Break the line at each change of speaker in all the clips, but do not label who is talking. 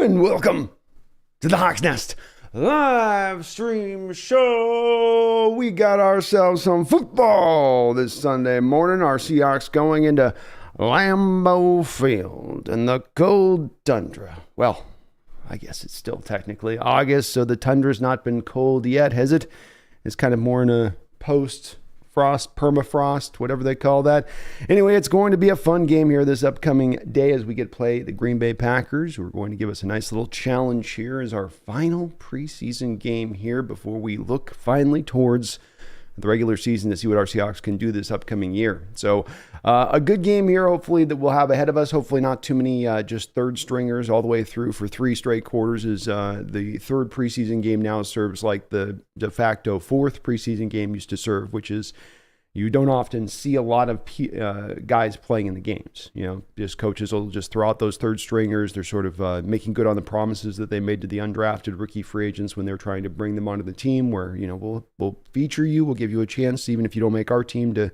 and welcome to the Hawks Nest live stream show. We got ourselves some football this Sunday morning. Our Seahawks going into Lambeau Field in the cold tundra. Well, I guess it's still technically August, so the tundra's not been cold yet, has it? It's kind of more in a post-frost, permafrost, whatever they call that. Anyway, it's going to be a fun game here this upcoming day as we get to play the Green Bay Packers, who are going to give us a nice little challenge here as our final preseason game here before we look finally towards the regular season to see what our Seahawks can do this upcoming year. So a good game here, hopefully, that we'll have ahead of us. Hopefully not too many just third stringers all the way through for 3 straight quarters, as the third preseason game now serves like the de facto fourth preseason game used to serve, which is you don't often see a lot of guys playing in the games. You know, just coaches will just throw out those third stringers. They're sort of making good on the promises that they made to the undrafted rookie free agents when they're trying to bring them onto the team where, you know, we'll feature you. We'll give you a chance, even if you don't make our team, to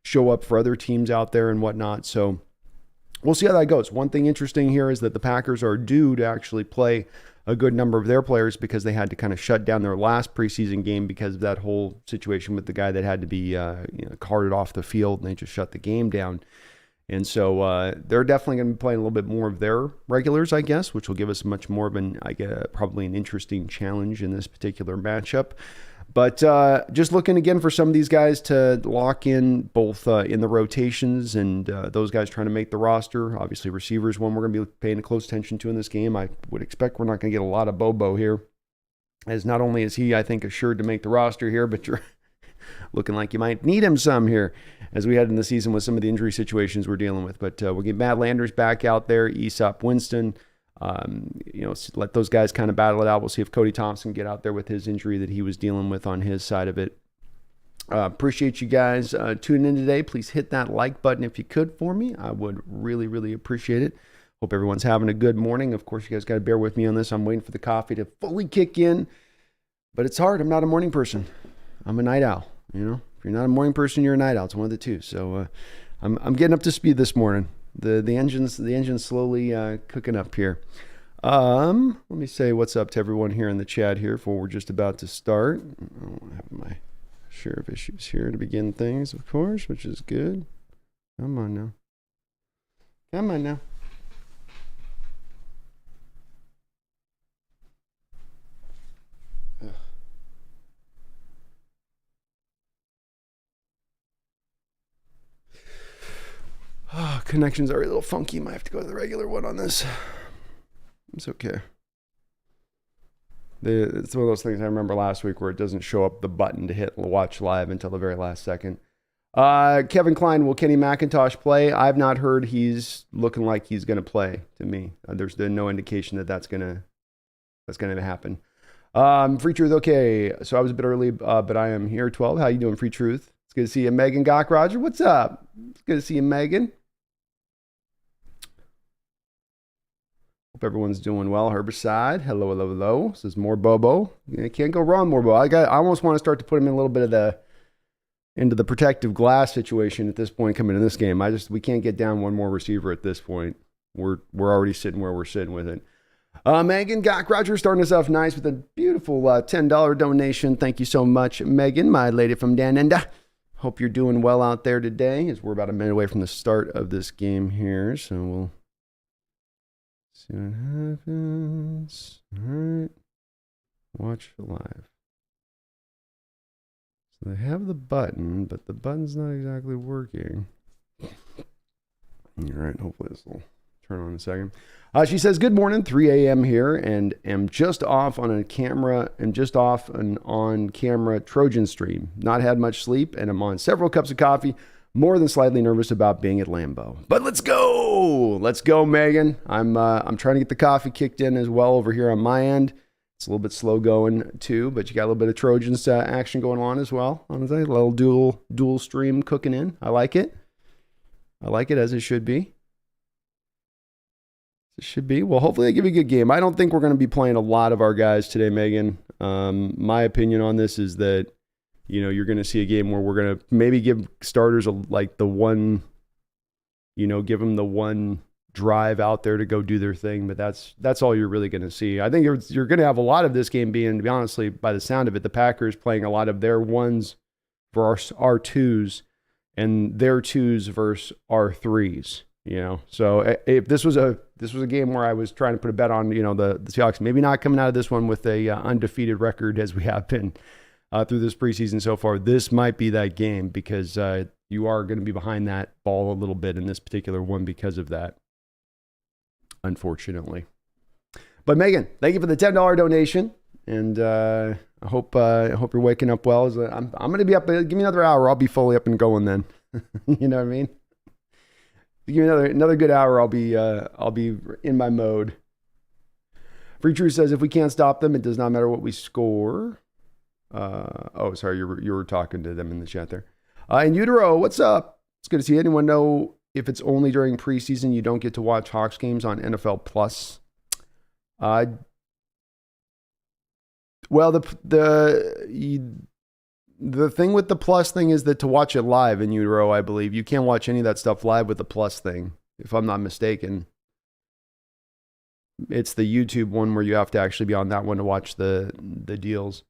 show up for other teams out there and whatnot. So we'll see how that goes. One thing interesting here is that the Packers are due to actually play a good number of their players because they had to kind of shut down their last preseason game because of that whole situation with the guy that had to be carted off the field, and they just shut the game down. And so they're definitely going to be playing a little bit more of their regulars, I guess, which will give us much more of probably an interesting challenge in this particular matchup. But just looking again for some of these guys to lock in both in the rotations and those guys trying to make the roster. Obviously, receivers, one we're going to be paying close attention to in this game. I would expect we're not going to get a lot of Bobo here, as not only is he, I think, assured to make the roster here, but you're looking like you might need him some here as we head in the season with some of the injury situations we're dealing with. But we'll get Matt Landers back out there, Aesop Winston. Let those guys kind of battle it out. We'll see if Cody Thompson get out there with his injury that he was dealing with on his side of it. Appreciate you guys tuning in today. Please hit that like button if you could for me. I would really, really appreciate it. Hope everyone's having a good morning. Of course, you guys got to bear with me on this. I'm waiting for the coffee to fully kick in, but it's hard. I'm not a morning person. I'm a night owl. You know, if you're not a morning person, you're a night owl. It's one of the two. So I'm getting up to speed this morning. The engine's slowly cooking up here. Let me say what's up to everyone here in the chat here before we're just about to start. I don't have my share of issues here to begin things, of course, which is good. Come on now. Come on now. Oh, connections are a little funky. Might have to go to the regular one on this. It's okay. It's one of those things I remember last week where it doesn't show up the button to hit watch live until the very last second. Kevin Klein, will Kenny McIntosh play? I've not heard he's looking like he's going to play to me. There's no indication that that's going to happen. Free Truth, okay. So I was a bit early, but I am here. 12. How you doing, Free Truth? It's good to see you. Megan Gock Roger, what's up? It's good to see you, Megan. Hope everyone's doing well. Herbicide, hello. This is more Bobo. You can't go wrong, more Bobo. I almost want to start to put him in a little bit of into the protective glass situation at this point coming in this game. We can't get down one more receiver at this point. We're already sitting where we're sitting with it. Megan Gock Roger starting us off nice with a beautiful $10 donation. Thank you so much, Megan, my lady from Danenda. Hope you're doing well out there today, as we're about a minute away from the start of this game here. So we'll see what happens. All right. Watch live. So they have the button, but the button's not exactly working. All right. Hopefully this will turn on in a second. She says, good morning, 3 a.m. here, and am just off on an on-camera Trojan stream. Not had much sleep, and I'm on several cups of coffee. More than slightly nervous about being at Lambeau. But let's go! Let's go, Megan. I'm trying to get the coffee kicked in as well over here on my end. It's a little bit slow going too, but you got a little bit of Trojans action going on as well. A little dual stream cooking in. I like it. I like it as it should be. It should be. Well, hopefully they give you a good game. I don't think we're going to be playing a lot of our guys today, Megan. My opinion on this is that, you know, you're going to see a game where we're going to maybe give starters give them the one drive out there to go do their thing, but that's all you're really going to see. I think you're going to have a lot of this game being, to be honestly, by the sound of it, the Packers playing a lot of their ones for our twos and their twos versus our threes. So if this was a game where I was trying to put a bet on, the Seahawks maybe not coming out of this one with a undefeated record as we have been through this preseason so far, this might be that game because you are going to be behind that ball a little bit in this particular one because of that, unfortunately. But Megan, thank you for the $10 donation, and I hope you're waking up well. I'm going to be up. Give me another hour, I'll be fully up and going then. You know what I mean? Give me another good hour, I'll be in my mode. Free True says if we can't stop them, it does not matter what we score. Sorry, you were talking to them in the chat there. And Utero, what's up? It's good to see anyone know if it's only during preseason you don't get to watch Hawks games on NFL Plus. Well, the thing with the Plus thing is that to watch it live in Utero, I believe you can't watch any of that stuff live with the Plus thing, if I'm not mistaken. It's the YouTube one where you have to actually be on that one to watch the deals.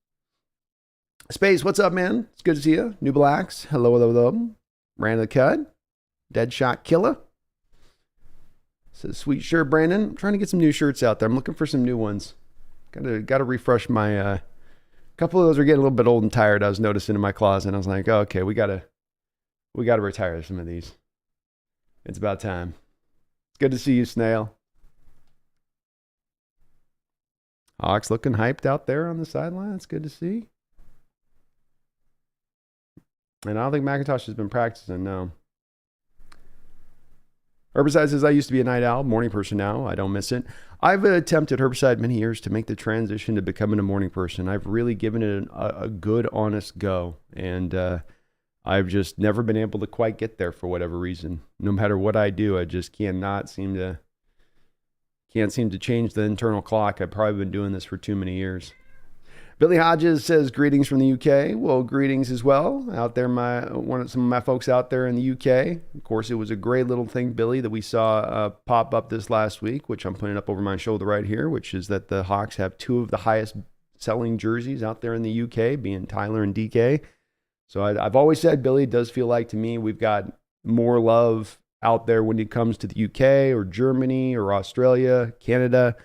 Space, what's up, man? It's good to see you. New Blacks, hello. Ran the cut. Deadshot Killer. Says, sweet shirt, Brandon. I'm trying to get some new shirts out there. I'm looking for some new ones. Got to refresh my... couple of those are getting a little bit old and tired. I was noticing in my closet. And I was like, oh, okay, we gotta retire some of these. It's about time. It's good to see you, Snail. Hawks looking hyped out there on the sideline. It's good to see. And I don't think McIntosh has been practicing, no. Herbicide says, I used to be a night owl, morning person now. I don't miss it. I've attempted Herbicide many years to make the transition to becoming a morning person. I've really given it a good, honest go. And I've just never been able to quite get there for whatever reason. No matter what I do, I just can't seem to change the internal clock. I've probably been doing this for too many years. Billy Hodges says, greetings from the UK. Well, greetings as well. Out there, some of my folks out there in the UK. Of course, it was a great little thing, Billy, that we saw pop up this last week, which I'm putting up over my shoulder right here, which is that the Hawks have two of the highest selling jerseys out there in the UK, being Tyler and DK. So I've always said, Billy, it does feel like to me we've got more love out there when it comes to the UK or Germany or Australia, Canada.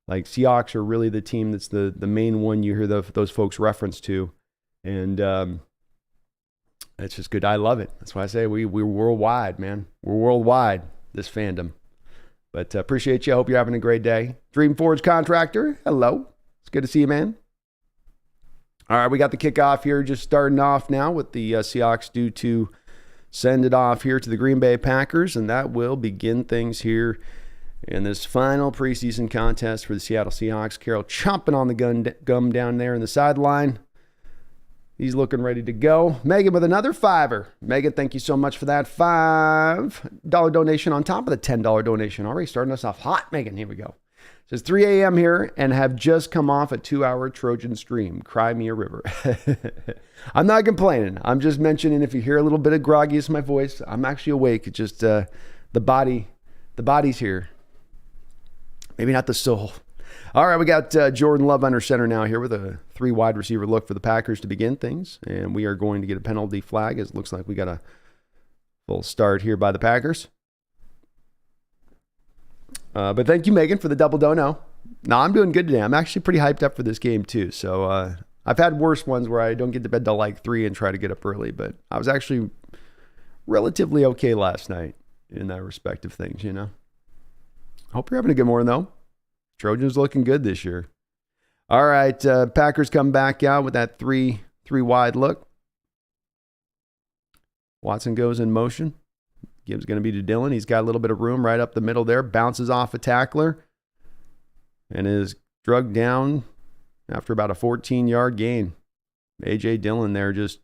Like Seahawks are really the team that's the main one you hear those folks reference to. And it's just good. I love it. That's why I say we're worldwide, man. We're worldwide, this fandom. But appreciate you. I hope you're having a great day. Dream Forge Contractor, hello. It's good to see you, man. All right, we got the kickoff here just starting off now with the Seahawks due to send it off here to the Green Bay Packers, and that will begin things here in this final preseason contest for the Seattle Seahawks. Carroll chomping on the gum down there in the sideline. He's looking ready to go. Megan with another $5. Megan, thank you so much for that $5 donation on top of the $10 donation. Already starting us off hot, Megan. Here we go. It says 3 a.m. here and have just come off a 2-hour Trojan stream. Cry me a river. I'm not complaining. I'm just mentioning if you hear a little bit of grogginess in my voice, I'm actually awake. It's just the body's here. Maybe not the soul. All right, we got Jordan Love under center now here with a 3 wide receiver look for the Packers to begin things. And we are going to get a penalty flag as it looks like we got a full start here by the Packers. But thank you, Megan, for the double dono. No, I'm doing good today. I'm actually pretty hyped up for this game, too. So I've had worse ones where I don't get to bed till like 3 and try to get up early. But I was actually relatively okay last night in that respect of things, you know. Hope you're having a good morning, though. Trojans looking good this year. All right, Packers come back out with that three wide look. Watson goes in motion. Gibbs going to be to Dillon. He's got a little bit of room right up the middle there. Bounces off a tackler and is drugged down after about a 14-yard gain. A.J. Dillon there, just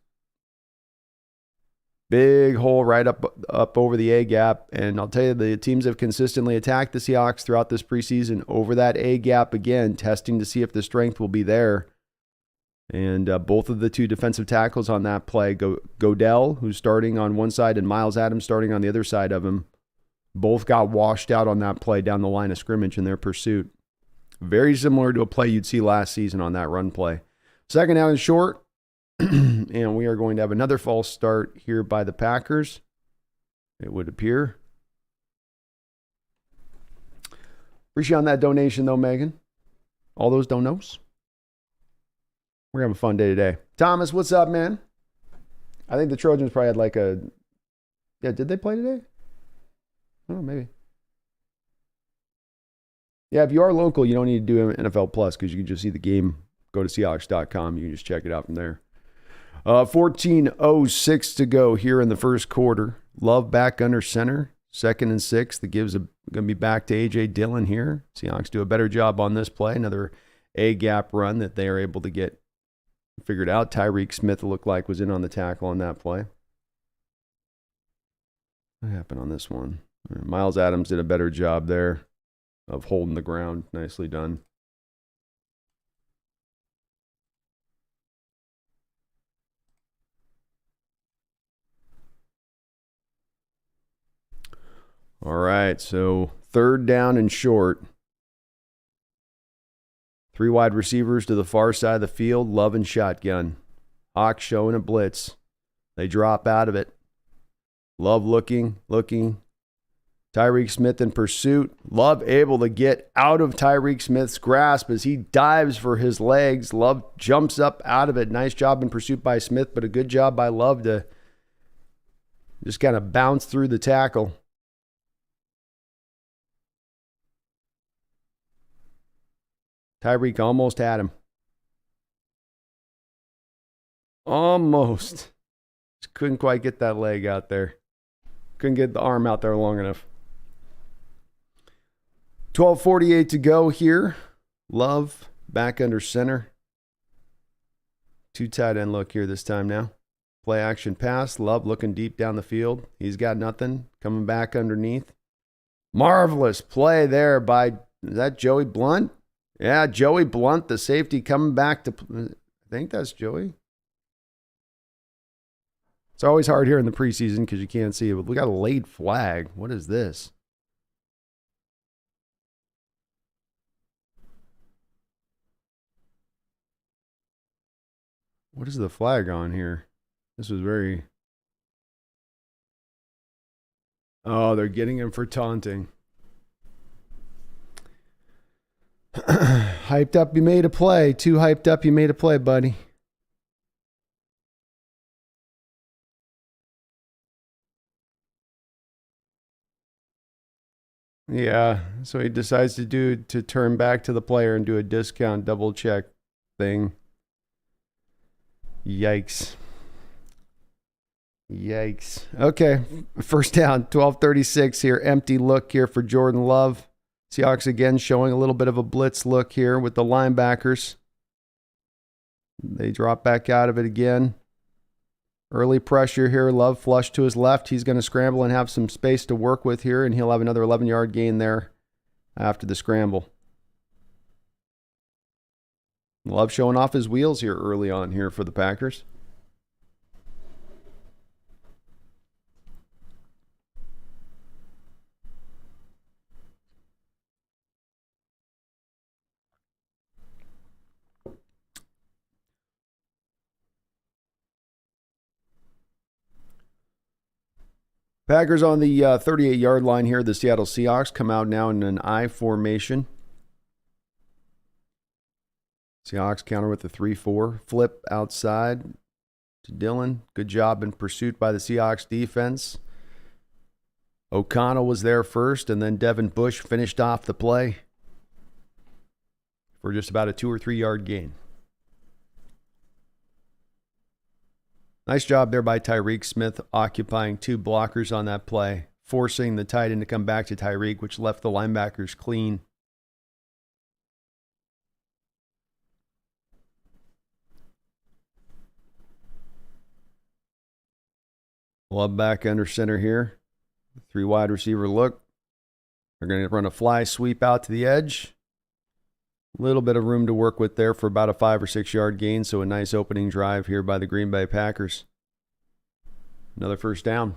big hole right up over the A-gap. And I'll tell you, the teams have consistently attacked the Seahawks throughout this preseason over that A-gap again, testing to see if the strength will be there. And both of the two defensive tackles on that play, Godell, who's starting on one side, and Miles Adams starting on the other side of him, Both got washed out on that play down the line of scrimmage in their pursuit. Very similar to a play you'd see last season on that run play. Second down and short, and we are going to have another false start here by the Packers, it would appear. Appreciate that donation, though, Megan. All those donos. We're having a fun day today. Thomas, what's up, man? I think the Trojans probably had like a... Yeah, did they play today? Oh, maybe. Yeah, if you are local, you don't need to do NFL Plus because you can just see the game. Go to Seahawks.com. You can just check it out from there. 14:06 to go here in the first quarter. Love back under center. 2nd and 6. The give's going to be back to A.J. Dillon here. Seahawks do a better job on this play. Another A-gap run that they are able to get figured out. Tyreek Smith, looked like, was in on the tackle on that play. What happened on this one? Miles Adams did a better job there of holding the ground. Nicely done. All right, so 3rd down and short. 3 wide receivers to the far side of the field. Love and shotgun. Hawks showing a blitz. They drop out of it. Love looking. Tyreek Smith in pursuit. Love able to get out of Tyreek Smith's grasp as he dives for his legs. Love jumps up out of it. Nice job in pursuit by Smith, but a good job by Love to just kind of bounce through the tackle. Tyreek almost had him. Almost. Just couldn't quite get that leg out there. Couldn't get the arm out there long enough. 12:48 to go here. Love back under center. 2 tight end look here this time now. Play action pass. Love looking deep down the field. He's got nothing. Coming back underneath. Marvelous play there by, is that Joey Blunt? Yeah, Joey Blunt, the safety, coming back to, I think that's Joey. It's always hard here in the preseason because you can't see it, but we got a laid flag. What is this? What is the flag on here? This was very... Oh, they're getting him for taunting. Hyped up, you made a play. Too hyped up, you made a play, buddy. Yeah, so he decides to turn back to the player and do a discount double check thing. Yikes. Okay, first down, 12:36 here. Empty look here for Jordan Love. Seahawks again showing a little bit of a blitz look here with the linebackers. They drop back out of it again. Early pressure here. Love flush to his left. He's going to scramble and have some space to work with here, and he'll have another 11-yard gain there after the scramble. Love showing off his wheels here early on here for the Packers. Packers on the 38-yard line here. The Seattle Seahawks come out now in an I formation. Seahawks counter with the 3-4. Flip outside to Dillon. Good job in pursuit by the Seahawks defense. O'Connell was there first, and then Devin Bush finished off the play for just about a 2 or 3 yard gain. Nice job there by Tyreek Smith, occupying 2 blockers on that play, forcing the tight end to come back to Tyreek, which left the linebackers clean. Love back under center here. 3 wide receiver look. They're going to run a fly sweep out to the edge. A little bit of room to work with there for about a 5 or 6 yard gain, so a nice opening drive here by the Green Bay Packers. Another first down.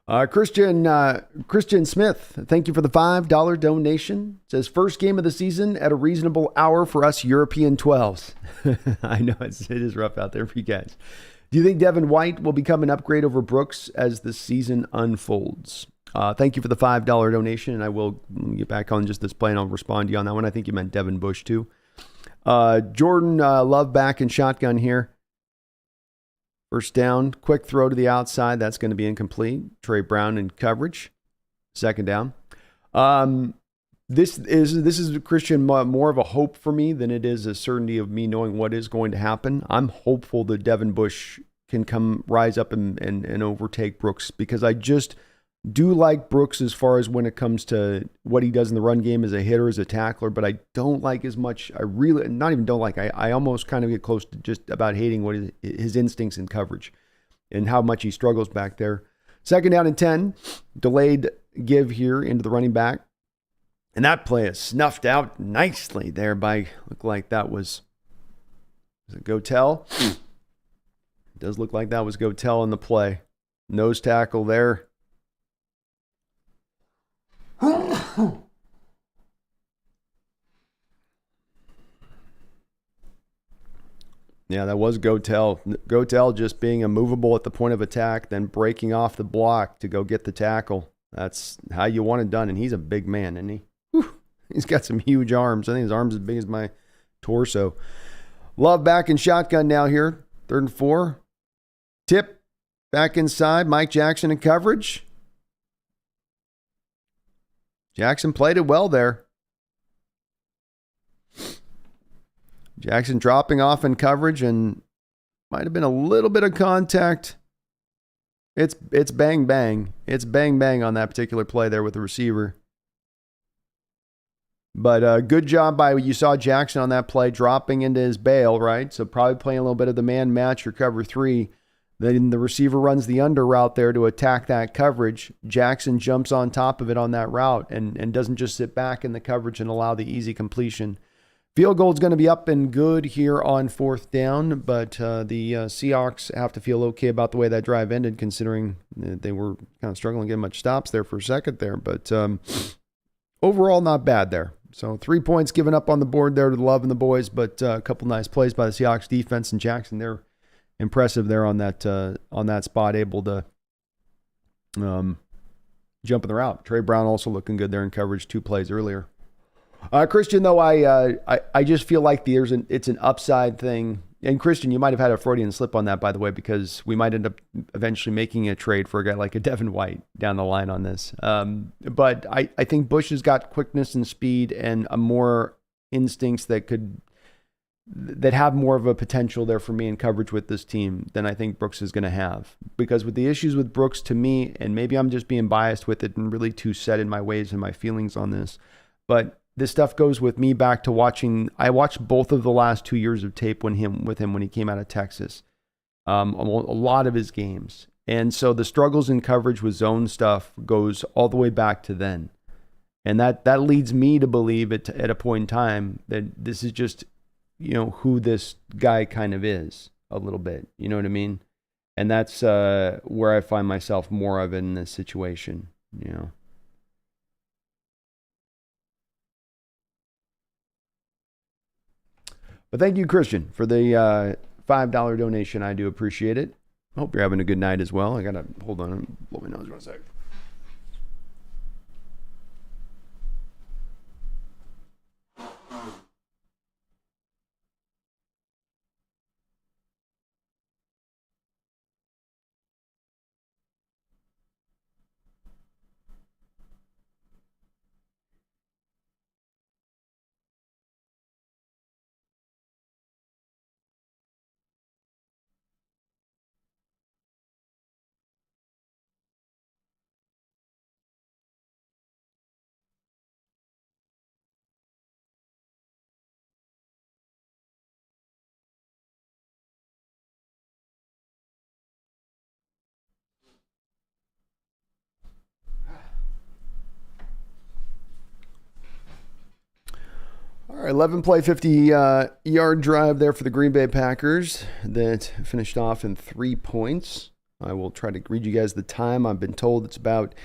Christian Smith, thank you for the $5 donation. Says first game of the season at a reasonable hour for us European 12s. I know it is rough out there for you guys. Do you think Devin White will become an upgrade over Brooks as the season unfolds? Thank you for the $5 donation, and I will get back on just this play and I'll respond to you on that one. I think you meant Devin Bush too. Jordan Love back in shotgun here. First down, quick throw to the outside. That's going to be incomplete. Trey Brown in coverage. Second down. This is Christian more of a hope for me than it is a certainty of me knowing what is going to happen. I'm hopeful that Devin Bush can rise up and overtake Brooks, because I just do like Brooks as far as when it comes to what he does in the run game as a hitter, as a tackler, but I don't like as much. I really, not even don't like, I almost kind of get close to just about hating what his instincts in coverage and how much he struggles back there. Second down and 10, delayed give here into the running back. And that play is snuffed out nicely there by, looked like that was it Gotel? It does look like that was Gotel in the play. Nose tackle there. Yeah, that was Gotel. Gotel just being immovable at the point of attack, then breaking off the block to go get the tackle. That's how you want it done, and he's a big man, isn't he? Whew. He's got some huge arms. I think his arm's as big as my torso. Love back in shotgun now here. 3rd and 4. Tip back inside. Mike Jackson in coverage. Jackson played it well there. Jackson dropping off in coverage, and might have been a little bit of contact. It's bang bang. It's bang bang on that particular play there with the receiver. But good job by, you saw Jackson on that play dropping into his bail, right? So probably playing a little bit of the man match or cover 3. Then the receiver runs the under route there to attack that coverage. Jackson jumps on top of it on that route and doesn't just sit back in the coverage and allow the easy completion. Field goal is going to be up and good here on 4th down, but the Seahawks have to feel okay about the way that drive ended, considering they were kind of struggling to get much stops there for a second there. But overall, not bad there. So 3 points given up on the board there to the Love and the boys, but a couple nice plays by the Seahawks defense, and Jackson there. Impressive there on that spot, able to jump in the route. Trey Brown also looking good there in coverage 2 plays earlier. Christian, though, I just feel like it's an upside thing. And Christian, you might have had a Freudian slip on that, by the way, because we might end up eventually making a trade for a guy like a Devin White down the line on this. But I think Bush has got quickness and speed and a more instincts that have more of a potential there for me in coverage with this team than I think Brooks is going to have. Because with the issues with Brooks, to me, and maybe I'm just being biased with it and really too set in my ways and my feelings on this, but this stuff goes with me back to I watched both of the last 2 years of tape with him when he came out of Texas. A lot of his games. And so the struggles in coverage with zone stuff goes all the way back to then. And that leads me to believe at a point in time that this is just, who this guy kind of is a little bit. You know what I mean? And that's where I find myself more of in this situation, But thank you, Christian, for the $5 donation. I do appreciate it. I hope you're having a good night as well. I got to hold on and blow my nose 1 sec. All right, 11-play, 50-yard drive there for the Green Bay Packers that finished off in 3 points. I will try to read you guys the time. I've been told it's about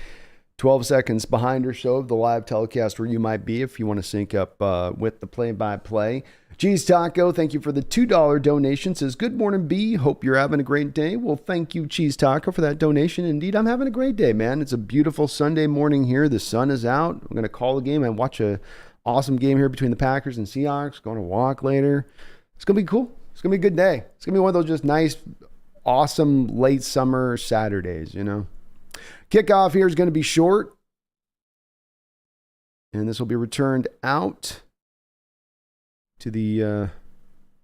12 seconds behind or so of the live telecast where you might be if you want to sync up with the play-by-play. Cheese Taco, thank you for the $2 donation. Says, good morning, B. Hope you're having a great day. Well, thank you, Cheese Taco, for that donation. Indeed, I'm having a great day, man. It's a beautiful Sunday morning here. The sun is out. I'm going to call the game and watch a awesome game here between the Packers and Seahawks. Going to walk later. It's going to be cool. It's going to be a good day. It's going to be one of those just nice, awesome late summer Saturdays, you know. Kickoff here is going to be short. And this will be returned out to the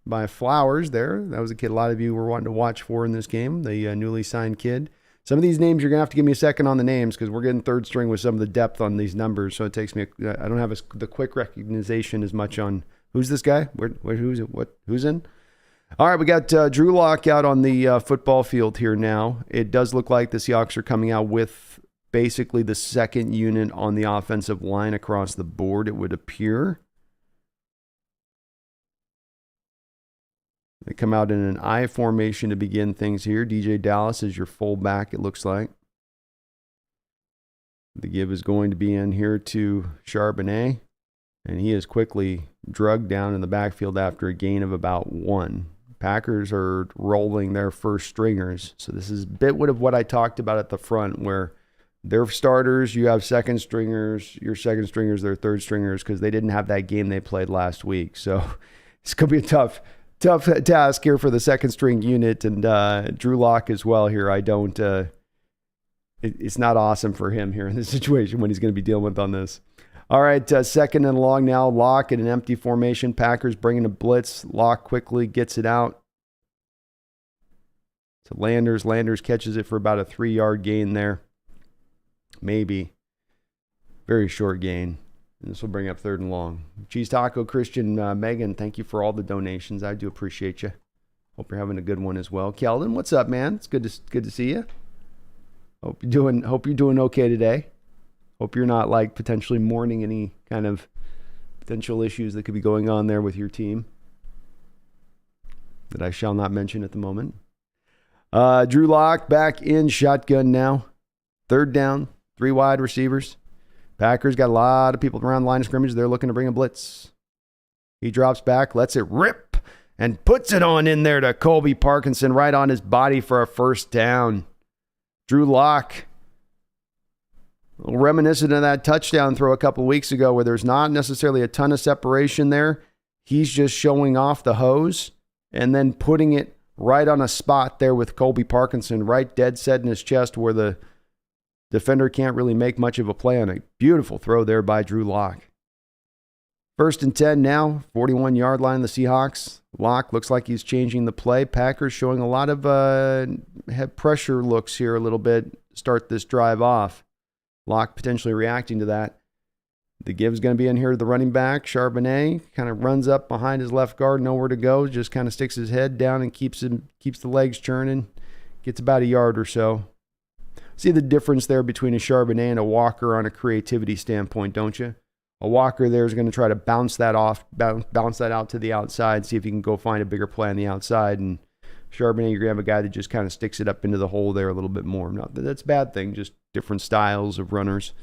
by Flowers there. That was a kid a lot of you were wanting to watch for in this game, the newly signed kid. Some of these names, you're going to have to give me a second on the names because we're getting third string with some of the depth on these numbers. So it takes me, I don't have the quick recognition as much on who's this guy, who's in. All right, we got Drew Lock out on the football field here now. It does look like the Seahawks are coming out with basically the second unit on the offensive line across the board, it would appear. They come out in an I formation to begin things here. DJ Dallas is your fullback, it looks like. The give is going to be in here to Charbonnet, and he is quickly drugged down in the backfield after a gain of about 1. Packers are rolling their first stringers. So this is a bit of what I talked about at the front, where they're starters, you have second stringers, your second stringers, their third stringers, because they didn't have that game they played last week. So it's going to be a tough task here for the second string unit, and Drew Lock as well here. It's not awesome for him here in this situation when he's going to be dealing with on this. All right, second and long now. Lock in an empty formation. Packers bringing a blitz. Lock quickly gets it out to Landers. Landers catches it for about a 3-yard gain there. Maybe. Very short gain. And this will bring up third and long. Cheese Taco, Christian, Megan, thank you for all the donations. I do appreciate you. Hope you're having a good one as well. Keldon, what's up, man? It's good to see you. Hope you're doing okay today. Hope you're not like potentially mourning any kind of potential issues that could be going on there with your team that I shall not mention at the moment. Drew Lock back in shotgun now. Third down, 3 wide receivers. Packers got a lot of people around the line of scrimmage. They're looking to bring a blitz. He drops back, lets it rip, and puts it on in there to Colby Parkinson right on his body for a first down. Drew Lock, a little reminiscent of that touchdown throw a couple weeks ago where there's not necessarily a ton of separation there. He's just showing off the hose and then putting it right on a spot there with Colby Parkinson, right dead set in his chest where the defender can't really make much of a play on it. Beautiful throw there by Drew Lock. First and 10 now, 41-yard line, the Seahawks. Lock looks like he's changing the play. Packers showing a lot of head pressure looks here a little bit. Start this drive off. Lock potentially reacting to that. The give's going to be in here to the running back. Charbonnet kind of runs up behind his left guard, nowhere to go. Just kind of sticks his head down and keeps the legs churning. Gets about a yard or so. See the difference there between a Charbonnet and a Walker on a creativity standpoint, don't you? A Walker there is going to try to bounce that out to the outside, see if he can go find a bigger play on the outside. And Charbonnet, you're going to have a guy that just kind of sticks it up into the hole there a little bit more. Not that that's a bad thing, just different styles of runners.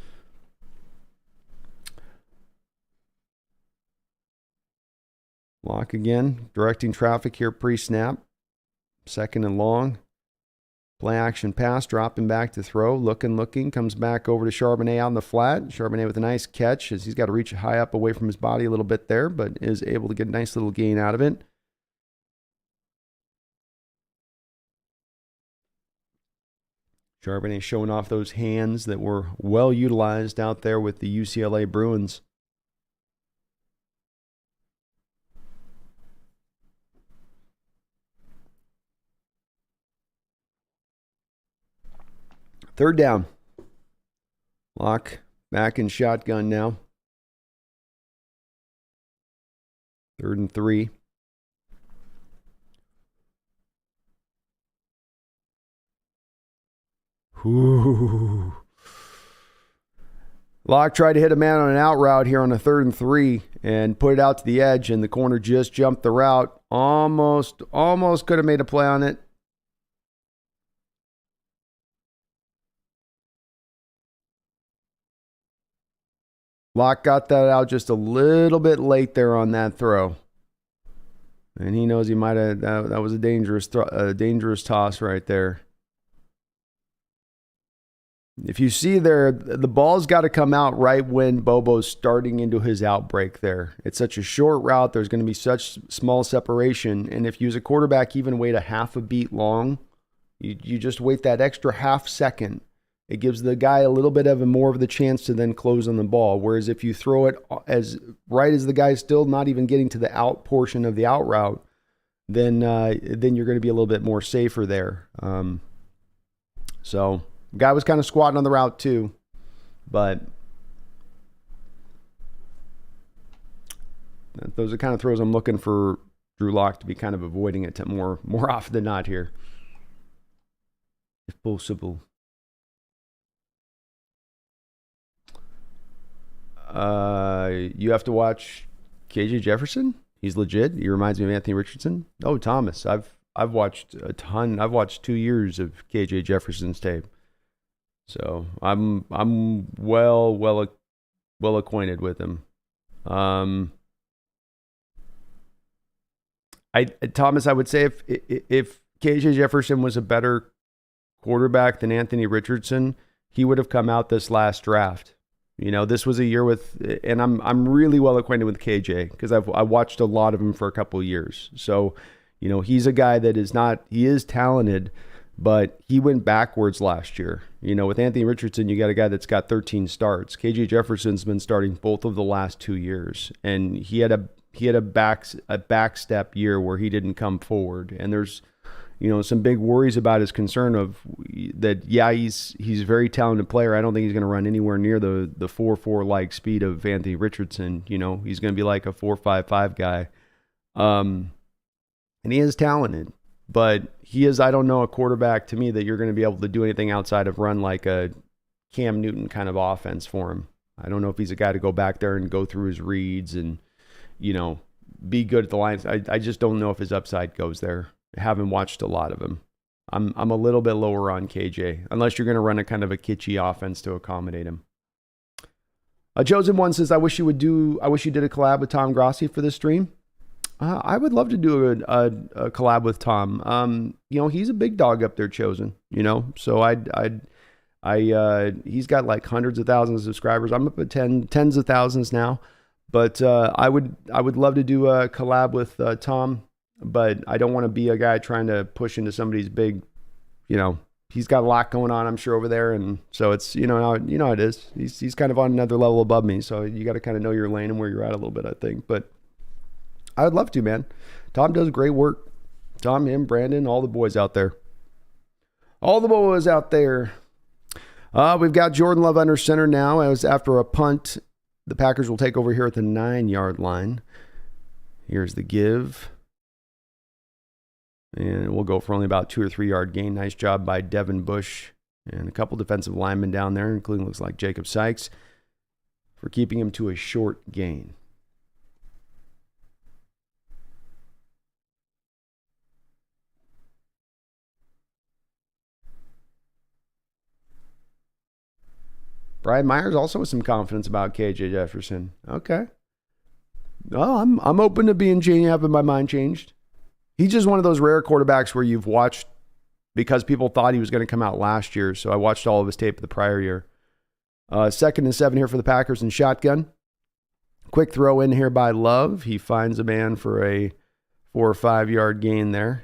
Lock again, directing traffic here pre-snap. Second and long. Play action pass, dropping back to throw, looking, comes back over to Charbonnet out in the flat. Charbonnet with a nice catch as he's got to reach high up away from his body a little bit there, but is able to get a nice little gain out of it. Charbonnet showing off those hands that were well utilized out there with the UCLA Bruins. Third down. Lock back in shotgun now. 3rd and 3. Ooh. Lock tried to hit a man on an out route here on a 3rd and 3 and put it out to the edge, and the corner just jumped the route. Almost could have made a play on it. Locke got that out just a little bit late there on that throw. And he knows he might have, that was a dangerous toss right there. If you see there, the ball's got to come out right when Bobo's starting into his outbreak there. It's such a short route. There's going to be such small separation. And if you as a quarterback even wait a half a beat long, you just wait that extra half second. It gives the guy a little bit of more of the chance to then close on the ball. Whereas if you throw it as right as the guy's still not even getting to the out portion of the out route, then you're going to be a little bit more safer there. So guy was kind of squatting on the route too, but those are kind of throws I'm looking for Drew Lock to be kind of avoiding it more often than not here, if possible. You have to watch KJ Jefferson. He's legit. He reminds me of Anthony Richardson. Oh, Thomas. I've watched a ton. I've watched 2 years of KJ Jefferson's tape. So I'm well acquainted with him. Thomas, I would say if KJ Jefferson was a better quarterback than Anthony Richardson, he would have come out this last draft. You know, this was a year with, and I'm really well acquainted with KJ because I watched a lot of him for a couple of years. So, you know, he's a guy that he is talented, but he went backwards last year. You know, with Anthony Richardson, you got a guy that's got 13 starts. KJ Jefferson's been starting both of the last 2 years, and he had a back step year where he didn't come forward. And there's, you know, some big worries about his concern of that. Yeah, he's a very talented player. I don't think he's going to run anywhere near the 4.4 like speed of Anthony Richardson. You know, he's going to be like a 4.55 guy. And he is talented, but he is, I don't know, a quarterback to me that you're going to be able to do anything outside of run like a Cam Newton kind of offense for him. I don't know if he's a guy to go back there and go through his reads and, you know, be good at the lines. I just don't know if his upside goes there. I haven't watched a lot of him. I'm a little bit lower on KJ, unless you're going to run a kind of a kitschy offense to accommodate him. Chosen One says, I wish you did a collab with Tom Grossi for this stream. I would love to do a collab with Tom. You know, he's a big dog up there, Chosen. You know, so he's got like hundreds of thousands of subscribers. I'm up at tens of thousands now. But I would love to do a collab with Tom. But I don't want to be a guy trying to push into somebody's big, you know, he's got a lot going on, I'm sure, over there. And so it's, you know how it is. He's kind of on another level above me. So you got to kind of know your lane and where you're at a little bit, I think. But I would love to, man. Tom does great work. Tom, him, Brandon, all the boys out there. All the boys out there. We've got Jordan Love under center now. As after a punt, the Packers will take over here at the 9-yard line. Here's the give. And we'll go for only about 2 or 3 yard gain. Nice job by Devin Bush and a couple defensive linemen down there, including looks like Jacob Sykes, for keeping him to a short gain. Brian Myers also with some confidence about KJ Jefferson. Okay. Well, I'm open to having my mind changed. He's just one of those rare quarterbacks where you've watched because people thought he was going to come out last year. So I watched all of his tape the prior year. 2nd and 7 here for the Packers in shotgun. Quick throw in here by Love. He finds a man for a 4 or 5 yard gain there.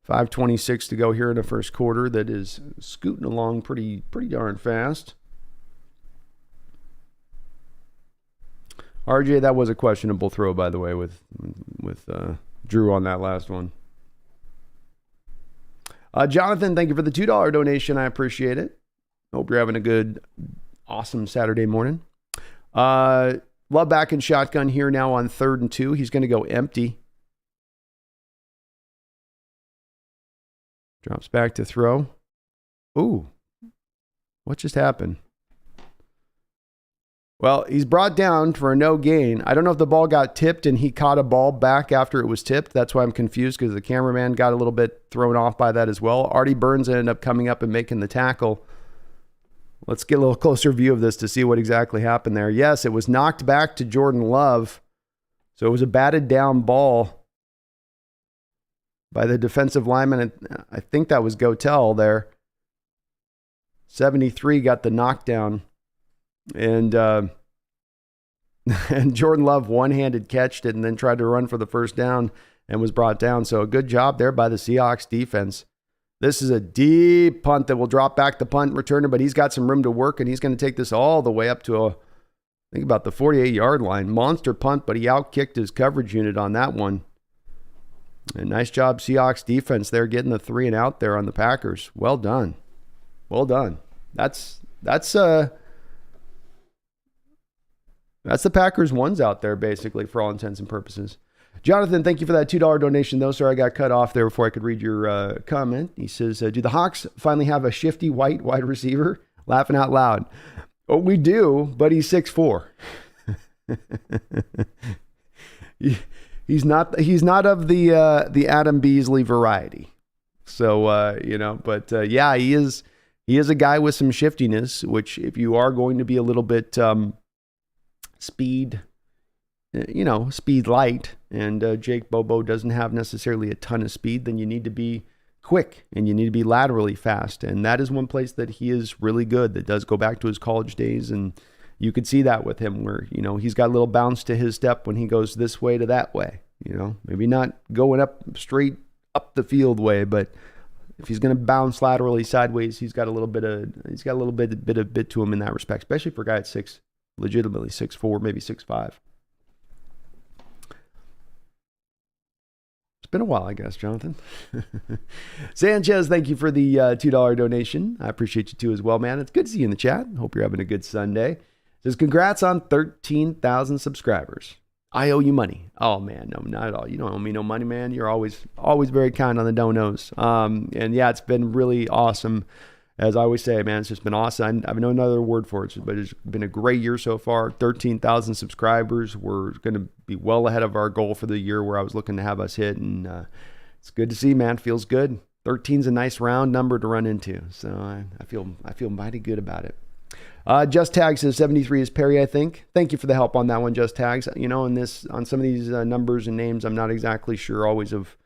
5:26 to go here in the first quarter. That is scooting along pretty darn fast. RJ, that was a questionable throw, by the way, with Drew on that last one. Jonathan, thank you for the $2 donation. I appreciate it. Hope you're having a good, awesome Saturday morning. Love back in shotgun here now on 3rd and 2. He's going to go empty. Drops back to throw. Ooh, what just happened? Well, he's brought down for a no gain. I don't know if the ball got tipped and he caught a ball back after it was tipped. That's why I'm confused because the cameraman got a little bit thrown off by that as well. Artie Burns ended up coming up and making the tackle. let's get a little closer view of this to see what exactly happened there. Yes, it was knocked back to Jordan Love. So it was a batted down ball by the defensive lineman. I think that was Gotel there. 73 got the knockdown. And Jordan Love one-handed catched it and then tried to run for the first down and was brought down. So a good job there by the Seahawks defense. This is a deep punt that will drop back the punt returner, but he's got some room to work, and he's going to take this all the way up to I think about the 48-yard line. Monster punt, but he outkicked his coverage unit on that one. And nice job, Seahawks defense there, getting the 3 and out there on the Packers. Well done. Well done. That's the Packers ones out there, basically, for all intents and purposes. Jonathan, thank you for that $2 donation, though. Sorry, I got cut off there before I could read your comment. He says, do the Hawks finally have a shifty white wide receiver? Laughing out loud. Oh, we do, but he's 6'4". He's not of the Adam Beasley variety. So, yeah, he is a guy with some shiftiness, which if you are going to be a little bit speed light, and Jake Bobo doesn't have necessarily a ton of speed, then you need to be quick and you need to be laterally fast. And that is one place that he is really good. That does go back to his college days. And you could see that with him where, he's got a little bounce to his step when he goes this way to that way, maybe not going up straight up the field way, but if he's going to bounce laterally sideways, he's got a little bit to him in that respect, especially for a guy at legitimately 6'4", maybe 6'5". It's been a while, I guess, Jonathan. Sanchez, thank you for the $2 donation. I appreciate you too as well, man. It's good to see you in the chat. Hope you're having a good Sunday. Says, congrats on 13,000 subscribers. I owe you money. Oh, man, no, not at all. You don't owe me no money, man. You're always very kind on the donos. And yeah, it's been really awesome. As I always say, man, it's just been awesome. I have no other word for it, but it's been a great year so far. 13,000 subscribers. We're going to be well ahead of our goal for the year where I was looking to have us hit. And it's good to see, man. Feels good. 13's a nice round number to run into. So I feel mighty good about it. Just Tags says 73 is Perry, I think. Thank you for the help on that one, Just Tags. On some of these numbers and names, I'm not exactly sure always of,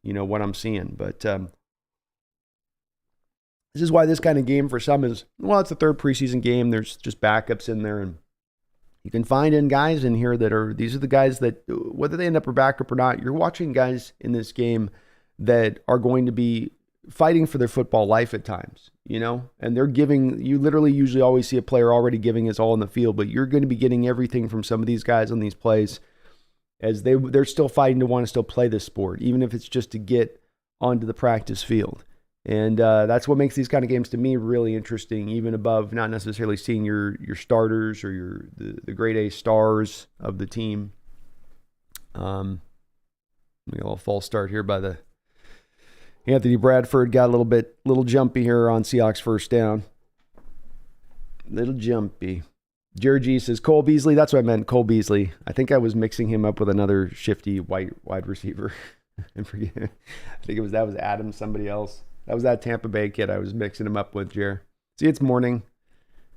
what I'm seeing. But this is why this kind of game for some is, it's the third preseason game. There's just backups in there. And you can find guys in here these are the guys that, whether they end up a backup or not, you're watching guys in this game that are going to be fighting for their football life at times, and they're you literally usually always see a player already giving his all in the field, but you're going to be getting everything from some of these guys on these plays as they're still fighting to want to still play this sport, even if it's just to get onto the practice field. And that's what makes these kind of games to me really interesting, even above not necessarily seeing your starters or the grade A stars of the team. We got a little false start here by the Anthony Bradford. Got a little jumpy here on Seahawks first down. Little jumpy. Jared G says Cole Beasley. That's what I meant, Cole Beasley. I think I was mixing him up with another shifty white wide receiver. I forget. I think that was Adam, somebody else. That was that Tampa Bay kid I was mixing him up with, Jer. See, it's morning.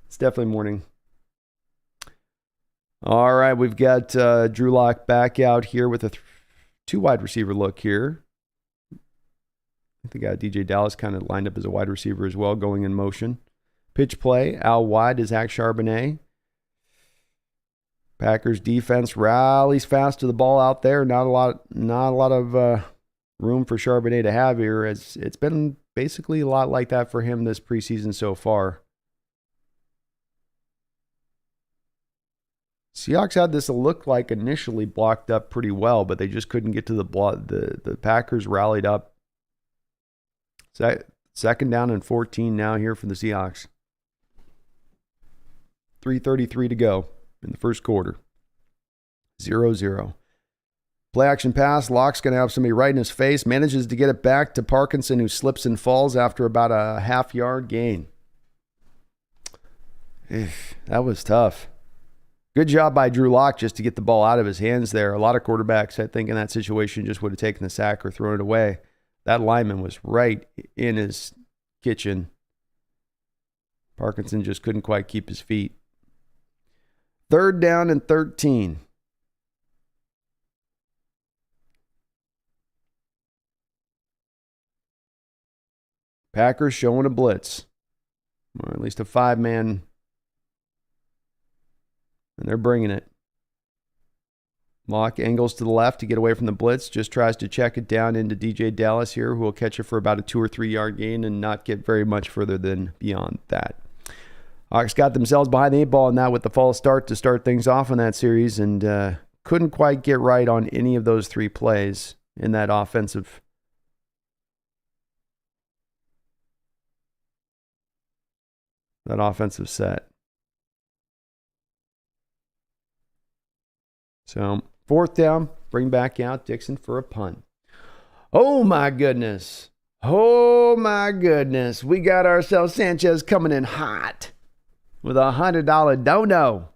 It's definitely morning. All right, we've got Drew Lock back out here with a two wide receiver look here. I think DJ Dallas kind of lined up as a wide receiver as well, going in motion. Pitch play, Al wide is Zach Charbonnet. Packers defense rallies fast to the ball out there. Not a lot of room for Charbonnet to have here. It's been basically a lot like that for him this preseason so far. Seahawks had this look like initially blocked up pretty well, but they just couldn't get to the block. The Packers rallied up. Second down and 14 now here for the Seahawks. 3:33 to go in the first quarter. 0-0. Play action pass. Locke's going to have somebody right in his face. Manages to get it back to Parkinson, who slips and falls after about a half-yard gain. That was tough. Good job by Drew Lock just to get the ball out of his hands there. A lot of quarterbacks, I think, in that situation just would have taken the sack or thrown it away. That lineman was right in his kitchen. Parkinson just couldn't quite keep his feet. 3rd down and 13. Packers showing a blitz. Or at least a 5-man. And they're bringing it. Locke angles to the left to get away from the blitz. Just tries to check it down into DJ Dallas here, who will catch it for about a 2 or 3 yard gain and not get very much further than beyond that. Hawks got themselves behind the 8 ball in that with the false start to start things off in that series, and couldn't quite get right on any of those 3 plays in that offensive set. So 4th down, bring back out Dixon for a punt. Oh my goodness. We got ourselves Sanchez coming in hot with a $100 dono.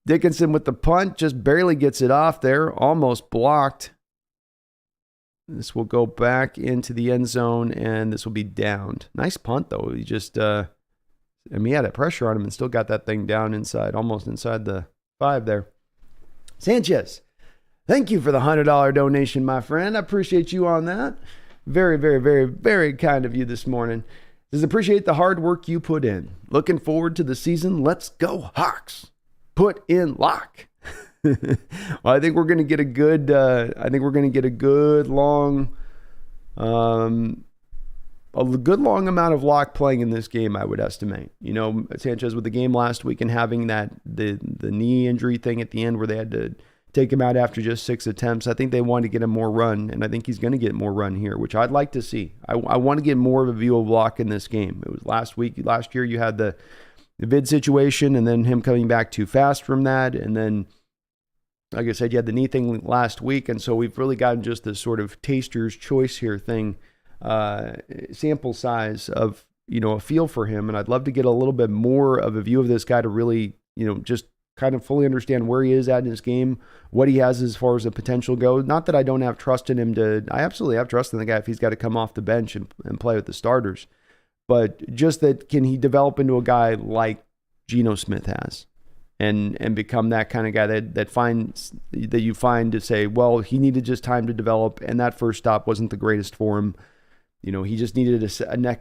Dickinson with the punt, just barely gets it off there, almost blocked. This will go back into the end zone, and this will be downed. Nice punt, though. He just, he had that pressure on him and still got that thing down inside, almost inside the 5 there. Sanchez, thank you for the $100 donation, my friend. I appreciate you on that. Very, very, very, very kind of you this morning. Just appreciate the hard work you put in. Looking forward to the season. Let's go, Hawks. Put in lock. Well, I think we're going to get a good. Long amount of lock playing in this game, I would estimate. You know, Sanchez with the game last week and having that the knee injury thing at the end where they had to take him out after just 6 attempts. I think they wanted to get him more run, and I think he's going to get more run here, which I'd like to see. I want to get more of a view of Lock in this game. It was last year you had the vid situation and then him coming back too fast from that, and then, like I said, you had the knee thing last week, and so we've really gotten just this sort of taster's choice here thing, sample size of, you know, a feel for him, and I'd love to get a little bit more of a view of this guy to really, you know, just kind of fully understand where he is at in his game, what he has as far as the potential goes. Not that I don't have trust in him I absolutely have trust in the guy if he's got to come off the bench and play with the starters, but just that, can he develop into a guy like Geno Smith has? And become that kind of guy that you find to say, well, he needed just time to develop, and that first stop wasn't the greatest for him. You know, he just needed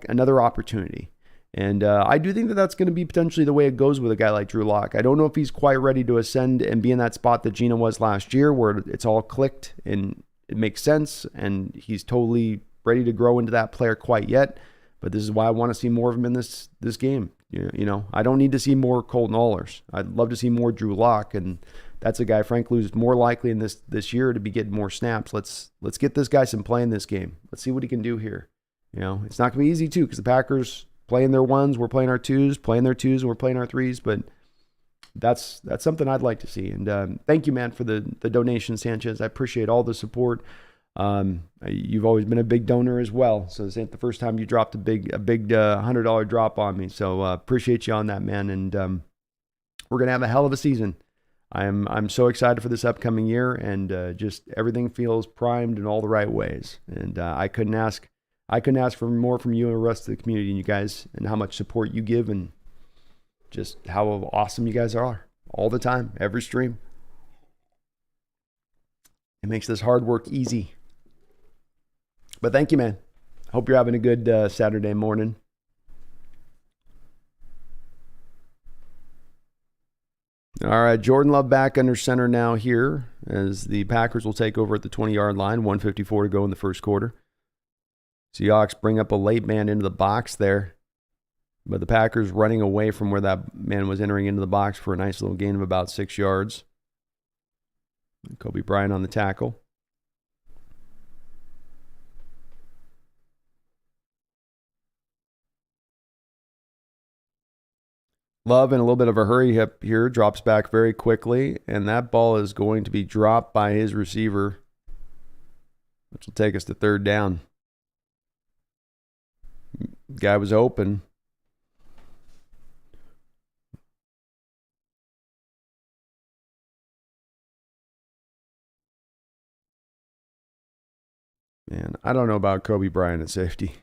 another opportunity. And I do think that that's going to be potentially the way it goes with a guy like Drew Lock. I don't know if he's quite ready to ascend and be in that spot that Geno was last year, where it's all clicked and it makes sense, and he's totally ready to grow into that player quite yet. But this is why I want to see more of him in this game. You know, I don't need to see more Colton Allers. I'd love to see more Drew Lock, and that's a guy, frankly, who's more likely in this year to be getting more snaps. Let's get this guy some play in this game. Let's see what he can do here. You know, it's not going to be easy, too, because the Packers playing their 1s, we're playing our 2s, playing their 2s, and we're playing our 3s, but that's something I'd like to see. And thank you, man, for the donation, Sanchez. I appreciate all the support. You've always been a big donor as well, so this ain't the first time you dropped a big $100 drop on me. So appreciate you on that, man. And we're gonna have a hell of a season. I'm so excited for this upcoming year, and just everything feels primed in all the right ways. And I couldn't ask for more from you and the rest of the community and you guys, and how much support you give, and just how awesome you guys are all the time, every stream. It makes this hard work easy. But thank you, man. Hope you're having a good Saturday morning. All right, Jordan Love back under center now here, as the Packers will take over at the 20-yard line, 1:54 to go in the first quarter. Seahawks bring up a late man into the box there, but the Packers running away from where that man was entering into the box for a nice little gain of about 6 yards. Kobe Bryant on the tackle. Love in a little bit of a hurry here, drops back very quickly, and that ball is going to be dropped by his receiver, which will take us to 3rd down. Guy was open. Man, I don't know about Kobe Bryant at safety.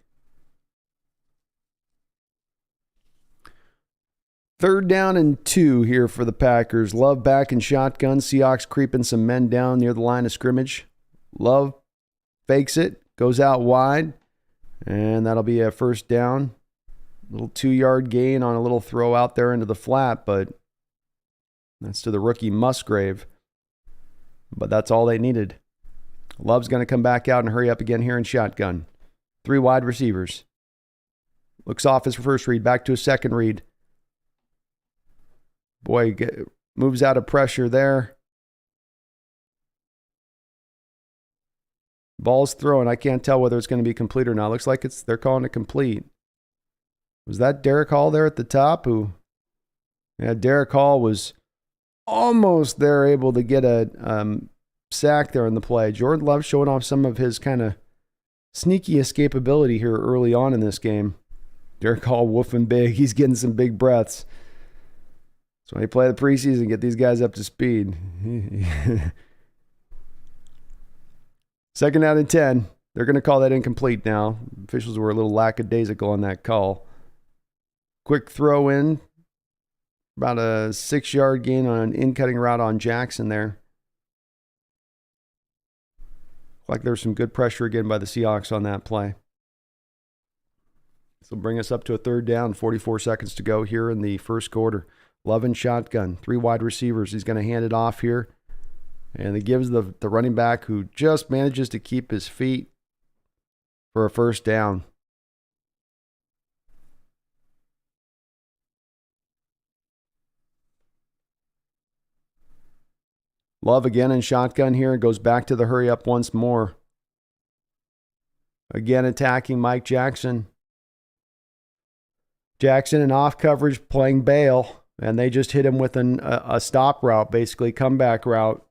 3rd down and 2 here for the Packers. Love back in shotgun. Seahawks creeping some men down near the line of scrimmage. Love fakes it, goes out wide, and that'll be a 1st down. Little 2-yard gain on a little throw out there into the flat, but that's to the rookie Musgrave. But that's all they needed. Love's going to come back out and hurry up again here in shotgun. 3 wide receivers. Looks off his first read, back to his second read. Boy, moves out of pressure there. Ball's thrown. I can't tell whether it's going to be complete or not. Looks like they're calling it complete. Was that Derek Hall there at the top? Yeah, Derek Hall was almost there, able to get a sack there in the play. Jordan Love showing off some of his kind of sneaky escapability here early on in this game. Derek Hall woofing big. He's getting some big breaths. So when you play the preseason, get these guys up to speed. 2nd down and 10. They're going to call that incomplete now. Officials were a little lackadaisical on that call. Quick throw in. About a 6-yard gain on an in-cutting route on Jackson there. Like there's some good pressure again by the Seahawks on that play. This will bring us up to a 3rd down, 44 seconds to go here in the 1st quarter. Love and shotgun, 3 wide receivers. He's going to hand it off here. And it gives the running back, who just manages to keep his feet, for a 1st down. Love again in shotgun here. Goes back to the hurry up once more. Again attacking Mike Jackson. Jackson in off coverage playing bail. And they just hit him with a stop route, basically comeback route.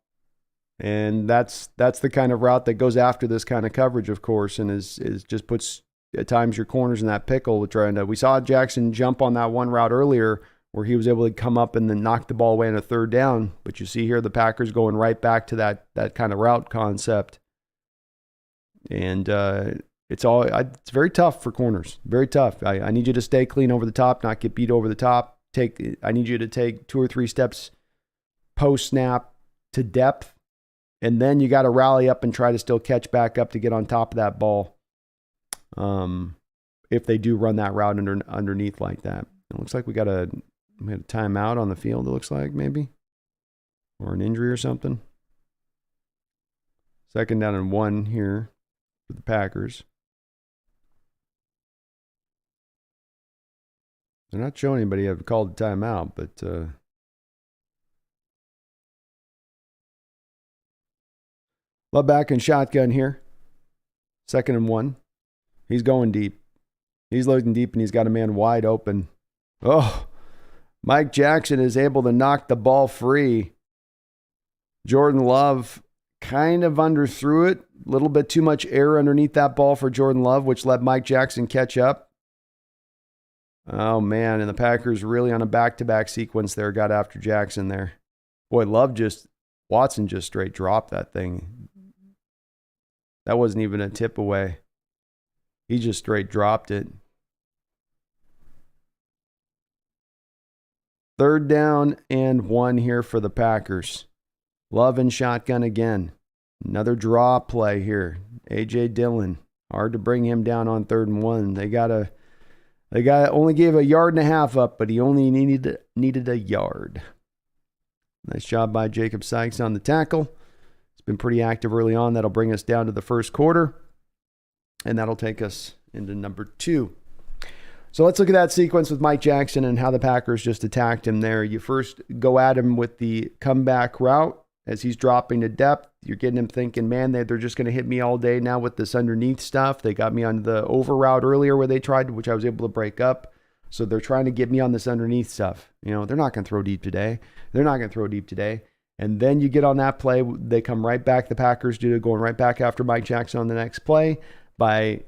And that's the kind of route that goes after this kind of coverage, of course, and is just puts at times your corners in that pickle with trying to. We saw Jackson jump on that one route earlier where he was able to come up and then knock the ball away in a 3rd down. But you see here the Packers going right back to that kind of route concept. And it's very tough for corners. Very tough. I need you to stay clean over the top, not get beat over the top. I need you to take 2 or 3 steps post snap to depth, and then you got to rally up and try to still catch back up to get on top of that ball. If they do run that route underneath like that, it looks like we had a timeout on the field. It looks like maybe, or an injury or something. 2nd down and 1 here for the Packers. They're not showing anybody have called a timeout, but Love back in shotgun here. 2nd and 1. He's going deep. He's looking deep, and he's got a man wide open. Oh, Mike Jackson is able to knock the ball free. Jordan Love kind of underthrew it. A little bit too much air underneath that ball for Jordan Love, which let Mike Jackson catch up. Oh, man, and the Packers really on a back-to-back sequence there got after Jackson there. Boy, Watson just straight dropped that thing. That wasn't even a tip away. He just straight dropped it. 3rd down and 1 here for the Packers. Love and shotgun again. Another draw play here. A.J. Dillon. Hard to bring him down on 3rd and 1. They only gave 1.5 yards up, but he only needed a yard. Nice job by Jacob Sykes on the tackle. It's been pretty active early on. That'll bring us down to the 1st quarter, and that'll take us into number 2. So let's look at that sequence with Mike Jackson and how the Packers just attacked him there. You first go at him with the comeback route as he's dropping to depth. You're getting him thinking, man, they're just going to hit me all day now with this underneath stuff. They got me on the over route earlier where they tried, which I was able to break up. So they're trying to get me on this underneath stuff. You know, they're not going to throw deep today. And then you get on that play. They come right back. The Packers do, going right back after Mike Jackson on the next play by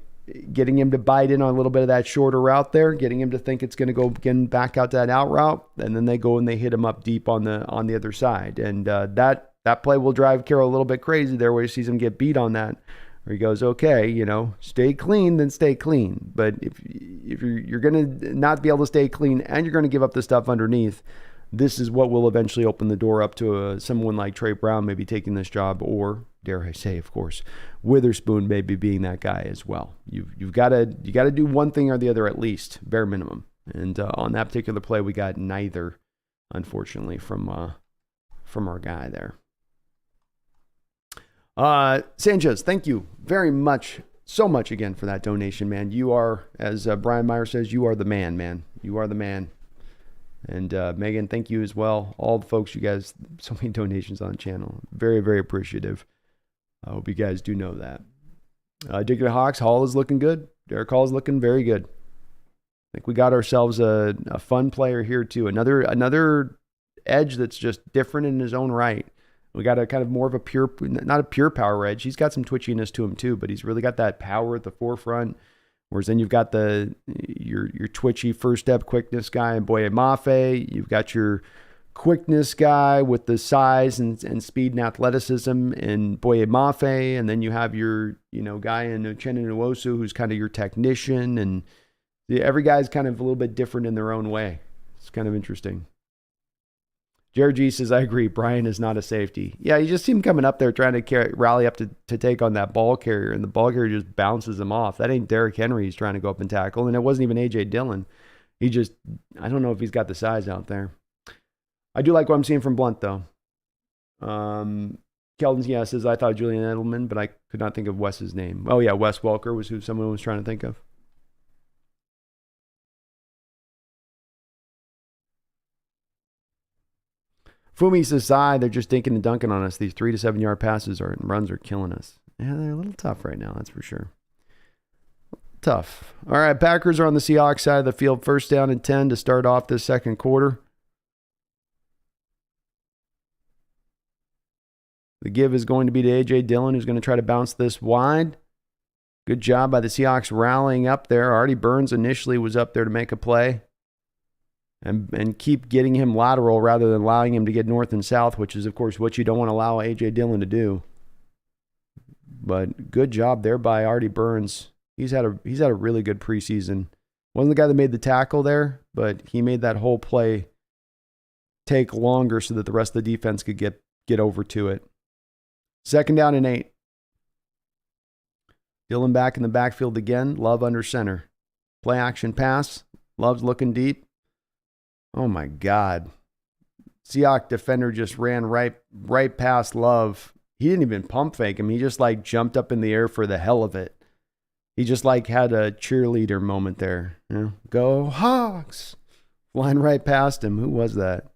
getting him to bite in on a little bit of that shorter route there, getting him to think it's going to go again back out to that out route. And then they go and they hit him up deep on the other side. And that play will drive Carroll a little bit crazy there where he sees him get beat on that. where he goes, okay, stay clean, then stay clean. But if you're going to not be able to stay clean and you're going to give up the stuff underneath, this is what will eventually open the door up to someone like Trey Brown maybe taking this job, or dare I say, of course, Witherspoon maybe being that guy as well. You got to do one thing or the other at least, bare minimum. And on that particular play, we got neither, unfortunately, from our guy there. Sanchez, thank you very much, so much again for that donation, man. You are, as Brian Meyer says, you are the man. You are the man. And Megan, thank you as well. All the folks, you guys, so many donations on the channel. Very, very appreciative. I hope you guys do know that. Digging Hawks, Hall is looking good. Derek Hall is looking very good. I think we got ourselves a fun player here too. Another edge that's just different in his own right. We got a kind of more of a pure, not a pure power edge. He's got some twitchiness to him too, but he's really got that power at the forefront. Whereas then you've got your twitchy first step quickness guy in Boye Mafe. You've got your quickness guy with the size and speed and athleticism in Boye Mafe. And then you have your, guy in Uchenna Nwosu who's kind of your technician. And every guy's kind of a little bit different in their own way. It's kind of interesting. Jared G says, I agree. Brian is not a safety. Yeah, you just see him coming up there trying to rally up to take on that ball carrier, and the ball carrier just bounces him off. That ain't Derrick Henry he's trying to go up and tackle, and it wasn't even A.J. Dillon. I don't know if he's got the size out there. I do like what I'm seeing from Blunt, though. Keldon, says, I thought Julian Edelman, but I could not think of Wes's name. Oh, yeah, Wes Welker was who someone was trying to think of. Fumi says, they're just dinking and dunking on us. These 3 to 7 yard passes and runs are killing us. Yeah, they're a little tough right now, that's for sure. Tough. All right, Packers are on the Seahawks side of the field. First down and 10 to start off this second quarter. The give is going to be to A.J. Dillon, who's going to try to bounce this wide. Good job by the Seahawks rallying up there. Artie Burns initially was up there to make a play. And keep getting him lateral rather than allowing him to get north and south, which is, of course, what you don't want to allow A.J. Dillon to do. But good job there by Artie Burns. He's had a really good preseason. Wasn't the guy that made the tackle there, but he made that whole play take longer so that the rest of the defense could get over to it. Second down and 8. Dillon back in the backfield again. Love under center. Play action pass. Love's looking deep. Oh, my God. Seahawks defender just ran right past Love. He didn't even pump fake him. He just, jumped up in the air for the hell of it. He just, had a cheerleader moment there. Go Hawks. Flying right past him. Who was that?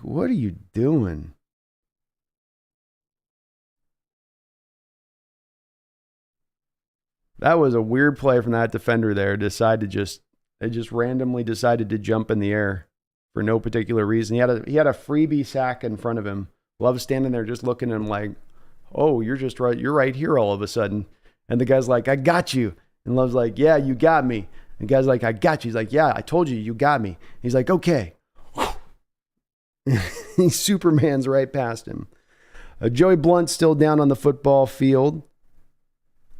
What are you doing? That was a weird play from that defender there. They just randomly decided to jump in the air for no particular reason. He had a freebie sack in front of him. Love standing there just looking at him like, oh, you're just right. You're right here all of a sudden. And the guy's like, I got you. And Love's like, yeah, you got me. And the guy's like, I got you. He's like, yeah, I told you, you got me. He's like, okay. He Superman's right past him. Joey Blunt's still down on the football field.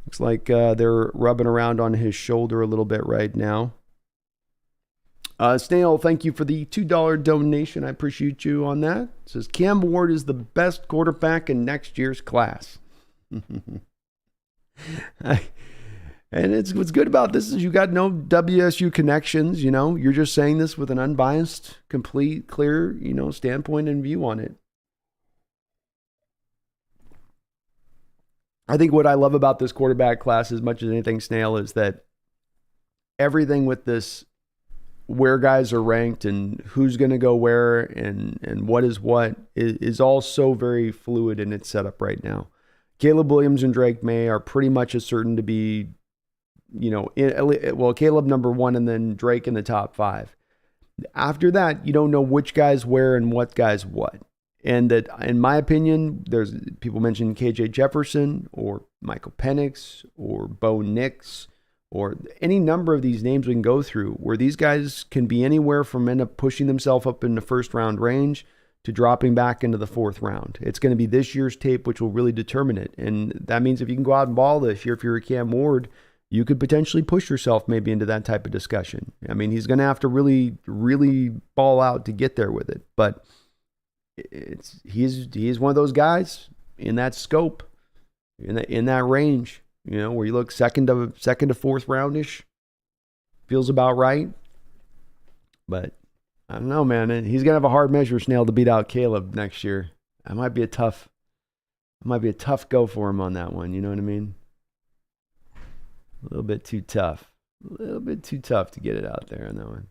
Looks like they're rubbing around on his shoulder a little bit right now. Snail, thank you for the $2 donation. I appreciate you on that. It says Cam Ward is the best quarterback in next year's class. And what's good about this is you got no WSU connections. You're just saying this with an unbiased, complete, clear, standpoint and view on it. I think what I love about this quarterback class as much as anything, Snail, is that everything with this, where guys are ranked and who's going to go where and what is all so very fluid in its setup right now. Caleb Williams and Drake May are pretty much as certain to be, Caleb number 1 and then Drake in the top 5. After that, you don't know which guy's where and what guy's what. And that, in my opinion, there's people mention KJ Jefferson or Michael Penix or Bo Nix or any number of these names we can go through where these guys can be anywhere from end up pushing themselves up in the first round range to dropping back into the 4th round. It's going to be this year's tape which will really determine it. And that means if you can go out and ball this year, if you're a Cam Ward, you could potentially push yourself maybe into that type of discussion. I mean, he's going to have to really, really ball out to get there with it. But he's one of those guys in that scope, in that range, where you look second to 4th roundish, feels about right. But I don't know, man. He's gonna have a hard measure, Snail, to beat out Caleb next year. It might be a tough go for him on that one. You know what I mean? A little bit too tough. A little bit too tough to get it out there on that one.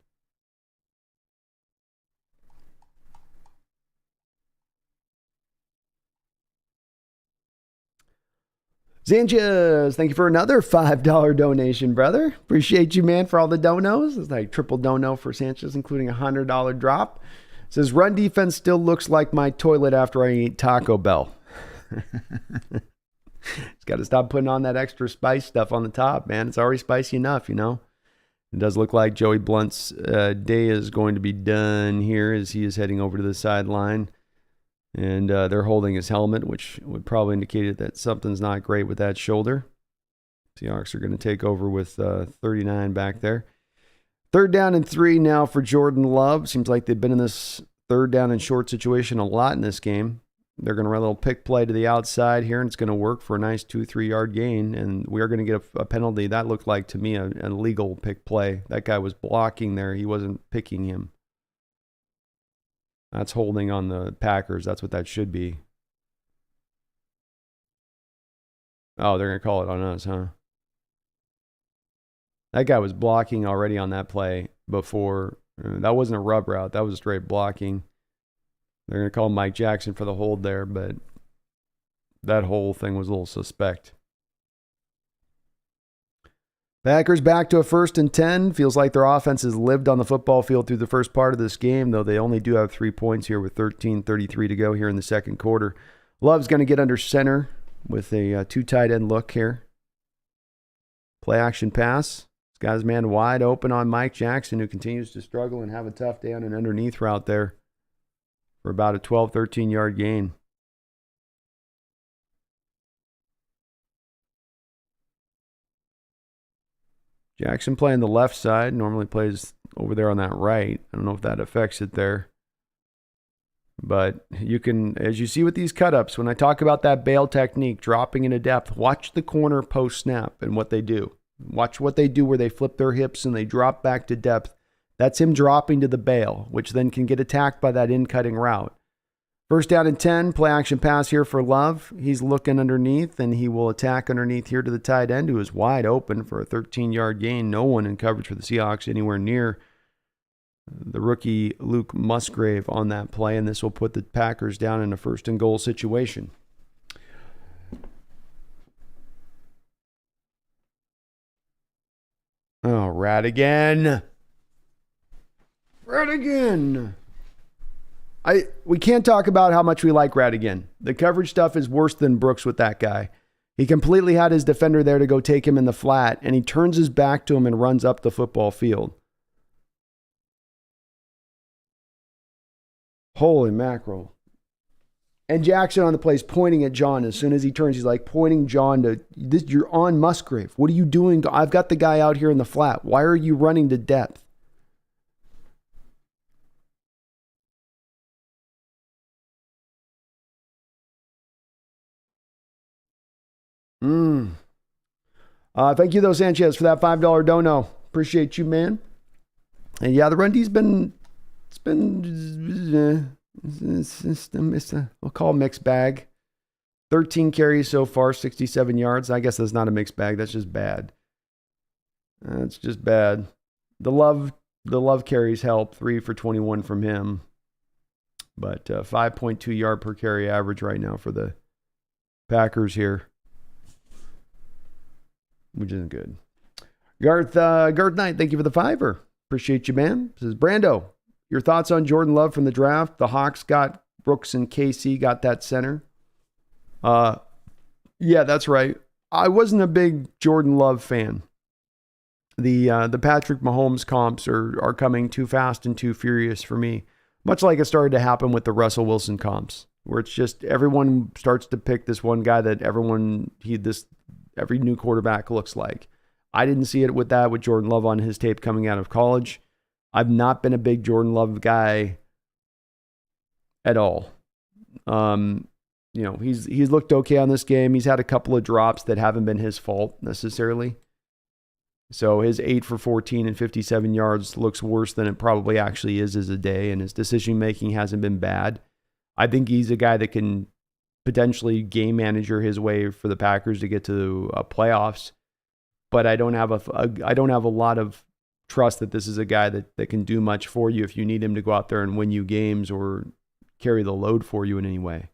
Sanchez, thank you for another $5 donation, brother. Appreciate you, man, for all the donos. It's like triple dono for Sanchez, including a $100 drop. It says, run defense still looks like my toilet after I eat Taco Bell. It's got to stop putting on that extra spice stuff on the top, man. It's already spicy enough, It does look like Joey Blunt's day is going to be done here as he is heading over to the sideline. And they're holding his helmet, which would probably indicate that something's not great with that shoulder. Seahawks are going to take over with 39 back there. 3rd down and 3 now for Jordan Love. Seems like they've been in this 3rd down and short situation a lot in this game. They're going to run a little pick play to the outside here, and it's going to work for a nice 2-3 yard gain. And we are going to get a penalty. That looked like, to me, a legal pick play. That guy was blocking there. He wasn't picking him. That's holding on the Packers. That's what that should be. Oh, they're going to call it on us, huh? That guy was blocking already on that play before. That wasn't a rub route. That was straight blocking. They're going to call Mike Jackson for the hold there, but that whole thing was a little suspect. Packers back to a 1st and 10. Feels like their offense has lived on the football field through the first part of this game, though they only do have 3 points here with 13:33 to go here in the second quarter. Love's going to get under center with a 2 tight end look here. Play action pass. This guy's man wide open on Mike Jackson, who continues to struggle and have a tough day on an underneath route there for about a 12, 13 yard gain. Jackson playing the left side, normally plays over there on that right. I don't know if that affects it there. But you can, as you see with these cut-ups, when I talk about that bail technique, dropping into depth, watch the corner post-snap and what they do. Watch what they do where they flip their hips and they drop back to depth. That's him dropping to the bail, which then can get attacked by that in-cutting route. 1st down and 10, play action pass here for Love. He's looking underneath, and he will attack underneath here to the tight end, who is wide open for a 13-yard gain. No one in coverage for the Seahawks anywhere near the rookie Luke Musgrave on that play, and this will put the Packers down in a 1st and goal situation. Oh, Radigan. We can't talk about how much we like Radigan. The coverage stuff is worse than Brooks with that guy. He completely had his defender there to go take him in the flat, and he turns his back to him and runs up the football field. Holy mackerel. And Jackson on the play is pointing at John. As soon as he turns, he's like pointing John to, you're on Musgrave. What are you doing? I've got the guy out here in the flat. Why are you running to depth? Thank you, though, Sanchez, for that $5 dono. Appreciate you, man. And yeah, the run D's been, we'll call it mixed bag. 13 carries so far, 67 yards. I guess that's not a mixed bag. That's just bad. That's just bad. The love carries help. 3 for 21 from him. But 5.2 yard per carry average right now for the Packers here, which isn't good. Garth Knight, thank you for the $5. Appreciate you, man. This is Brando. Your thoughts on Jordan Love from the draft? The Hawks got Brooks and KC, got that center. Yeah, that's right. I wasn't a big Jordan Love fan. The Patrick Mahomes comps are coming too fast and too furious for me. Much like it started to happen with the Russell Wilson comps, where it's just everyone starts to pick this one guy that every new quarterback looks like. I didn't see it with Jordan Love on his tape coming out of college. I've not been a big Jordan Love guy at all. He's looked okay on this game. He's had a couple of drops that haven't been his fault necessarily. So his 8 for 14 and 57 yards looks worse than it probably actually is as a day, and his decision making hasn't been bad. I think he's a guy that can potentially game manager his way for the Packers to get to playoffs. But I don't have a lot of trust that this is a guy that can do much for you if you need him to go out there and win you games or carry the load for you in any way.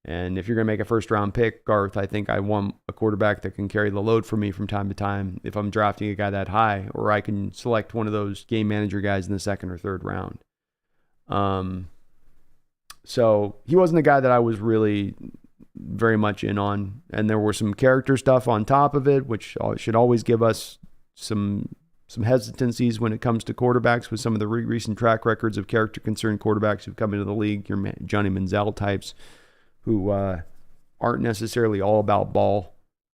And if you're going to make a first-round pick, Garth, I think I want a quarterback that can carry the load for me from time to time if I'm drafting a guy that high, or I can select one of those game manager guys in the second or third round. So he wasn't a guy that I was really very much in on. And there were some character stuff on top of it, which should always give us some hesitancies when it comes to quarterbacks, with some of the recent track records of character-concerned quarterbacks who've come into the league, your Johnny Manziel types, who aren't necessarily all about ball.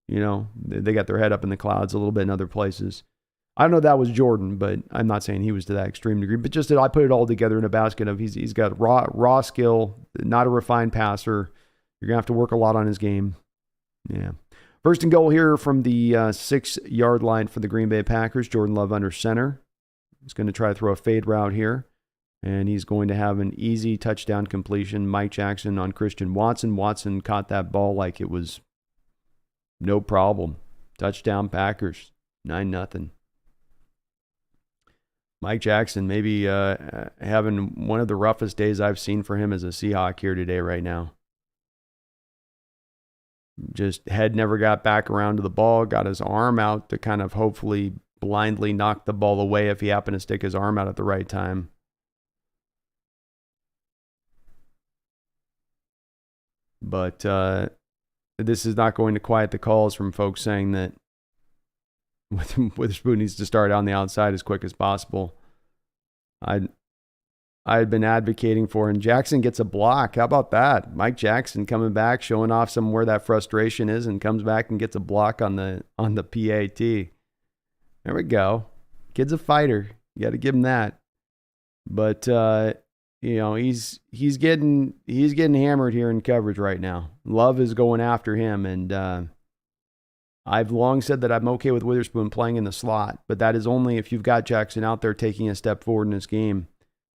They got their head up in the clouds a little bit in other places. I don't know if that was Jordan, but I'm not saying he was to that extreme degree. But just that I put it all together in a basket of he's got raw skill, not a refined passer. You're going to have to work a lot on his game. Yeah. First and goal here from the 6-yard line for the Green Bay Packers. Jordan Love under center. He's going to try to throw a fade route here. And he's going to have an easy touchdown completion. Mike Jackson on Christian Watson. Watson caught that ball like it was no problem. Touchdown Packers. 9-0. Mike Jackson maybe having one of the roughest days I've seen for him as a Seahawk here today right now. Just head never got back around to the ball. Got his arm out to kind of hopefully blindly knock the ball away if he happened to stick his arm out at the right time. But this is not going to quiet the calls from folks saying that Witherspoon needs to start on the outside as quick as possible. I had been advocating for, and Jackson gets a block. How about that? Mike Jackson coming back, showing off some where that frustration is, and comes back and gets a block on the PAT. There we go. Kid's a fighter. You got to give him that. But he's getting hammered here in coverage right now. Love is going after him, and I've long said that I'm okay with Witherspoon playing in the slot, but that is only if you've got Jackson out there taking a step forward in this game,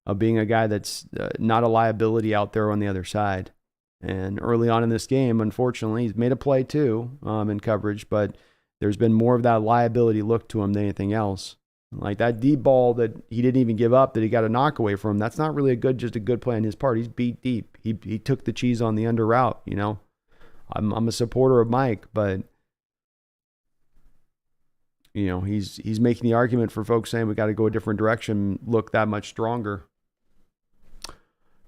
of being a guy that's not a liability out there on the other side. And early on in this game, unfortunately, he's made a play too in coverage, but there's been more of that liability look to him than anything else. Like that deep ball that he didn't even give up, that he got a knock away from, that's not really just a good play on his part. He's beat deep. He took the cheese on the under route, I'm a supporter of Mike, but he's making the argument for folks saying we got to go a different direction, look that much stronger.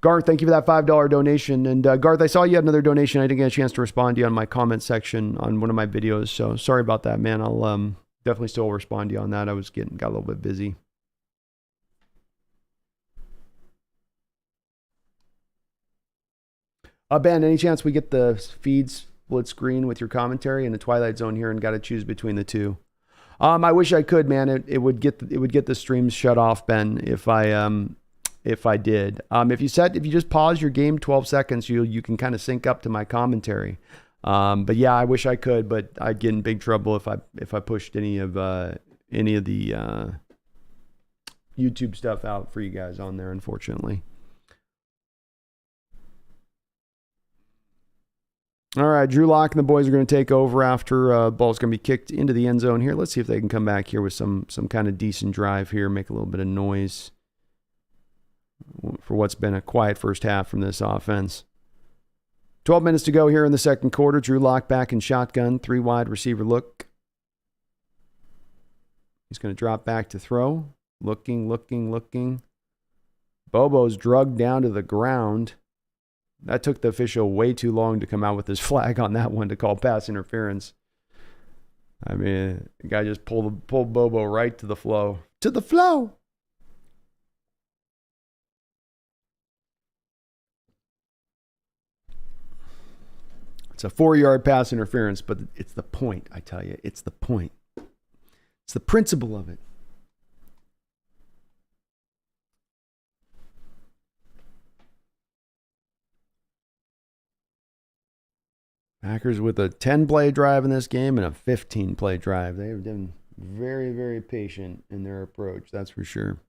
Garth, thank you for that $5 donation. And Garth, I saw you had another donation. I didn't get a chance to respond to you on my comment section on one of my videos. So sorry about that, man. I'll definitely still respond to you on that. I got a little bit busy. Ben, any chance we get the feeds split screen with your commentary in the Twilight Zone here, and got to choose between the two? I wish I could, man. It would get the streams shut off, Ben, if I did. If you just pause your game 12 seconds, you can kind of sync up to my commentary. But yeah, I wish I could, but I'd get in big trouble if I pushed any of the YouTube stuff out for you guys on there, unfortunately. All right, Drew Lock and the boys are going to take over after ball's going to be kicked into the end zone here. Let's see if they can come back here with some kind of decent drive here, make a little bit of noise for what's been a quiet first half from this offense. 12 minutes to go here in the second quarter. Drew Lock back in shotgun, 3 wide receiver look. He's going to drop back to throw. Looking. Bobo's drugged down to the ground. That took the official way too long to come out with his flag on that one to call pass interference. I mean, the guy just pulled Bobo right to the flow. To the flow! It's a 4-yard pass interference, but it's the point, I tell you. It's the point. It's the principle of it. Packers with a 10-play drive in this game and a 15-play drive. They have been very, very patient in their approach, that's for sure.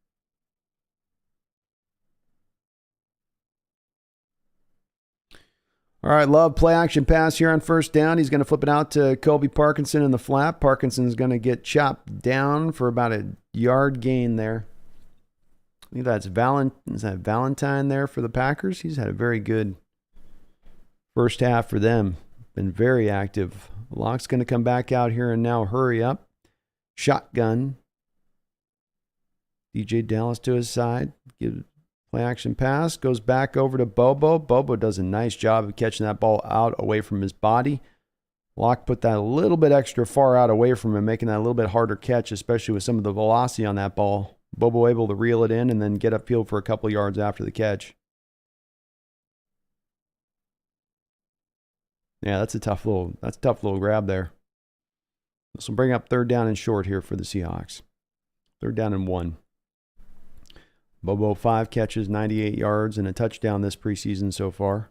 All right, Love, play action pass here on first down. He's going to flip it out to Colby Parkinson in the flat. Parkinson's going to get chopped down for about a yard gain there. I think that's Valentine there for the Packers. He's had a very good first half for them. Been very active. Locke's going to come back out here and now hurry up. Shotgun. DJ Dallas to his side. Play action pass. Goes back over to Bobo. Bobo does a nice job of catching that ball out away from his body. Locke put that a little bit extra far out away from him, making that a little bit harder catch, especially with some of the velocity on that ball. Bobo able to reel it in and then get upfield for a couple yards after the catch. Yeah, that's a tough little grab there. This will bring up 3rd down and short here for the Seahawks. 3rd down and 1. Bobo 5 catches, 98 yards, and a touchdown this preseason so far.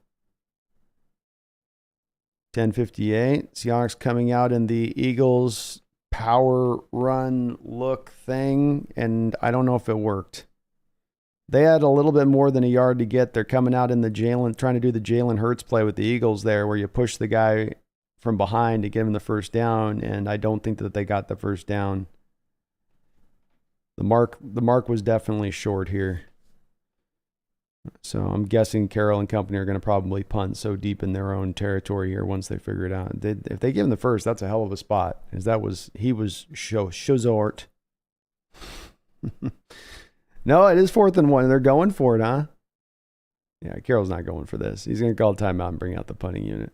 10:58. Seahawks coming out in the Eagles power run look thing, and I don't know if it worked. They had a little bit more than a yard to get. They're coming out in the trying to do the Jalen Hurts play with the Eagles there, where you push the guy from behind to give him the first down, and I don't think that they got the first down. The mark was definitely short here. So I'm guessing Carroll and company are going to probably punt so deep in their own territory here once they figure it out. If they give him the first, that's a hell of a spot. He was short. No, it is 4th and 1. They're going for it, huh? Yeah, Carroll's not going for this. He's going to call timeout and bring out the punting unit.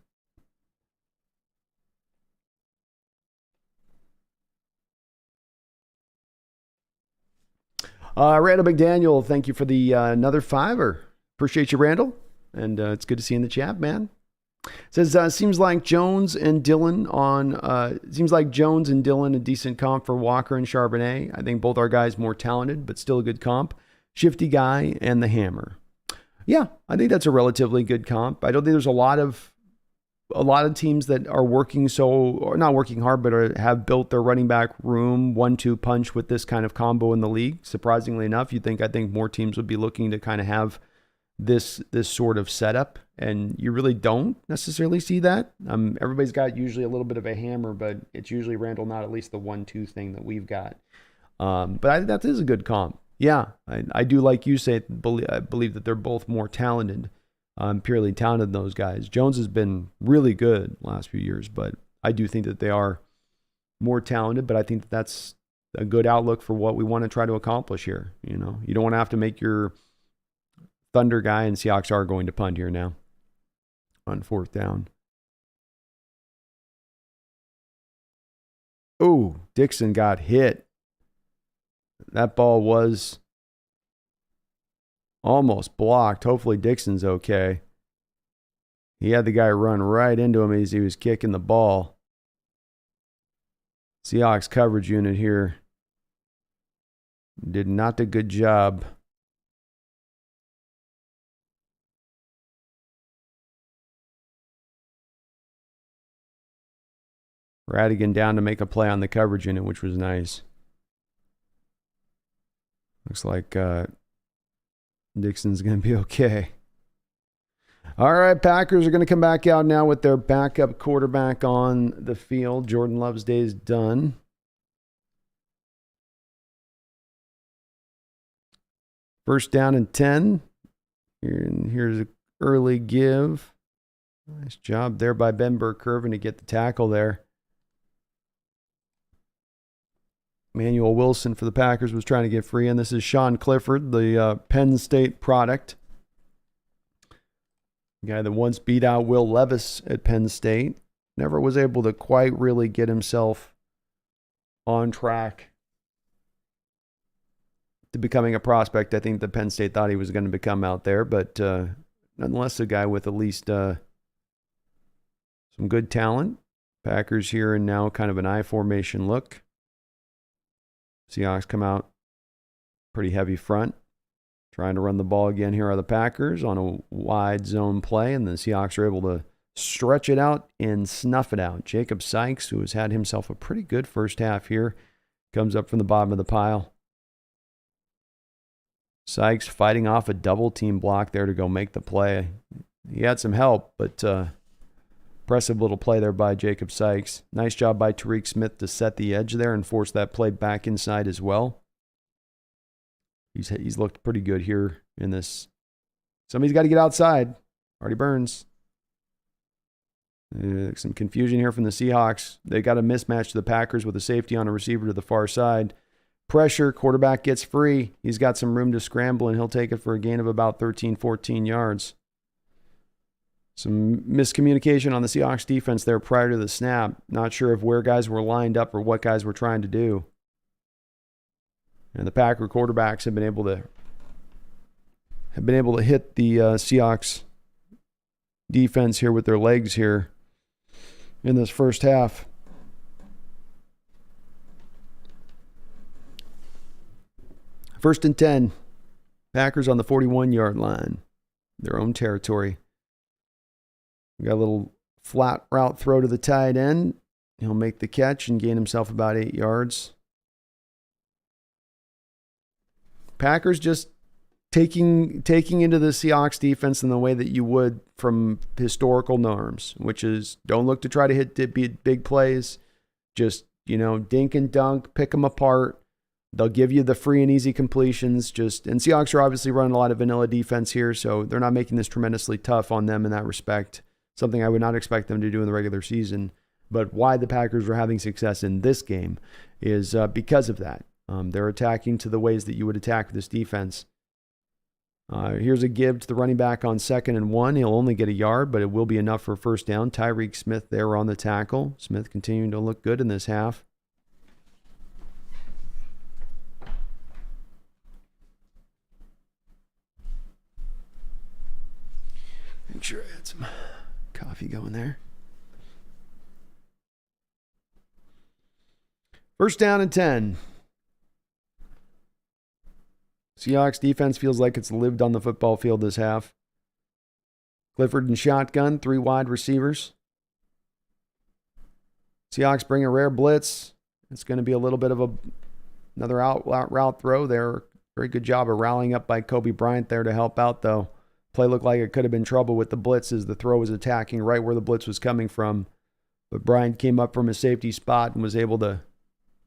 Randall McDaniel, thank you for the another $5. Appreciate you, Randall. And it's good to see you in the chat, man. It says, seems like Jones and Dillon a decent comp for Walker and Charbonnet. I think both our guys more talented, but still a good comp. Shifty guy and the hammer. Yeah, I think that's a relatively good comp. I don't think there's a lot of teams that are not working hard, but have built their running back room 1-2 punch with this kind of combo in the league. Surprisingly enough, I think more teams would be looking to kind of have this sort of setup, and you really don't necessarily see that. Everybody's got usually a little bit of a hammer, but it's usually Randall, not at least the 1-2 thing that we've got. But I think that is a good comp. Yeah, I do, like you say, I believe that they're both more talented. Purely talented than those guys. Jones has been really good the last few years, but I do think that they are more talented, but I think that that's a good outlook for what we want to try to accomplish here. You don't want to have to make your Thunder guy, and Seahawks are going to punt here now on 4th down. Oh, Dixon got hit. That ball was almost blocked. Hopefully Dixon's okay. He had the guy run right into him as he was kicking the ball. Seahawks coverage unit here did not a good job. Radigan down to make a play on the coverage unit, which was nice. Looks like Dixon's going to be okay. All right, Packers are going to come back out now with their backup quarterback on the field. Jordan Love's day is done. First down and 10. Here's an early give. Nice job there by Ben Burke-Curvin to get the tackle there. Emmanuel Wilson for the Packers was trying to get free, and this is Sean Clifford, the Penn State product. The guy that once beat out Will Levis at Penn State. Never was able to quite really get himself on track to becoming a prospect. I think the Penn State thought he was going to become out there, but nonetheless, a guy with at least Some good talent. Packers here and now kind of an I formation look. Seahawks come out pretty heavy front. Trying to run the ball again here are the Packers on a wide zone play, and the Seahawks are able to stretch it out and snuff it out. Jacob Sykes, who has had himself a pretty good first half here, comes up from the bottom of the pile. Sykes fighting off a double team block there to go make the play. He had some help, but impressive little play there by Jacob Sykes. Nice job by Tariq Smith to set the edge there and force that play back inside as well. He's looked pretty good here in this. Somebody's got to get outside. Artie Burns. Some confusion here from the Seahawks. They got a mismatch to the Packers with a safety on a receiver to the far side. Pressure, quarterback gets free. He's got some room to scramble, and he'll take it for a gain of about 13, 14 yards. Some miscommunication on the Seahawks defense there prior to the snap. Not sure of where guys were lined up or what guys were trying to do. And the Packer quarterbacks have been able to hit the Seahawks defense here with their legs here in this first half. First and 10. Packers on the 41-yard line. Their own territory. We got a little flat route throw to the tight end. He'll make the catch and gain himself about 8 yards. Packers just taking into the Seahawks defense in the way that you would from historical norms, which is don't look to try to hit big plays. Just, dink and dunk, pick them apart. They'll give you the free and easy completions. And Seahawks are obviously running a lot of vanilla defense here, so they're not making this tremendously tough on them in that respect. Something I would not expect them to do in the regular season. But why the Packers are having success in this game is because of that. They're attacking to the ways that you would attack this defense. Here's a give to the running back on 2nd and 1. He'll only get a yard, but it will be enough for a first down. Tyreek Smith there on the tackle. Smith continuing to look good in this half. Make sure I had some coffee going there. First down and 10. Seahawks defense feels like it's lived on the football field this half. Clifford in shotgun, 3 wide receivers. Seahawks bring a rare blitz. It's going to be a little bit of another out route throw there. Very good job of rallying up by Kobe Bryant there to help out, though. Play looked like it could have been trouble with the blitz as the throw was attacking right where the blitz was coming from. But Bryant came up from his safety spot and was able to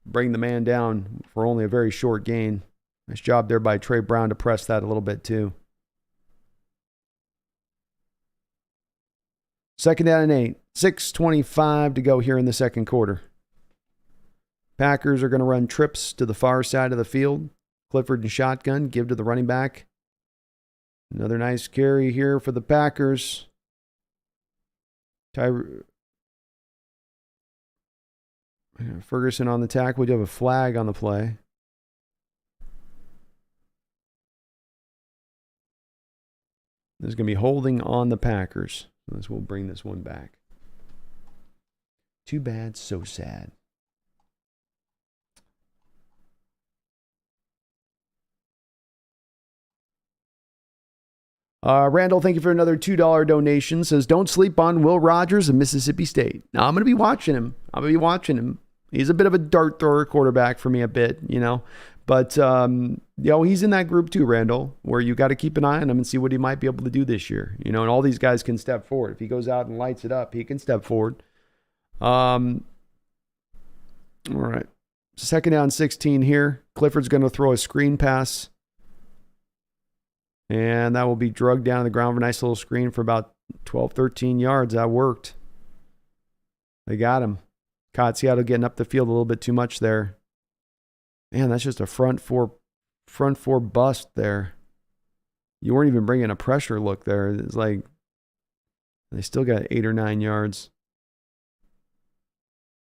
bring the man down for only a very short gain. Nice job there by Trey Brown to press that a little bit too. 2nd down and 8. 6:25 to go here in the second quarter. Packers are going to run trips to the far side of the field. Clifford in shotgun, give to the running back. Another nice carry here for the Packers. Ferguson on the tackle. We do have a flag on the play. There's going to be holding on the Packers. We'll bring this one back. Too bad, so sad. Randall, thank you for another $2 donation. Says, don't sleep on Will Rogers of Mississippi State. Now, I'm going to be watching him. He's a bit of a dart thrower quarterback for me a bit, But, he's in that group too, Randall, where you got to keep an eye on him and see what he might be able to do this year. And all these guys can step forward. If he goes out and lights it up, he can step forward. All right. 2nd down, 16 here. Clifford's going to throw a screen pass. And that will be drugged down to the ground for a nice little screen for about 12, 13 yards. That worked. They got him. Caught Seattle getting up the field a little bit too much there. Man, that's just a front four bust there. You weren't even bringing a pressure look there. It's like they still got 8 or 9 yards.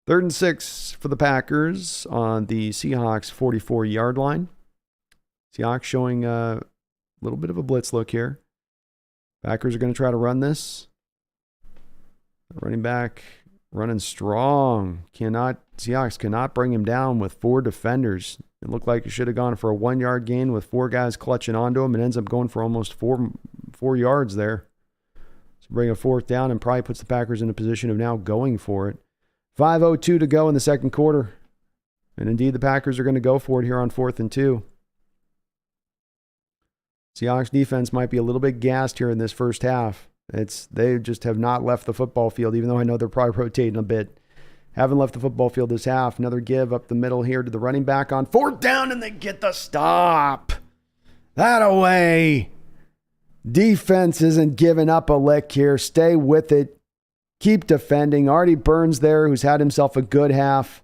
3rd and 6 for the Packers on the Seahawks 44-yard line. Seahawks showing a little bit of a blitz look here. Packers are going to try to run this. Running back running strong. Seahawks cannot bring him down with 4 defenders. It looked like it should have gone for a 1-yard gain with 4 guys clutching onto him. It ends up going for almost 4 yards there. So bring a 4th down and probably puts the Packers in a position of now going for it. 5:02 to go in the second quarter. And indeed, the Packers are going to go for it here on 4th and 2. Seahawks defense might be a little bit gassed here in this first half. They just have not left the football field, even though I know they're probably rotating a bit. Haven't left the football field this half. Another give up the middle here to the running back on 4th down, and they get the stop. That away. Defense isn't giving up a lick here. Stay with it. Keep defending. Artie Burns there, who's had himself a good half.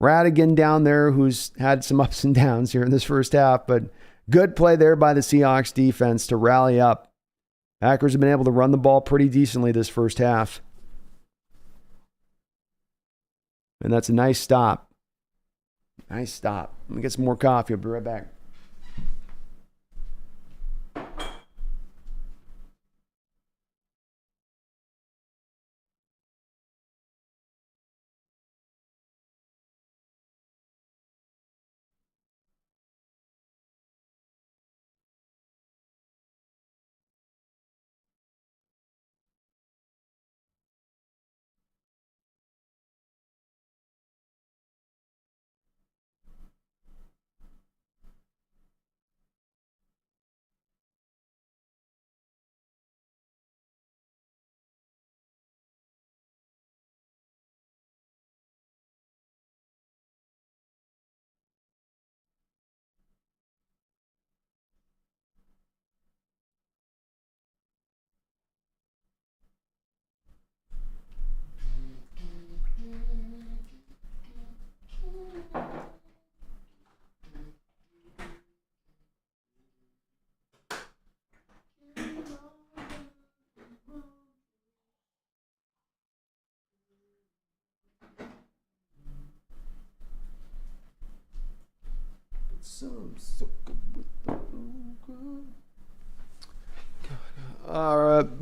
Radigan down there, who's had some ups and downs here in this first half, but good play there by the Seahawks defense to rally up. Packers have been able to run the ball pretty decently this first half. And that's a nice stop. Nice stop. Let me get some more coffee. I'll be right back.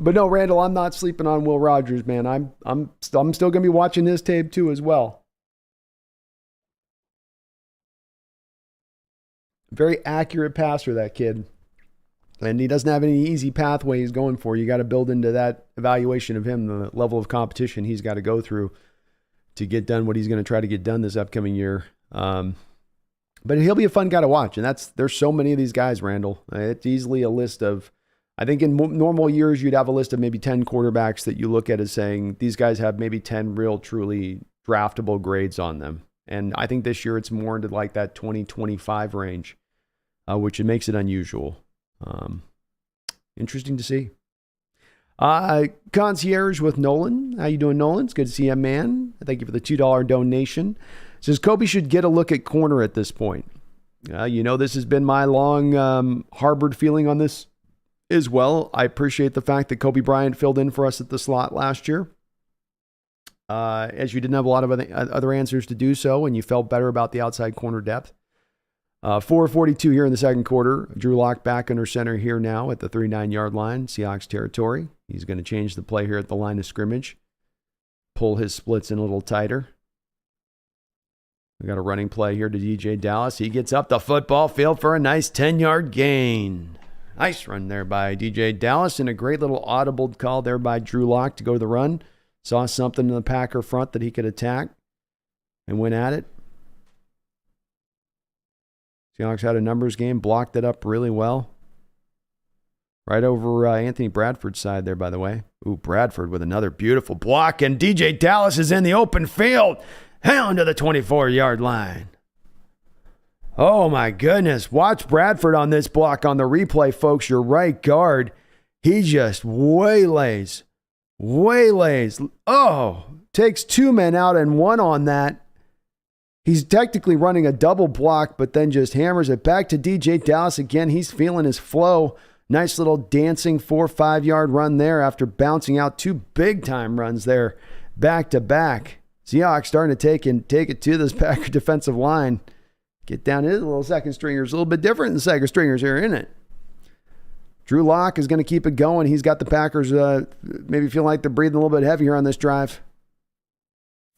But no, Randall, I'm not sleeping on Will Rogers, man. I'm still going to be watching his tape too as well. Very accurate passer, that kid. And he doesn't have any easy pathway he's going for. You got to build into that evaluation of him, the level of competition he's got to go through to get done what he's going to try to get done this upcoming year. But he'll be a fun guy to watch. And there's so many of these guys, Randall. It's easily a list of, I think in normal years, you'd have a list of maybe 10 quarterbacks that you look at as saying, these guys have maybe 10 real, truly draftable grades on them. And I think this year it's more into like that 20-25 range, which it makes it unusual. Interesting to see. Concierge with Nolan. How you doing, Nolan? It's good to see you, man. Thank you for the $2 donation. Says Kobe should get a look at corner at this point. This has been my long harbored feeling on this as well. I appreciate the fact that Kobe Bryant filled in for us at the slot last year. As you didn't have a lot of other answers to do so, and you felt better about the outside corner depth. 4:42 here in the second quarter. Drew Lock back under center here now at the 39-yard line, Seahawks territory. He's going to change the play here at the line of scrimmage. Pull his splits in a little tighter. We got a running play here to DJ Dallas. He gets up the football field for a nice 10-yard gain. Nice run there by DJ Dallas, and a great little audible call there by Drew Lock to go to the run. Saw something in the Packer front that he could attack and went at it. Seahawks had a numbers game, blocked it up really well. Right over Anthony Bradford's side there, by the way. Ooh, Bradford with another beautiful block, and DJ Dallas is in the open field. Down to the 24-yard line. Oh, my goodness. Watch Bradford on this block on the replay, folks. Your right guard, he just waylays. Oh, takes 2 men out and 1 on that. He's technically running a double block, but then just hammers it back to DJ Dallas again. He's feeling his flow. Nice little dancing 4-5 yard run there after bouncing out 2 big-time runs there back to back. Seahawks starting to take it to this Packer defensive line. Get down into the little second stringers. A little bit different than second stringers here, isn't it? Drew Lock is going to keep it going. He's got the Packers maybe feeling like they're breathing a little bit heavier on this drive.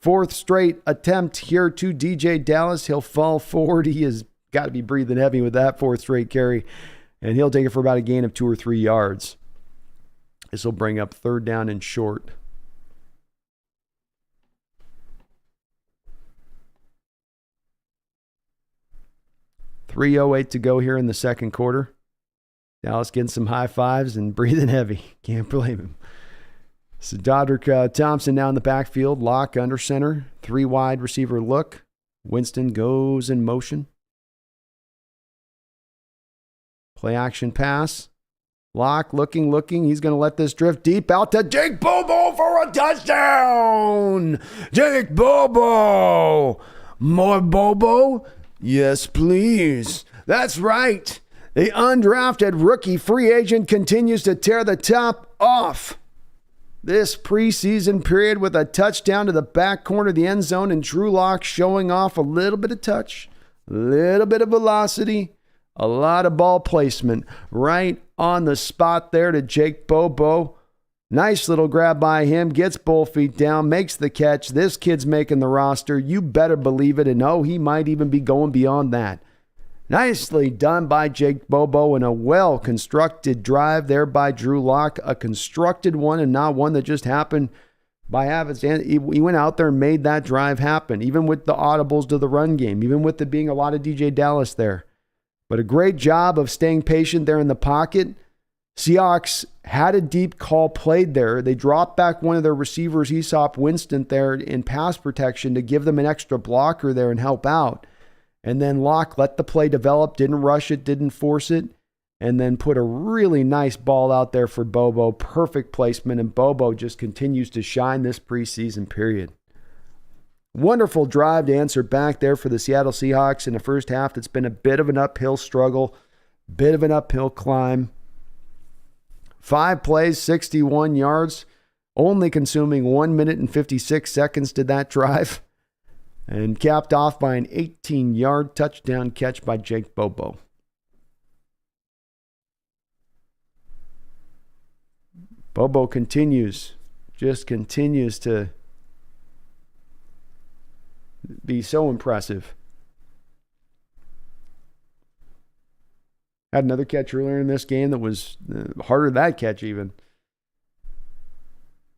Fourth straight attempt here to DJ Dallas. He'll fall forward. He has got to be breathing heavy with that fourth straight carry. And he'll take it for about a gain of 2 or 3 yards. This will bring up third down and short. .308 to go here in the second quarter. Dallas getting some high fives and breathing heavy. Can't blame him. So Dodrick Thompson now in the backfield. Lock under center. 3 wide receiver look. Winston goes in motion. Play action pass. Lock looking. He's going to let this drift deep out to Jake Bobo for a touchdown. Jake Bobo. More Bobo? Yes, please. That's right. The undrafted rookie free agent continues to tear the top off this preseason period with a touchdown to the back corner of the end zone, and Drew Lock showing off a little bit of touch, a little bit of velocity, a lot of ball placement right on the spot there to Jake Bobo. Nice little grab by him, gets both feet down, makes the catch. This kid's making the roster. You better believe it, and he might even be going beyond that. Nicely done by Jake Bobo and a well-constructed drive there by Drew Lock. A constructed one and not one that just happened by happenstance. He went out there and made that drive happen, even with the audibles to the run game, even with there being a lot of DJ Dallas there. But a great job of staying patient there in the pocket. Seahawks had a deep call played there. They dropped back one of their receivers, Aesop Winston, there in pass protection to give them an extra blocker there and help out. And then Locke let the play develop, didn't rush it, didn't force it, and then put a really nice ball out there for Bobo. Perfect placement, and Bobo just continues to shine this preseason period. Wonderful drive to answer back there for the Seattle Seahawks in the first half. It's been a bit of an uphill struggle, bit of an uphill climb. 5 plays, 61 yards, only consuming 1 minute and 56 seconds to that drive. And capped off by an 18-yard touchdown catch by Jake Bobo. Bobo continues to be so impressive. Had another catch earlier in this game that was harder than that catch even.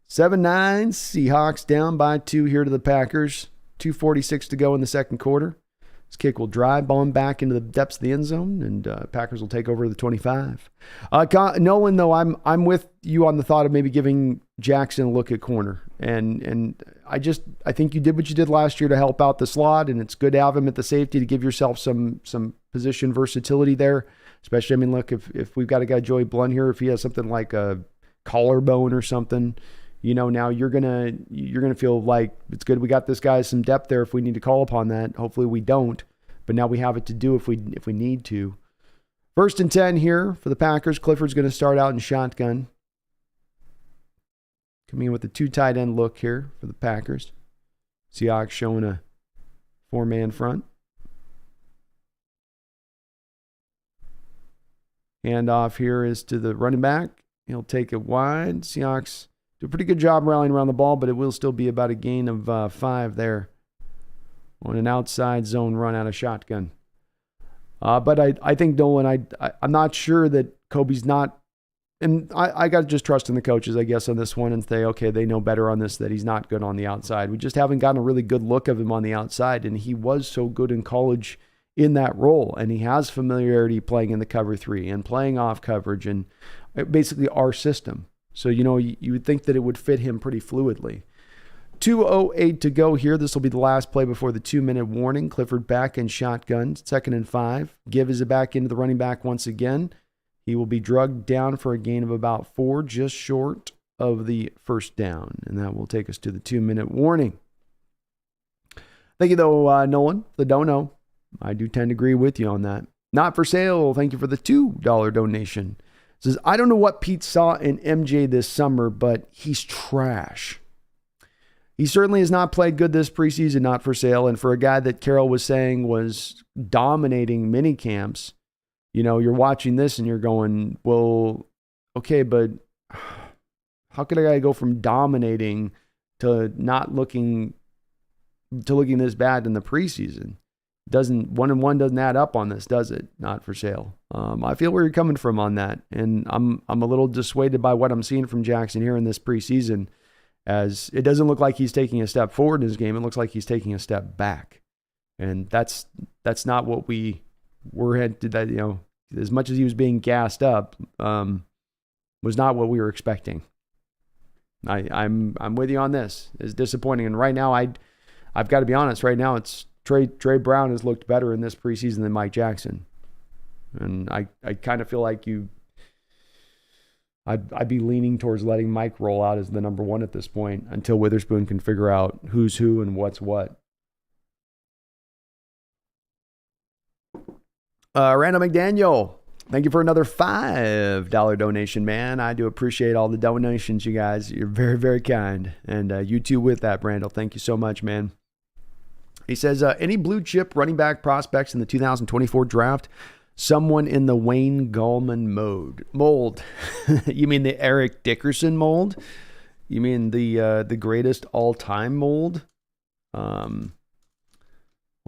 7-9, Seahawks down by 2 here to the Packers. 2:46 to go in the second quarter. This kick will drive ball back into the depths of the end zone, and Packers will take over the 25. Nolan, though, I'm with you on the thought of maybe giving Jackson a look at corner, and I think you did what you did last year to help out the slot, and it's good to have him at the safety to give yourself some position versatility there. Especially, I mean, look, if we've got a guy Joey Blunt here, if he has something like a collarbone or something. Now you're gonna feel like it's good. We got this guy some depth there if we need to call upon that. Hopefully we don't, but now we have it to do if we need to. 1st and 10 here for the Packers. Clifford's going to start out in shotgun. Coming in with a 2 tight end look here for the Packers. Seahawks showing a 4-man front. Handoff here is to the running back. He'll take it wide. Seahawks do a pretty good job rallying around the ball, but it will still be about a gain of 5 there on an outside zone run out of shotgun. But I think, Nolan, I'm not sure that Kobe's not, and I got to just trust in the coaches, I guess, on this one and say, okay, they know better on this, that he's not good on the outside. We just haven't gotten a really good look of him on the outside, and he was so good in college in that role, and he has familiarity playing in the cover 3 and playing off coverage and basically our system. So, you would think that it would fit him pretty fluidly. 2:08 to go here. This will be the last play before the 2-minute warning. Clifford back in shotgun, 2nd and 5. Give is back into the running back once again. He will be drugged down for a gain of about 4, just short of the first down. And that will take us to the 2-minute warning. Thank you, though, Nolan. The don't know. I do tend to agree with you on that. Not for sale. Thank you for the $2 donation. Says, I don't know what Pete saw in MJ this summer, but he's trash. He certainly has not played good this preseason, not for sale. And for a guy that Carroll was saying was dominating mini camps, you're watching this and you're going, well, okay, but how could a guy go from dominating to not looking this bad in the preseason? 1-1 doesn't add up on this, does it? Not for sale. I feel where you're coming from on that, and I'm a little dissuaded by what I'm seeing from Jackson here in this preseason, as it doesn't look like he's taking a step forward in his game. It looks like he's taking a step back, and that's not what we were headed. That as much as he was being gassed up, was not what we were expecting. I'm with you on this. It's disappointing, and right now I've got to be honest. Right now it's Trey Brown has looked better in this preseason than Mike Jackson. And I kind of feel like I'd be leaning towards letting Mike roll out as the number one at this point until Witherspoon can figure out who's who and what's what. Randall McDaniel, thank you for another $5 donation, man. I do appreciate all the donations, you guys. You're very, very kind. And you too with that, Randall. Thank you so much, man. He says, any blue chip running back prospects in the 2024 draft? Someone in the Wayne Gallman mold. You mean the Eric Dickerson mold? You mean the greatest all-time mold? Well,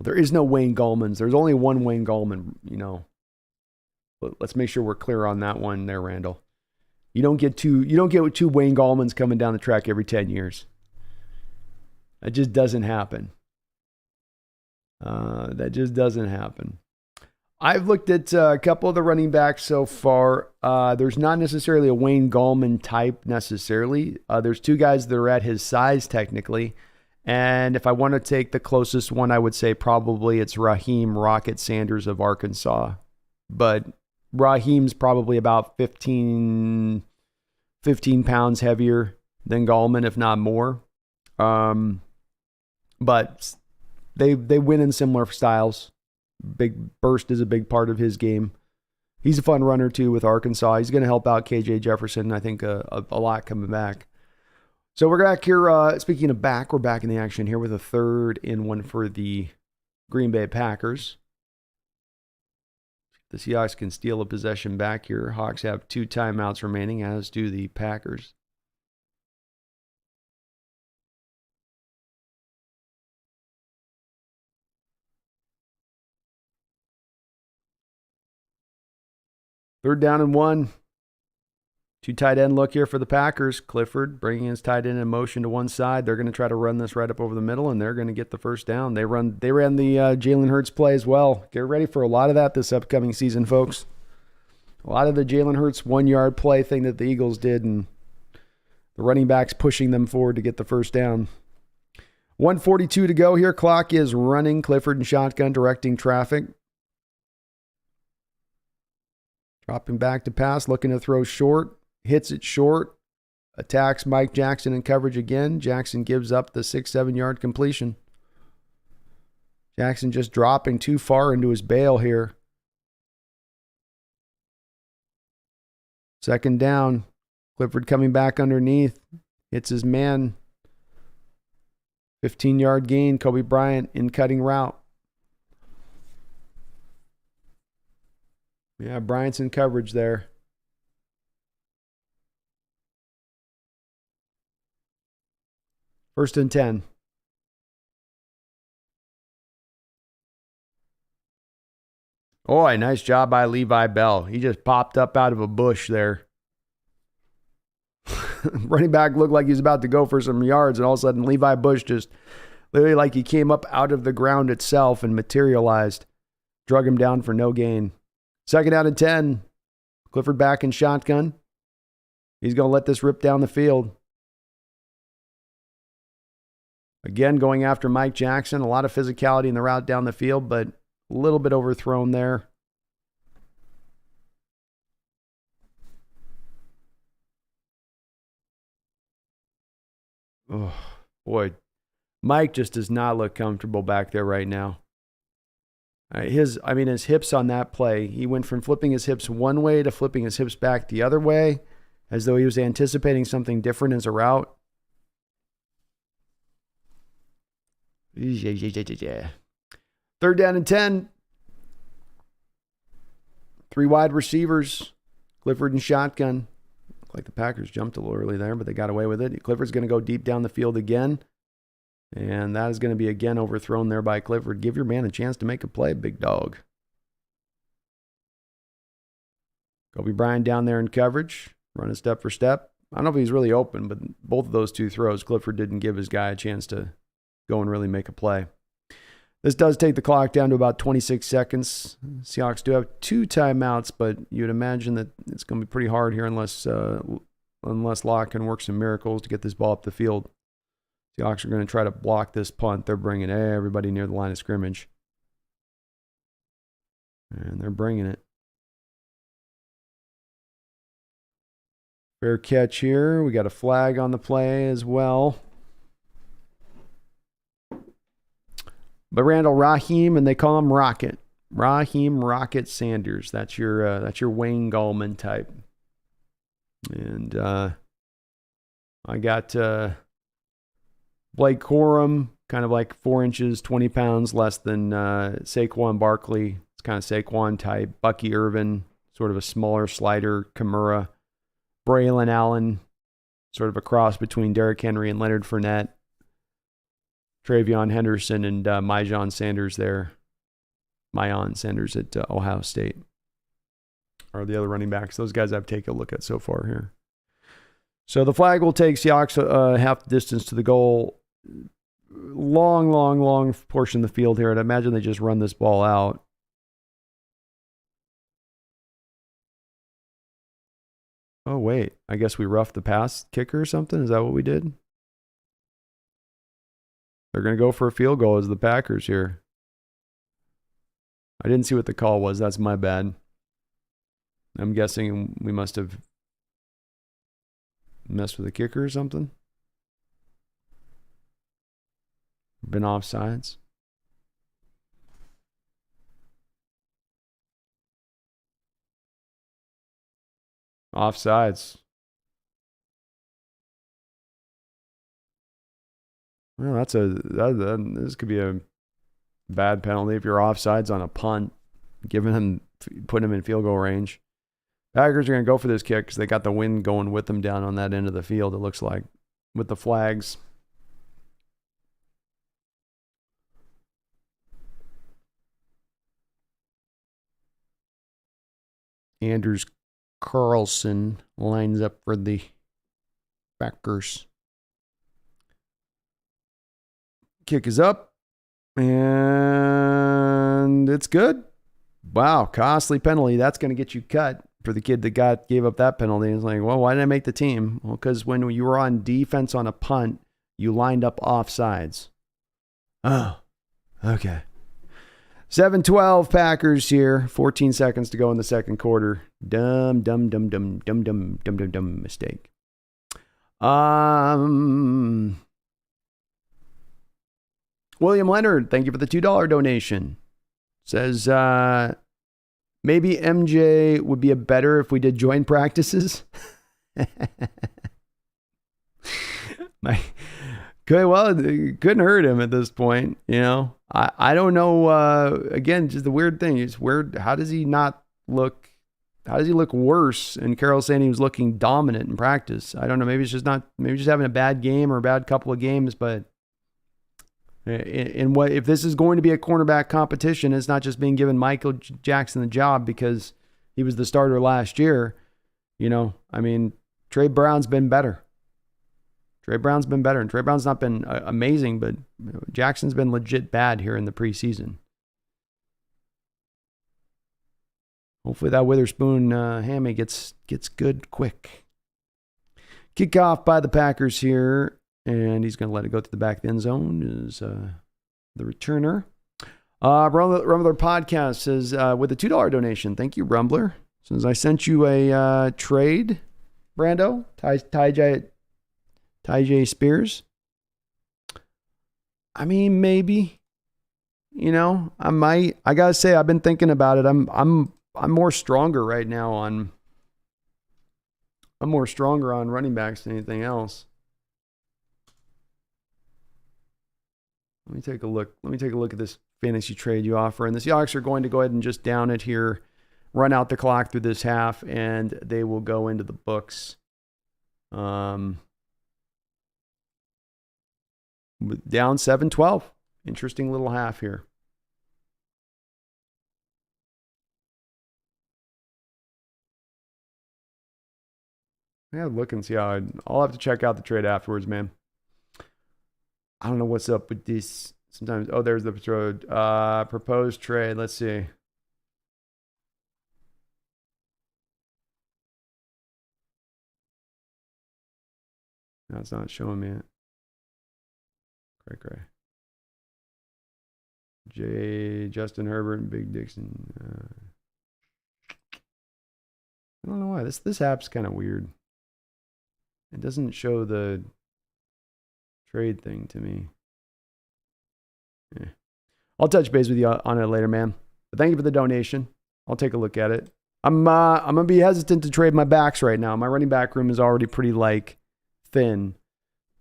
there is no Wayne Gallmans. There's only one Wayne Gallman, But let's make sure we're clear on that one there, Randall. You don't get two Wayne Gallmans coming down the track every 10 years. That just doesn't happen. That just doesn't happen. I've looked at a couple of the running backs so far. There's not necessarily a Wayne Gallman type necessarily. There's two guys that are at his size technically. And if I want to take the closest one, I would say probably it's Raheem Rocket Sanders of Arkansas. But Raheem's probably about 15 pounds heavier than Gallman, if not more. But they win in similar styles. Big burst is a big part of his game. He's a fun runner too with Arkansas. He's going to help out KJ Jefferson, I think, a lot coming back. So we're back here. Speaking of back, we're back in the action here with a 3rd and 1 for the Green Bay Packers. The Seahawks can steal a possession back here. Hawks have 2 timeouts remaining, as do the Packers. Third down and 1. 2 tight end look here for the Packers. Clifford bringing his tight end in motion to one side. They're going to try to run this right up over the middle, and they're going to get the first down. They ran the Jalen Hurts play as well. Get ready for a lot of that this upcoming season, folks. A lot of the Jalen Hurts 1-yard play thing that the Eagles did, and the running backs pushing them forward to get the first down. 1:42 to go here. Clock is running. Clifford and shotgun directing traffic. Dropping back to pass, looking to throw short. Hits it short. Attacks Mike Jackson in coverage again. Jackson gives up the 6-7 yard completion. Jackson just dropping too far into his bail here. 2nd down. Clifford coming back underneath. Hits his man. 15-yard gain. Kobe Bryant in cutting route. Yeah, Bryant's in coverage there. First and 10. Oh, a nice job by Levi Bell. He just popped up out of a bush there. Running back looked like he was about to go for some yards, and all of a sudden Levi Bush just literally like he came up out of the ground itself and materialized. Drug him down for no gain. 2nd down and 10. Clifford back in shotgun. He's going to let this rip down the field. Again, going after Mike Jackson. A lot of physicality in the route down the field, but a little bit overthrown there. Oh, boy. Mike just does not look comfortable back there right now. His hips on that play, he went from flipping his hips one way to flipping his hips back the other way, as though he was anticipating something different as a route. 3rd down and 10. 3 wide receivers. Clifford and shotgun. Looked like the Packers jumped a little early there, but they got away with it. Clifford's going to go deep down the field again. And that is going to be again overthrown there by Clifford. Give your man a chance to make a play, big dog. Kobe Bryant down there in coverage. Running step for step. I don't know if he's really open, but both of those 2 throws, Clifford didn't give his guy a chance to go and really make a play. This does take the clock down to about 26 seconds. Seahawks do have 2 timeouts, but you'd imagine that it's going to be pretty hard here unless Locke can work some miracles to get this ball up the field. Seahawks are going to try to block this punt. They're bringing everybody near the line of scrimmage. And they're bringing it. Fair catch here. We got a flag on the play as well. But Randall Raheem, and they call him Rocket. Raheem Rocket Sanders. That's your Wayne Gallman type. And I got Blake Corum, kind of like 4 inches, 20 pounds less than Saquon Barkley. It's kind of Saquon type. Bucky Irvin, sort of a smaller slider. Kimura. Braylon Allen, sort of a cross between Derrick Henry and Leonard Fournette. Travion Henderson and Myjon Sanders there. Myon Sanders at Ohio State are the other running backs. Those guys I've taken a look at so far here. So the flag will take Seahawks half the distance to the goal. Long portion of the field here. I'd imagine they just run this ball out. Oh, wait. I guess we roughed the pass kicker or something? Is that what we did? They're going to go for a field goal as the Packers here. I didn't see what the call was. That's my bad. I'm guessing we must have messed with the kicker or something. Been offsides. Offsides. Well, this could be a bad penalty if you're offsides on a punt, putting him in field goal range. Packers are going to go for this kick because they got the wind going with them down on that end of the field, it looks like, with the flags. Anders Carlson lines up for the Packers. Kick is up, and it's good. Wow, costly penalty. That's going to get you cut for the kid that gave up that penalty. It's like, well, why didn't I make the team? Well, because when you were on defense on a punt, you lined up offsides. Oh, okay. 7-12 Packers here. 14 seconds to go in the second quarter. Dumb mistake. William Leonard, thank you for the $2 donation. Says, maybe MJ would be better if we did joint practices. It couldn't hurt him at this point, you know. I don't know. Again, just the weird thing is how does he not look? How does he look worse? And Carroll's saying he was looking dominant in practice. I don't know. Maybe it's just having a bad game or a bad couple of games. But if this is going to be a cornerback competition, it's not just being given Michael Jackson the job because he was the starter last year. You know, I mean, Trey Brown's been better. And Trey Brown's not been amazing, but Jackson's been legit bad here in the preseason. Hopefully that Witherspoon hammy gets good quick. Kickoff by the Packers here, and he's going to let it go to the back of the end zone is the returner. Rumbler Podcast says, with a $2 donation, thank you, Rumbler. Since I sent you a trade, Brando, Tyjae Spears. I mean, maybe, you know, I might. I gotta say, I've been thinking about it. I'm more stronger right now on. I'm more stronger on running backs than anything else. Let me take a look. Let me take a look at this fantasy trade you offer. And the Seahawks are going to go ahead and just down it here run out the clock through this half, and they will go into the books. Down 7-12. Interesting little half here. Yeah, look and see how I'll have to check out the trade afterwards, man. I don't know what's up with this. Sometimes, there's the proposed trade. Let's see. No, it's not showing me it. Cray. Justin Herbert and Big Dixon. I don't know why. This app's kind of weird. It doesn't show the trade thing to me. Yeah. I'll touch base with you on it later, man. But thank you for the donation. I'll take a look at it. I'm gonna be hesitant to trade my backs right now. My running back room is already pretty thin,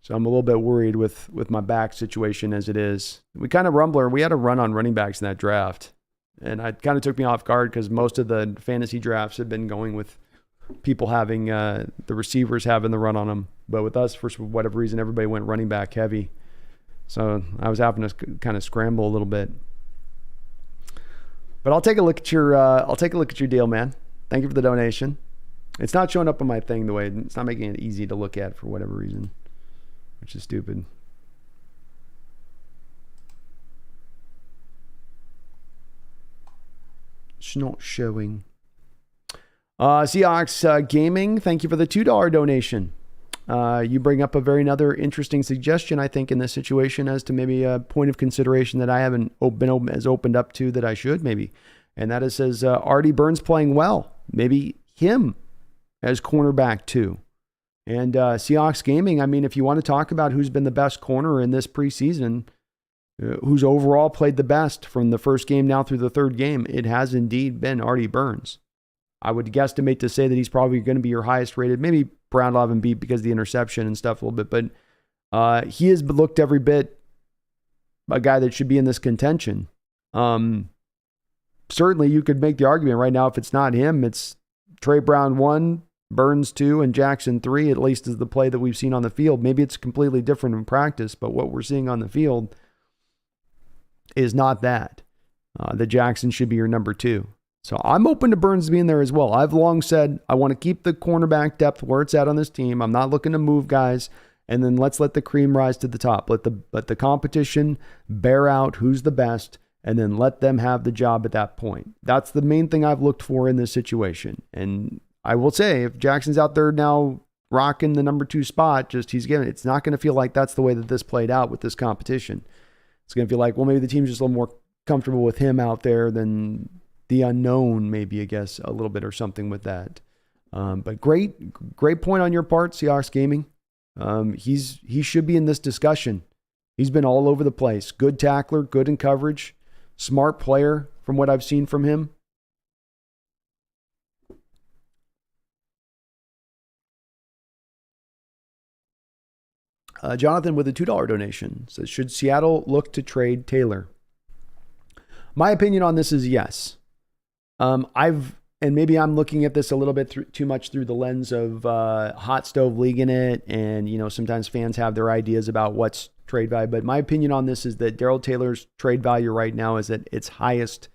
so I'm a little bit worried with my back situation as it is. We had a run on running backs in that draft, and it kind of took me off guard because most of the fantasy drafts have been going with people having the receivers having the run on them. But with us, for whatever reason, everybody went running back heavy. So I was having to kind of scramble a little bit. But I'll take a look at your deal, man. Thank you for the donation. It's not showing up on my thing the way it's not making it easy to look at for whatever reason, which is stupid. It's not showing. Seahawks Gaming, thank you for the $2 donation. You bring up another interesting suggestion, I think, in this situation as to maybe a point of consideration that I haven't been as opened up to that I should maybe. And that is, says Artie Burns playing well. Maybe him as cornerback too. And Seahawks Gaming, I mean, if you want to talk about who's been the best corner in this preseason, who's overall played the best from the first game now through the third game, it has indeed been Artie Burns. I would guesstimate to say that he's probably going to be your highest rated. Maybe Brown will have him beat because of the interception and stuff a little bit. But he has looked every bit a guy that should be in this contention. Certainly you could make the argument right now, if it's not him, it's Trey Brown 1, Burns 2, and Jackson 3, at least is the play that we've seen on the field. Maybe it's completely different in practice, but what we're seeing on the field is not that. The Jackson should be your number 2. So I'm open to Burns being there as well. I've long said I want to keep the cornerback depth where it's at on this team. I'm not looking to move guys, and then let's let the cream rise to the top. Let the competition bear out who's the best, and then let them have the job at that point. That's the main thing I've looked for in this situation. And I will say, if Jackson's out there now rocking the number 2 spot, it's not going to feel like that's the way that this played out with this competition. It's going to feel like, well, maybe the team's just a little more comfortable with him out there than the unknown, maybe, I guess, a little bit or something with that. But great point on your part, Seahawks Gaming. He should be in this discussion. He's been all over the place. Good tackler, good in coverage, smart player from what I've seen from him. Jonathan with a $2 donation says, should Seattle look to trade Taylor? My opinion on this is yes. And maybe I'm looking at this a little bit too much through the lens of hot stove league in it. And, sometimes fans have their ideas about what's trade value. But my opinion on this is that Darrell Taylor's trade value right now is at its highest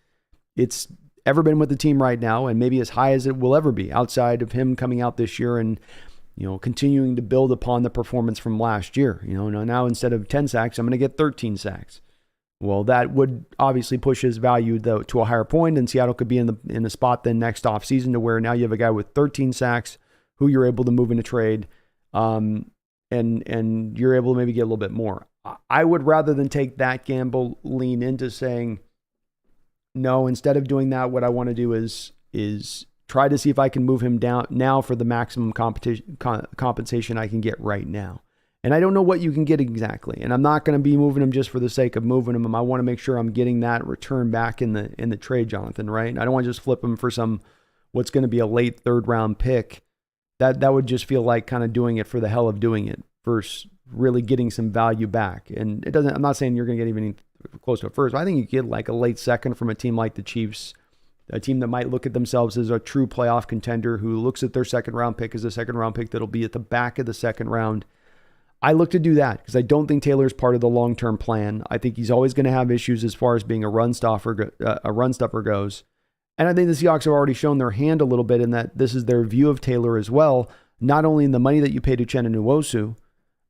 it's ever been with the team right now, and maybe as high as it will ever be outside of him coming out this year and, continuing to build upon the performance from last year. Now instead of 10 sacks, I'm going to get 13 sacks. Well, that would obviously push his value to a higher point, and Seattle could be in the spot then next offseason to where now you have a guy with 13 sacks who you're able to move in a trade, and you're able to maybe get a little bit more. I would, rather than take that gamble, lean into saying, no, instead of doing that, what I want to do is try to see if I can move him down now for the maximum compensation I can get right now. And I don't know what you can get exactly. And I'm not going to be moving him just for the sake of moving him. I want to make sure I'm getting that return back in the trade, Jonathan, right? I don't want to just flip him for what's going to be a late 3rd round pick. That would just feel like kind of doing it for the hell of doing it versus really getting some value back. And I'm not saying you're going to get even close to a first. I think you get like a late 2nd from a team like the Chiefs a team that might look at themselves as a true playoff contender, who looks at their second round pick as a second round pick that'll be at the back of the second round. I look to do that because I don't think Taylor's part of the long-term plan. I think he's always going to have issues as far as being a run stuffer goes. And I think the Seahawks have already shown their hand a little bit in that this is their view of Taylor as well, not only in the money that you pay to Uchenna Nwosu,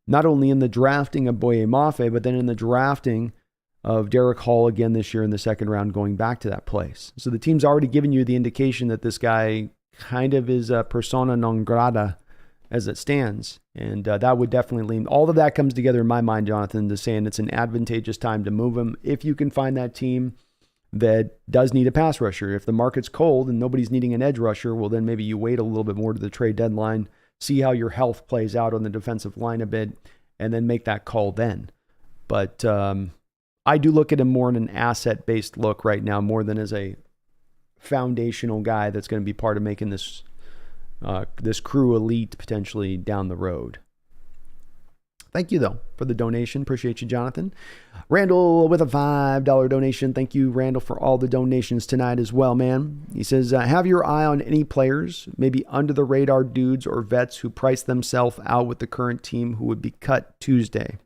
not only in the drafting of Boye Mafe, but then in the drafting of Derek Hall again this year in the second round, going back to that place. So the team's already given you the indication that this guy kind of is a persona non grata as it stands. And that would definitely lean. All of that comes together in my mind, Jonathan, to saying it's an advantageous time to move him if you can find that team that does need a pass rusher. If the market's cold and nobody's needing an edge rusher, well, then maybe you wait a little bit more to the trade deadline, see how your health plays out on the defensive line a bit, and then make that call then. But I do look at him more in an asset-based look right now, more than as a foundational guy that's going to be part of making this crew elite potentially down the road. Thank you, though, for the donation. Appreciate you, Jonathan. Randall with a $5 donation. Thank you, Randall, for all the donations tonight as well, man. He says, have your eye on any players, maybe under-the-radar dudes or vets who price themselves out with the current team who would be cut Tuesday.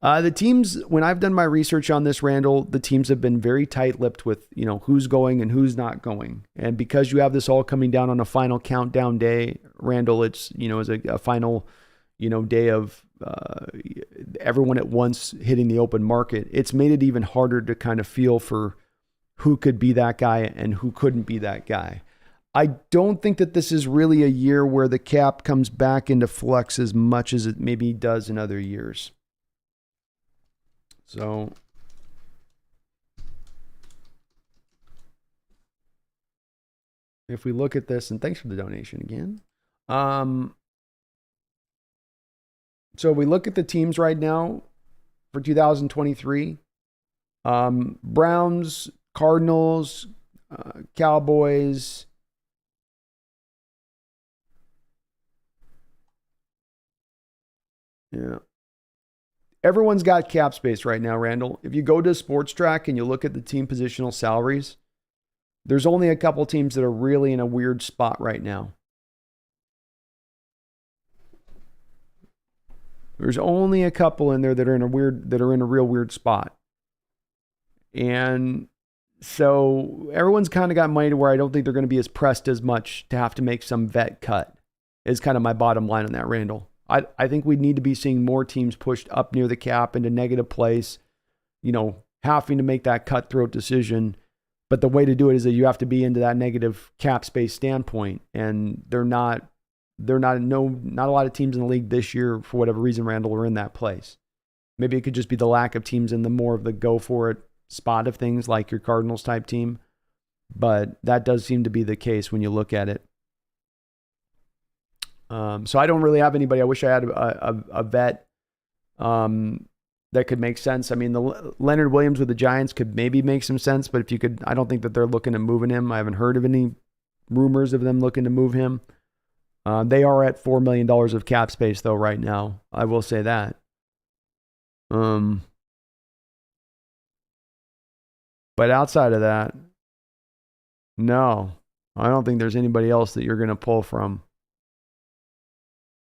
The teams, when I've done my research on this, Randall, the teams have been very tight-lipped with, who's going and who's not going. And because you have this all coming down on a final countdown day, Randall, it's, is a final, day of everyone at once hitting the open market. It's made it even harder to kind of feel for who could be that guy and who couldn't be that guy. I don't think that this is really a year where the cap comes back into flex as much as it maybe does in other years. So if we look at this, and thanks for the donation again. So we look at the teams right now for 2023. Browns, Cardinals, Cowboys. Yeah. Everyone's got cap space right now, Randall. If you go to Sports Track and you look at the team positional salaries, there's only a couple teams that are really in a weird spot right now. There's only a couple in there that are in a real weird spot. And so everyone's kind of got money to where I don't think they're going to be as pressed as much to have to make some vet cut, is kind of my bottom line on that, Randall. I think we need to be seeing more teams pushed up near the cap into negative place, having to make that cutthroat decision. But the way to do it is that you have to be into that negative cap space standpoint. And not a lot of teams in the league this year, for whatever reason, Randall, are in that place. Maybe it could just be the lack of teams in the more of the go for it spot of things, like your Cardinals type team. But that does seem to be the case when you look at it. So I don't really have anybody. I wish I had a vet that could make sense. I mean, the Leonard Williams with the Giants could maybe make some sense, but if you could, I don't think that they're looking at moving him. I haven't heard of any rumors of them looking to move him. They are at $4 million of cap space though right now. I will say that. But outside of that, no, I don't think there's anybody else that you're going to pull from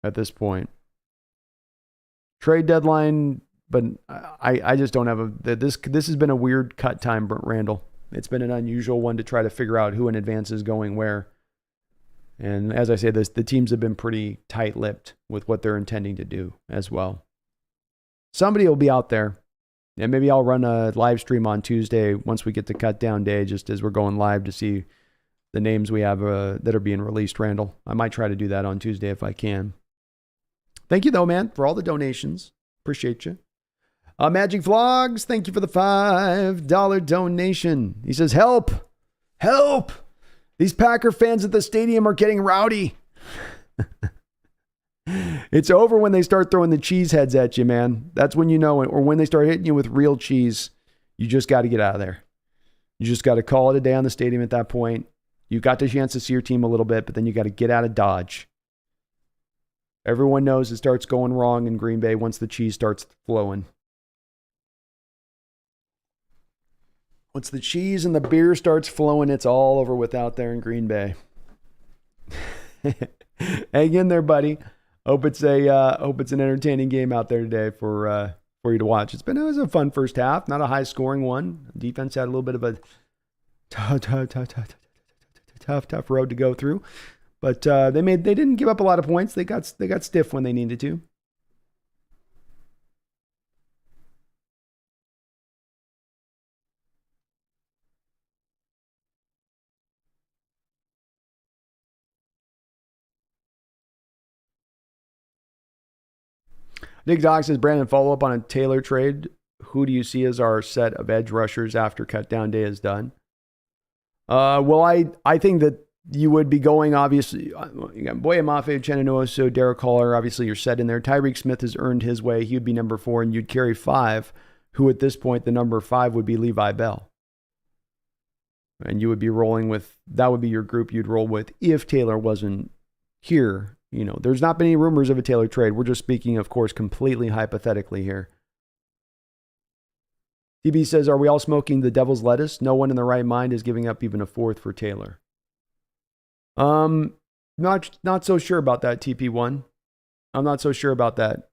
at this point. Trade deadline, but I just don't have this has been a weird cut time, Randall. It's been an unusual one to try to figure out who in advance is going where. And as I say this, the teams have been pretty tight-lipped with what they're intending to do as well. Somebody will be out there, and maybe I'll run a live stream on Tuesday once we get to cut down day, just as we're going live to see the names we have that are being released, Randall. I might try to do that on Tuesday if I can. Thank you, though, man, for all the donations. Appreciate you. Magic Vlogs, thank you for the $5 donation. He says, help. These Packer fans at the stadium are getting rowdy. It's over when they start throwing the cheese heads at you, man. That's when you know it. Or when they start hitting you with real cheese, you just got to get out of there. You just got to call it a day on the stadium at that point. You got the chance to see your team a little bit, but then you got to get out of Dodge. Everyone knows it starts going wrong in Green Bay once the cheese starts flowing. Once the cheese and the beer starts flowing, it's all over with out there in Green Bay. Hang in there, buddy. Hope it's an entertaining game out there today for you to watch. It was a fun first half, not a high scoring one. Defense had a little bit of a tough road to go through, but they didn't give up a lot of points. They got stiff when they needed to. Nick Doc says, Brandon, follow up on a Taylor trade. Who do you see as our set of edge rushers after cutdown day is done? Well, I think that you would be going, obviously, you got Boye Mafe, Chenanoso, Derek Collar, obviously you're set in there. Tyreek Smith has earned his way. He would be number 4, and you'd carry 5, who at this point, the number 5 would be Levi Bell. And you would be rolling with, that would be your group you'd roll with if Taylor wasn't here. There's not been any rumors of a Taylor trade. We're just speaking, of course, completely hypothetically here. DB says, are we all smoking the devil's lettuce? No one in their right mind is giving up even a 4th for Taylor. Not so sure about that, TP1. I'm not so sure about that.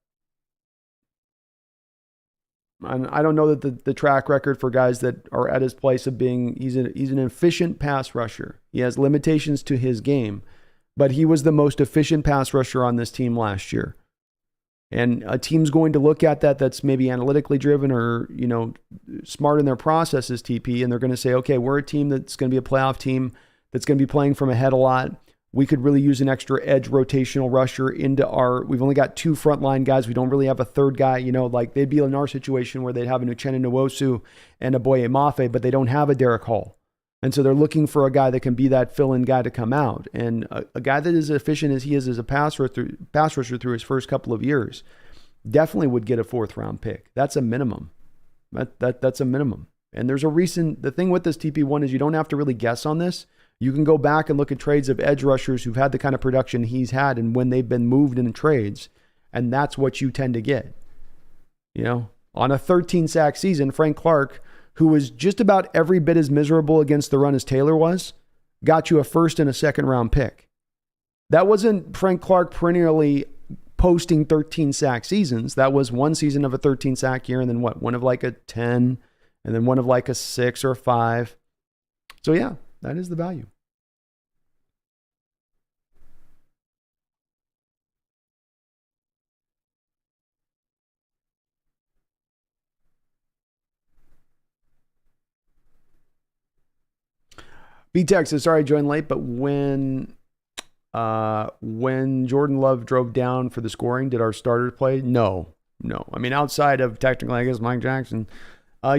I don't know that the track record for guys that are at his place of being, he's an efficient pass rusher. He has limitations to his game, but he was the most efficient pass rusher on this team last year. And a team's going to look at that's maybe analytically driven or, smart in their processes, TP, and they're going to say, okay, we're a team that's going to be a playoff team that's going to be playing from ahead a lot. We could really use an extra edge rotational rusher into we've only got 2 frontline guys. We don't really have a third guy, like they'd be in our situation where they'd have an Uchenna Nwosu and a Boye Mafe, but they don't have a Derek Hall. And so they're looking for a guy that can be that fill-in guy to come out. And a guy that is efficient as he is as a pass rusher through his first couple of years definitely would get a 4th-round pick. That's a minimum. That's a minimum. And there's the thing with this TP1 is you don't have to really guess on this. You can go back and look at trades of edge rushers who've had the kind of production he's had and when they've been moved in trades, and that's what you tend to get. On a 13-sack season, Frank Clark, who was just about every bit as miserable against the run as Taylor was, got you a 1st and a 2nd-round pick. That wasn't Frank Clark perennially posting 13-sack seasons. That was one season of a 13-sack year and then one of like a 10 and then one of like a 6 or a 5. So yeah, that is the value. B-Tech says, sorry I joined late, but when Jordan Love drove down for the scoring, did our starters play? No. I mean, outside of technically, I guess, Mike Jackson,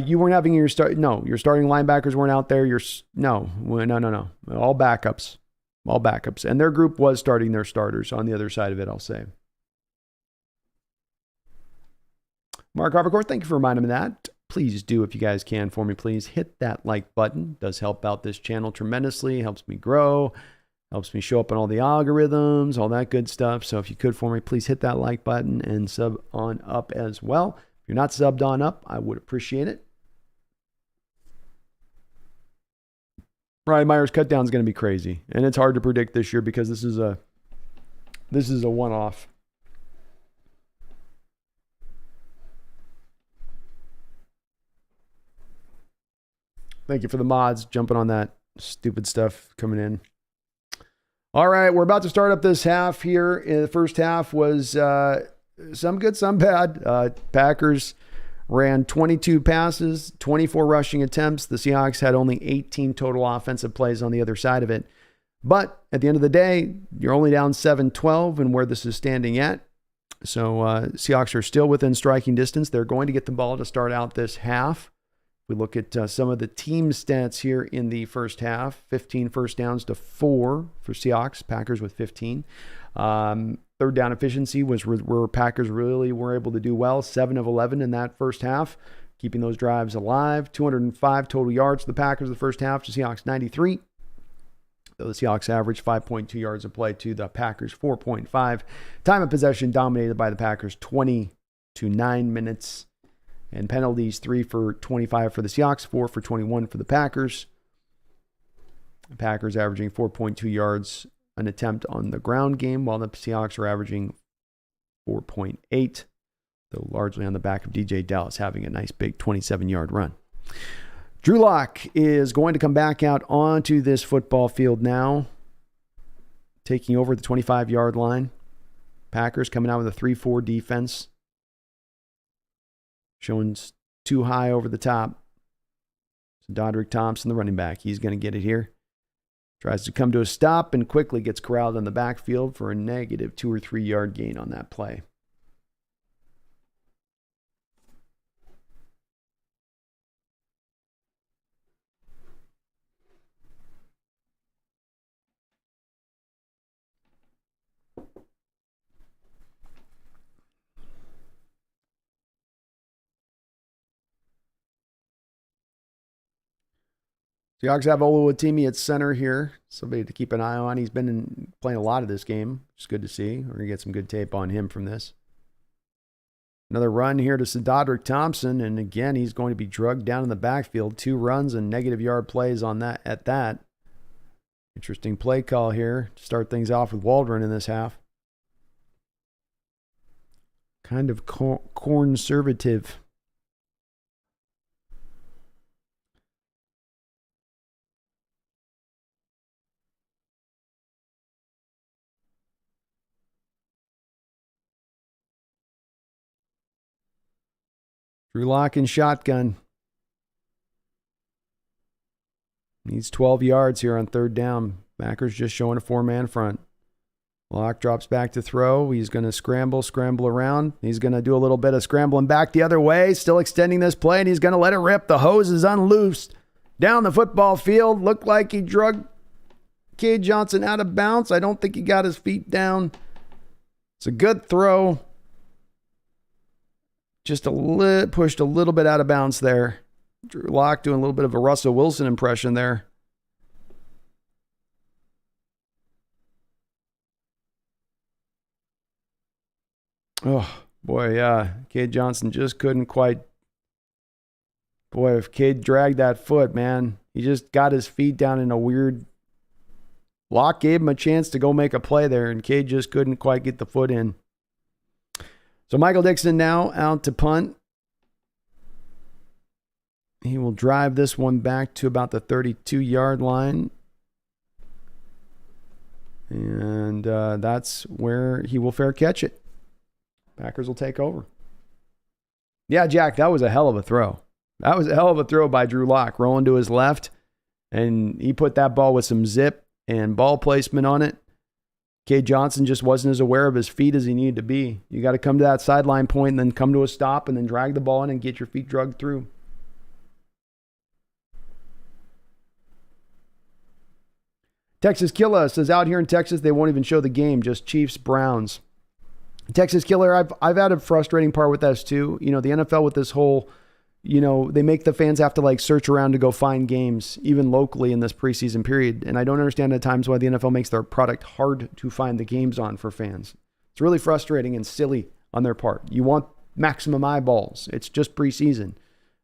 you weren't having your starting linebackers weren't out there. No. All backups. And their group was starting their starters on the other side of it, I'll say. Mark Harpercourt, thank you for reminding me that. Please do, if you guys can for me, please hit that like button. It does help out this channel tremendously. Helps me grow. Helps me show up on all the algorithms, all that good stuff. So if you could for me, please hit that like button and sub on up as well. If you're not subbed on up, I would appreciate it. Ryan Meyer's cut down is going to be crazy. And it's hard to predict this year because this is a one-off. Thank you for the mods jumping on that stupid stuff coming in. All right, we're about to start up this half here. In the first half was some good, some bad. Packers ran 22 passes, 24 rushing attempts. The Seahawks had only 18 total offensive plays on the other side of it. But at the end of the day, you're only down 7-12 and where this is standing at. So Seahawks are still within striking distance. They're going to get the ball to start out this half. We look at some of the team stats here in the first half. 15 first downs to 4 for Seahawks. Packers with 15. Third down efficiency was where Packers really were able to do well. 7 of 11 in that first half, keeping those drives alive. 205 total yards for the Packers the first half to Seahawks 93. Though the Seahawks averaged 5.2 yards a play to the Packers 4.5. Time of possession dominated by the Packers 20 to 9 minutes. And penalties, 3 for 25 for the Seahawks, 4 for 21 for the Packers. The Packers averaging 4.2 yards an attempt on the ground game, while the Seahawks are averaging 4.8, though largely on the back of DJ Dallas having a nice big 27-yard run. Drew Lock is going to come back out onto this football field now, taking over the 25-yard line. Packers coming out with a 3-4 defense, showing too high over the top. So Dodrick Thompson, the running back, he's going to get it here. Tries to come to a stop and quickly gets corralled in the backfield for a negative 2 or 3 yard gain on that play. Seahawks have Oluwatimi at center here. Somebody to keep an eye on. He's been playing a lot of this game, which is good to see. We're going to get some good tape on him from this. Another run here to Dodrick Thompson, and again, he's going to be drugged down in the backfield. 2 runs and negative yard plays on that. At that. Interesting play call here to start things off with Waldron in this half. Kind of conservative. Drew Lock and shotgun. Needs 12 yards here on 3rd down. Packers just showing a 4-man front. Lock drops back to throw. He's going to scramble around. He's going to do a little bit of scrambling back the other way, still extending this play, and he's going to let it rip. The hose is unloosed. Down the football field. Looked like he drug Cade Johnson out of bounds. I don't think he got his feet down. It's a good throw. Just pushed a little bit out of bounds there. Drew Lock doing a little bit of a Russell Wilson impression there. Oh, boy, yeah. Cade Johnson just couldn't quite. Boy, if Cade dragged that foot, man, he just got his feet down in a weird. Lock gave him a chance to go make a play there, and Cade just couldn't quite get the foot in. So Michael Dixon now out to punt. He will drive this one back to about the 32-yard line. And that's where he will fair catch it. Packers will take over. Yeah, Jack, that was a hell of a throw. That was a hell of a throw by Drew Lock, rolling to his left. And he put that ball with some zip and ball placement on it. Cade Johnson just wasn't as aware of his feet as he needed to be. You got to come to that sideline point and then come to a stop and then drag the ball in and get your feet drugged through. Texas Killer says out here in Texas, they won't even show the game, just Chiefs, Browns. Texas Killer, I've had a frustrating part with this too. You know, the NFL with this whole, you know, they make the fans have to like search around to go find games, even locally in this preseason period. And I don't understand at times why the NFL makes their product hard to find the games on for fans. It's really frustrating and silly on their part. You want maximum eyeballs. It's just preseason.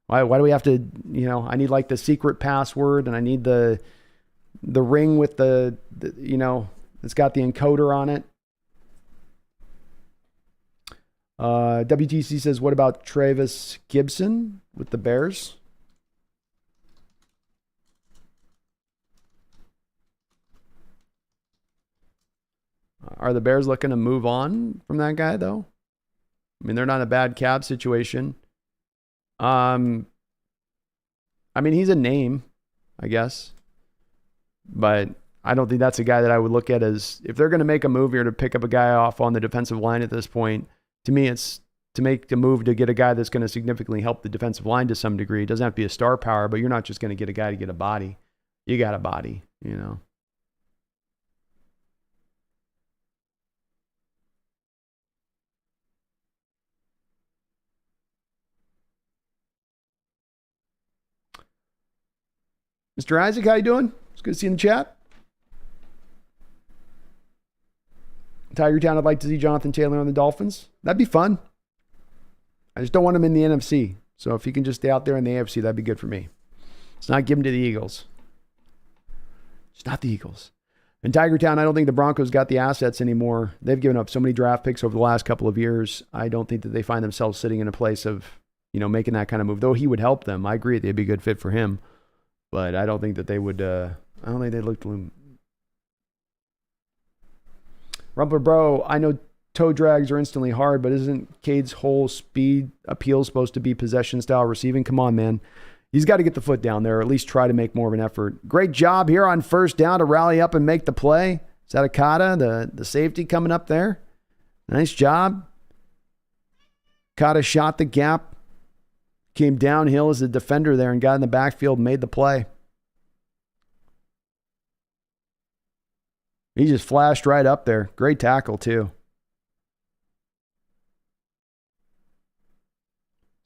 Why do we have to, you know, I need like the secret password and I need the ring with the you know, it's got the encoder on it. WTC says, what about Travis Gibson with the Bears? Are the Bears looking to move on from that guy, though? I mean, they're not in a bad cap situation. I mean, he's a name, I guess. But I don't think that's a guy that I would look at as, if they're going to make a move here to pick up a guy off on the defensive line at this point, to me, it's to make the move to get a guy that's going to significantly help the defensive line to some degree. It doesn't have to be a star power, but you're not just going to get a guy to get a body. You got a body, you know. Mr. Isaac, how you doing? It's good to see you in the chat. Tiger Town, I'd like to see Jonathan Taylor on the Dolphins. That'd be fun. I just don't want him in the NFC. So if he can just stay out there in the AFC, that'd be good for me. Let's not give him to the Eagles. It's not the Eagles. In Tiger Town, I don't think the Broncos got the assets anymore. They've given up so many draft picks over the last couple of years. I don't think that they find themselves sitting in a place of, making that kind of move. Though he would help them. I agree they'd be a good fit for him. But I don't think that they would, I don't think they'd look to him. Rumpler Bro, I know toe drags are instantly hard, but isn't Cade's whole speed appeal supposed to be possession style receiving? Come on, man. He's got to get the foot down there, or at least try to make more of an effort. Great job here on first down to rally up and make the play. Is that Akata, the safety coming up there? Nice job. Akata shot the gap, came downhill as a defender there and got in the backfield and made the play. He just flashed right up there. Great tackle, too.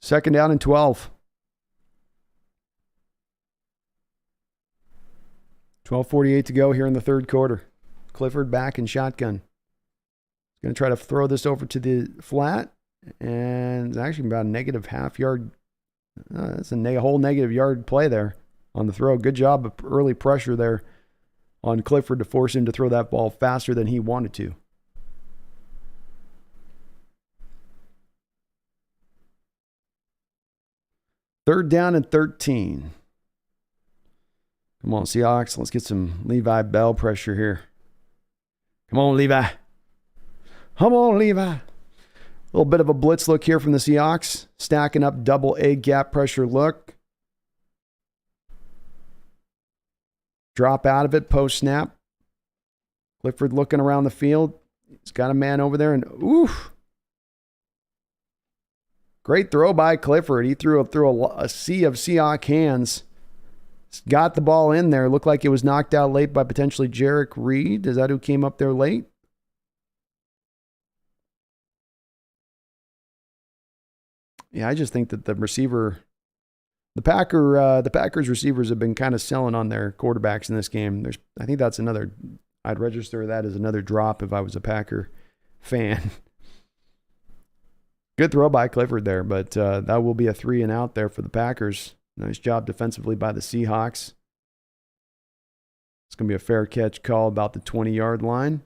Second down and 12. 12:48 to go here in the third quarter. Clifford back in shotgun. He's going to try to throw this over to the flat. And it's actually about a negative half yard. That's a whole negative yard play there on the throw. Good job of early pressure there on Clifford to force him to throw that ball faster than he wanted to. Third down and 13. Come on, Seahawks. Let's get some Levi Bell pressure here. Come on, Levi. Come on, Levi. A little bit of a blitz look here from the Seahawks. Stacking up double A gap pressure look. Drop out of it post snap. Clifford looking around the field. He's got a man over there and oof. Great throw by Clifford. He threw through a sea of Seahawk hands. Got the ball in there. Looked like it was knocked out late by potentially Jarek Reed. Is that who came up there late? Yeah, I just think that the Packers receivers have been kind of selling on their quarterbacks in this game. I think that's another. I'd register that as another drop if I was a Packer fan. Good throw by Clifford there, but that will be a 3 and out there for the Packers. Nice job defensively by the Seahawks. It's going to be a fair catch call about the 20-yard line.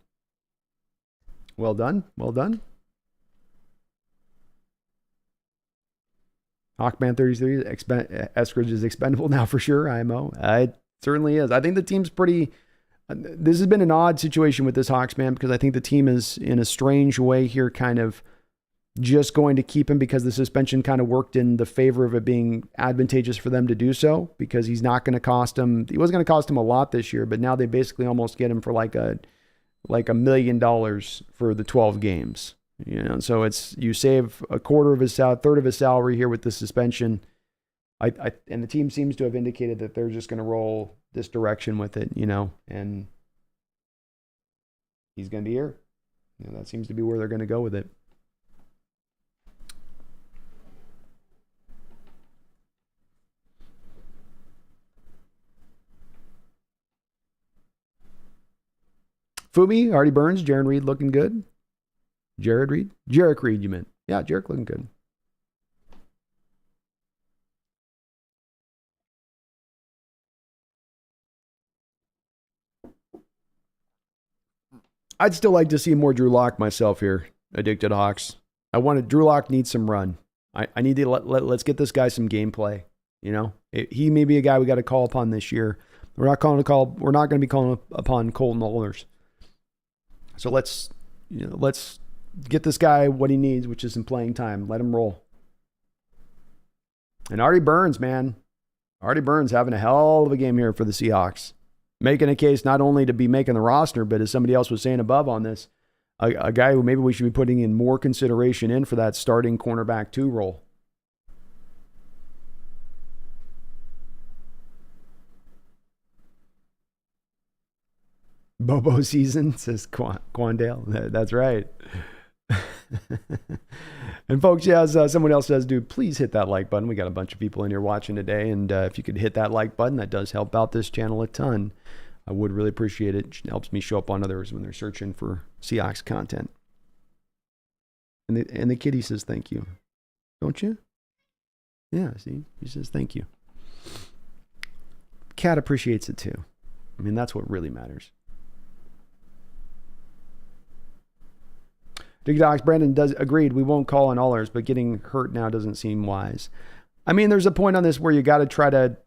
Well done. Well done. Hawkman 33, Eskridge is expendable now for sure, IMO. It certainly is. I think the team's pretty... This has been an odd situation with this Hawks, man, because I think the team is, in a strange way here, kind of just going to keep him because the suspension kind of worked in the favor of it being advantageous for them to do so, because he's not going to cost him. He wasn't going to cost him a lot this year, but now they basically almost get him for like $1 million for the 12 games. So you save a third of his salary here with the suspension. And the team seems to have indicated that they're just going to roll this direction with it, and he's going to be here. That seems to be where they're going to go with it. Fumi, Artie Burns, Jaron Reed looking good. Jarek Reed, you meant. Yeah, Jarek looking good. I'd still like to see more Drew Lock myself here, addicted Hawks. Drew Lock needs some run. I need to let's get this guy some gameplay. He may be a guy we got to call upon this year. We're not going to be calling upon Colton Ohlers. So let's get this guy what he needs, which is some playing time. Let him roll. And Artie Burns, man. Artie Burns having a hell of a game here for the Seahawks. Making a case not only to be making the roster, but as somebody else was saying above on this, a guy who maybe we should be putting in more consideration in for that starting cornerback 2 role. Bobo season, says Quandale. That's right. And folks, as someone else says, dude, please hit that like button. We got a bunch of people in here watching today, and if you could hit that like button, that does help out this channel a ton. I would really appreciate it. It helps me show up on others when they're searching for Seahawks content. And the kitty says thank you. Don't you? Yeah, see, he says thank you. Cat appreciates it too. I mean, that's what really matters. Dick Docs, Brandon does agreed. We won't call on allers, but getting hurt now doesn't seem wise. I mean, there's a point on this where you got to try to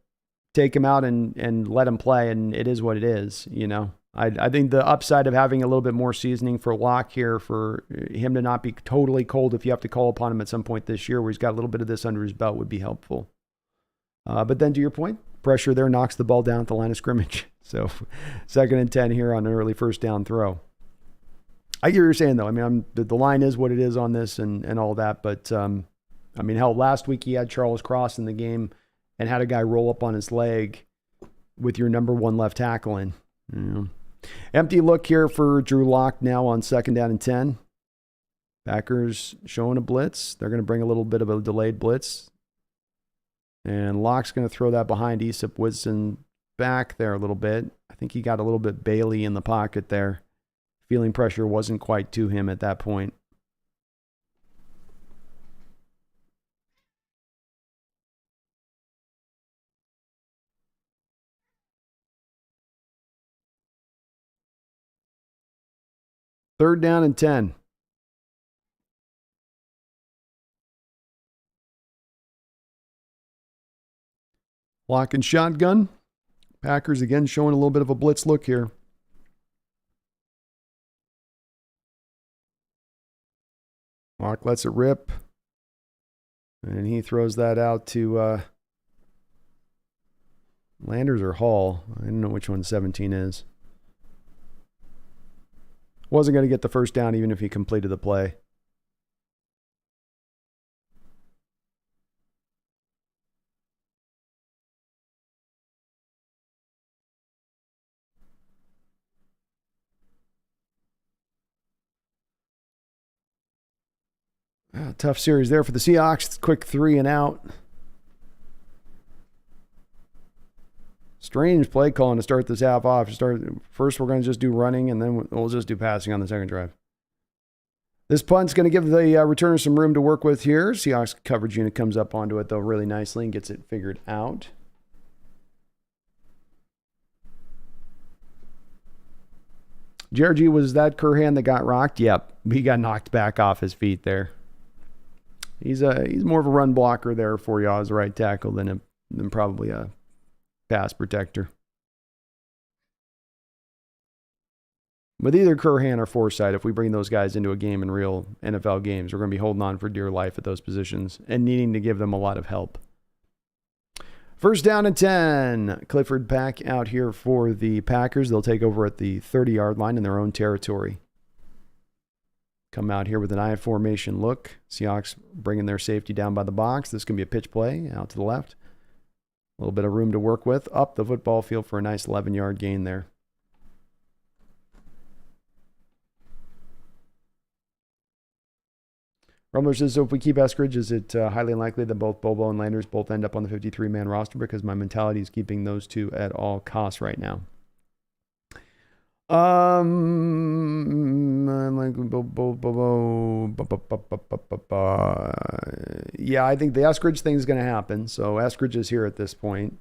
take him out and let him play, and it is what it is, you know. I think the upside of having a little bit more seasoning for Locke here, for him to not be totally cold if you have to call upon him at some point this year where he's got a little bit of this under his belt, would be helpful. But then to your point, pressure there knocks the ball down at the line of scrimmage. So 2nd and 10 here on an early first down throw. I hear you're saying, though. I mean, the line is what it is on this and all that. But, I mean, hell, last week he had Charles Cross in the game and had a guy roll up on his leg with your number 1 left tackle in. You know. Empty look here for Drew Lock now on 2nd down and 10. Packers showing a blitz. They're going to bring a little bit of a delayed blitz. And Locke's going to throw that behind Esop Woodson back there a little bit. I think he got a little bit Bailey in the pocket there. Feeling pressure wasn't quite to him at that point. Third down and 10. Lock and shotgun. Packers again showing a little bit of a blitz look here. Lock lets it rip. And he throws that out to Landers or Hall. I don't know which one 17 is. Wasn't going to get the first down even if he completed the play. Tough series there for the Seahawks. Quick 3 and out. Strange play calling to start this half off. First, we're going to just do running, and then we'll just do passing on the second drive. This punt's going to give the returner some room to work with here. Seahawks coverage unit comes up onto it, though, really nicely and gets it figured out. JRG, was that Curhan that got rocked? Yep. He got knocked back off his feet there. He's more of a run blocker there for you as a right tackle than probably a pass protector. With either Curhan or Forsythe, if we bring those guys into a game in real NFL games, we're going to be holding on for dear life at those positions and needing to give them a lot of help. First down and 10. Clifford back out here for the Packers. They'll take over at the 30-yard line in their own territory. Come out here with an I formation look. Seahawks bringing their safety down by the box. This can be a pitch play out to the left. A little bit of room to work with. Up the football field for a nice 11-yard gain there. Rumbler says, so if we keep Eskridge, is it highly unlikely that both Bobo and Landers both end up on the 53-man roster? Because my mentality is keeping those two at all costs right now. I'm like, yeah, I think the Eskridge thing is going to happen. So Eskridge is here at this point.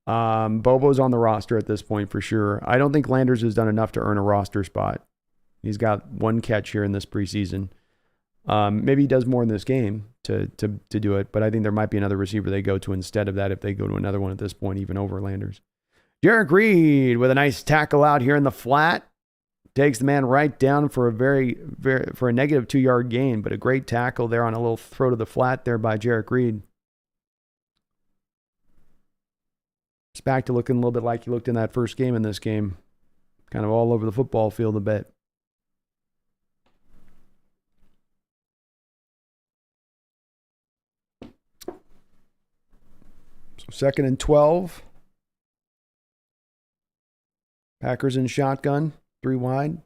Bobo's on the roster at this point for sure. I don't think Landers has done enough to earn a roster spot. He's got 1 catch here in this preseason. Maybe he does more in this game to do it, but I think there might be another receiver they go to instead of that if they go to another one at this point, even over Landers. Jarek Reed with a nice tackle out here in the flat. Takes the man right down for a for a negative 2-yard gain, but a great tackle there on a little throw to the flat there by Jarek Reed. It's back to looking a little bit like he looked in that first game in this game. Kind of all over the football field a bit. So 2nd and 12. Packers in shotgun, 3 wide.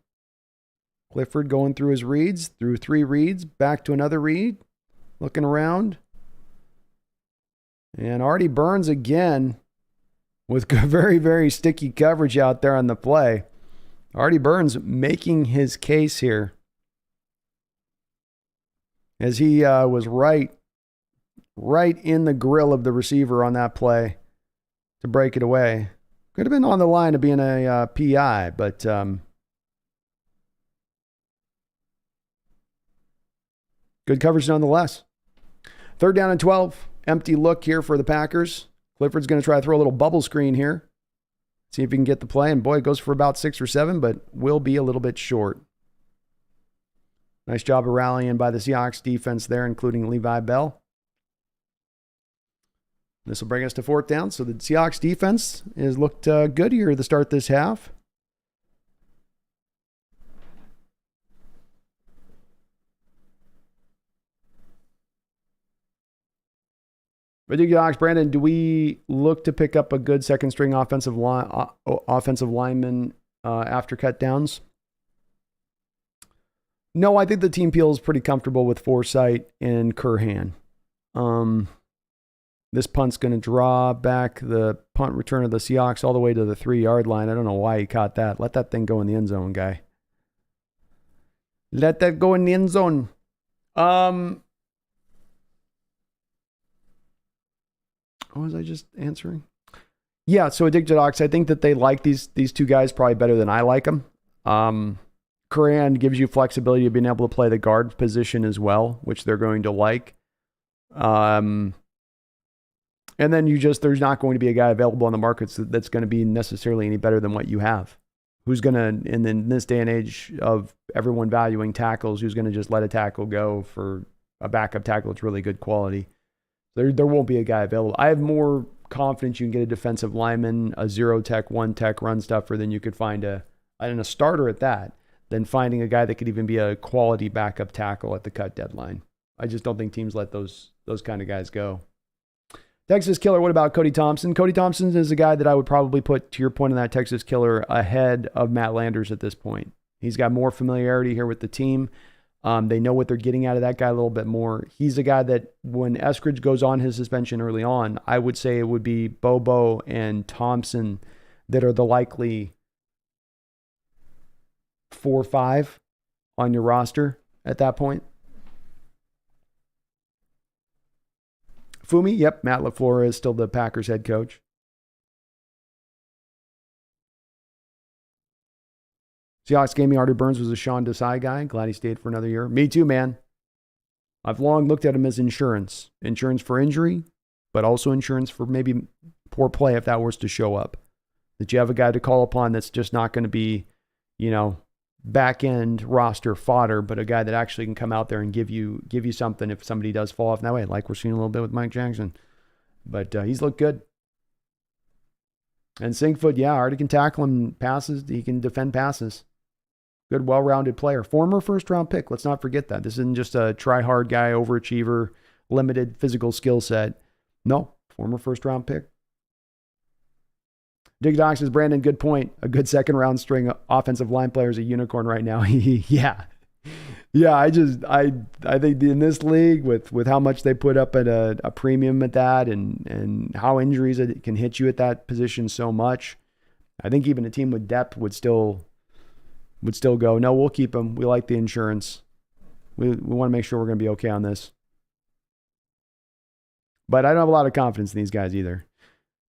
Clifford going through his reads, through 3 reads, back to another read, looking around. And Artie Burns again with very, very sticky coverage out there on the play. Artie Burns making his case here as he was right right in the grill of the receiver on that play to break it away. Could have been on the line of being a PI, but good coverage nonetheless. 3rd down and 12. Empty look here for the Packers. Clifford's going to try to throw a little bubble screen here. See if he can get the play. And boy, it goes for about 6 or 7, but will be a little bit short. Nice job of rallying by the Seahawks defense there, including Levi Bell. This will bring us to 4th down. So the Seahawks defense has looked good here to start this half. But Brandon, do we look to pick up a good second-string offensive lineman after cut downs? No, I think the team feels pretty comfortable with Forsythe and Curhan. This punt's going to draw back the punt return of the Seahawks all the way to the 3-yard line. I don't know why he caught that. Let that thing go in the end zone, guy. Let that go in the end zone. What was I just answering? Yeah, so Addicted I think that they like these two guys probably better than I like them. Curran gives you flexibility of being able to play the guard position as well, which they're going to like. And then there's not going to be a guy available on the market that's going to be necessarily any better than what you have. Who's going to, in this day and age of everyone valuing tackles, who's going to just let a tackle go for a backup tackle that's really good quality? There won't be a guy available. I have more confidence you can get a defensive lineman, a 0-tech, 1-tech run stuffer than you could find a starter at that, than finding a guy that could even be a quality backup tackle at the cut deadline. I just don't think teams let those kind of guys go. Texas Killer, what about Cody Thompson? Cody Thompson is a guy that I would probably put, to your point on that Texas Killer, ahead of Matt Landers at this point. He's got more familiarity here with the team. They know what they're getting out of that guy a little bit more. He's a guy that when Eskridge goes on his suspension early on, I would say it would be Bobo and Thompson that are the likely 4 or 5 on your roster at that point. Fumi, yep, Matt LaFleur is still the Packers head coach. Seahawks gave me Artie Burns was a Sean Desai guy. Glad he stayed for another year. Me too, man. I've long looked at him as insurance. Insurance for injury, but also insurance for maybe poor play if that was to show up. That you have a guy to call upon that's just not going to be, back-end roster fodder, but a guy that actually can come out there and give you something if somebody does fall off in that way, like we're seeing a little bit with Mike Jackson. But he's looked good. And Sinkfoot, yeah, Artie can tackle him passes. He can defend passes. Good, well-rounded player. Former first-round pick. Let's not forget that. This isn't just a try-hard guy, overachiever, limited physical skill set. No, former first-round pick. Dig Doc says, Brandon, good point. A good second-round string offensive line player is a unicorn right now. Yeah. Yeah, I think in this league, with how much they put up at a premium at that and how injuries can hit you at that position so much, I think even a team with depth would still go, no, we'll keep him. We like the insurance. We want to make sure we're going to be okay on this. But I don't have a lot of confidence in these guys either.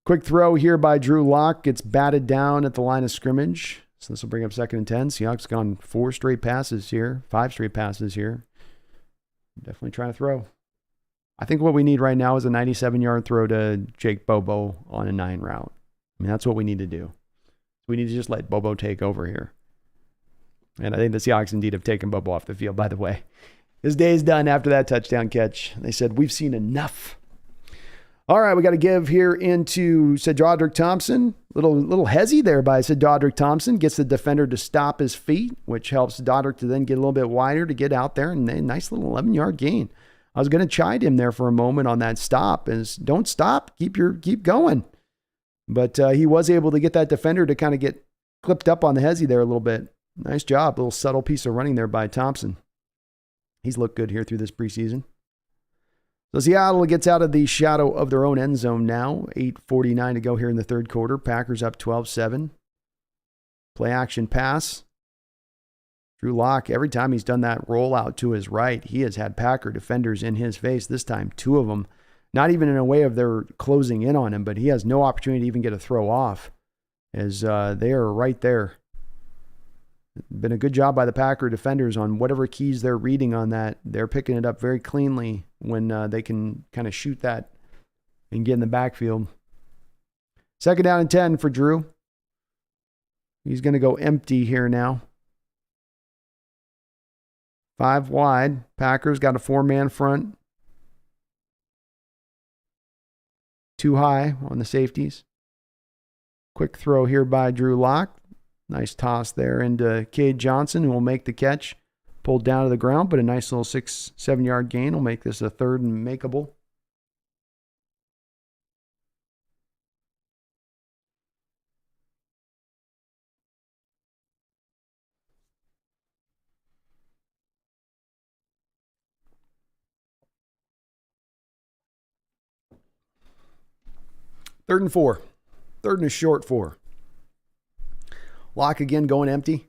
Quick throw here by Drew Lock. Gets batted down at the line of scrimmage. So this will bring up 2nd and 10. Seahawks gone 5 straight passes here. Definitely trying to throw. I think what we need right now is a 97-yard throw to Jake Bobo on a 9 route. I mean, that's what we need to do. We need to just let Bobo take over here. And I think the Seahawks indeed have taken Bobo off the field, by the way. His day is done after that touchdown catch. They said, we've seen enough. All right, we got to give here into Cedrodrick Thompson. Little hezzy there by Cedrodrick Thompson. Gets the defender to stop his feet, which helps Dodrick to then get a little bit wider to get out there. And a nice little 11-yard gain. I was going to chide him there for a moment on that stop. Don't stop. Keep going. But he was able to get that defender to kind of get clipped up on the hezzy there a little bit. Nice job. A little subtle piece of running there by Thompson. He's looked good here through this preseason. So Seattle gets out of the shadow of their own end zone now. 8:49 to go here in the third quarter. Packers up 12-7. Play action pass. Drew Lock, every time he's done that rollout to his right, he has had Packer defenders in his face. This time, 2 of them Not even in a way of they're closing in on him, but he has no opportunity to even get a throw off, as they are right there. Been a good job by the Packer defenders on whatever keys they're reading on that. They're picking it up very cleanly when they can kind of shoot that and get in the backfield. 2nd down and 10 for Drew. He's going to go empty here now. 5 wide. Packers got a 4-man front. 2 high on the safeties. Quick throw here by Drew Lock. Nice toss there into Cade Johnson, who will make the catch. Pulled down to the ground, but a nice little 6-7 yard gain will make this a 3rd and makeable. Third and 4. 3rd and a short 4. Lock again going empty.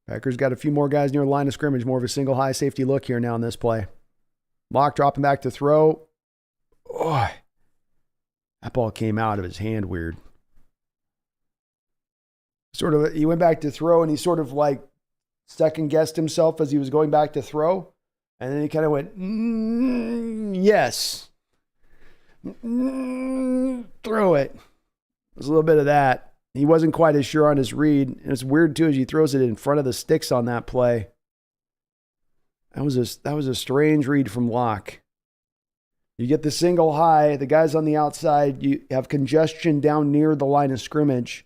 Packers got a few more guys near the line of scrimmage. More of a single high safety look here now in this play. Lock dropping back to throw. Oh, that ball came out of his hand weird. He went back to throw and he sort of like second guessed himself as he was going back to throw. And then he kind of went, yes. Throw it. There's a little bit of that. He wasn't quite as sure on his read. And it's weird too as he throws it in front of the sticks on that play. That was a strange read from Locke. You get the single high, the guys on the outside, you have congestion down near the line of scrimmage.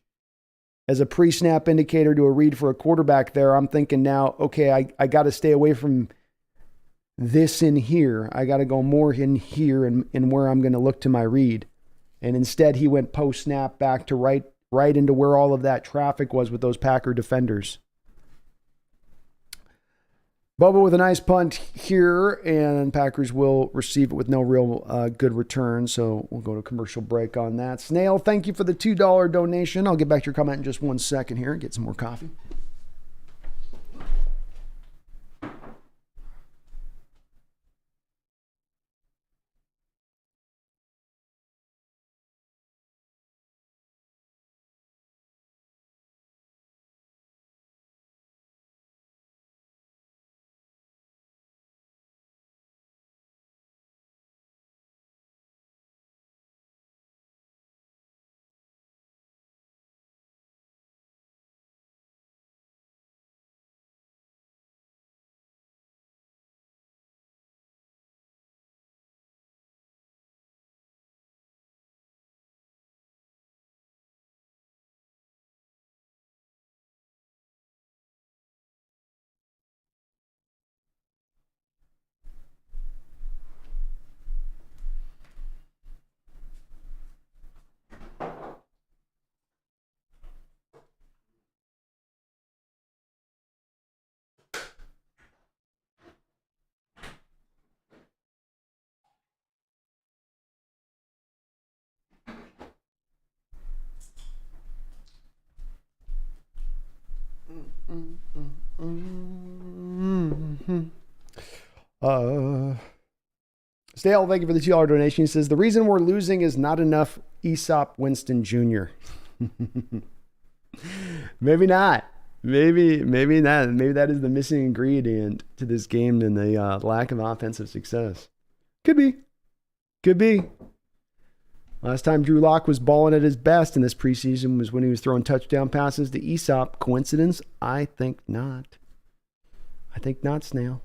As a pre-snap indicator to a read for a quarterback there, I'm thinking now, okay, I got to stay away from this in here. I got to go more in here and where I'm going to look to my read. And instead, he went post-snap back to right into where all of that traffic was with those Packer defenders. Bubba with a nice punt here, and Packers will receive it with no real good return, so we'll go to commercial break on that. Snail, thank you for the $2 donation. I'll get back to your comment in just 1 second here and get some more coffee. Stale, thank you for the $2 donation. He says, the reason we're losing is not enough Aesop Winston Jr. Maybe not. Maybe not. Maybe that is the missing ingredient to this game and the lack of offensive success. Could be. Last time Drew Lock was balling at his best in this preseason was when he was throwing touchdown passes to Aesop. Coincidence? I think not. Snail.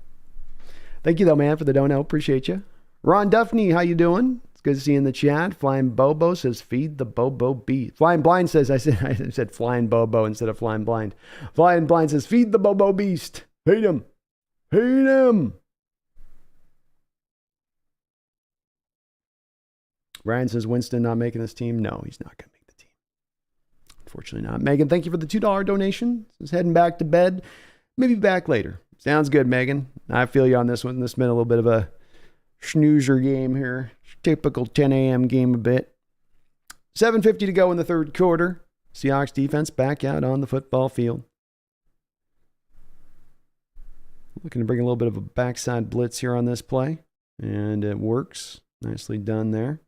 Thank you, though, man, for the dono. Appreciate you. Ron Duffney, how you doing? It's good to see you in the chat. Flying Bobo says, feed the Bobo beast. Flying Blind says, I said Flying Bobo instead of Flying Blind. Flying Blind says, feed the Bobo beast. Hate him. Brian says, Winston not making this team. No, he's not going to make the team. Unfortunately not. Megan, thank you for the $2 donation. Says heading back to bed. Maybe back later. Sounds good, Megan. I feel you on this one. This has been a little bit of a snoozer game here. Typical 10 a.m. game a bit. 7:50 to go in the third quarter. Seahawks defense back out on the football field. Looking to bring a little bit of a backside blitz here on this play. And it works. Nicely done there.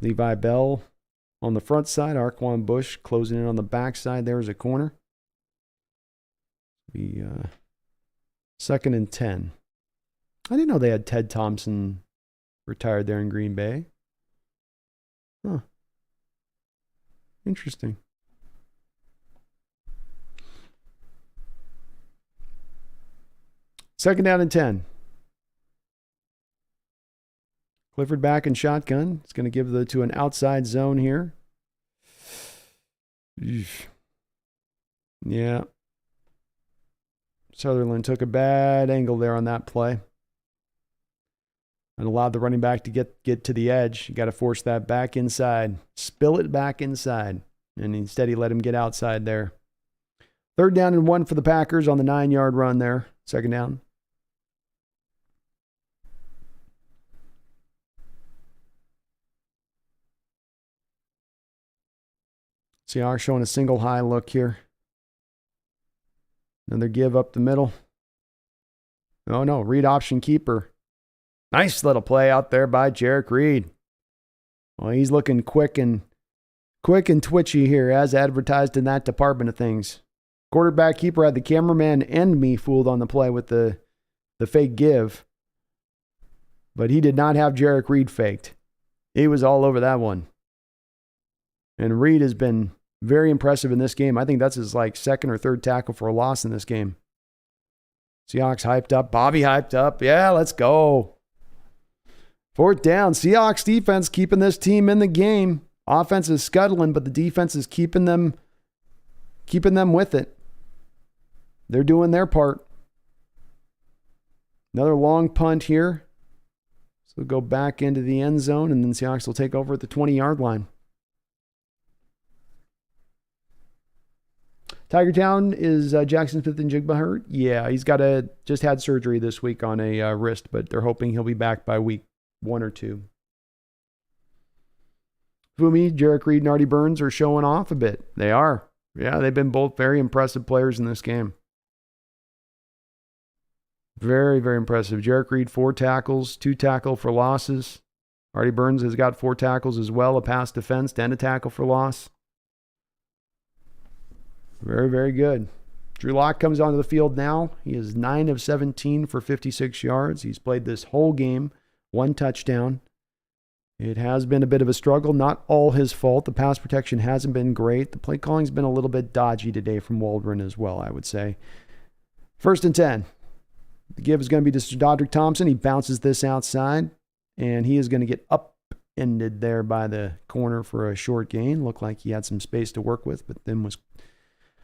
Levi Bell on the front side. Arquan Bush closing in on the back side. There is a corner. The 2nd and 10. I didn't know they had Ted Thompson retired there in Green Bay. Huh. Interesting. Second down and 10. Clifford back in shotgun. It's going to give to an outside zone here. Yeah. Sutherland took a bad angle there on that play and allowed the running back to get to the edge. You got to force that back inside. Spill it back inside. And instead he let him get outside there. 3rd down and 1 for the Packers on the 9-yard run there. 2nd down. Seahawks showing a single high look here. Another give up the middle. Oh no, read option keeper. Nice little play out there by Jarek Reed. Well, he's looking quick and twitchy here, as advertised in that department of things. Quarterback keeper had the cameraman and me fooled on the play with the fake give. But he did not have Jarek Reed faked. He was all over that one. And Reed has been very impressive in this game. I think that's his 2nd or 3rd tackle for a loss in this game. Seahawks hyped up. Bobby hyped up. Yeah, let's go. 4th down. Seahawks defense keeping this team in the game. Offense is scuttling, but the defense is keeping them with it. They're doing their part. Another long punt here. So go back into the end zone, and then Seahawks will take over at the 20-yard line. Tiger Town, is Jackson Smith and Jigba hurt? Yeah, he's just had surgery this week on a wrist, but they're hoping he'll be back by week 1 or 2. Fumi, Jarek Reed, and Artie Burns are showing off a bit. They are. Yeah, they've been both very impressive players in this game. Very, very impressive. Jarek Reed, 4 tackles, 2 tackle for losses. Artie Burns has got 4 tackles as well, a pass defense, and a tackle for loss. Very, very good. Drew Lock comes onto the field now. He is 9 of 17 for 56 yards. He's played this whole game, 1 touchdown. It has been a bit of a struggle. Not all his fault. The pass protection hasn't been great. The play calling's been a little bit dodgy today from Waldron as well, I would say. 1st and 10. The give is going to be to Dodrick Thompson. He bounces this outside, and he is going to get upended there by the corner for a short gain. Looked like he had some space to work with, but then was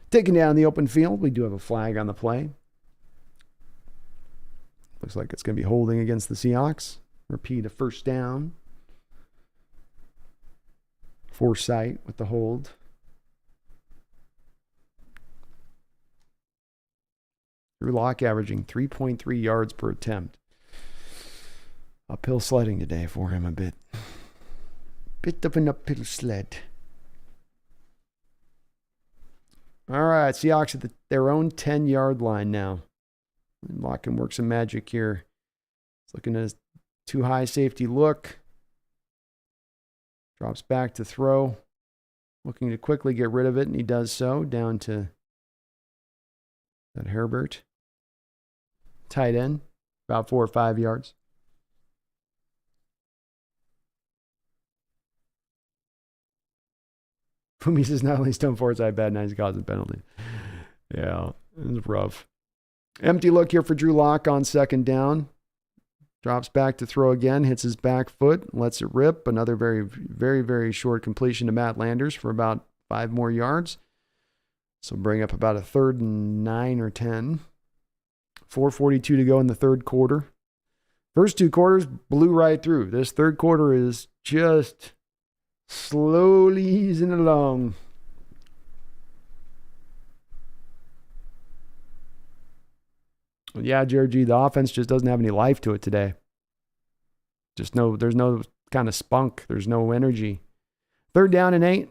taken down in the open field. We do have a flag on the play. Looks like it's going to be holding against the Seahawks. Repeat, a 1st down. Foresight with the hold. Drew Lock averaging 3.3 yards per attempt. Uphill sledding today for him a bit. Bit of an uphill sled. All right, Seahawks at their own 10-yard line now. Lock can work some magic here. He's looking at a too high safety look. Drops back to throw. Looking to quickly get rid of it, and he does so. Down to that Herbert. Tight end, about 4 or 5 yards. Fumi says not only Stone Forsythe bad, now he's causing penalties. Yeah, it was rough. Empty look here for Drew Lock on 2nd down. Drops back to throw again, hits his back foot, lets it rip. Another very, very, very short completion to Matt Landers for about 5 more yards. So bring up about a 3rd and 9 or 10. 4:42 to go in the 3rd quarter. First 2 quarters blew right through. This 3rd quarter is just slowly easing along. Yeah, Jared G, the offense just doesn't have any life to it today. There's no kind of spunk. There's no energy. 3rd down and 8.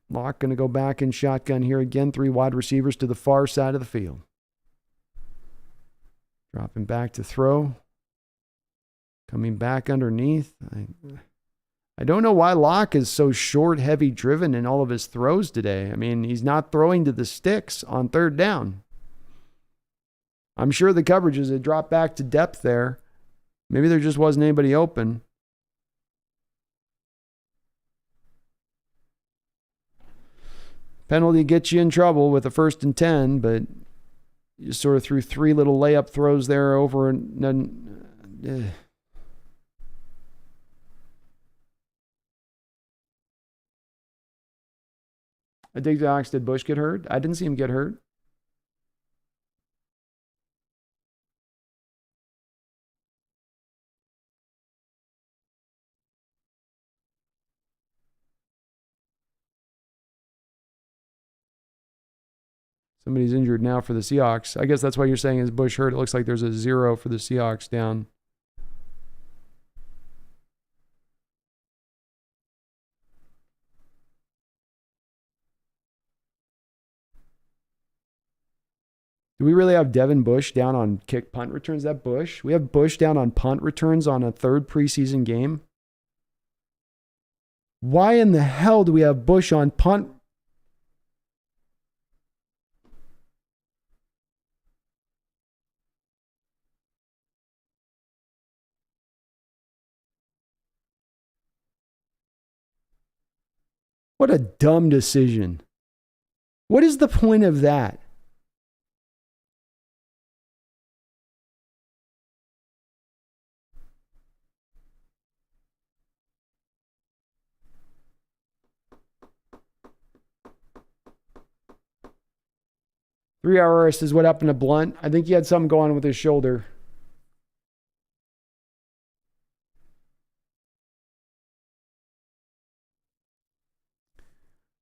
Lock going to go back in shotgun here again. 3 wide receivers to the far side of the field. Dropping back to throw. Coming back underneath. I don't know why Locke is so short, heavy driven in all of his throws today. I mean, he's not throwing to the sticks on third down. I'm sure the coverages had dropped back to depth there. Maybe there just wasn't anybody open. Penalty gets you in trouble with a 1st and 10, but you sort of threw 3 little layup throws there over and then. I think the Seahawks, did Bush get hurt? I didn't see him get hurt. Somebody's injured now for the Seahawks. I guess that's why you're saying is Bush hurt. It looks like there's a 0 for the Seahawks down. Do we really have Devin Bush down on kick punt returns? Is that Bush? We have Bush down on punt returns on a 3rd preseason game. Why in the hell do we have Bush on punt? What a dumb decision. What is the point of that? Three-hour rest is what happened to Blunt. I think he had something going on with his shoulder.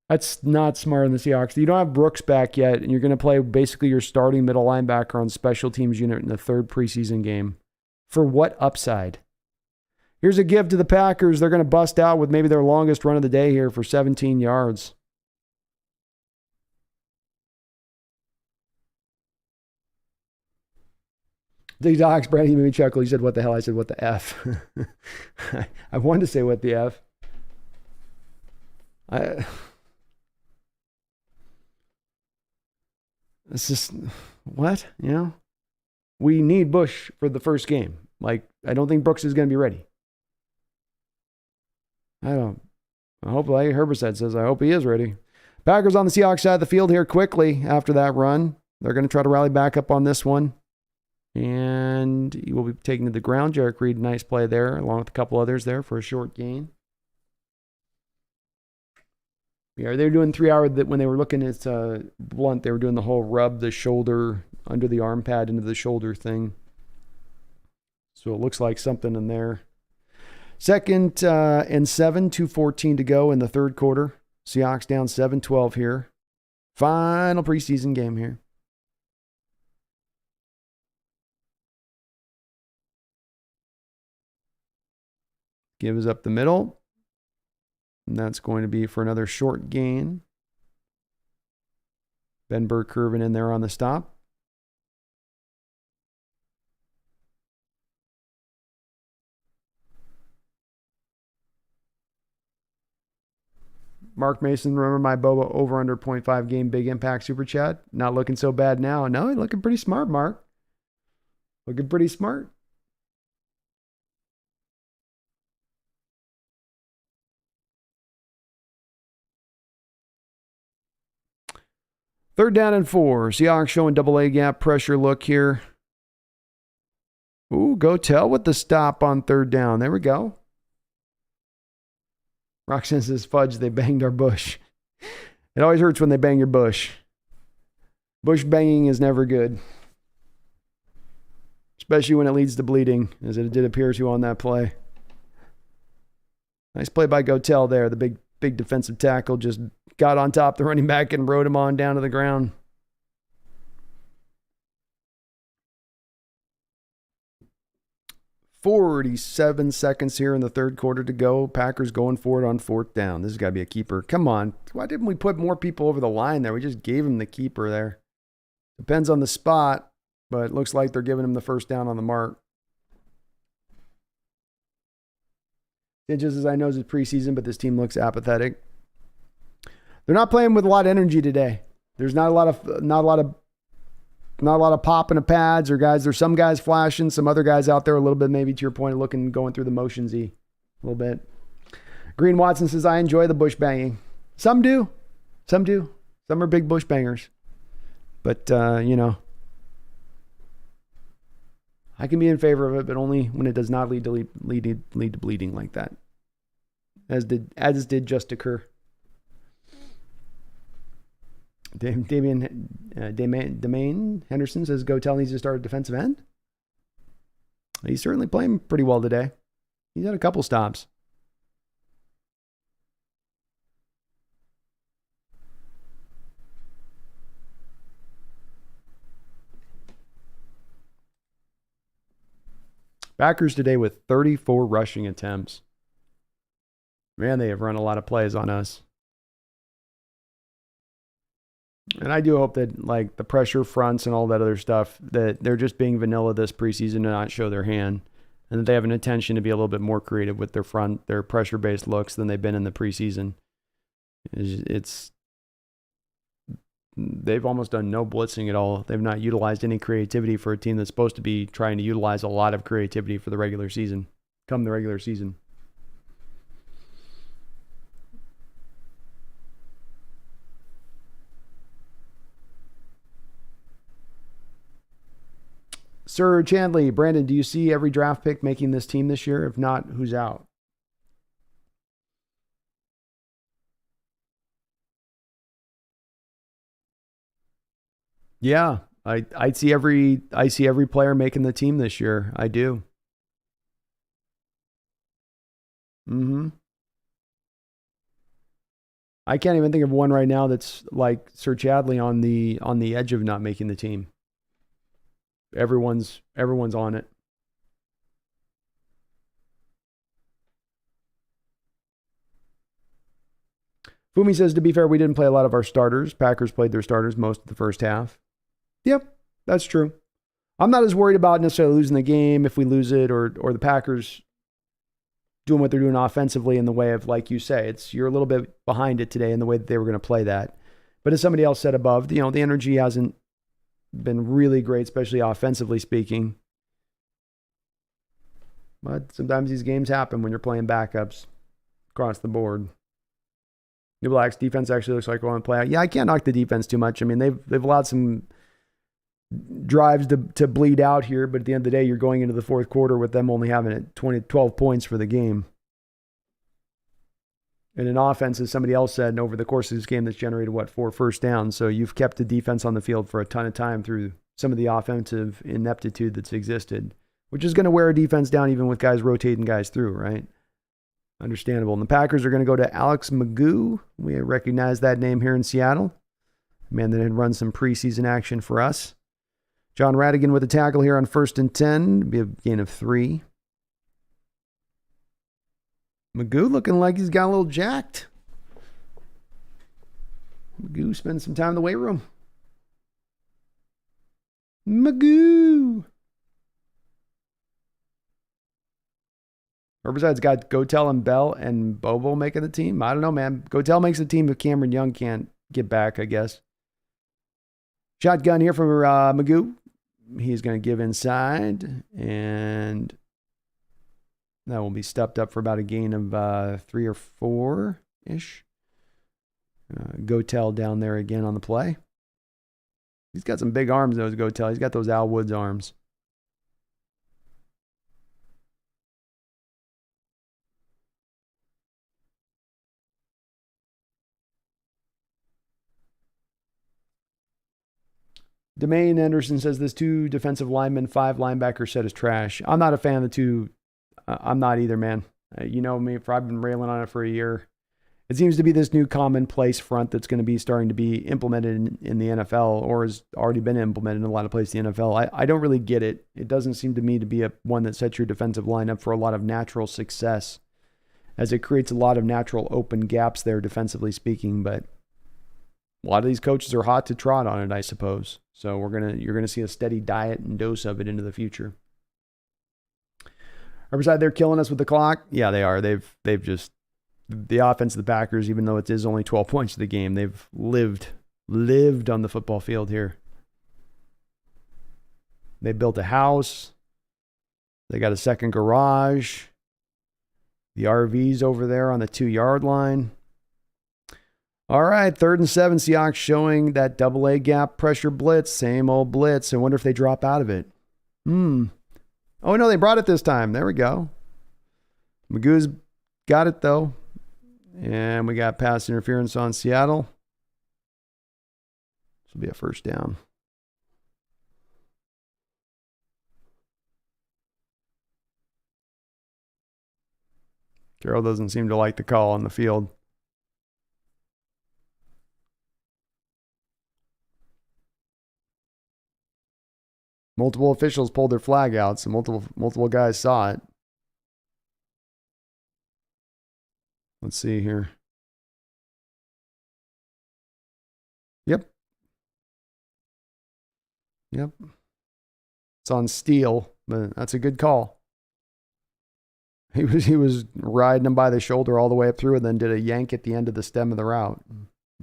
That's not smart in the Seahawks. You don't have Brooks back yet, and you're going to play basically your starting middle linebacker on special teams unit in the 3rd preseason game. For what upside? Here's a give to the Packers. They're going to bust out with maybe their longest run of the day here for 17 yards. The Docs, Brandon, made me chuckle. He said, what the hell? I said, what the F? I wanted to say, what the F? It's just, what? You know? We need Bush for the first game. Like, I don't think Brooks is going to be ready. I hope, like Herbicide says, I hope he is ready. Packers on the Seahawks side of the field here quickly after that run. They're going to try to rally back up on this one. And he will be taken to the ground. Jarek Reed, nice play there, along with a couple others there for a short gain. Yeah, they were doing 3 hour that when they were looking at Blunt, they were doing the whole rub the shoulder under the arm pad into the shoulder thing. So it looks like something in there. 2nd and 7, 2:14 to go in the 3rd quarter. Seahawks down 7-12 here. Final preseason game here. Give us up the middle. And that's going to be for another short gain. Ben Burke curving in there on the stop. Mark Mason, remember my Boba over under 0.5 game big impact super chat? Not looking so bad now. No, you're looking pretty smart, Mark. Looking pretty smart. Third down and 4. Seahawks showing double A gap pressure look here. Ooh, go tell with the stop on 3rd down. There we go. Roxanne says, fudge, they banged our bush. It always hurts when they bang your bush. Bush banging is never good. Especially when it leads to bleeding, as it did appear to on that play. Nice play by Gotel there. The big defensive tackle just got on top of the running back and rode him on down to the ground. "47 seconds here in the 3rd quarter to go. Packers going for it on 4th down. This has got to be a keeper. Come on. Why didn't we put more people over the line there? We just gave him the keeper there. Depends on the spot. but it looks like they're giving him the first down on the mark. And just as I know it's preseason, but this team looks apathetic. They're not playing with a lot of energy today. There's not a lot of pop in the pads or guys. There's some guys flashing, some other guys out there a little bit, maybe to your point, going through the motions-y a little bit. Green Watson says, I enjoy the bush banging. Some do. Some are big bush bangers. But, I can be in favor of it, but only when it does not lead to bleeding like that. As did just occur. Demain Henderson says, Go Tell needs to start a defensive end. He's certainly playing pretty well today. He's had a couple stops. Packers today with 34 rushing attempts. Man, they have run a lot of plays on us. And I do hope that, like, the pressure fronts and all that other stuff, that they're just being vanilla this preseason to not show their hand. And that they have an intention to be a little bit more creative with their pressure-based looks than they've been in the preseason. They've almost done no blitzing at all. They've not utilized any creativity for a team that's supposed to be trying to utilize a lot of creativity for the regular season, come the regular season. Sir Chandley, Brandon, do you see every draft pick making this team this year? If not, who's out? Yeah, I see every player making the team this year. I do. I can't even think of one right now that's like Sir Chadley on the edge of not making the team. Everyone's on it. Fumi says, to be fair, we didn't play a lot of our starters. Packers played their starters most of the first half. Yep, that's true. I'm not as worried about necessarily losing the game if we lose it, or the Packers doing what they're doing offensively in the way of, like you say, you're a little bit behind it today in the way that they were going to play that. But as somebody else said above, the energy hasn't been really great, especially offensively speaking. But sometimes these games happen when you're playing backups across the board. New Black's defense actually looks like we're on play out. Yeah, I can't knock the defense too much. I mean, they've allowed some drives to bleed out here, but at the end of the day, you're going into the fourth quarter with them only having 12 points for the game. And an offense, as somebody else said, over the course of this game, that's generated, 4 first downs. So you've kept the defense on the field for a ton of time through some of the offensive ineptitude that's existed, which is going to wear a defense down even with guys rotating guys through, right? Understandable. And the Packers are going to go to Alex Magoo. We recognize that name here in Seattle. A man that had run some preseason action for us. John Radigan with a tackle here on 1st and 10. It'll be a gain of 3. Magoo looking like he's got a little jacked. Magoo spends some time in the weight room. Magoo. Or besides, got Gotel and Bell and Bobo making the team. I don't know, man. Gotel makes the team if Cameron Young can't get back, I guess. Shotgun here from Magoo. He's going to give inside, and that will be stepped up for about a gain of 3 or 4-ish. Gotel down there again on the play. He's got some big arms, though, Gotel. He's got those Al Woods arms. Demain Anderson says this 2 defensive linemen, 5 linebacker set is trash. I'm not a fan of the 2. I'm not either, man. You know me, I've been railing on it for a year. It seems to be this new commonplace front that's going to be starting to be implemented in the NFL, or has already been implemented in a lot of places in the NFL. I don't really get it. It doesn't seem to me to be one that sets your defensive line up for a lot of natural success, as it creates a lot of natural open gaps there, defensively speaking. But a lot of these coaches are hot to trot on it, I suppose. So you're gonna see a steady diet and dose of it into the future. Riverside, they're killing us with the clock. Yeah, they are. They've just, the offense of the Packers, even though it is only 12 points of the game, they've lived on the football field here. They built a house. They got a second garage. The RV's over there on the 2-yard line. All right, 3rd and 7, Seahawks showing that double-A gap pressure blitz. Same old blitz. I wonder if they drop out of it. Oh, no, they brought it this time. There we go. Magoo's got it, though. And we got pass interference on Seattle. This will be a first down. Carroll doesn't seem to like the call on the field. Multiple officials pulled their flag out, so multiple guys saw it. Let's see here. Yep. It's on Steele, but that's a good call. He was riding him by the shoulder all the way up through and then did a yank at the end of the stem of the route.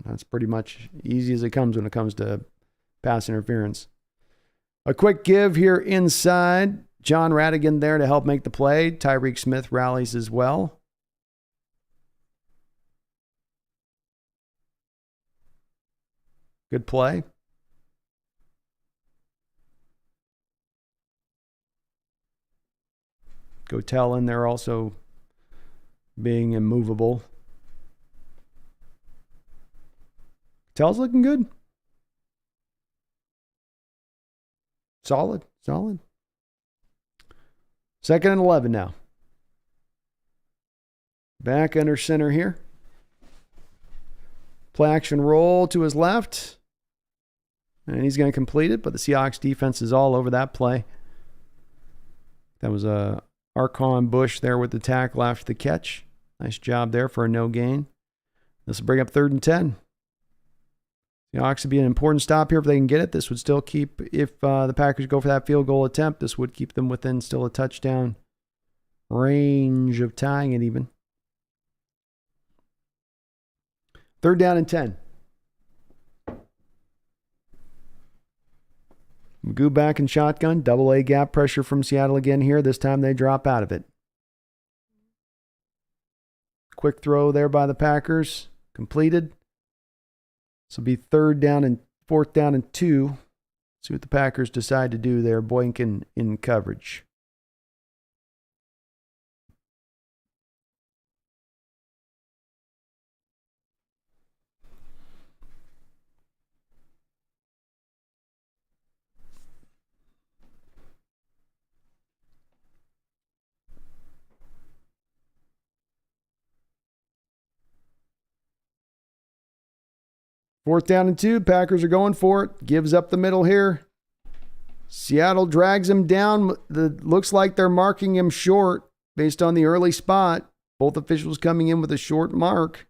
That's pretty much easy as it comes when it comes to pass interference. A quick give here inside. John Radigan there to help make the play. Tyreek Smith rallies as well. Good play. Gotel in there also being immovable. Gotel's looking good. Solid. 2nd and 11 now. Back under center here. Play action roll to his left. And he's going to complete it, but the Seahawks defense is all over that play. That was a Archon Bush there with the tackle after the catch. Nice job there for a no gain. This will bring up 3rd and 10. Seahawks would be an important stop here if they can get it. This would still keep, if the Packers go for that field goal attempt, this would keep them within still a touchdown range of tying it even. 3rd down and 10. Magoo back in shotgun. Double-A gap pressure from Seattle again here. This time they drop out of it. Quick throw there by the Packers. Completed. This will be 4th down and 2. See what the Packers decide to do there. Boykin in coverage. Fourth down and 2. Packers are going for it. Gives up the middle here. Seattle drags him down. Looks like they're marking him short based on the early spot. Both officials coming in with a short mark.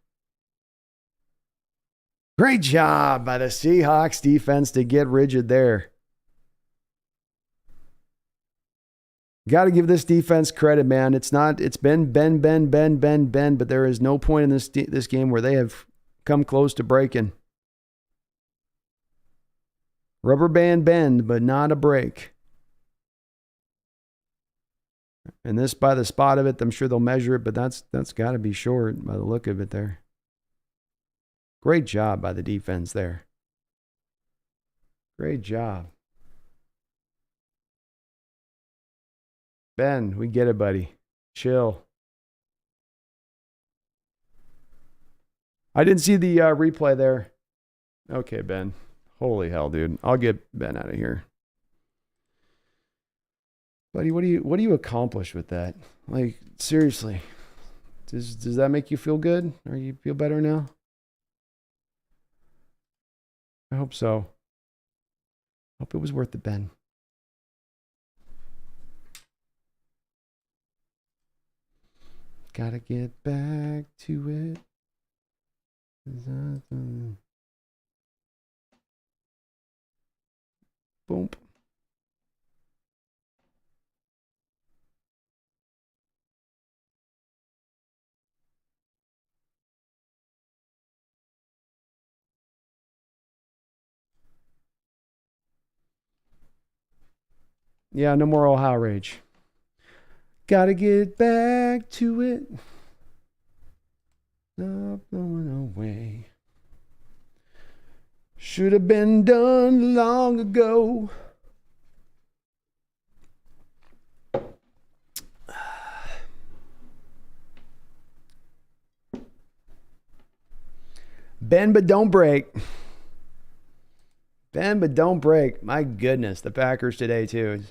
Great job by the Seahawks defense to get rigid there. Got to give this defense credit, man. It's been bend, but there is no point in this game where they have come close to breaking. Rubber band bend, but not a break. And this, by the spot of it, I'm sure they'll measure it, but that's got to be short by the look of it there. Great job by the defense there. Great job. Ben, we get it, buddy. Chill. I didn't see the replay there. Okay, Ben. Holy hell, dude. I'll get Ben out of here. Buddy, what do you accomplish with that? Like, seriously. Does that make you feel good? Or you feel better now? I hope so. Hope it was worth it, Ben. Gotta get back to it. Boom. Yeah, no more Ohio rage. Gotta get back to it. Not going away. Should have been done long ago. Bend but don't break. Bend but don't break. My goodness, the Packers today too.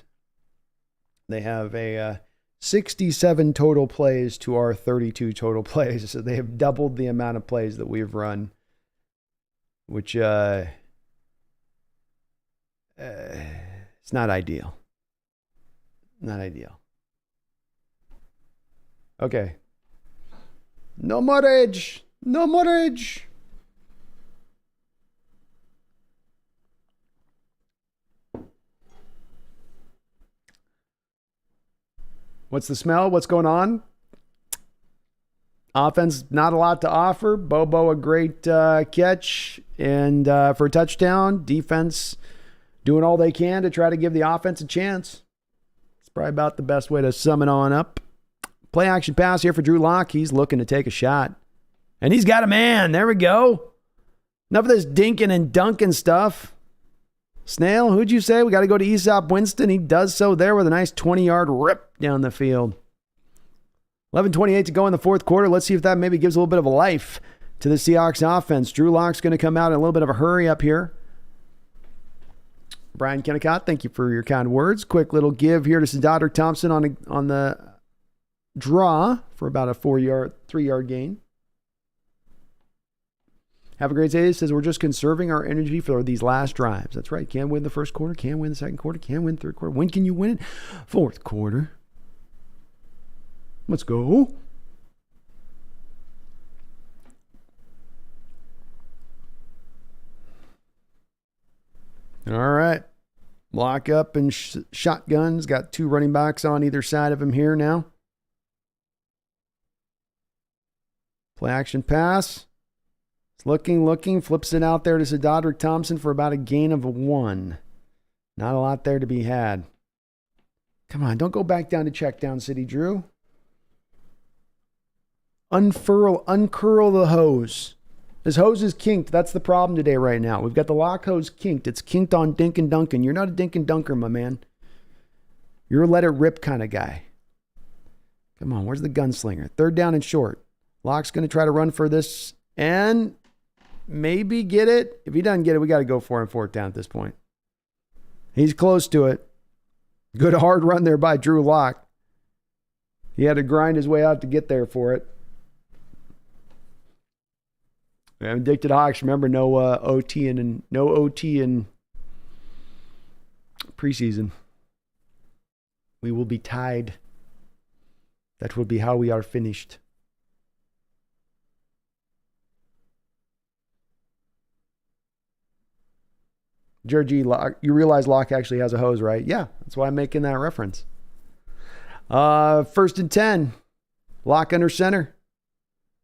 They have a 67 total plays to our 32 total plays. So they have doubled the amount of plays that we've run, which it's not ideal. Not ideal. Okay. No more rage. No more rage. What's the smell? What's going on? Offense, not a lot to offer. Bobo, a great catch and for a touchdown. Defense doing all they can to try to give the offense a chance. It's probably about the best way to sum it on up. Play action pass here for Drew Lock. He's looking to take a shot. And he's got a man. There we go. Enough of this dinking and dunking stuff. Snail, who'd you say? We got to go to Easop Winston. He does so there with a nice 20-yard rip down the field. 11:28 to go in the fourth quarter. Let's see if that maybe gives a little bit of a life to the Seahawks offense. Drew Lock's going to come out in a little bit of a hurry up here. Brian Kennicott, thank you for your kind words. Quick little give here to Sadodrick Thompson on the draw for about a 3-yard gain. Have a great day. It says we're just conserving our energy for these last drives. That's right. Can't win the first quarter. Can't win the second quarter. Can't win the third quarter. When can you win it? Fourth quarter. Let's go. All right. Lock up and shotguns. Got 2 running backs on either side of him here now. Play action pass. Looking, flips it out there to Sadodrick Thompson for about a gain of 1. Not a lot there to be had. Come on, don't go back down to check down city, Drew. Uncurl the hose. His hose is kinked. That's the problem today right now. We've got the lock hose kinked. It's kinked on Dink and Duncan. You're not a Dink and Dunker, my man. You're a let it rip kind of guy. Come on, where's the gunslinger? 3rd down and short. Lock's going to try to run for this and maybe get it. If he doesn't get it, we got to go for him 4th down at this point. He's close to it. Good hard run there by Drew Lock. He had to grind his way out to get there for it. And Addicted Hawks, remember, no OT in preseason. We will be tied. That will be how we are finished. Georgie, you realize Locke actually has a hose, right? Yeah, that's why I'm making that reference. 1st and 10. Locke under center.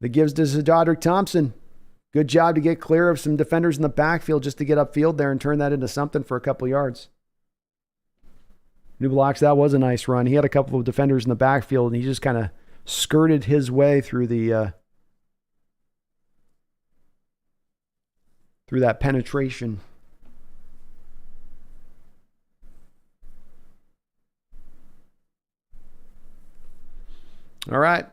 That gives to Sadodrick Thompson. Good job to get clear of some defenders in the backfield just to get upfield there and turn that into something for a couple yards. New Blocks, that was a nice run. He had a couple of defenders in the backfield, and he just kind of skirted his way through the through that penetration. All right.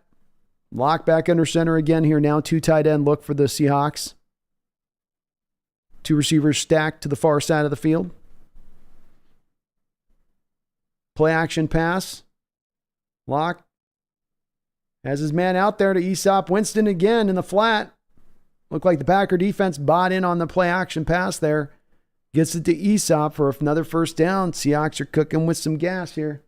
Lock back under center again here now. 2 tight end look for the Seahawks. 2 receivers stacked to the far side of the field. Play action pass. Lock has his man out there to Easop Winston again in the flat. Looked like the Packer defense bought in on the play action pass there. Gets it to Easop for another 1st down. Seahawks are cooking with some gas here.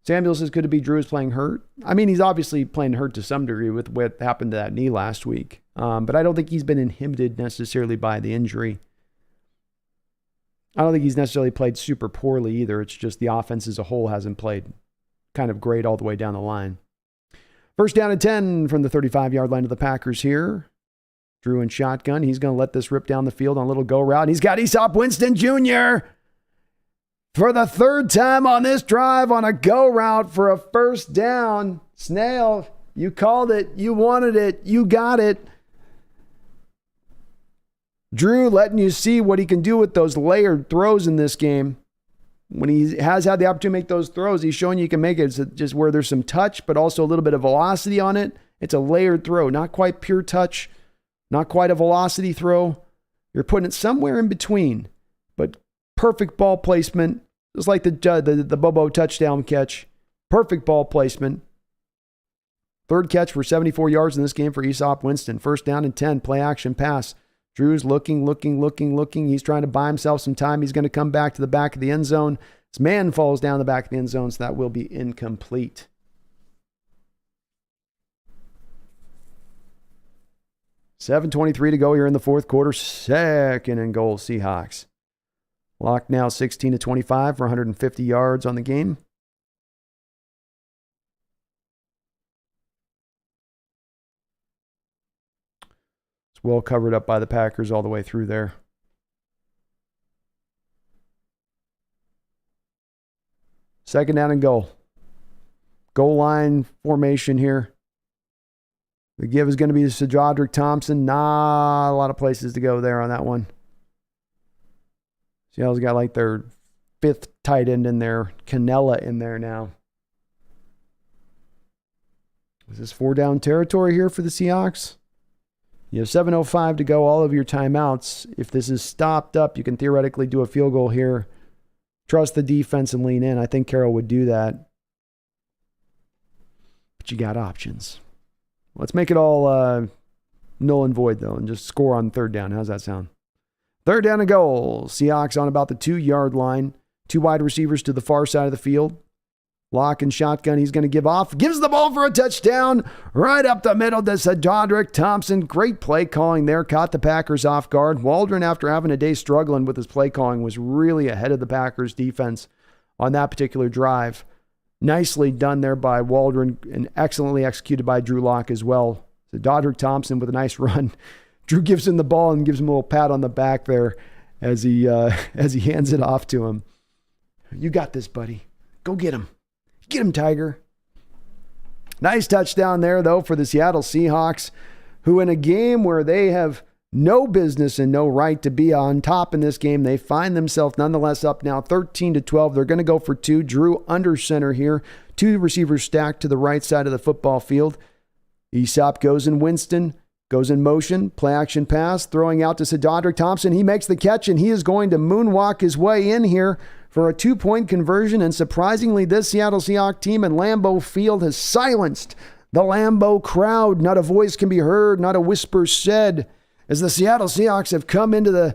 Samuel says, could it be Drew is playing hurt? I mean, he's obviously playing hurt to some degree with what happened to that knee last week. But I don't think he's been inhibited necessarily by the injury. I don't think he's necessarily played super poorly either. It's just the offense as a whole hasn't played kind of great all the way down the line. First down and 10 from the 35-yard line of the Packers here. Drew in shotgun. He's going to let this rip down the field on a little go route. He's got Easop Winston Jr. for the third time on this drive on a go route for a first down. Snail, you called it. You wanted it. You got it. Drew letting you see what he can do with those layered throws in this game. When he has had the opportunity to make those throws, he's showing you can make it. It's just where there's some touch, but also a little bit of velocity on it. It's a layered throw, not quite pure touch, not quite a velocity throw. You're putting it somewhere in between, but perfect ball placement, just like the Bobo touchdown catch. Perfect ball placement. Third catch for 74 yards in this game for Easop Winston. First down and 10, play action pass. Drew's looking. He's trying to buy himself some time. He's going to come back to the back of the end zone. His man falls down the back of the end zone, so that will be incomplete. $7:23 to go here in the fourth quarter. Second and goal, Seahawks. Lock now 16-25 for 150 yards on the game. Well covered up by the Packers all the way through there. Second down and goal. Goal line formation here. The give is going to be to Sajadrick Thompson. Not a lot of places to go there on that one. Seattle's got like their fifth tight end in there. Canella in there now. Is this 4-down territory here for the Seahawks? You have 7:05 to go, all of your timeouts. If this is stopped up, you can theoretically do a field goal here. Trust the defense and lean in. I think Carroll would do that. But you got options. Let's make it all null and void, though, and just score on third down. How's that sound? Third down and goal. Seahawks on about the 2-yard line. Two wide receivers to the far side of the field. Lock and shotgun. He's going to give off. Gives the ball for a touchdown. Right up the middle to Sajadrick Thompson. Great play calling there. Caught the Packers off guard. Waldron, after having a day struggling with his play calling, was really ahead of the Packers defense on that particular drive. Nicely done there by Waldron and excellently executed by Drew Lock as well. Sajadrick Thompson with a nice run. Drew gives him the ball and gives him a little pat on the back there as he hands it off to him. You got this, buddy. Go get him. Get him, Tiger. Nice touchdown there, though, for the Seattle Seahawks, who in a game where they have no business and no right to be on top in this game, they find themselves nonetheless up now 13-12. They're going to go for two. Drew under center here. Two receivers stacked to the right side of the football field. Easop goes in Winston, goes in motion, play action pass, throwing out to Sajadrick Thompson. He makes the catch, and he is going to moonwalk his way in here for a 2-point conversion, and surprisingly, this Seattle Seahawks team in Lambeau Field has silenced the Lambeau crowd. Not a voice can be heard, not a whisper said, as the Seattle Seahawks have come into the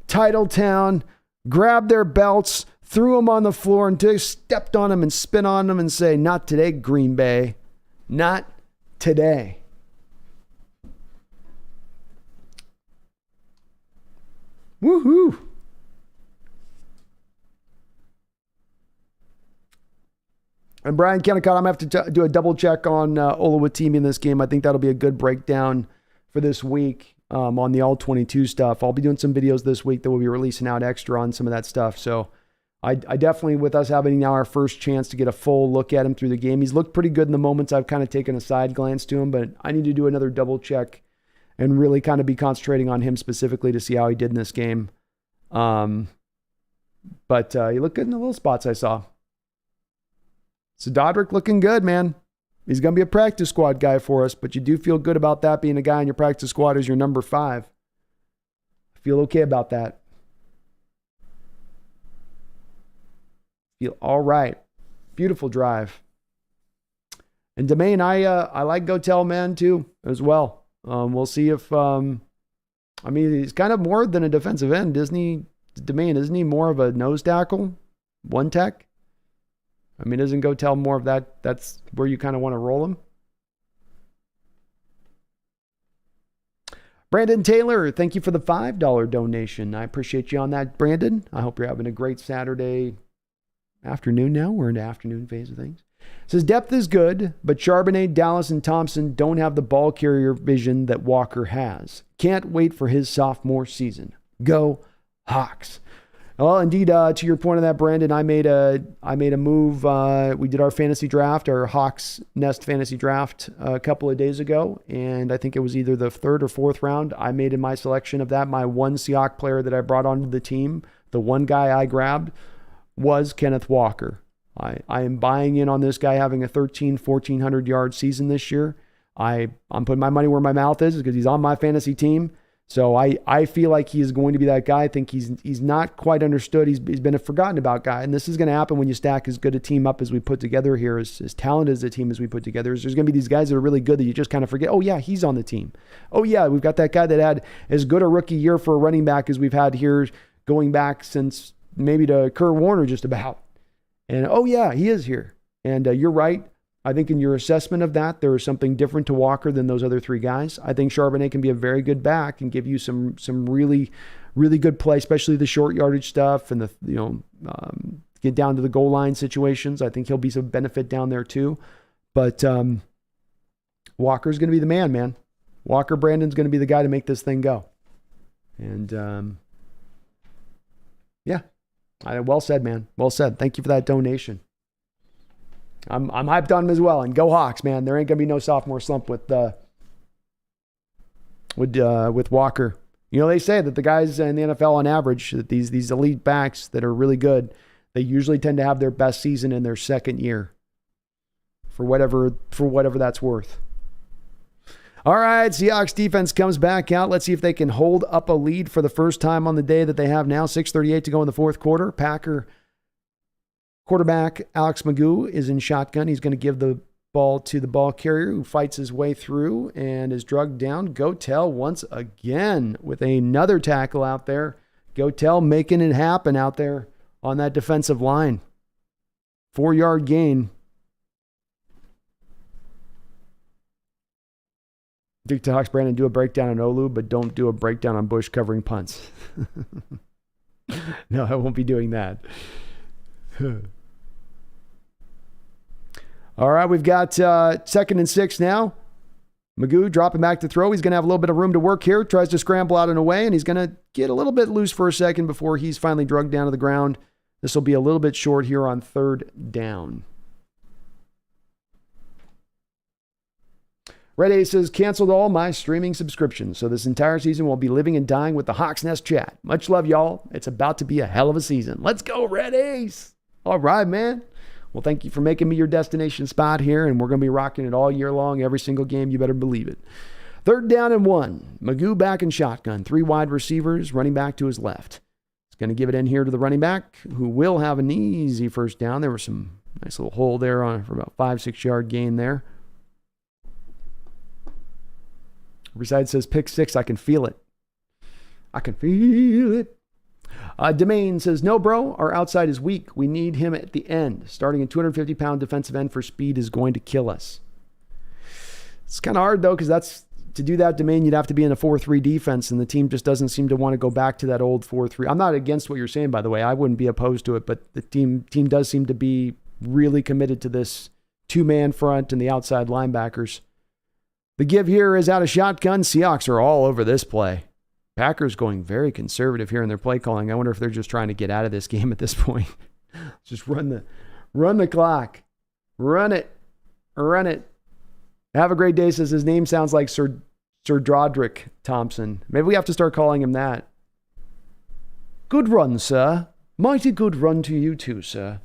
title town, grabbed their belts, threw them on the floor, and just stepped on them and spit on them and say, "Not today, Green Bay. Not today." Woohoo! And Brian Kennicott, I'm going to have to do a double check on Oluwatimi in this game. I think that'll be a good breakdown for this week on the All-22 stuff. I'll be doing some videos this week that we'll be releasing out extra on some of that stuff. So I definitely, with us having now our first chance to get a full look at him through the game, he's looked pretty good in the moments I've kind of taken a side glance to him, but I need to do another double check and really kind of be concentrating on him specifically to see how he did in this game. But he looked good in the little spots I saw. Sajadrick looking good, man. He's going to be a practice squad guy for us, but you do feel good about that, being a guy in your practice squad as your number 5. I feel okay about that. Feel all right. Beautiful drive. And Domain, I like Gotel, man, too, as well. We'll see if, he's kind of more than a defensive end, isn't he? Domain, isn't he more of a nose tackle? One tech? Isn't Gotel more of that? That's where you kind of want to roll him. Brandon Taylor, thank you for the $5 donation. I appreciate you on that, Brandon. I hope you're having a great Saturday afternoon now. We're in the afternoon phase of things. It says, depth is good, but Charbonnet, Dallas, and Thompson don't have the ball carrier vision that Walker has. Can't wait for his sophomore season. Go Hawks. Well, indeed, to your point on that, Brandon, I made a move. We did our fantasy draft, our Hawks Nest fantasy draft a couple of days ago, and I think it was either the third or fourth round. I made in my selection of that, my one Seahawks player that I brought onto the team, the one guy I grabbed was Kenneth Walker. I am buying in on this guy having a 1,400 yard season this year. I'm putting my money where my mouth is because he's on my fantasy team. So I feel like he is going to be that guy. I think he's not quite understood. He's been a forgotten about guy. And this is going to happen when you stack as good a team up as we put together here, as talented as a team as we put together. There's going to be these guys that are really good that you just kind of forget. Oh, yeah, he's on the team. Oh, yeah, we've got that guy that had as good a rookie year for a running back as we've had here going back since maybe to Kurt Warner just about. And, oh, yeah, he is here. And you're right. I think in your assessment of that, there is something different to Walker than those other three guys. I think Charbonnet can be a very good back and give you some really, really good play, especially the short yardage stuff and the get down to the goal line situations. I think he'll be some benefit down there too. But Walker's going to be the man. Walker Brandon's going to be the guy to make this thing go. And yeah, well said, man. Well said. Thank you for that donation. I'm hyped on him as well. And go Hawks, man. There ain't going to be no sophomore slump with Walker. You know, they say that the guys in the NFL on average, that these elite backs that are really good, they usually tend to have their best season in their second year. For whatever that's worth. All right, Seahawks defense comes back out. Let's see if they can hold up a lead for the first time on the day that they have now. 6:38 to go in the fourth quarter. Packer quarterback Alex Magoo is in shotgun. He's going to give the ball to the ball carrier who fights his way through and is drugged down. Gotel once again with another tackle out there. Gotel making it happen out there on that defensive line. 4-yard gain. TikToks, Brandon, do a breakdown on Olu, but don't do a breakdown on Bush covering punts. No, I won't be doing that. All right, we've got 2nd and 6 now. Magoo dropping back to throw. He's going to have a little bit of room to work here. Tries to scramble out and away, and he's going to get a little bit loose for a second before he's finally drugged down to the ground. This will be a little bit short here on 3rd down. Red A says, canceled all my streaming subscriptions, so this entire season will be living and dying with the Hawks Nest chat. Much love, y'all. It's about to be a hell of a season. Let's go, Red Ace. All right, man. Well, thank you for making me your destination spot here, and we're going to be rocking it all year long, every single game. You better believe it. 3rd down and 1. Magoo back in shotgun. 3 wide receivers, running back to his left. He's going to give it in here to the running back, who will have an easy first down. There was some nice little hole there for about 5-6 yard gain there. Riverside says, pick 6. I can feel it. I can feel it. Domain says, no, bro, our outside is weak. We need him at the end. Starting a 250-pound defensive end for speed is going to kill us. It's kind of hard, though, because to do that, Domain, you'd have to be in a 4-3 defense, and the team just doesn't seem to want to go back to that old 4-3. I'm not against what you're saying, by the way. I wouldn't be opposed to it, but the team does seem to be really committed to this 2-man front and the outside linebackers. The give here is out of shotgun. Seahawks are all over this play. Packers going very conservative here in their play calling. I wonder if they're just trying to get out of this game at this point. Just run the clock. Run it. Have a great day, says his name sounds like Sir Drodrick Thompson. Maybe we have to start calling him that. Good run, sir. Mighty good run to you too, sir.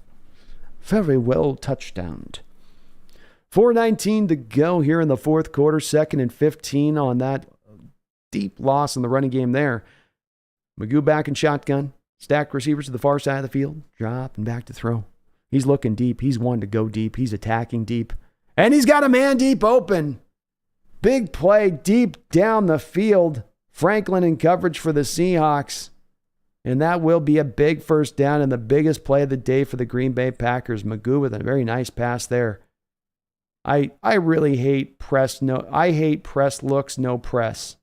Very well touchdowned. 4:19 to go here in the fourth quarter. 2nd and 15 on that deep loss in the running game there. Magoo back in shotgun. Stack receivers to the far side of the field. Drop and back to throw. He's looking deep. He's one to go deep. He's attacking deep. And he's got a man deep open. Big play deep down the field. Franklin in coverage for the Seahawks. And that will be a big first down and the biggest play of the day for the Green Bay Packers. Magoo with a very nice pass there. I really hate press. I hate press looks, no press.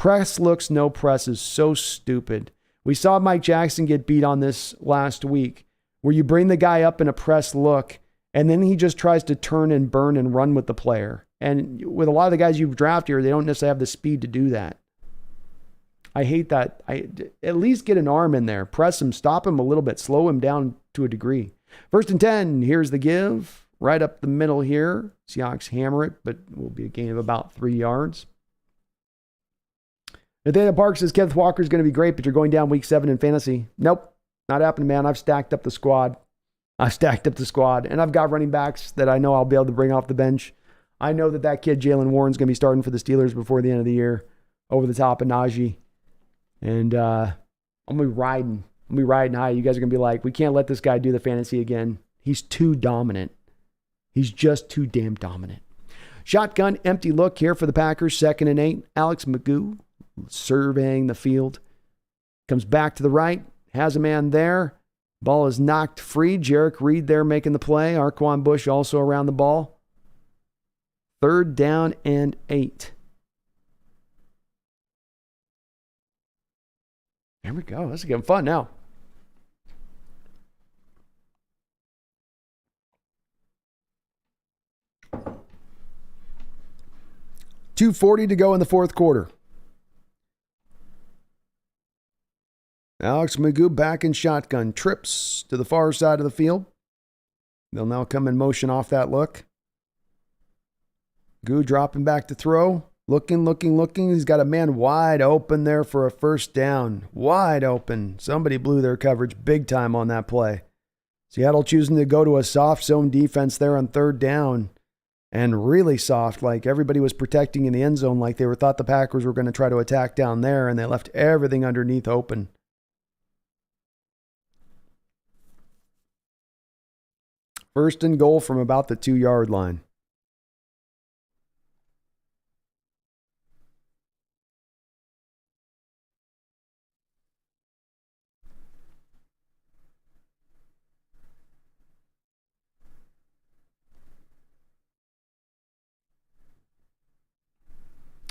Press looks, no press is so stupid. We saw Mike Jackson get beat on this last week, where you bring the guy up in a press look, and then he just tries to turn and burn and run with the player. And with a lot of the guys you've drafted here, they don't necessarily have the speed to do that. I hate that. At least get an arm in there. Press him, stop him a little bit, slow him down to a degree. 1st and 10, here's the give. Right up the middle here. Seahawks hammer it, but it will be a gain of about 3 yards. Nathaniel Park says Kenneth Walker's going to be great, but you're going down week 7 in fantasy. Nope, not happening, man. I've stacked up the squad. And I've got running backs that I know I'll be able to bring off the bench. I know that kid, Jalen Warren's going to be starting for the Steelers before the end of the year, over the top of Najee. And I'm going to be riding. I'm going to be riding high. You guys are going to be like, we can't let this guy do the fantasy again. He's too dominant. He's just too damn dominant. Shotgun, empty look here for the Packers. 2nd and 8. Alex Magoo surveying the field. Comes back to the right. Has a man there. Ball is knocked free. Jarek Reed there making the play. Arquan Bush also around the ball. 3rd down and 8. There we go. This is getting fun now. $2:40 to go in the 4th quarter. Alex Magoo back in shotgun. Trips to the far side of the field. They'll now come in motion off that look. Magoo dropping back to throw. Looking. He's got a man wide open there for a 1st down. Wide open. Somebody blew their coverage big time on that play. Seattle choosing to go to a soft zone defense there on 3rd down. And really soft, like everybody was protecting in the end zone, like they thought the Packers were going to try to attack down there, and they left everything underneath open. First and goal from about the 2-yard line.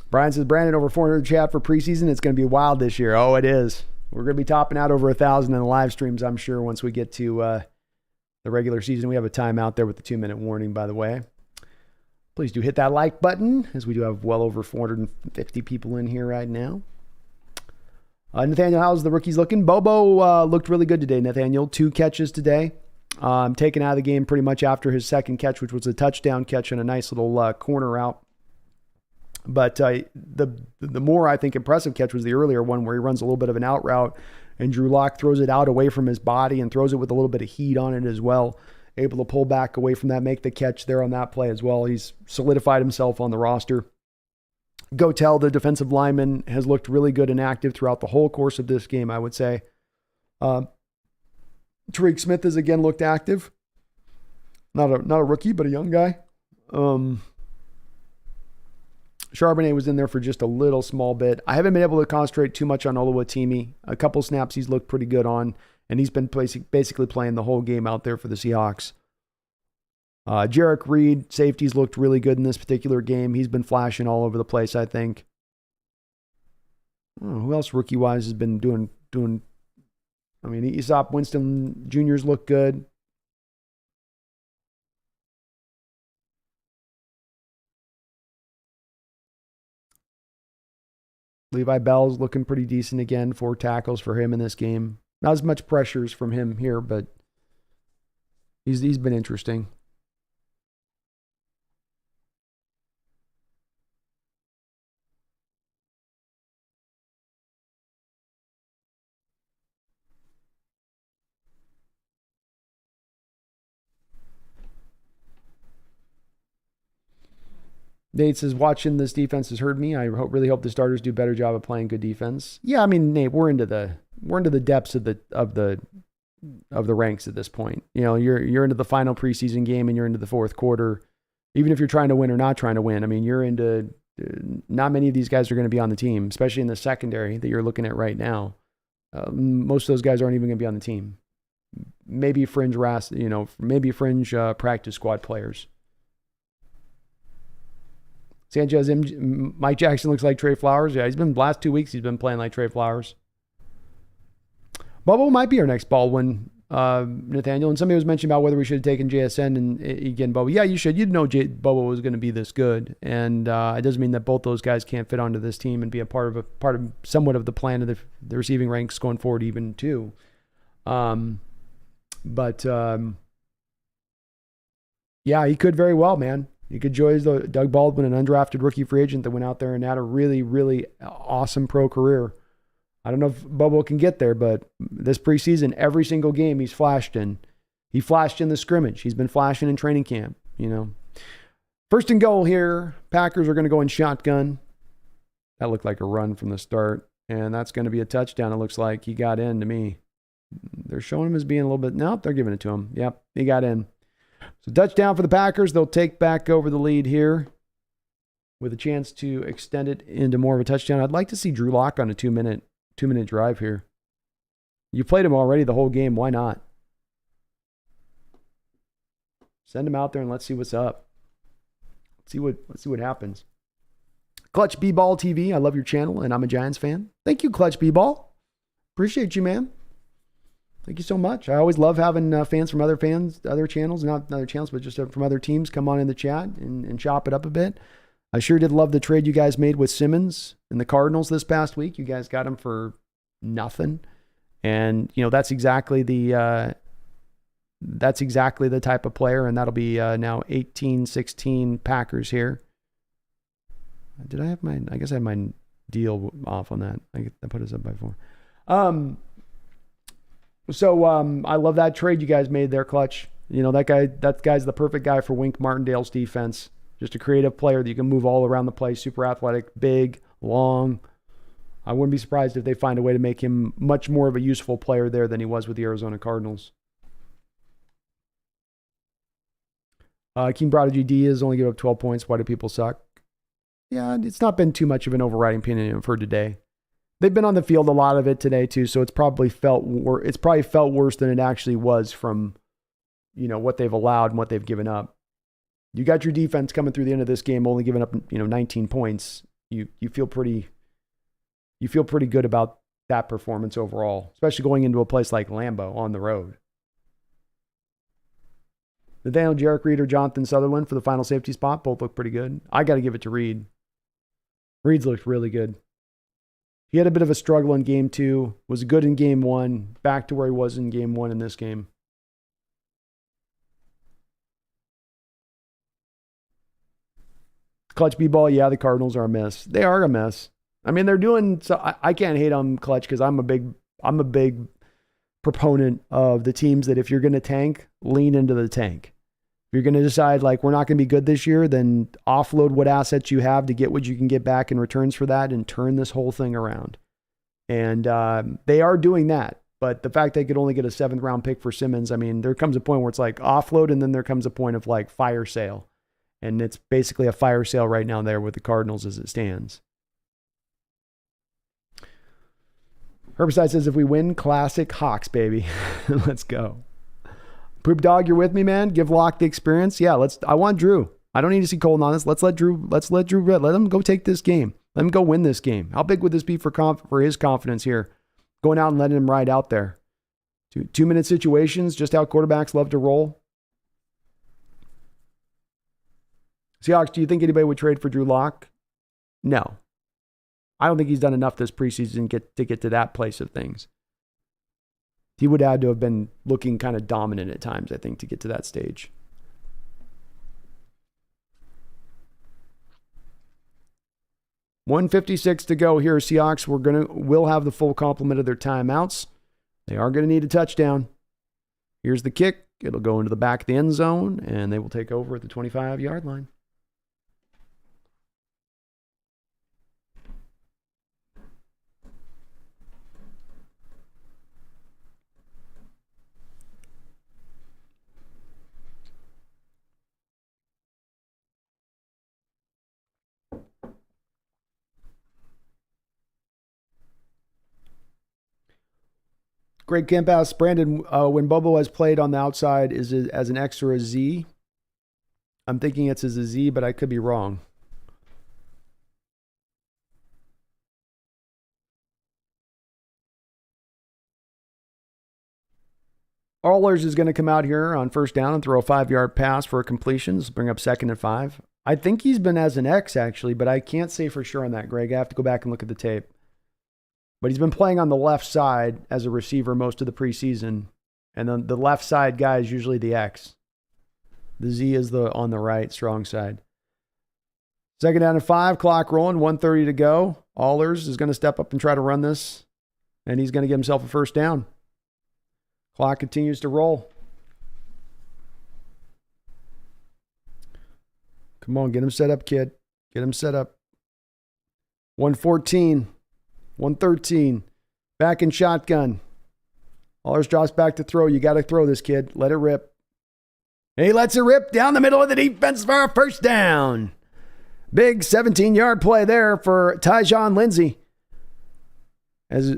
Brian says, Brandon, over 400 chat for preseason. It's going to be wild this year. Oh, it is. We're going to be topping out over 1,000 in the live streams, I'm sure, once we get to the regular season. We have a timeout there with the 2-minute warning, by the way. Please do hit that like button, as we do have well over 450 people in here right now. Nathaniel, how's the rookies looking? Bobo looked really good today, Nathaniel. 2 catches today. Taken out of the game pretty much after his 2nd catch, which was a touchdown catch and a nice little corner route. But the more, I think, impressive catch was the earlier one where he runs a little bit of an out route and Drew Lock throws it out away from his body and throws it with a little bit of heat on it as well. Able to pull back away from that, make the catch there on that play as well. He's solidified himself on the roster. Gotel, the defensive lineman, has looked really good and active throughout the whole course of this game, I would say. Tariq Smith has again looked active. Not a rookie, but a young guy. Charbonnet was in there for just a little small bit. I haven't been able to concentrate too much on Oluwatimi. A couple snaps he's looked pretty good on, and he's been basically playing the whole game out there for the Seahawks. Jarek Reed, safeties looked really good in this particular game. He's been flashing all over the place, I think. Who else rookie-wise has been doing? I mean, Aesop Winston Jr.'s look good. Levi Bell's looking pretty decent again. 4 tackles for him in this game. Not as much pressures from him here, but he's been interesting. Nate says, watching this defense has hurt me. I really hope the starters do a better job of playing good defense. Yeah, I mean, Nate, we're into the depths of the ranks at this point. You know, you're into the final preseason game and you're into the 4th quarter. Even if you're trying to win or not trying to win, I mean, you're into. Not many of these guys are going to be on the team, especially in the secondary that you're looking at right now. Most of those guys aren't even going to be on the team. Maybe fringe practice squad players. Sanchez, Mike Jackson looks like Trey Flowers. Yeah, last 2 weeks, he's been playing like Trey Flowers. Bubba might be our next Baldwin, Nathaniel. And somebody was mentioning about whether we should have taken JSN and again, Bubba. Yeah, you should. You'd know Bubba was going to be this good. And it doesn't mean that both those guys can't fit onto this team and be a part of somewhat of the plan of the receiving ranks going forward even too. Yeah, he could very well, man. You could join Doug Baldwin, an undrafted rookie free agent that went out there and had a really, really awesome pro career. I don't know if Bubba can get there, but this preseason, every single game he's flashed in. He flashed in the scrimmage. He's been flashing in training camp, you know. First and goal here. Packers are going to go in shotgun. That looked like a run from the start, and that's going to be a touchdown. It looks like he got in to me. They're showing him as being a little bit, nope, they're giving it to him. Yep, he got in. So touchdown for the Packers. They'll take back over the lead here with a chance to extend it into more of a touchdown. I'd like to see Drew Lock on a two-minute drive here. You played him already the whole game. Why not? Send him out there and let's see what's up. Let's see what happens. Clutch B-Ball TV. I love your channel and I'm a Giants fan. Thank you, Clutch B-Ball. Appreciate you, man. Thank you so much. I always love having fans from other channels, not other channels, but just from other teams come on in the chat and chop it up a bit. I sure did love the trade you guys made with Simmons and the Cardinals this past week. You guys got him for nothing. And, you know, that's exactly the type of player. And that'll be now 18-16 Packers here. Did I have I guess I had my deal off on that. I put us up by 4. So I love that trade you guys made there, Clutch. You know, that guy's the perfect guy for Wink Martindale's defense. Just a creative player that you can move all around the place, super athletic, big, long. I wouldn't be surprised if they find a way to make him much more of a useful player there than he was with the Arizona Cardinals. King Prodigy Diaz only gave up 12 points. Why do people suck? Yeah, it's not been too much of an overriding opinion for today. They've been on the field a lot of it today too, so it's probably felt worse than it actually was from, you know, what they've allowed and what they've given up. You got your defense coming through the end of this game, only giving up, 19 points. You feel pretty good about that performance overall, especially going into a place like Lambeau on the road. Nathaniel Jarek Reed or Jonathan Sutherland for the final safety spot. Both look pretty good. I got to give it to Reed. Reed's looked really good. He had a bit of a struggle in game 2, was good in game 1, back to where he was in game 1 in this game. Clutch B-Ball, yeah, the Cardinals are a mess. They are a mess. I mean, they're doing, so I can't hate on Clutch because I'm a big proponent of the teams that if you're going to tank, lean into the tank. If you're going to decide like we're not going to be good this year, then offload what assets you have to get what you can get back in returns for that and turn this whole thing around. And they are doing that. But the fact they could only get a 7th round pick for Simmons, I mean, there comes a point where it's like offload and then there comes a point of like fire sale. And it's basically a fire sale right now there with the Cardinals as it stands. Herbicide says, if we win, classic Hawks, baby. Let's go. Poop Dog, you're with me, man? Give Locke the experience. Yeah, I want Drew. I don't need to see Colton on this. Let's let Drew let him go take this game. Let him go win this game. How big would this be for his confidence here? Going out and letting him ride out there. 2-minute situations, just how quarterbacks love to roll. Seahawks, do you think anybody would trade for Drew Lock? No. I don't think he's done enough this preseason to get to that place of things. He would have to have been looking kind of dominant at times, I think, to get to that stage. $1:56 to go here. Seahawks, we'll have the full complement of their timeouts. They are going to need a touchdown. Here's the kick. It'll go into the back of the end zone, and they will take over at the 25-yard line. Greg Camphouse, Brandon, when Bobo has played on the outside, is it as an X or a Z? I'm thinking it's as a Z, but I could be wrong. Allers is going to come out here on first down and throw a 5-yard pass for a completion. This will bring up 2nd and 5. I think he's been as an X, actually, but I can't say for sure on that, Greg. I have to go back and look at the tape. But he's been playing on the left side as a receiver most of the preseason. And then the left side guy is usually the X. The Z is on the right, strong side. 2nd down and 5, clock rolling, 1:30 to go. Allers is going to step up and try to run this, and he's going to get himself a first down. Clock continues to roll. Come on, get him set up, kid. Get him set up. 1:14, 1:13, back in shotgun. Allers drops back to throw. You got to throw this, kid. Let it rip. He lets it rip down the middle of the defense for a first down. Big 17-yard play there for Tyjon Lindsey. As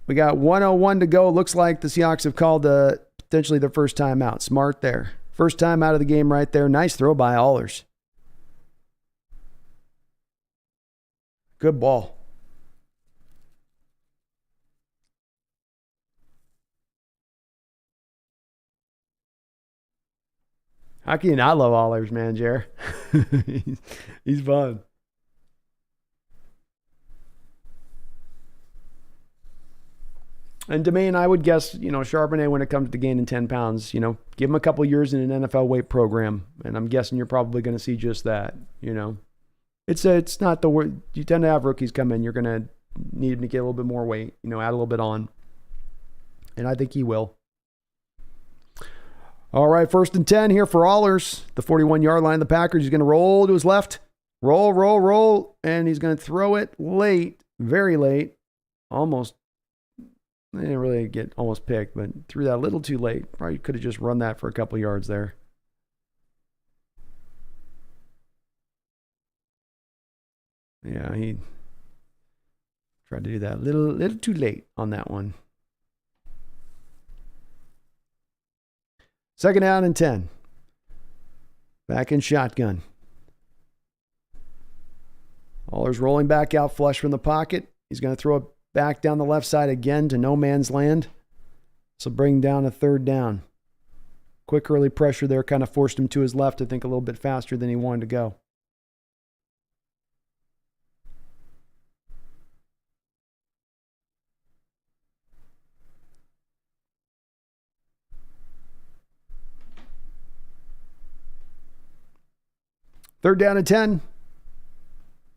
we got 1:01 to go, looks like the Seahawks have called potentially their first time out. Smart there. First time out of the game right there. Nice throw by Allers. Good ball. How can you not love Allers, man, Jer? He's fun. And Domain, I would guess, Charbonnet, when it comes to gaining 10 pounds, give him a couple years in an NFL weight program. And I'm guessing you're probably going to see just that, It's not the word. You tend to have rookies come in. You're going to need him to get a little bit more weight, add a little bit on. And I think he will. All right, 1st and 10 here for Allers. The 41-yard line of the Packers. He's going to roll to his left. Roll. And he's going to throw it late, very late. Almost. They didn't really get almost picked, but threw that a little too late. Probably could have just run that for a couple yards there. Yeah, he tried to do that a little too late on that one. 2nd down and 10. Back in shotgun. Allers rolling back out flush from the pocket. He's going to throw it back down the left side again to no man's land. So bring down a 3rd down. Quick early pressure there kind of forced him to his left, I think a little bit faster than he wanted to go. Third down and 10.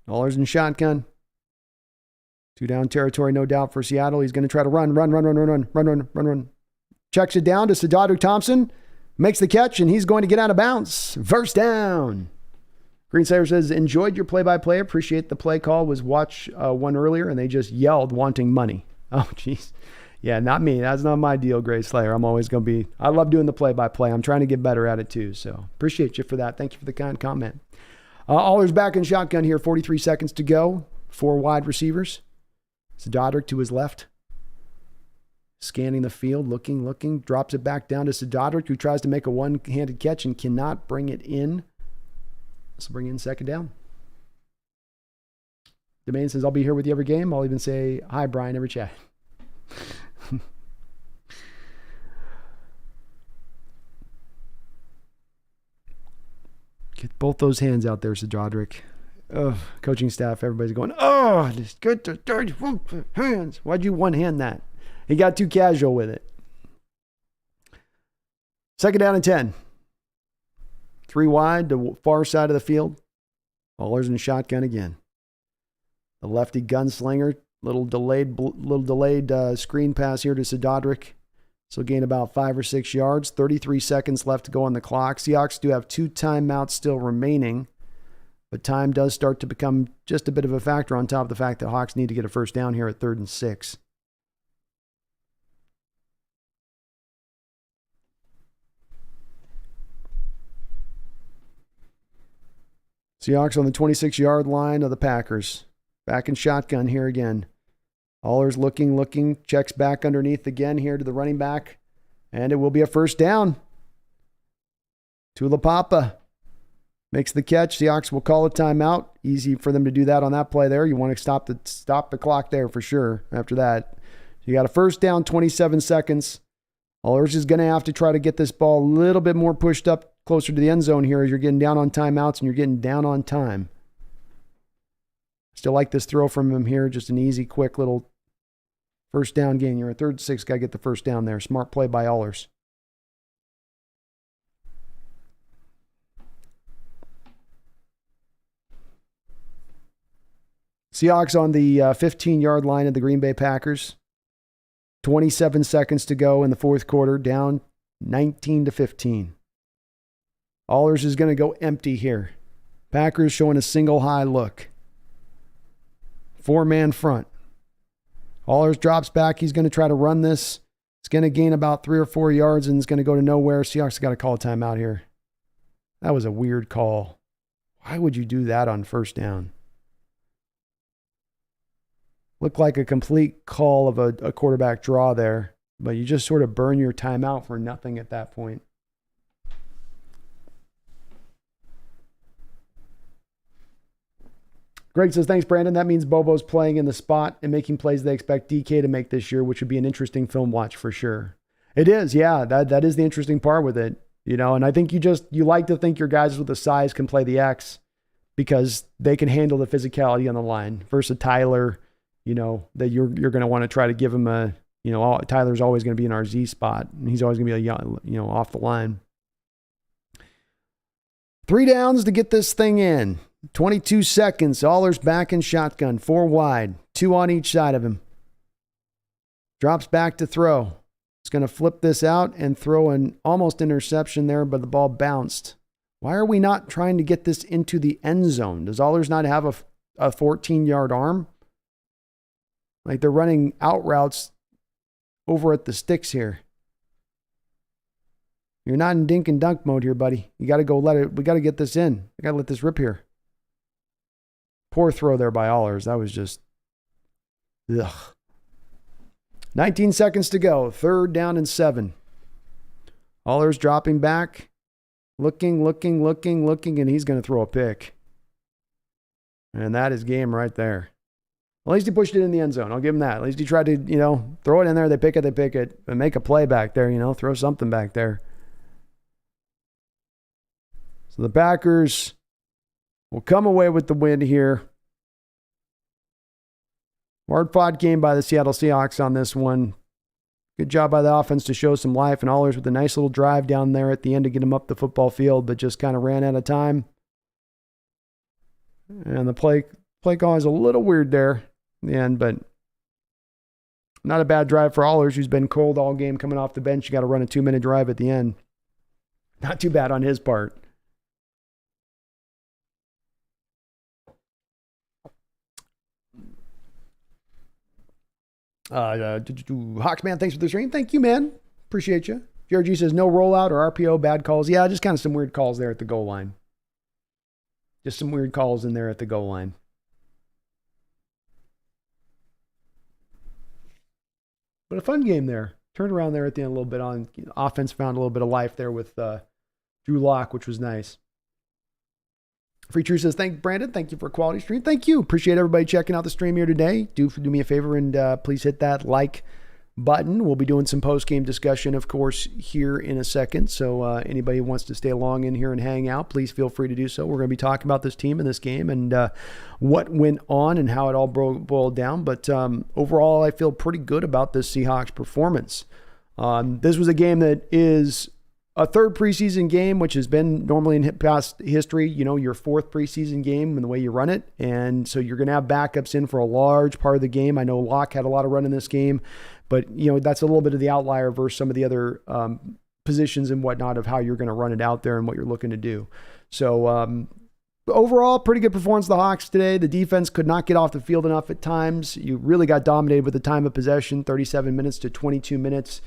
Allers in shotgun. 2-down territory, no doubt, for Seattle. He's going to try to run. Checks it down to Sadadrick Thompson. Makes the catch, and he's going to get out of bounds. First down. Greenslayer says, enjoyed your play-by-play. Appreciate the play call. Was watch one earlier, and they just yelled wanting money. Oh, jeez. Yeah, not me. That's not my deal, Gray Slayer. I'm always going to be, I love doing the play-by-play. I'm trying to get better at it too. So appreciate you for that. Thank you for the kind comment. Allers back in shotgun here. 43 seconds to go. 4 wide receivers. Sadadrick to his left. Scanning the field, looking. Drops it back down to Sadadrick, who tries to make a one-handed catch and cannot bring it in. This will bring in 2nd down. Domain says, I'll be here with you every game. I'll even say, hi, Brian, every chat. Get both those hands out there, Sadadrick. Coaching staff, everybody's going, just good to dirty hands. Why'd you one-hand that? He got too casual with it. 2nd down and 10. 3 wide to far side of the field. Allers in shotgun again. The lefty gunslinger, little delayed screen pass here to Sadadrick. So gain about 5 or 6 yards. 33 seconds left to go on the clock. Seahawks do have 2 timeouts still remaining, but time does start to become just a bit of a factor on top of the fact that Hawks need to get a first down here at 3rd and 6. Seahawks on the 26-yard line of the Packers. Back in shotgun here again. Allers looking, checks back underneath again here to the running back, and it will be a first down. Tulapapa makes the catch. Seahawks will call a timeout. Easy for them to do that on that play there. You want to stop the clock there for sure after that. You got a first down, 27 seconds. Allers is going to have to try to get this ball a little bit more pushed up closer to the end zone here as you're getting down on timeouts and you're getting down on time. Still like this throw from him here. Just an easy, quick little first down gain. You're a 3rd and 6. Got to get the first down there. Smart play by Allers. Seahawks on the 15-yard line of the Green Bay Packers. 27 seconds to go in the 4th quarter, down 19-15. Allers is going to go empty here. Packers showing a single high look. 4-man front. Allers drops back. He's going to try to run this. It's going to gain about 3 or 4 yards and it's going to go to nowhere. Seahawks got to call a timeout here. That was a weird call. Why would you do that on first down? Looked like a complete call of a quarterback draw there, but you just sort of burn your timeout for nothing at that point. Greg says, thanks, Brandon. That means Bobo's playing in the spot and making plays they expect DK to make this year, which would be an interesting film watch for sure. It is, yeah. That is the interesting part with it, and I think you like to think your guys with the size can play the X because they can handle the physicality on the line versus Tyler, that you're going to want to try to give him a, Tyler's always going to be in our Z spot and he's always going to be off the line. 3 downs to get this thing in. 22 seconds. Allers back in shotgun. 4 wide. 2 on each side of him. Drops back to throw. It's going to flip this out and throw an almost interception there, but the ball bounced. Why are we not trying to get this into the end zone? Does Allers not have a 14-yard arm? Like they're running out routes over at the sticks here. You're not in dink and dunk mode here, buddy. You got to go we got to get this in. We got to let this rip here. Poor throw there by Allers. That was just, ugh. 19 seconds to go. 3rd down and 7. Allers dropping back. Looking, and he's going to throw a pick. And that is game right there. At least he pushed it in the end zone. I'll give him that. At least he tried to, throw it in there. They pick it, and make a play back there, throw something back there. So the Packers will come away with the win here. Hard-fought game by the Seattle Seahawks on this one. Good job by the offense to show some life, and Allers with a nice little drive down there at the end to get him up the football field, but just kind of ran out of time. And the play call is a little weird there in the end, but not a bad drive for Allers, who's been cold all game coming off the bench. You got to run a 2-minute drive at the end. Not too bad on his part. Hawksman, thanks for the stream. Thank you, man. Appreciate you. Georgie says no rollout or RPO, bad calls. Yeah, just kind of some weird calls there at the goal line. Just some weird calls in there at the goal line. But a fun game there. Turned around there at the end a little bit on offense, found a little bit of life there with Drew Lock, which was nice. Free True says, thank Brandon. Thank you for a quality stream. Thank you. Appreciate everybody checking out the stream here today. Do me a favor and please hit that like button. We'll be doing some post-game discussion, of course, here in a second. So anybody who wants to stay along in here and hang out, please feel free to do so. We're going to be talking about this team and this game and what went on and how it all boiled down. But overall, I feel pretty good about this Seahawks performance. This was a game that is a 3rd preseason game, which has been normally in past history, your 4th preseason game and the way you run it. And so you're going to have backups in for a large part of the game. I know Locke had a lot of run in this game, but that's a little bit of the outlier versus some of the other positions and whatnot of how you're going to run it out there and what you're looking to do. So overall, pretty good performance of the Hawks today. The defense could not get off the field enough at times. You really got dominated with the time of possession, 37 minutes to 22 minutes.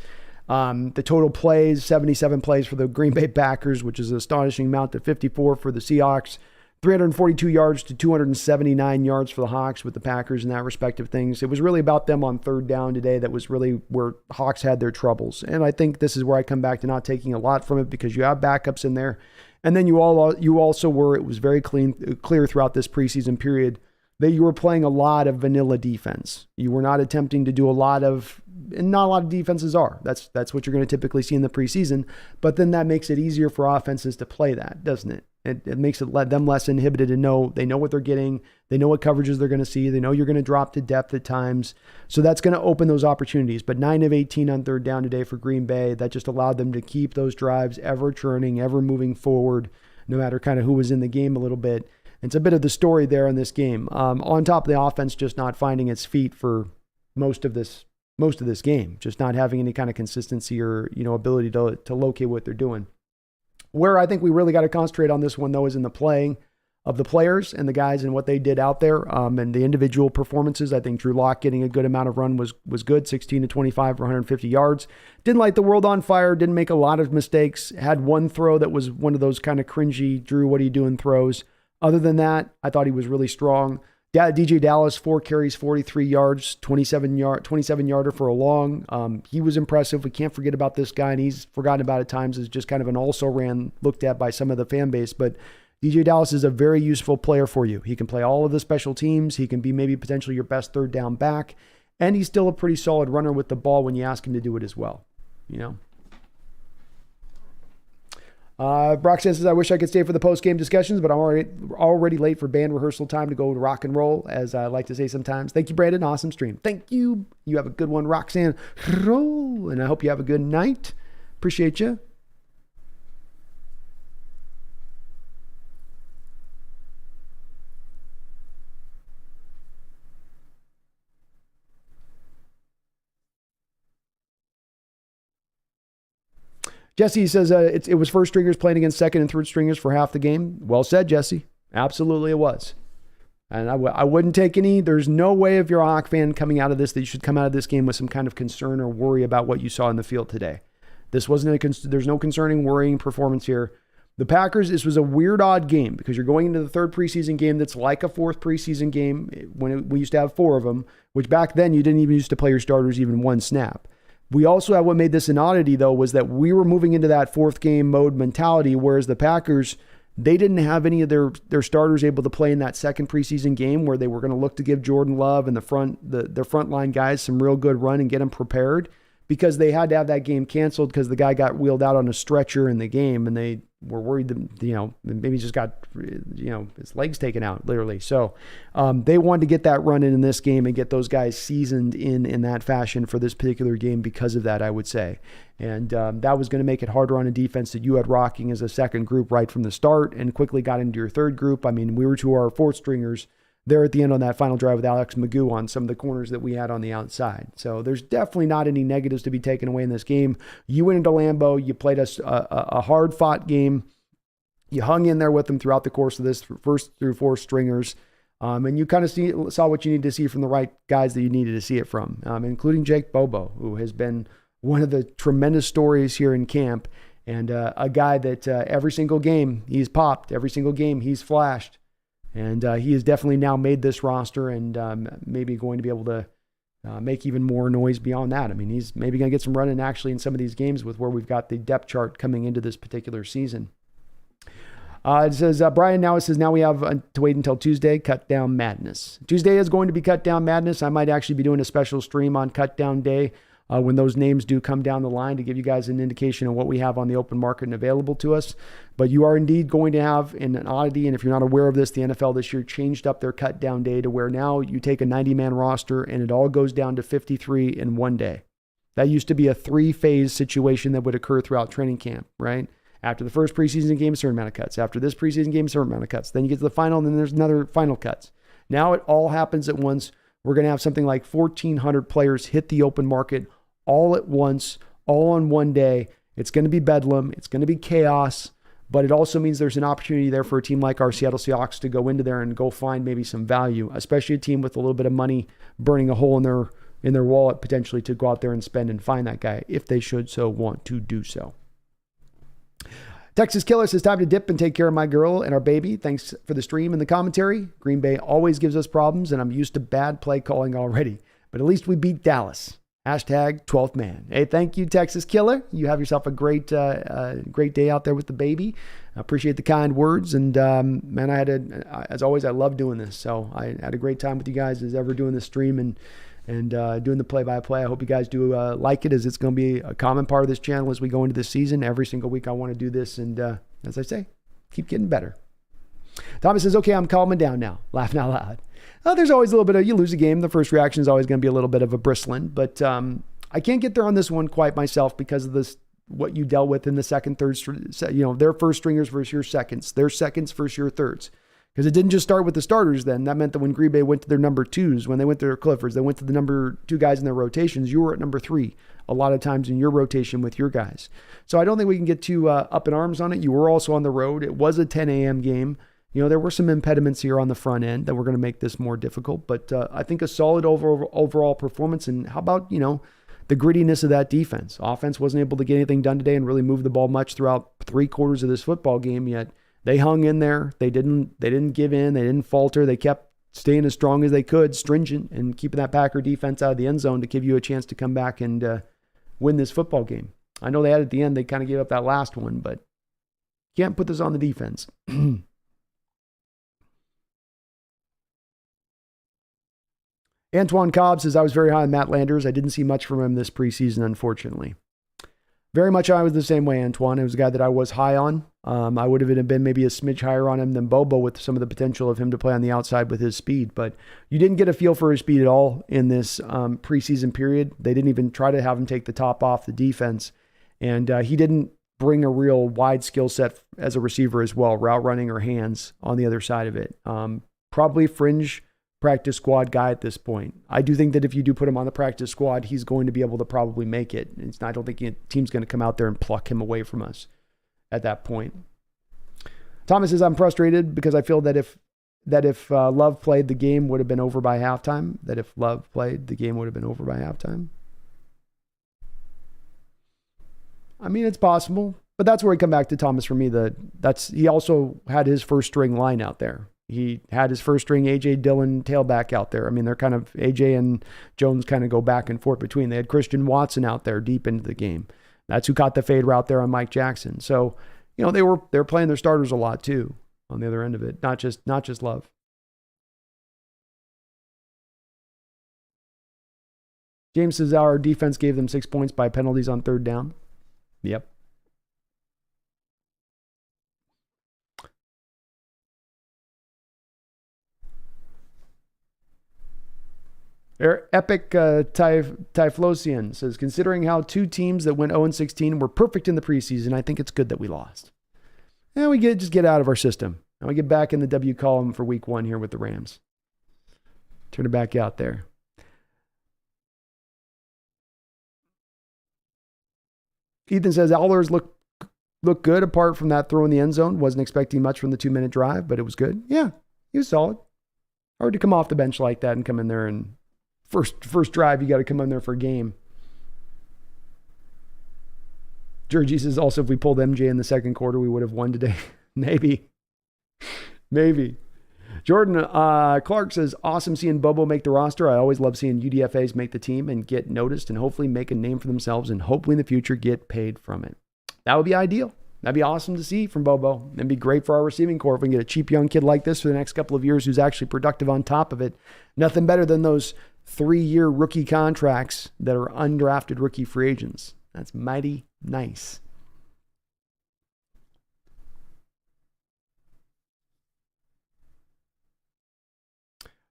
The total plays, 77 plays for the Green Bay Packers, which is an astonishing amount to 54 for the Seahawks. 342 yards to 279 yards for the Hawks with the Packers in that respective things. It was really about them on 3rd down today. That was really where Hawks had their troubles. And I think this is where I come back to not taking a lot from it because you have backups in there. And then you also were, it was very clear throughout this preseason period that you were playing a lot of vanilla defense. You were not attempting to do a lot of and not a lot of defenses are. That's what you're going to typically see in the preseason. But then that makes it easier for offenses to play that, doesn't it? It makes it let them less inhibited to know they know what they're getting. They know what coverages they're going to see. They know you're going to drop to depth at times. So that's going to open those opportunities. But 9 of 18 on third down today for Green Bay. That just allowed them to keep those drives ever churning, ever moving forward, no matter kind of who was in the game a little bit. It's a bit of the story there in this game. On top of the offense just not finding its feet for most of this game, just not having any kind of consistency or ability to locate what they're doing. Where I think we really got to concentrate on this one, though, is in the playing of the players and the guys and what they did out there, and the individual performances. I think Drew Lock getting a good amount of run was good, 16 to 25 for 150 yards. Didn't light the world on fire, didn't make a lot of mistakes. Had one throw that was one of those kind of cringy, Drew, what are you doing throws. Other than that, I thought he was really strong. DJ Dallas, 4 carries, 43 yards, 27 yarder for a long. He was impressive. We can't forget about this guy, and he's forgotten about at times as just kind of an also-ran looked at by some of the fan base. But DJ Dallas is a very useful player for you. He can play all of the special teams. He can be maybe potentially your best third down back, and he's still a pretty solid runner with the ball when you ask him to do it as well. Brock says, I wish I could stay for the post-game discussions, but I'm already late for band rehearsal time to go to rock and roll, as I like to say sometimes. Thank you, Brandon. Awesome stream. Thank you. You have a good one, Roxanne. Roll. And I hope you have a good night. Appreciate you. Jesse says it was first stringers playing against second and third stringers for half the game. Well said, Jesse. Absolutely it was. And I wouldn't take there's no way if you're a Hawk fan coming out of this that you should come out of this game with some kind of concern or worry about what you saw in the field today. This wasn't there's no concerning, worrying performance here. The Packers, this was a weird, odd game because you're going into the third preseason game that's like a fourth preseason game when we used to have 4 of them, which back then you didn't even used to play your starters even one snap. We also had what made this an oddity, though, was that we were moving into that fourth game mode mentality, whereas the Packers, they didn't have any of their starters able to play in that second preseason game where they were going to look to give Jordan Love and their frontline guys some real good run and get them prepared because they had to have that game canceled because the guy got wheeled out on a stretcher in the game and they were worried that, maybe he just got, his legs taken out, literally. So they wanted to get that run in this game and get those guys seasoned in that fashion for this particular game because of that, I would say. And that was going to make it harder on a defense that you had rocking as a second group right from the start and quickly got into your third group. I mean, we were to our fourth stringers there at the end on that final drive with Alex Magoo on some of the corners that we had on the outside. So there's definitely not any negatives to be taken away in this game. You went into Lambeau, you played a hard-fought game. You hung in there with them throughout the course of this first through 4 stringers. And you kind of saw what you needed to see from the right guys that you needed to see it from, including Jake Bobo, who has been one of the tremendous stories here in camp and a guy that every single game he's popped, every single game he's flashed. And he has definitely now made this roster and maybe going to be able to make even more noise beyond that. I mean, he's maybe going to get some running actually in some of these games with where we've got the depth chart coming into this particular season. It says, Brian now says, now we have to wait until Tuesday, Cut Down Madness. Tuesday is going to be Cut Down Madness. I might actually be doing a special stream on Cut Down Day when those names do come down the line to give you guys an indication of what we have on the open market and available to us. But you are indeed going to have an oddity, and if you're not aware of this, the NFL this year changed up their cut down day to where now you take a 90-man roster and it all goes down to 53 in one day. That used to be a 3-phase situation that would occur throughout training camp, right? After the first preseason game, a certain amount of cuts. After this preseason game, a certain amount of cuts. Then you get to the final, and then there's another final cuts. Now it all happens at once. We're going to have something like 1,400 players hit the open market all at once, all on one day. It's going to be bedlam. It's going to be chaos, but it also means there's an opportunity there for a team like our Seattle Seahawks to go into there and go find maybe some value, especially a team with a little bit of money burning a hole in their wallet potentially to go out there and spend and find that guy if they should so want to do so. Texas Killer says, time to dip and take care of my girl and our baby. Thanks for the stream and the commentary. Green Bay always gives us problems, and I'm used to bad play calling already. But at least we beat Dallas. Hashtag 12th man. Hey, thank you, Texas Killer. You have yourself a great day out there with the baby. I appreciate the kind words. And man, as always, I love doing this. So I had a great time with you guys as ever doing this stream. And and doing the play-by-play. I hope you guys do like it, as it's going to be a common part of this channel as we go into the season. Every single week I want to do this, and as I say, keep getting better. Thomas says, okay, I'm calming down now. Laughing out loud. There's always a little bit of, you lose a game, the first reaction is always going to be a little bit of a bristling, but I can't get there on this one quite myself because of this, what you dealt with in the second, third, their first stringers versus your seconds, their seconds versus your thirds. Because it didn't just start with the starters then. That meant that when Green Bay went to their number twos, when they went to their Cliffords, they went to the number two guys in their rotations, you were at number three a lot of times in your rotation with your guys. So I don't think we can get too up in arms on it. You were also on the road. It was a 10 a.m. game. There were some impediments here on the front end that were going to make this more difficult. But I think a solid overall performance. And how about, the grittiness of that defense? Offense wasn't able to get anything done today and really move the ball much throughout 3/4 of this football game, yet they hung in there. They didn't give in. They didn't falter. They kept staying as strong as they could, stringent, and keeping that Packer defense out of the end zone to give you a chance to come back and win this football game. I know they had at the end, they kind of gave up that last one, but can't put this on the defense. Antoine Cobb says, I was very high on Matt Landers. I didn't see much from him this preseason, unfortunately. Very much I was the same way, Antoine. It was a guy that I was high on. I would have been maybe a smidge higher on him than Bobo with some of the potential of him to play on the outside with his speed. But you didn't get a feel for his speed at all in this preseason period. They didn't even try to have him take the top off the defense. And he didn't bring a real wide skill set as a receiver as well, route running or hands on the other side of it. Probably fringe practice squad guy at this point. I do think that if you do put him on the practice squad, he's going to be able to probably make it. I don't think the team's going to come out there and pluck him away from us at that point. Thomas says, I'm frustrated because I feel that if Love played, the game would have been over by halftime. That if Love played, the game would have been over by halftime. I mean, it's possible, but that's where I come back to Thomas for me. He also had his first string line out there. He had his first string A.J. Dillon tailback out there. I mean, they're kind of, A.J. and Jones kind of go back and forth between. They had Christian Watson out there deep into the game. That's who caught the fade route there on Mike Jackson. So, they're playing their starters a lot too on the other end of it, not just Love. James says our defense gave them 6 points by penalties on third down. Yep. Epic Typhlosion says, considering how two teams that went 0-16 were perfect in the preseason, I think it's good that we lost. And we just get out of our system. And we get back in the W column for week 1 here with the Rams. Turn it back out there. Ethan says, Allers look good apart from that throw in the end zone. Wasn't expecting much from the 2-minute drive, but it was good. Yeah, he was solid. Hard to come off the bench like that and come in there and First drive, you got to come in there for a game. Georgie says also, if we pulled MJ in the second quarter, we would have won today. Maybe. Jordan Clark says, awesome seeing Bobo make the roster. I always love seeing UDFAs make the team and get noticed and hopefully make a name for themselves and hopefully in the future get paid from it. That would be ideal. That'd be awesome to see from Bobo. It'd be great for our receiving corps if we can get a cheap young kid like this for the next couple of years who's actually productive on top of it. Nothing better than those 3-year rookie contracts that are undrafted rookie free agents. That's mighty nice.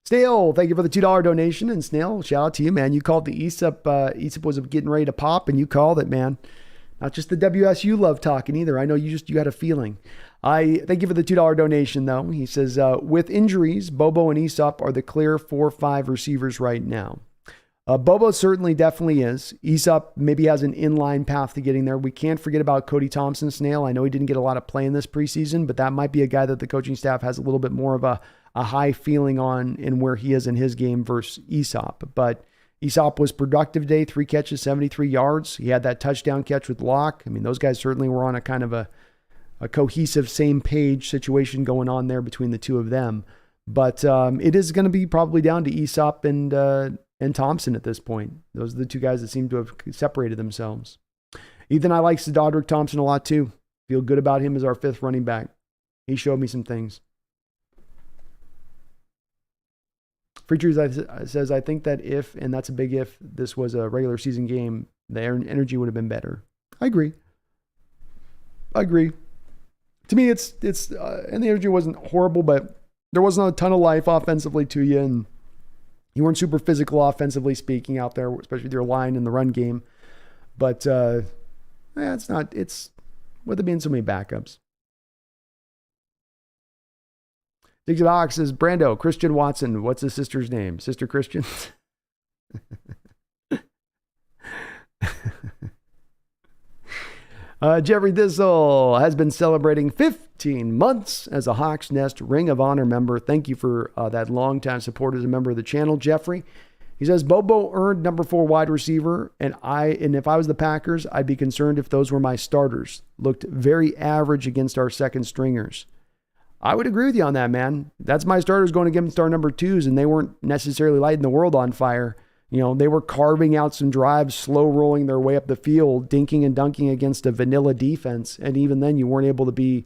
Snail, thank you for the $2 donation. And Snail, shout out to you, man. You called the ESUP. ESUP was getting ready to pop, and you called it, man. Not just the WSU love talking either. I know you had a feeling. I thank you for the $2 donation, though. He says, with injuries, Bobo and Aesop are the clear 4-5 receivers right now. Bobo certainly definitely is. Aesop maybe has an inline path to getting there. We can't forget about Cody Thompson, Snail. I know he didn't get a lot of play in this preseason, but that might be a guy that the coaching staff has a little bit more of a high feeling on in where he is in his game versus Aesop. But Aesop was productive today, 3 catches, 73 yards. He had that touchdown catch with Locke. I mean, those guys certainly were on a kind of a cohesive same page situation going on there between the two of them. But it is going to be probably down to Aesop and Thompson at this point. Those are the two guys that seem to have separated themselves. Ethan, I like Sadodrick Thompson a lot too. Feel good about him as our 5th running back. He showed me some things. Free Truth says, I think that if, and that's a big if, this was a regular season game, the energy would have been better. I agree. To me, and the energy wasn't horrible, but there wasn't a ton of life offensively to you, and you weren't super physical offensively speaking out there, especially with your line in the run game. But it's with there being so many backups. Dixie Hawk says, Brando, Christian Watson, what's his sister's name? Sister Christian? Jeffrey Thistle has been celebrating 15 months as a Hawks Nest Ring of Honor member. Thank you for that longtime support as a member of the channel, Jeffrey. He says, Bobo earned number 4 wide receiver, and if I was the Packers, I'd be concerned if those were my starters. Looked very average against our second stringers. I would agree with you on that, man. That's my starters going to give them star number 2s, and they weren't necessarily lighting the world on fire. You know, they were carving out some drives, slow rolling their way up the field, dinking and dunking against a vanilla defense. And even then, you weren't able to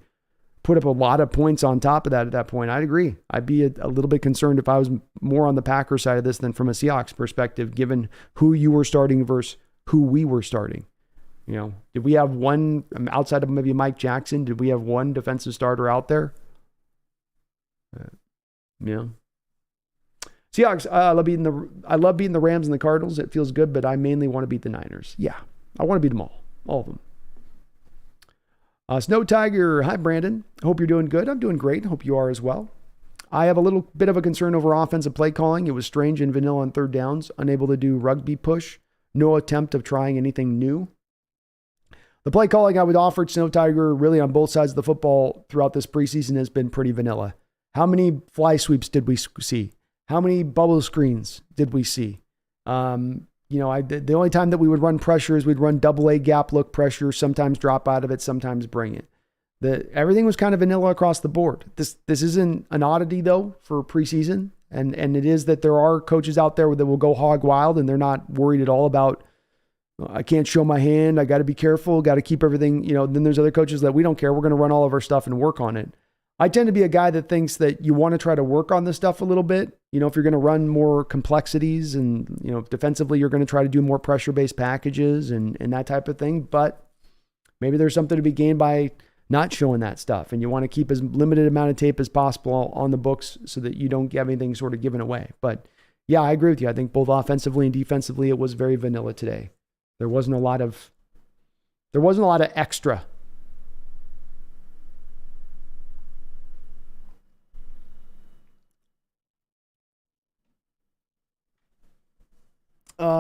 put up a lot of points on top of that at that point. I'd agree. I'd be a little bit concerned if I was more on the Packers side of this than from a Seahawks perspective, given who you were starting versus who we were starting. You know, did we have one, outside of maybe Mike Jackson, did we have one defensive starter out there? Yeah. Seahawks, I love beating the Rams and the Cardinals. It feels good, but I mainly want to beat the Niners. Yeah, I want to beat them all of them. Snow Tiger, hi Brandon. Hope you're doing good. I'm doing great. Hope you are as well. I have a little bit of a concern over offensive play calling. It was strange and vanilla on third downs, unable to do rugby push, no attempt of trying anything new. The play calling I would offer Snow Tiger really on both sides of the football throughout this preseason has been pretty vanilla. How many fly sweeps did we see? How many bubble screens did we see? The only time that we would run pressure is we'd run double-A gap look pressure, sometimes drop out of it, sometimes bring it. Everything was kind of vanilla across the board. This isn't an oddity, though, for preseason. And it is that there are coaches out there that will go hog wild, and they're not worried at all about, I can't show my hand, I got to be careful, got to keep everything. Then there's other coaches that we don't care. We're going to run all of our stuff and work on it. I tend to be a guy that thinks that you want to try to work on this stuff a little bit. If you're going to run more complexities and, defensively, you're going to try to do more pressure-based packages and that type of thing. But maybe there's something to be gained by not showing that stuff. And you want to keep as limited amount of tape as possible on the books so that you don't have anything sort of given away. But yeah, I agree with you. I think both offensively and defensively, it was very vanilla today. There wasn't a lot of extra.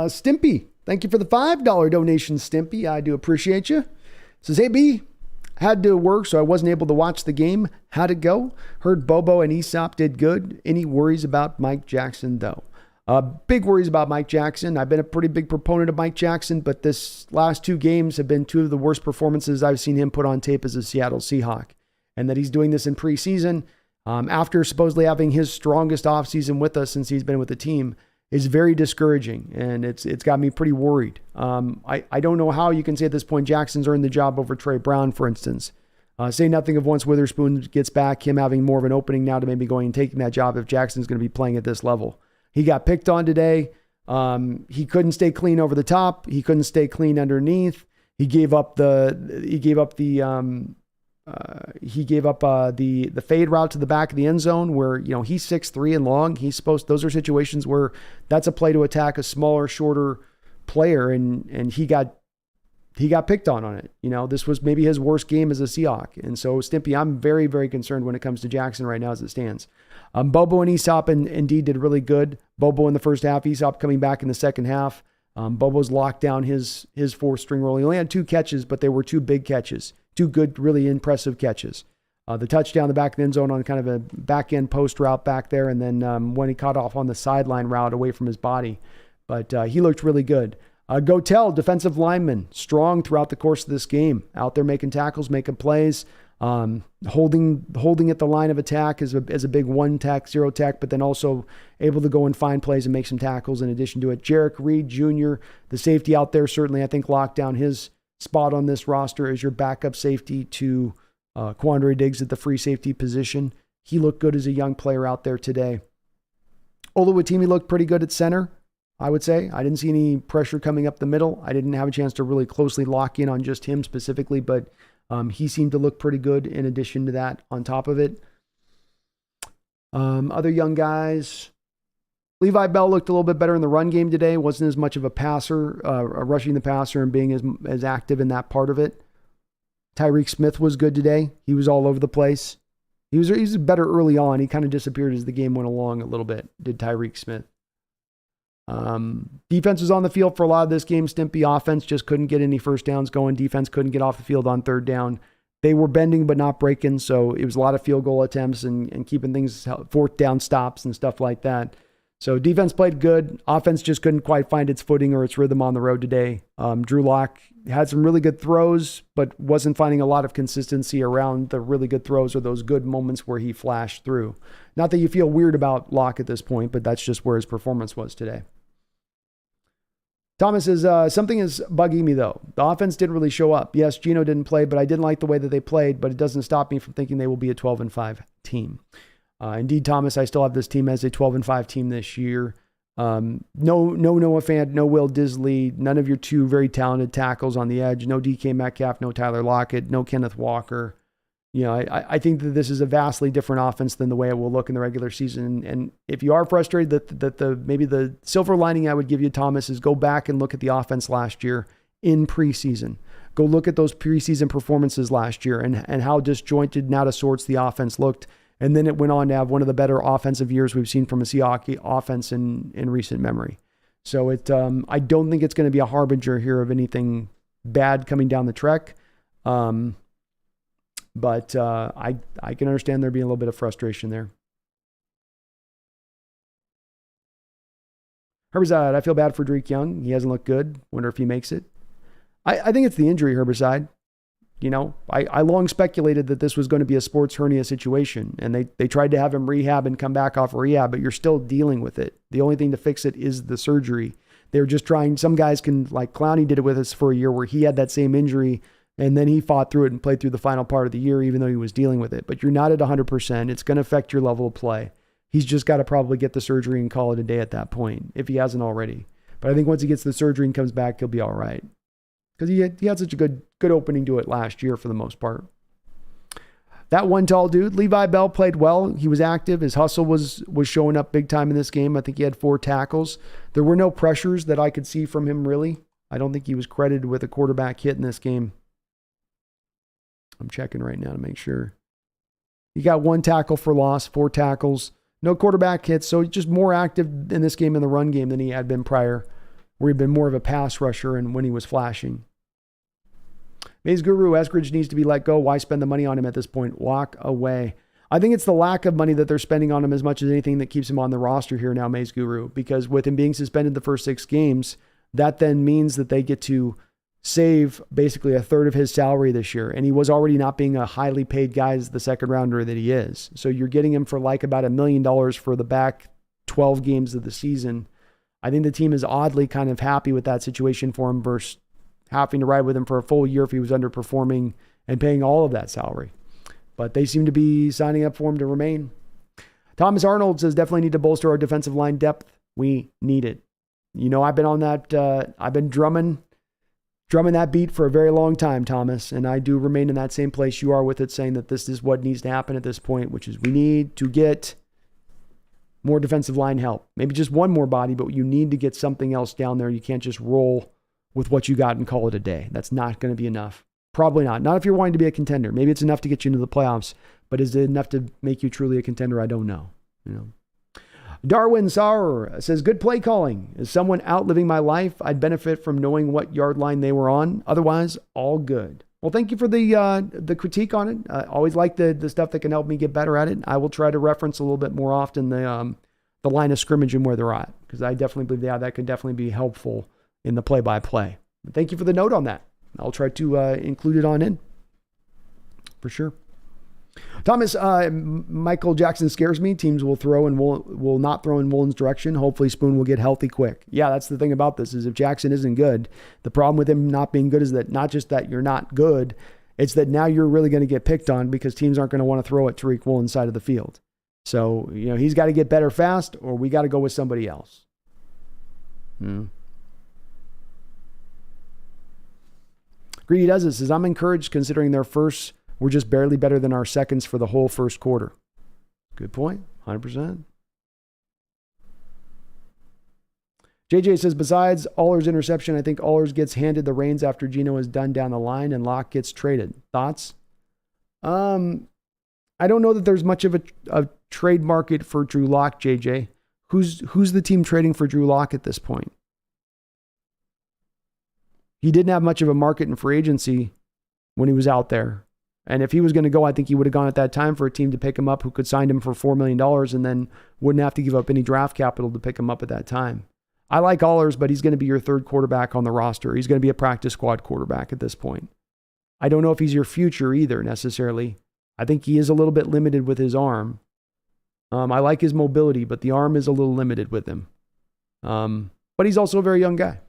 Stimpy, thank you for the $5 donation, Stimpy. I do appreciate you. Says, hey, B, had to work, so I wasn't able to watch the game. How'd it go? Heard Bobo and Aesop did good. Any worries about Mike Jackson, though? Big worries about Mike Jackson. I've been a pretty big proponent of Mike Jackson, but this last 2 games have been 2 of the worst performances I've seen him put on tape as a Seattle Seahawk. And that he's doing this in preseason after supposedly having his strongest offseason with us since he's been with the team is very discouraging, and it's got me pretty worried. I don't know how you can say at this point Jackson's earned the job over Trey Brown, for instance. Say nothing of once Witherspoon gets back, him having more of an opening now to maybe going and taking that job if Jackson's going to be playing at this level. He got picked on today. He couldn't stay clean over the top. He couldn't stay clean underneath. He gave up the fade route to the back of the end zone where, he's 6'3" and long. Those are situations where that's a play to attack a smaller, shorter player. And he got picked on it. This was maybe his worst game as a Seahawk. And so Stimpy, I'm very, very concerned when it comes to Jackson right now as it stands. Bobo and Aesop indeed did really good. Bobo in the first half, Aesop coming back in the second half. Bobo's locked down his 4th string role. He only had 2 catches, but they were 2 big catches. 2 good, really impressive catches. The touchdown, the back of the end zone on kind of a back end post route back there. And then when he caught off on the sideline route away from his body. But he looked really good. Gotel, defensive lineman, strong throughout the course of this game. Out there making tackles, making plays, holding at the line of attack as a big 1-tech, 0-tech, but then also able to go and find plays and make some tackles in addition to it. Jarek Reed Jr., the safety out there, certainly I think locked down his spot on this roster as your backup safety to Quandre Diggs at the free safety position. He looked good as a young player out there today. Oluwatimi looked pretty good at center, I would say. I didn't see any pressure coming up the middle. I didn't have a chance to really closely lock in on just him specifically, but he seemed to look pretty good in addition to that on top of it. Other young guys, Levi Bell looked a little bit better in the run game today. Wasn't as much of a passer, rushing the passer and being as active in that part of it. Tyreek Smith was good today. He was all over the place. He was better early on. He kind of disappeared as the game went along a little bit, did Tyreek Smith. Defense was on the field for a lot of this game. Stimpy offense just couldn't get any first downs going. Defense couldn't get off the field on third down. They were bending but not breaking, so it was a lot of field goal attempts and keeping things, fourth down stops and stuff like that. So defense played good. Offense just couldn't quite find its footing or its rhythm on the road today. Drew Lock had some really good throws, but wasn't finding a lot of consistency around the really good throws or those good moments where he flashed through. Not that you feel weird about Lock at this point, but that's just where his performance was today. Thomas says, something is bugging me though. The offense didn't really show up. Yes, Geno didn't play, but I didn't like the way that they played, but it doesn't stop me from thinking they will be a 12-5 team. Indeed, Thomas, I still have this team as a 12-5 team this year. No Noah Fant, no Will Disley, none of your two very talented tackles on the edge, no DK Metcalf, no Tyler Lockett, no Kenneth Walker. You know, I think that this is a vastly different offense than the way it will look in the regular season. And if you are frustrated that maybe the silver lining I would give you, Thomas, is go back and look at the offense last year in preseason. Go look at those preseason performances last year and how disjointed and out of sorts the offense looked. And then it went on to have one of the better offensive years we've seen from a Seahawks offense in recent memory. So I don't think it's going to be a harbinger here of anything bad coming down the trek. But I can understand there being a little bit of frustration there. Herbicide, I feel bad for Drake Young. He hasn't looked good. Wonder if he makes it. I think it's the injury, Herbicide. You know, I long speculated that this was going to be a sports hernia situation, and they tried to have him rehab and come back off rehab, but you're still dealing with it. The only thing to fix it is the surgery. They're just trying, some guys can, like Clowney did it with us for a year where he had that same injury, and then he fought through it and played through the final part of the year, even though he was dealing with it. But you're not at 100%. It's going to affect your level of play. He's just got to probably get the surgery and call it a day at that point, if he hasn't already. But I think once he gets the surgery and comes back, he'll be all right. Because he had such a good opening to it last year for the most part. That one tall dude, Levi Bell, played well. He was active. His hustle was showing up big time in this game. I think he had 4 tackles. There were no pressures that I could see from him, really. I don't think he was credited with a quarterback hit in this game. I'm checking right now to make sure. He got 1 tackle for loss, 4 tackles. No quarterback hits, so just more active in this game in the run game than he had been prior, where he'd been more of a pass rusher and when he was flashing. Maze Guru, Eskridge needs to be let go. Why spend the money on him at this point? Walk away. I think it's the lack of money that they're spending on him as much as anything that keeps him on the roster here now, Maze Guru, because with him being suspended the first 6 games, that then means that they get to save basically a third of his salary this year. And he was already not being a highly paid guy as the second rounder that he is. So you're getting him for like about $1 million for the back 12 games of the season. I think the team is oddly kind of happy with that situation for him versus having to ride with him for a full year if he was underperforming and paying all of that salary. But they seem to be signing up for him to remain. Thomas Arnold says, definitely need to bolster our defensive line depth. We need it. You know, I've been on that, I've been drumming that beat for a very long time, Thomas, and I do remain in that same place you are with it, saying that this is what needs to happen at this point, which is we need to get more defensive line help. Maybe just one more body, but you need to get something else down there. You can't just roll with what you got and call it a day. That's not going to be enough. Probably not. Not if you're wanting to be a contender. Maybe it's enough to get you into the playoffs, but is it enough to make you truly a contender? I don't know. Darwin Sauer says, good play calling. Is someone outliving my life? I'd benefit from knowing what yard line they were on. Otherwise, all good. Well, thank you for the critique on it. I always like the stuff that can help me get better at it. I will try to reference a little bit more often the line of scrimmage and where they're at, because I definitely believe that could definitely be helpful in the play-by-play. But thank you for the note on that. I'll try to include it on in for sure. Thomas, Michael Jackson scares me. Teams will throw and will not throw in Woolen's direction. Hopefully Spoon will get healthy quick. Yeah, that's the thing about this, is if Jackson isn't good, the problem with him not being good is that not just that you're not good, it's that now you're really going to get picked on because teams aren't going to want to throw at Tariq Woolen's side of the field. So, he's got to get better fast, or we got to go with somebody else. Greedy does this, says, I'm encouraged considering their firsts were just barely better than our seconds for the whole first quarter. Good point. 100%. JJ says, besides Allers' interception, I think Allers gets handed the reins after Geno is done down the line and Locke gets traded. Thoughts? I don't know that there's much of a trade market for Drew Lock, JJ. Who's the team trading for Drew Lock at this point? He didn't have much of a market in free agency when he was out there. And if he was going to go, I think he would have gone at that time for a team to pick him up who could sign him for $4 million and then wouldn't have to give up any draft capital to pick him up at that time. I like Allers, but he's going to be your third quarterback on the roster. He's going to be a practice squad quarterback at this point. I don't know if he's your future either necessarily. I think he is a little bit limited with his arm. I like his mobility, but the arm is a little limited with him. But he's also a very young guy.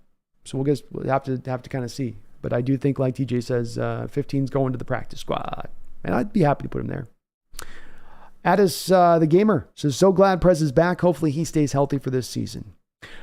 So we'll have to kind of see. But I do think, like TJ says, 15's going to the practice squad. And I'd be happy to put him there. Addis, the gamer, says, so glad Prez is back. Hopefully he stays healthy for this season.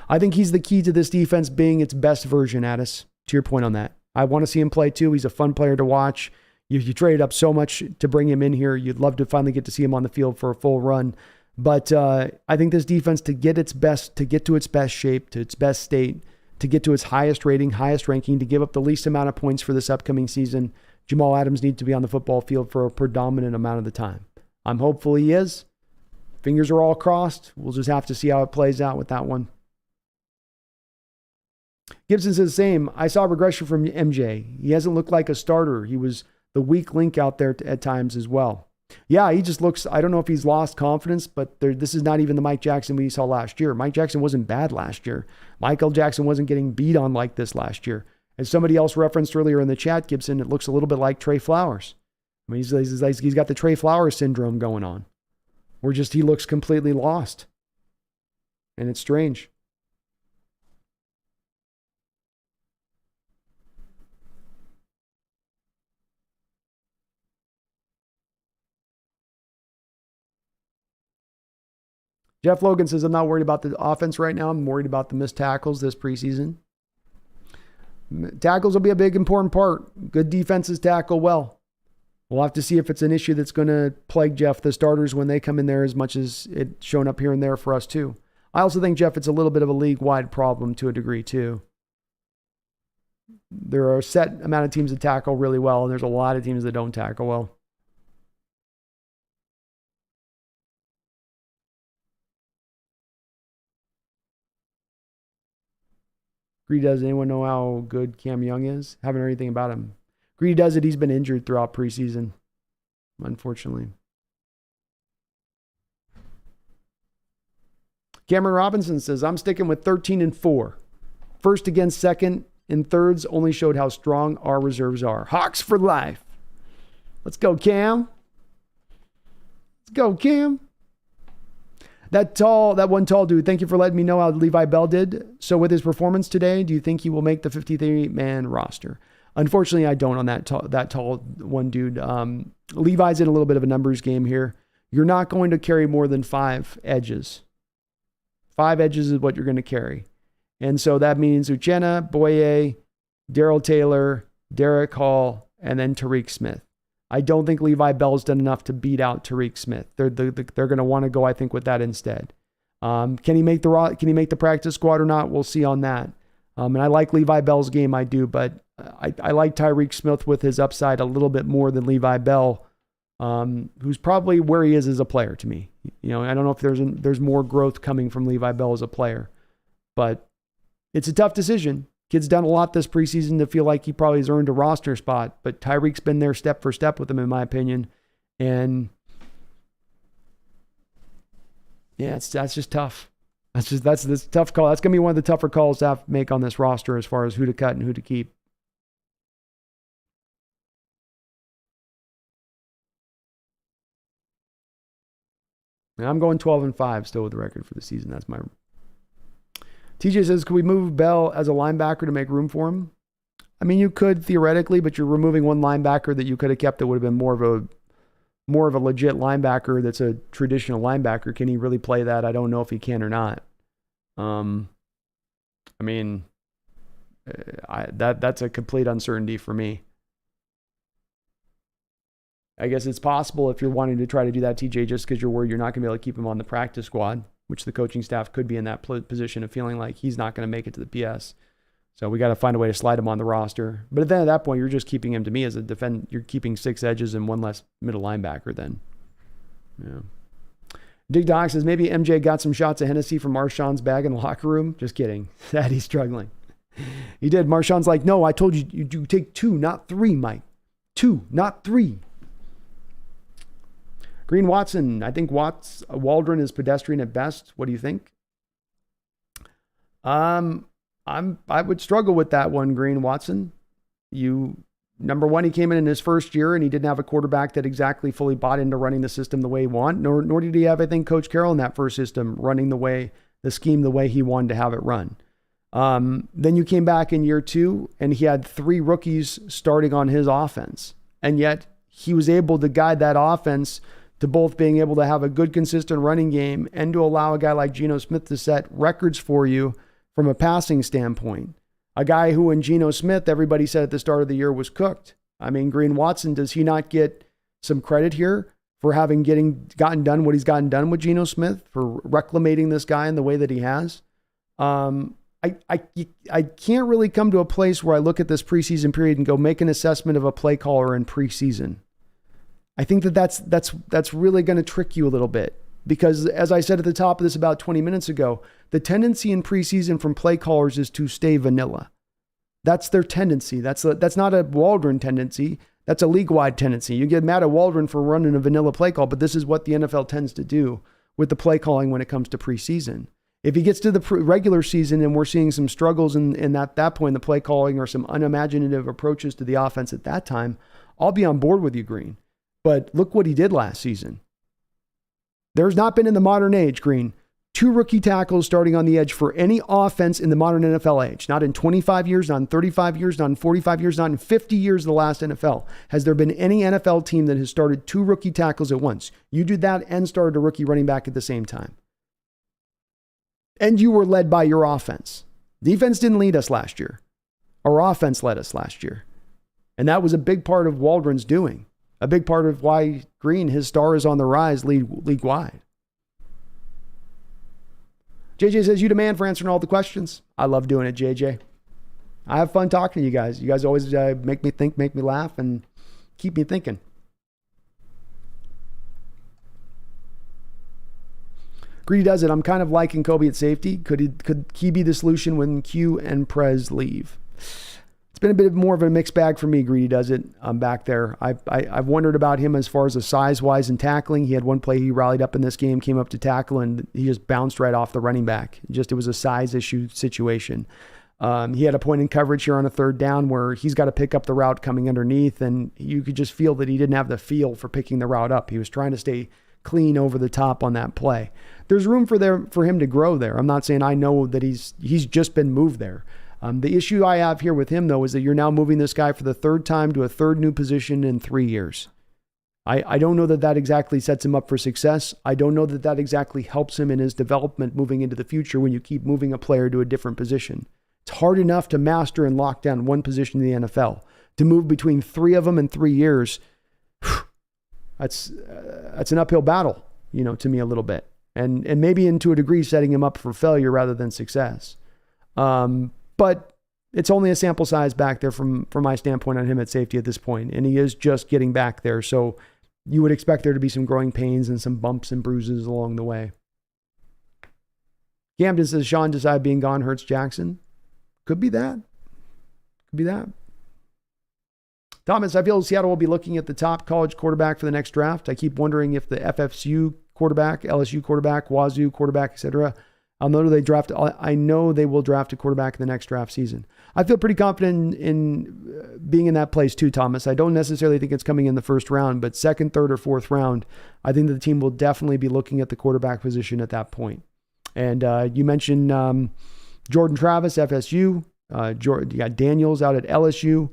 I think he's the key to this defense being its best version, Addis, to your point on that. I want to see him play too. He's a fun player to watch. You traded up so much to bring him in here. You'd love to finally get to see him on the field for a full run. But I think this defense, to get to its best shape, to its best state, to get to its highest rating, highest ranking, to give up the least amount of points for this upcoming season, Jamal Adams needs to be on the football field for a predominant amount of the time. I'm hopeful he is. Fingers are all crossed. We'll just have to see how it plays out with that one. Gibson says the same. I saw regression from MJ. He hasn't looked like a starter. He was the weak link out there at times as well. Yeah, he just looks, I don't know if he's lost confidence, but this is not even the Mike Jackson we saw last year. Mike Jackson wasn't bad last year. Michael Jackson wasn't getting beat on like this last year. As somebody else referenced earlier in the chat, Gibson, it looks a little bit like Trey Flowers. I mean, he's got the Trey Flowers syndrome going on, where just he looks completely lost. And it's strange. Jeff Logan says, I'm not worried about the offense right now. I'm worried about the missed tackles this preseason. Tackles will be a big, important part. Good defenses tackle well. We'll have to see if it's an issue that's going to plague Jeff, the starters, when they come in there as much as it's shown up here and there for us too. I also think, Jeff, it's a little bit of a league-wide problem to a degree too. There are a set amount of teams that tackle really well, and there's a lot of teams that don't tackle well. Greedy does. Anyone know how good Cam Young is? Haven't heard anything about him. Greedy does it. He's been injured throughout preseason, unfortunately. Cameron Robinson says, I'm sticking with 13-4. First against second and thirds only showed how strong our reserves are. Hawks for life. Let's go, Cam. Let's go, Cam. That one tall dude, thank you for letting me know how Levi Bell did. So with his performance today, do you think he will make the 53-man roster? Unfortunately, I don't on that tall one dude. Levi's in a little bit of a numbers game here. You're not going to carry more than 5 edges. 5 edges is what you're going to carry. And so that means Uchenna, Boye, Darrell Taylor, Derek Hall, and then Tariq Smith. I don't think Levi Bell's done enough to beat out Tariq Smith. They're going to want to go, I think, with that instead. Can he make the practice squad or not? We'll see on that. And I like Levi Bell's game, I do, but I like Tariq Smith with his upside a little bit more than Levi Bell, who's probably where he is as a player to me. I don't know if there's more growth coming from Levi Bell as a player, but it's a tough decision. Kid's done a lot this preseason to feel like he probably has earned a roster spot, but Tyreek's been there step for step with him, in my opinion. And yeah, that's just tough. That's a tough call. That's going to be one of the tougher calls to have to make on this roster as far as who to cut and who to keep. And I'm going 12-5 still with the record for the season. That's my. TJ says, could we move Bell as a linebacker to make room for him? I mean, you could theoretically, but you're removing one linebacker that you could have kept that would have been more of more of a legit linebacker that's a traditional linebacker. Can he really play that? I don't know if he can or not. I mean, that's a complete uncertainty for me. I guess it's possible if you're wanting to try to do that, TJ, just because you're worried you're not going to be able to keep him on the practice squad, which the coaching staff could be in that position of feeling like he's not going to make it to the PS. So we got to find a way to slide him on the roster. But then at that point, you're just keeping him, to me, as a defend. You're keeping 6 edges and 1 less middle linebacker then. Yeah. Dig Doc says, maybe MJ got some shots of Hennessy from Marshawn's bag in the locker room. Just kidding. That he's struggling. He did. Marshawn's like, no, I told you, you take 2, not 3, Mike. 2, not 3. Green Watson, I think Waldron is pedestrian at best. What do you think? I would struggle with that one, Green Watson. Number one, he came in his first year and he didn't have a quarterback that exactly fully bought into running the system the way he wanted, nor did he have, I think, Coach Carroll in that first system running the scheme the way he wanted to have it run. Then you came back in year 2 and he had 3 rookies starting on his offense. And yet he was able to guide that offense to both being able to have a good, consistent running game and to allow a guy like Geno Smith to set records for you from a passing standpoint. A guy who in Geno Smith, everybody said at the start of the year was cooked. I mean, Green Watson, does he not get some credit here for having gotten done what he's gotten done with Geno Smith, for reclamating this guy in the way that he has? I can't really come to a place where I look at this preseason period and go make an assessment of a play caller in preseason. I think that's really going to trick you a little bit, because as I said at the top of this about 20 minutes ago, the tendency in preseason from play callers is to stay vanilla. That's their tendency. That's not a Waldron tendency. That's a league-wide tendency. You get mad at Waldron for running a vanilla play call, but this is what the NFL tends to do with the play calling when it comes to preseason. If he gets to the regular season and we're seeing some struggles in that point, the play calling or some unimaginative approaches to the offense at that time, I'll be on board with you, Green. But look what he did last season. There's not been in the modern age, Green, 2 rookie tackles starting on the edge for any offense in the modern NFL age. Not in 25 years, not in 35 years, not in 45 years, not in 50 years of the last NFL. Has there been any NFL team that has started 2 rookie tackles at once? You did that and started a rookie running back at the same time. And you were led by your offense. Defense didn't lead us last year. Our offense led us last year. And that was a big part of Waldron's doing. A big part of why Green, his star is on the rise league-wide. JJ says, you demand for answering all the questions. I love doing it, JJ. I have fun talking to you guys. You guys always make me think, make me laugh, and keep me thinking. Greedy does it. I'm kind of liking Kobe at safety. Could he be the solution when Q and Prez leave? It's been a bit more of a mixed bag for me. Greedy does it. I'm back there. I've wondered about him as far as the size-wise and tackling. He had one play he rallied up in this game, came up to tackle, and he just bounced right off the running back. It was a size issue situation. He had a point in coverage here on a 3rd down where he's got to pick up the route coming underneath, and you could just feel that he didn't have the feel for picking the route up. He was trying to stay clean over the top on that play. There's room for him to grow there. I'm not saying I know that he's just been moved there. The issue I have here with him, though, is that you're now moving this guy for the 3rd time to a 3rd new position in 3 years. I don't know that exactly sets him up for success. I don't know that exactly helps him in his development moving into the future when you keep moving a player to a different position. It's hard enough to master and lock down one position in the NFL. To move between 3 of them in 3 years, that's an uphill battle, to me a little bit. And maybe to a degree setting him up for failure rather than success. But it's only a sample size back there from my standpoint on him at safety at this point, and he is just getting back there. So you would expect there to be some growing pains and some bumps and bruises along the way. Camden says, Sean decided being gone hurts Jackson. Could be that. Thomas, I feel Seattle will be looking at the top college quarterback for the next draft. I keep wondering if the FSU quarterback, LSU quarterback, Wazoo quarterback, etc. I know they will draft a quarterback in the next draft season. I feel pretty confident in being in that place too, Thomas. I don't necessarily think it's coming in the 1st round, but 2nd, 3rd, or 4th round, I think the team will definitely be looking at the quarterback position at that point. And you mentioned Jordan Travis, FSU. You got Daniels out at LSU.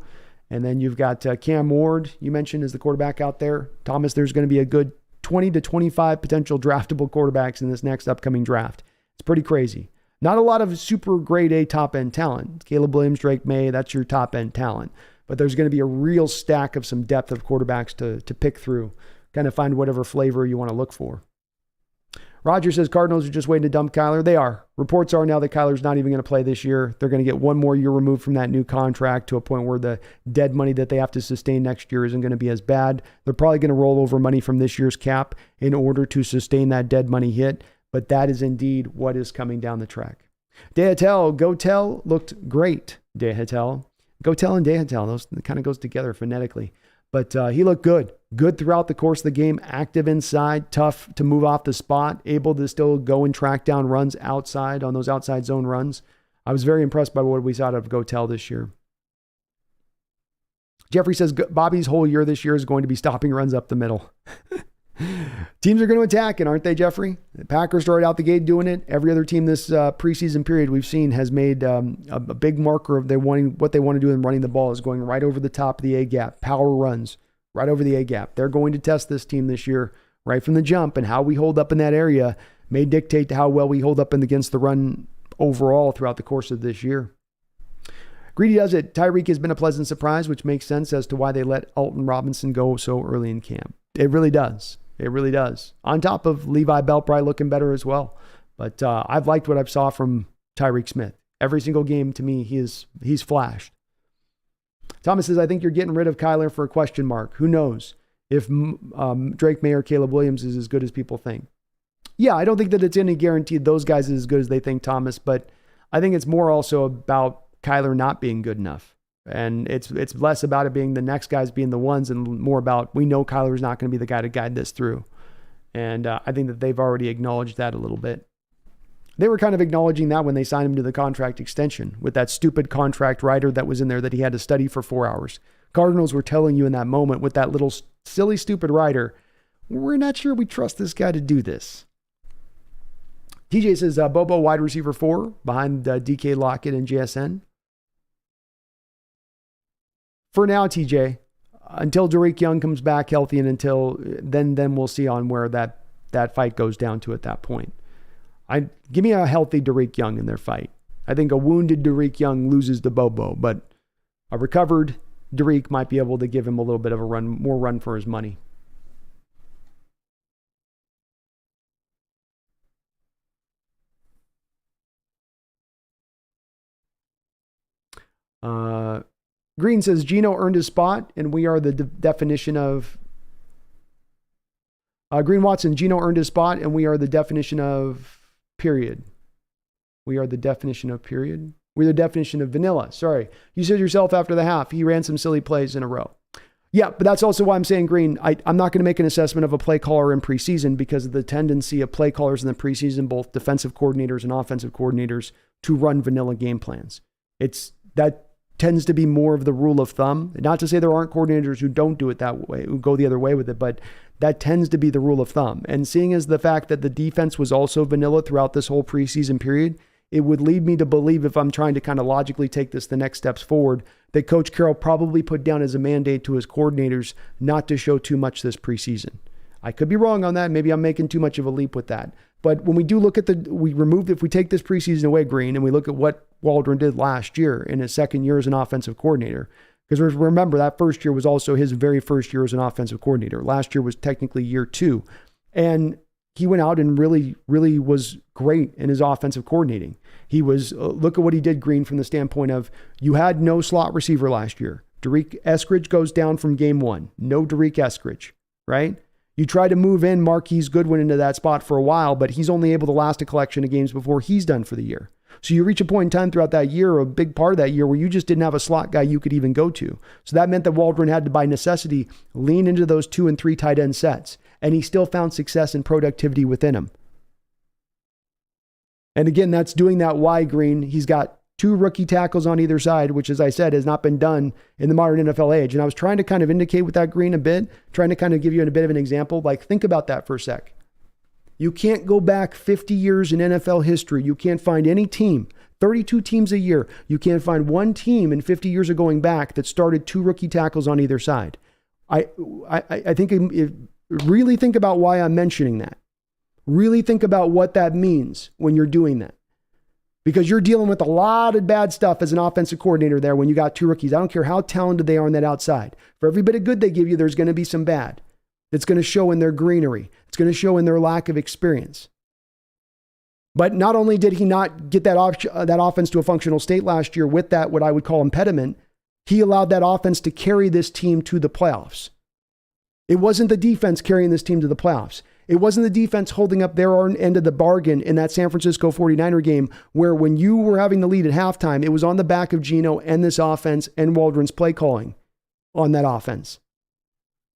And then you've got Cam Ward, you mentioned, as the quarterback out there. Thomas, there's going to be a good 20 to 25 potential draftable quarterbacks in this next upcoming draft. It's pretty crazy. Not a lot of super grade A top-end talent. Caleb Williams, Drake May, that's your top-end talent. But there's going to be a real stack of some depth of quarterbacks to pick through. Kind of find whatever flavor you want to look for. Roger says Cardinals are just waiting to dump Kyler. They are. Reports are now that Kyler's not even going to play this year. They're going to get one more year removed from that new contract to a point where the dead money that they have to sustain next year isn't going to be as bad. They're probably going to roll over money from this year's cap in order to sustain that dead money hit. But that is indeed what is coming down the track. Dehatel, Gotel looked great. Dehatel. Gotel and Dehatel, those kind of goes together phonetically. But he looked good. Good throughout the course of the game. Active inside. Tough to move off the spot. Able to still go and track down runs outside on those outside zone runs. I was very impressed by what we saw out of Gotel this year. Jeffrey says Bobby's whole year this year is going to be stopping runs up the middle. Teams are going to attack, and aren't they, Jeffrey? The Packers started out the gate doing it. Every other team this preseason period we've seen has made a big marker of what they want to do in running the ball is going right over the top of the A-gap. Power runs right over the A-gap. They're going to test this team this year right from the jump, and how we hold up in that area may dictate to how well we hold up against the run overall throughout the course of this year. Greedy does it. Tyreek has been a pleasant surprise, which makes sense as to why they let Alton Robinson go so early in camp. It really does. It really does. On top of Levi Bell probably looking better as well. But I've liked what I've saw from Tyreek Smith. Every single game to me, he's flashed. Thomas says, I think you're getting rid of Kyler for a question mark. Who knows if Drake May or Caleb Williams is as good as people think. Yeah, I don't think that it's any guaranteed those guys are as good as they think, Thomas. But I think it's more also about Kyler not being good enough. And it's less about it being the next guys being the ones and more about we know Kyler's not going to be the guy to guide this through. And I think that they've already acknowledged that a little bit. They were kind of acknowledging that when they signed him to the contract extension with that stupid contract rider that was in there that he had to study for 4 hours. Cardinals were telling you in that moment with that little silly, stupid rider, we're not sure we trust this guy to do this. TJ says, Bobo wide receiver 4 behind DK Lockett and JSN. For now, TJ, until Derek Young comes back healthy and until then we'll see on where that fight goes down to at that point. Give me a healthy Derek Young in their fight. I think a wounded Derek Young loses to Bobo, but a recovered Derek might be able to give him a little bit of a more run for his money. Green says, Gino earned his spot, and we are the definition of... Green Watson, Gino earned his spot, and we are the definition of period. We are the definition of period. We're the definition of vanilla. Sorry. You said yourself after the half, he ran some silly plays in a row. Yeah, but that's also why I'm saying, Green, I'm not going to make an assessment of a play caller in preseason because of the tendency of play callers in the preseason, both defensive coordinators and offensive coordinators, to run vanilla game plans. That tends to be more of the rule of thumb. Not to say there aren't coordinators who don't do it that way, who go the other way with it, but that tends to be the rule of thumb. And seeing as the fact that the defense was also vanilla throughout this whole preseason period, it would lead me to believe, if I'm trying to kind of logically take this the next steps forward, that Coach Carroll probably put down as a mandate to his coordinators not to show too much this preseason. I could be wrong on that. Maybe I'm making too much of a leap with that. But when we do look at if we take this preseason away, Green, and we look at what Waldron did last year in his second year as an offensive coordinator, because remember that first year was also his very first year as an offensive coordinator. Last year was technically year 2. And he went out and really, really was great in his offensive coordinating. He was, look at what he did, Green, from the standpoint of you had no slot receiver last year. Derek Eskridge goes down from game 1. No Derek Eskridge, right? You try to move in Marquise Goodwin into that spot for a while, but he's only able to last a collection of games before he's done for the year. So you reach a point in time throughout that year, a big part of that year, where you just didn't have a slot guy you could even go to. So that meant that Waldron had to, by necessity, lean into those 2 and 3 tight end sets. And he still found success and productivity within him. And again, that's doing that why, Green. He's got 2 rookie tackles on either side, which, as I said, has not been done in the modern NFL age. And I was trying to kind of indicate with that, Green, a bit, trying to kind of give you a bit of an example. Like, think about that for a sec. You can't go back 50 years in NFL history. You can't find any team 32 teams a year. You can't find one team in 50 years of going back that started 2 rookie tackles on either side. I think really think about why I'm mentioning that. Really think about what that means when you're doing that. Because you're dealing with a lot of bad stuff as an offensive coordinator there when you got 2 rookies. I don't care how talented they are on that outside. For every bit of good they give you, there's going to be some bad. It's going to show in their greenery. It's going to show in their lack of experience. But not only did he not get that offense to a functional state last year with that, what I would call impediment, he allowed that offense to carry this team to the playoffs. It wasn't the defense carrying this team to the playoffs. It wasn't the defense holding up their end of the bargain in that San Francisco 49er game where when you were having the lead at halftime, it was on the back of Geno and this offense and Waldron's play calling on that offense.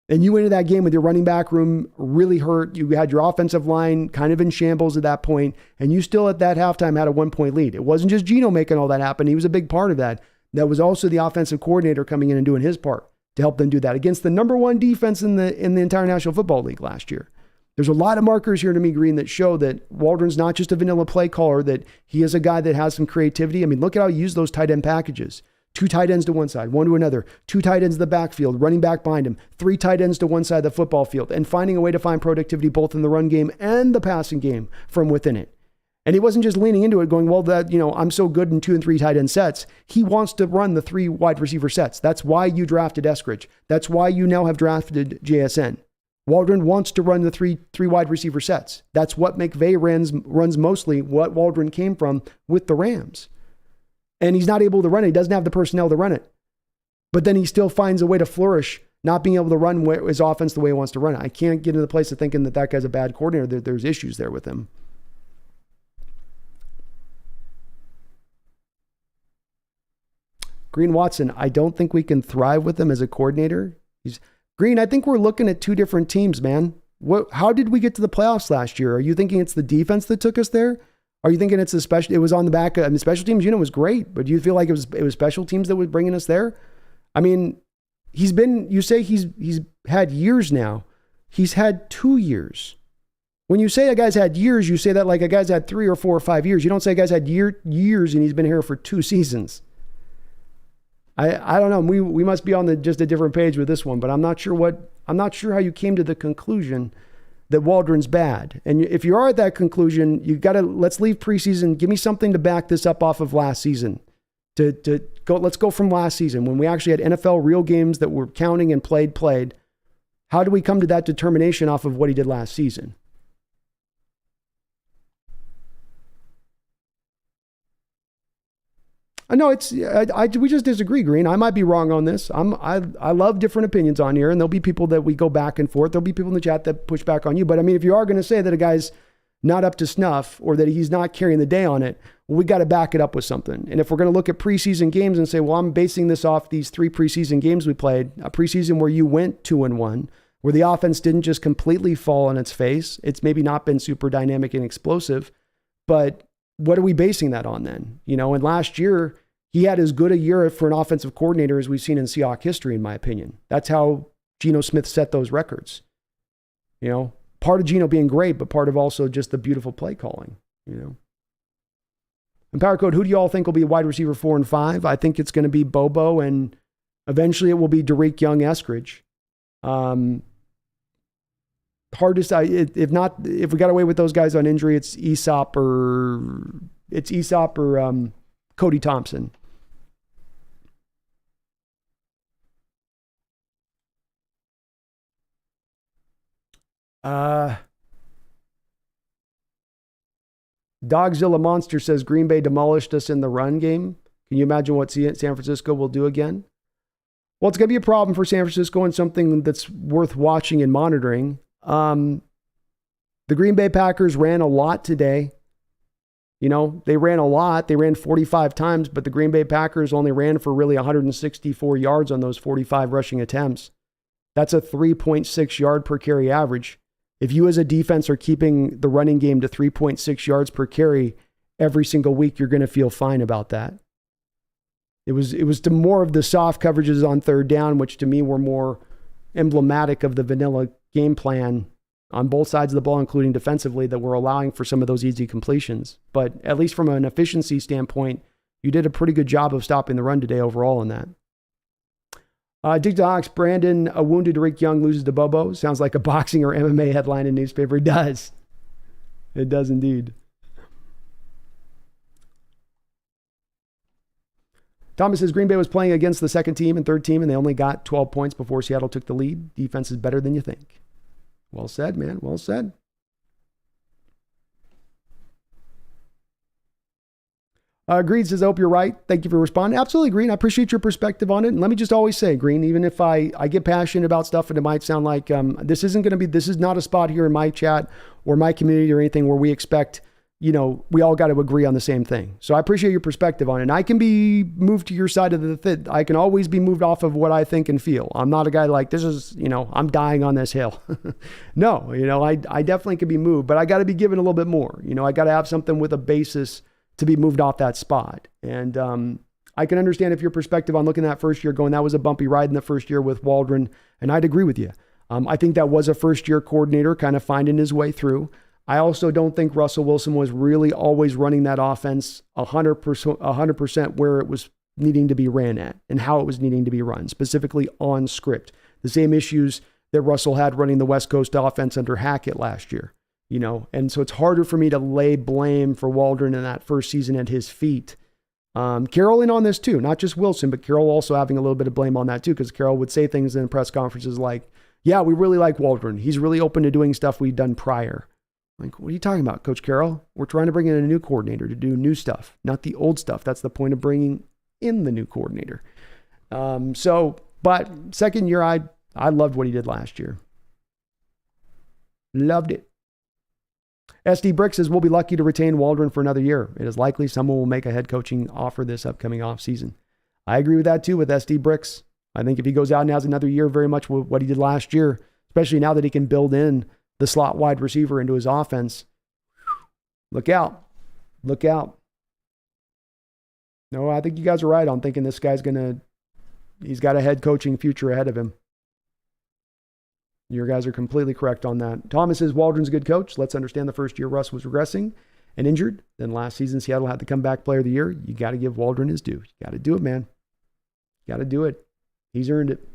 And you went into that game with your running back room really hurt. You had your offensive line kind of in shambles at that point, and you still at that halftime had a 1-point lead. It wasn't just Geno making all that happen. He was a big part of that. That was also the offensive coordinator coming in and doing his part to help them do that against the number 1 defense in the entire National Football League last year. There's a lot of markers here to me, Green, that show that Waldron's not just a vanilla play caller, that he is a guy that has some creativity. I mean, look at how he used those tight end packages. 2 tight ends to one side, 1 to another, 2 tight ends in the backfield, running back behind him, 3 tight ends to one side of the football field, and finding a way to find productivity both in the run game and the passing game from within it. And he wasn't just leaning into it going, well, I'm so good in 2 and 3 tight end sets. He wants to run the 3 wide receiver sets. That's why you drafted Eskridge. That's why you now have drafted JSN. Waldron wants to run the three wide receiver sets. That's what McVay runs mostly, what Waldron came from with the Rams. And he's not able to run it. He doesn't have the personnel to run it. But then he still finds a way to flourish, not being able to run his offense the way he wants to run it. I can't get into the place of thinking that guy's a bad coordinator. There's issues there with him. Green Watson, I don't think we can thrive with him as a coordinator. Green, I think we're looking at 2 different teams, man. How did we get to the playoffs last year? Are you thinking it's the defense that took us there? Are you thinking it's it was on the back of, special teams, was great, but do you feel like it was special teams that was bringing us there? I mean, you say he's had years now. He's had 2 years. When you say a guy's had years, you say that like a guy's had 3 or 4 or 5 years. You don't say a guy's had years and he's been here for 2 seasons. I don't know. We must be on just a different page with this one, but I'm not sure how you came to the conclusion that Waldron's bad. And if you are at that conclusion, let's leave preseason. Give me something to back this up off of last season. Let's go from last season when we actually had NFL real games that were counting and played. How do we come to that determination off of what he did last season? No, we just disagree, Green. I might be wrong on this. I love different opinions on here, and there'll be people that we go back and forth. There'll be people in the chat that push back on you. But I mean, if you are going to say that a guy's not up to snuff or that he's not carrying the day on it, well, we got to back it up with something. And if we're going to look at preseason games and say, well, I'm basing this off these 3 preseason games we played, a preseason where you went 2-1, where the offense didn't just completely fall on its face. It's maybe not been super dynamic and explosive, but what are we basing that on then? And last year, he had as good a year for an offensive coordinator as we've seen in Seahawks history, in my opinion. That's how Geno Smith set those records. Part of Geno being great, but part of also just the beautiful play calling, And Power Code, who do you all think will be wide receiver 4 and 5? I think it's going to be Bobo, and eventually it will be Derek Young Eskridge. Hard to say. If we got away with those guys on injury, it's Aesop or Cody Thompson. Dogzilla Monster says Green Bay demolished us in the run game. Can you imagine what San Francisco will do again? Well, it's going to be a problem for San Francisco and something that's worth watching and monitoring. The Green Bay Packers ran a lot today. They ran a lot. They ran 45 times, but the Green Bay Packers only ran for really 164 yards on those 45 rushing attempts. That's a 3.6 yard per carry average. If you as a defense are keeping the running game to 3.6 yards per carry every single week, you're going to feel fine about that. It was to more of the soft coverages on 3rd down, which to me were more emblematic of the vanilla game plan on both sides of the ball, including defensively, that we're allowing for some of those easy completions. But at least from an efficiency standpoint, you did a pretty good job of stopping the run today overall in that. Dig to Hawks, Brandon, a wounded Rick Young loses to Bobo. Sounds like a boxing or MMA headline in newspaper. It does. It does indeed. Thomas says Green Bay was playing against the second team and third team, and they only got 12 points before Seattle took the lead. Defense is better than you think. Well said, man. Well said. Green says, I hope you're right. Thank you for responding. Absolutely, Green. I appreciate your perspective on it. And let me just always say, Green, even if I get passionate about stuff and it might sound like this is not a spot here in my chat or my community or anything where we expect, we all got to agree on the same thing. So I appreciate your perspective on it. And I can be moved to your side of the thing. I can always be moved off of what I think and feel. I'm not a guy like, this is, I'm dying on this hill. No, I definitely can be moved, but I got to be given a little bit more. I got to have something with a basis to be moved off that spot. And I can understand if your perspective on looking at that first year going, that was a bumpy ride in the first year with Waldron. And I'd agree with you. I think that was a first year coordinator kind of finding his way through. I also don't think Russell Wilson was really always running that offense 100% where it was needing to be ran at and how it was needing to be run, specifically on script. The same issues that Russell had running the West Coast offense under Hackett last year. And so it's harder for me to lay blame for Waldron in that first season at his feet. Carroll in on this too, not just Wilson, but Carroll also having a little bit of blame on that too, because Carroll would say things in press conferences like, yeah, we really like Waldron. He's really open to doing stuff we've done prior. Like, what are you talking about, Coach Carroll? We're trying to bring in a new coordinator to do new stuff, not the old stuff. That's the point of bringing in the new coordinator. But second year, I loved what he did last year. Loved it. SD Brick says, we'll be lucky to retain Waldron for another year. It is likely someone will make a head coaching offer this upcoming offseason. I agree with that too with SD Bricks. I think if he goes out and has another year very much with what he did last year, especially now that he can build in the slot wide receiver into his offense, look out. Look out. No, I think you guys are right on thinking this guy's he's got a head coaching future ahead of him. Your guys are completely correct on that. Thomas says Waldron's a good coach. Let's understand the first year Russ was regressing and injured. Then last season, Seattle had the comeback player of the year. You got to give Waldron his due. You got to do it, man. You got to do it. He's earned it.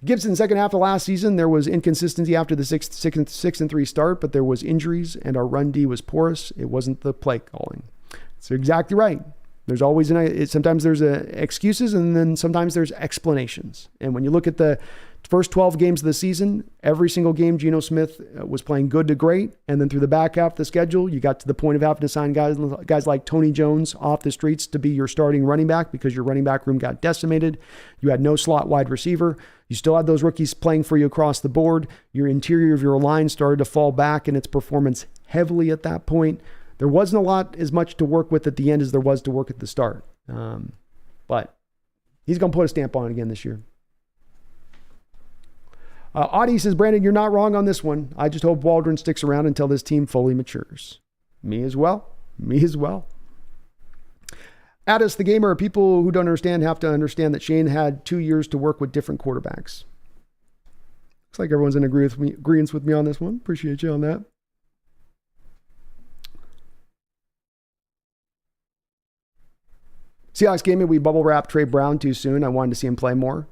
Gibson, second half of last season, there was inconsistency after the 6-3 start, but there was injuries and our run D was porous. It wasn't the play calling. So exactly right. There's always sometimes there's excuses and then sometimes there's explanations. And when you look at the first 12 games of the season, every single game Geno Smith was playing good to great. And then through the back half of the schedule, you got to the point of having to sign guys like Tony Jones off the streets to be your starting running back because your running back room got decimated. You had no slot wide receiver. You still had those rookies playing for you across the board. Your interior of your line started to fall back in its performance heavily at that point. There wasn't as much to work with at the end as there was to work at the start. But he's going to put a stamp on it again this year. Audie says, Brandon, you're not wrong on this one. I just hope Waldron sticks around until this team fully matures. Me as well. Addis, the gamer, people who don't understand have to understand that Shane had 2 years to work with different quarterbacks. Looks like everyone's in agreement with me on this one. Appreciate you on that. Seahawks gaming, we bubble wrapped Trey Brown too soon. I wanted to see him play more.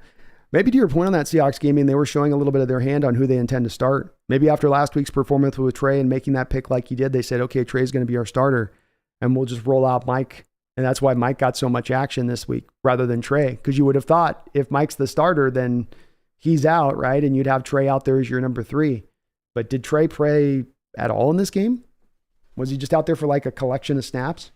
Maybe to your point on that Seahawks gaming, they were showing a little bit of their hand on who they intend to start. Maybe after last week's performance with Trey and making that pick like he did, they said, okay, Trey's going to be our starter and we'll just roll out Mike. And that's why Mike got so much action this week rather than Trey. Because you would have thought if Mike's the starter, then he's out, right? And you'd have Trey out there as your number 3. But did Trey play at all in this game? Was he just out there for like a collection of snaps?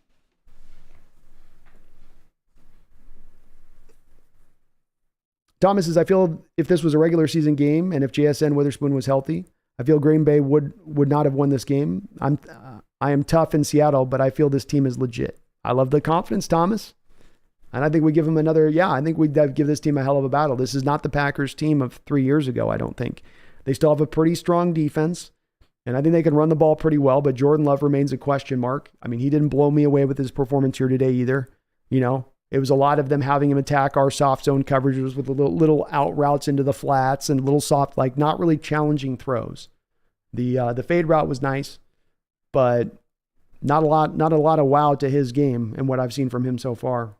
Thomas says, I feel if this was a regular season game and if JSN Witherspoon was healthy, I feel Green Bay would not have won this game. I am tough in Seattle, but I feel this team is legit. I love the confidence, Thomas. And I think we give them I think we'd give this team a hell of a battle. This is not the Packers team of 3 years ago, I don't think. They still have a pretty strong defense, and I think they can run the ball pretty well, but Jordan Love remains a question mark. I mean, he didn't blow me away with his performance here today either. It was a lot of them having him attack our soft zone coverages with little out routes into the flats and little soft, like not really challenging throws. The fade route was nice, but not a lot of wow to his game and what I've seen from him so far.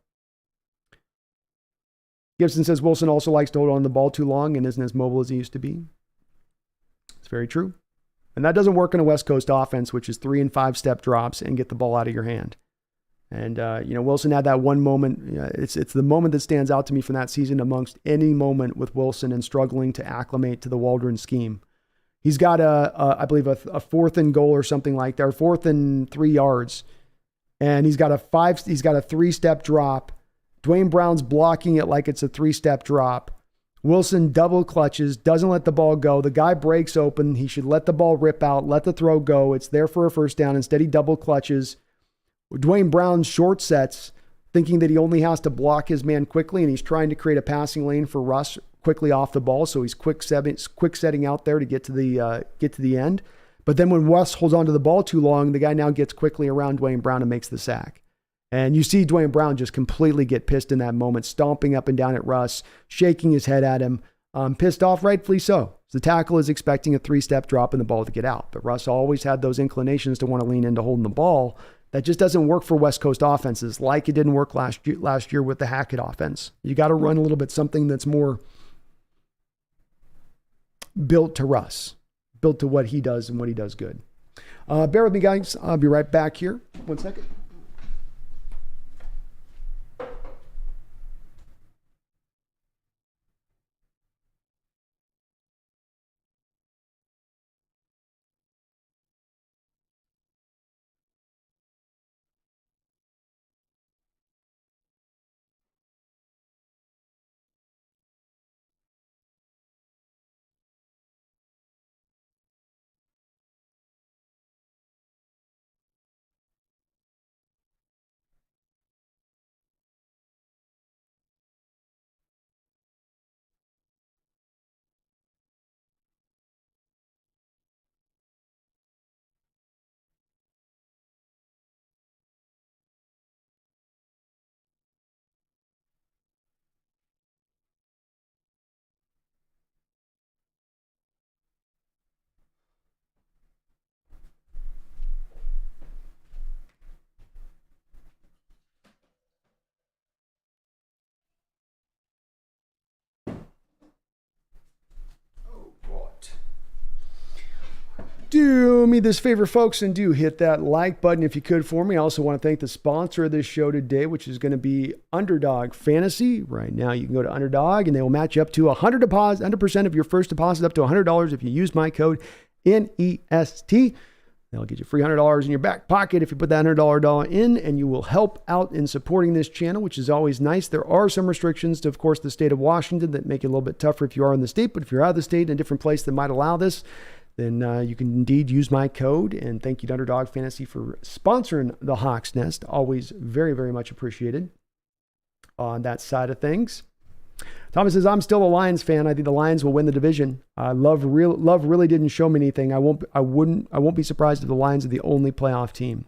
Gibson says Wilson also likes to hold on to the ball too long and isn't as mobile as he used to be. It's very true. And that doesn't work in a West Coast offense, which is 3 and 5 step drops and get the ball out of your hand. And, Wilson had that one moment. It's the moment that stands out to me from that season amongst any moment with Wilson and struggling to acclimate to the Waldron scheme. He's got I believe a 4th and goal or something like that, or 4th and 3 yards. And he's got a 3-step drop. Dwayne Brown's blocking it like it's a 3-step drop. Wilson double clutches, doesn't let the ball go. The guy breaks open. He should let the ball rip out, let the throw go. It's there for a first down. Instead, he double clutches. Dwayne Brown short sets, thinking that he only has to block his man quickly, and he's trying to create a passing lane for Russ quickly off the ball. So he's quick setting out there to get to the end. But then when Russ holds onto the ball too long, the guy now gets quickly around Dwayne Brown and makes the sack. And you see Dwayne Brown just completely get pissed in that moment, stomping up and down at Russ, shaking his head at him, pissed off, rightfully so. The tackle is expecting a 3-step drop in the ball to get out. But Russ always had those inclinations to want to lean into holding the ball. That just doesn't work for West Coast offenses, like it didn't work last year with the Hackett offense. You got to run a little bit something that's more built to Russ, built to what he does and what he does good. Bear with me, guys. I'll be right back here. 1 second. Do me this favor, folks, and do hit that like button if you could for me. I also want to thank the sponsor of this show today, which is going to be Underdog Fantasy. Right now, you can go to Underdog, and they will match you up to 100% of your first deposit, up to $100 if you use my code NEST. They'll get you $300 in your back pocket if you put that $100 in, and you will help out in supporting this channel, which is always nice. There are some restrictions to, of course, the state of Washington that make it a little bit tougher if you are in the state, but if you're out of the state in a different place that might allow this, then you can indeed use my code. And thank you to Underdog Fantasy for sponsoring the Hawks Nest. Always very, very much appreciated on that side of things. Thomas says, I'm still a Lions fan. I think the Lions will win the division. Love really didn't show me anything. I won't be surprised if the Lions are the only playoff team.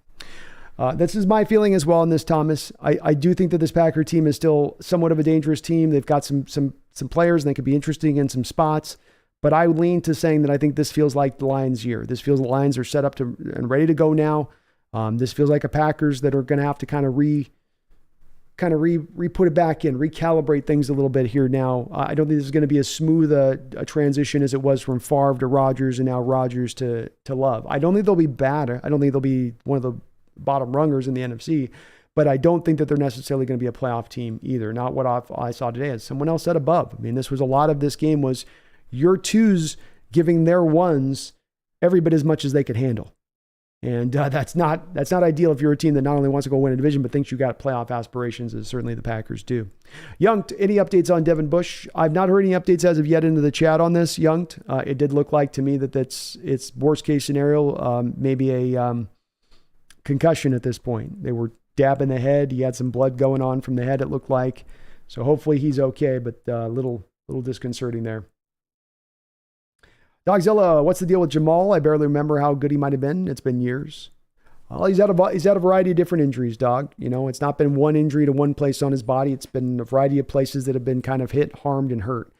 This is my feeling as well in this, Thomas. I do think that this Packer team is still somewhat of a dangerous team. They've got some players and they could be interesting in some spots. But I lean to saying that I think this feels like the Lions' year. This feels the Lions are set up to and ready to go now. This feels like a Packers that are going to have to kind of put it back in, recalibrate things a little bit here now. I don't think this is going to be as smooth a transition as it was from Favre to Rodgers and now Rodgers to Love. I don't think they'll be bad. I don't think they'll be one of the bottom rungers in the NFC, but I don't think that they're necessarily going to be a playoff team either. Not what I saw today. As someone else said above. I mean, this was a lot of this game was your twos giving their ones every bit as much as they could handle. And that's not ideal if you're a team that not only wants to go win a division, but thinks you got playoff aspirations, as certainly the Packers do. Young, any updates on Devin Bush? I've not heard any updates as of yet into the chat on this, Young. It did look like to me that it's worst case scenario, maybe a concussion at this point. They were dabbing the head. He had some blood going on from the head, it looked like. So hopefully he's okay, but a little disconcerting there. Dogzilla, what's the deal with Jamal? I barely remember how good he might have been. It's been years. Well, he's had a variety of different injuries, dog. You know, it's not been one injury to one place on his body. It's been a variety of places that have been kind of hit, harmed, and hurt.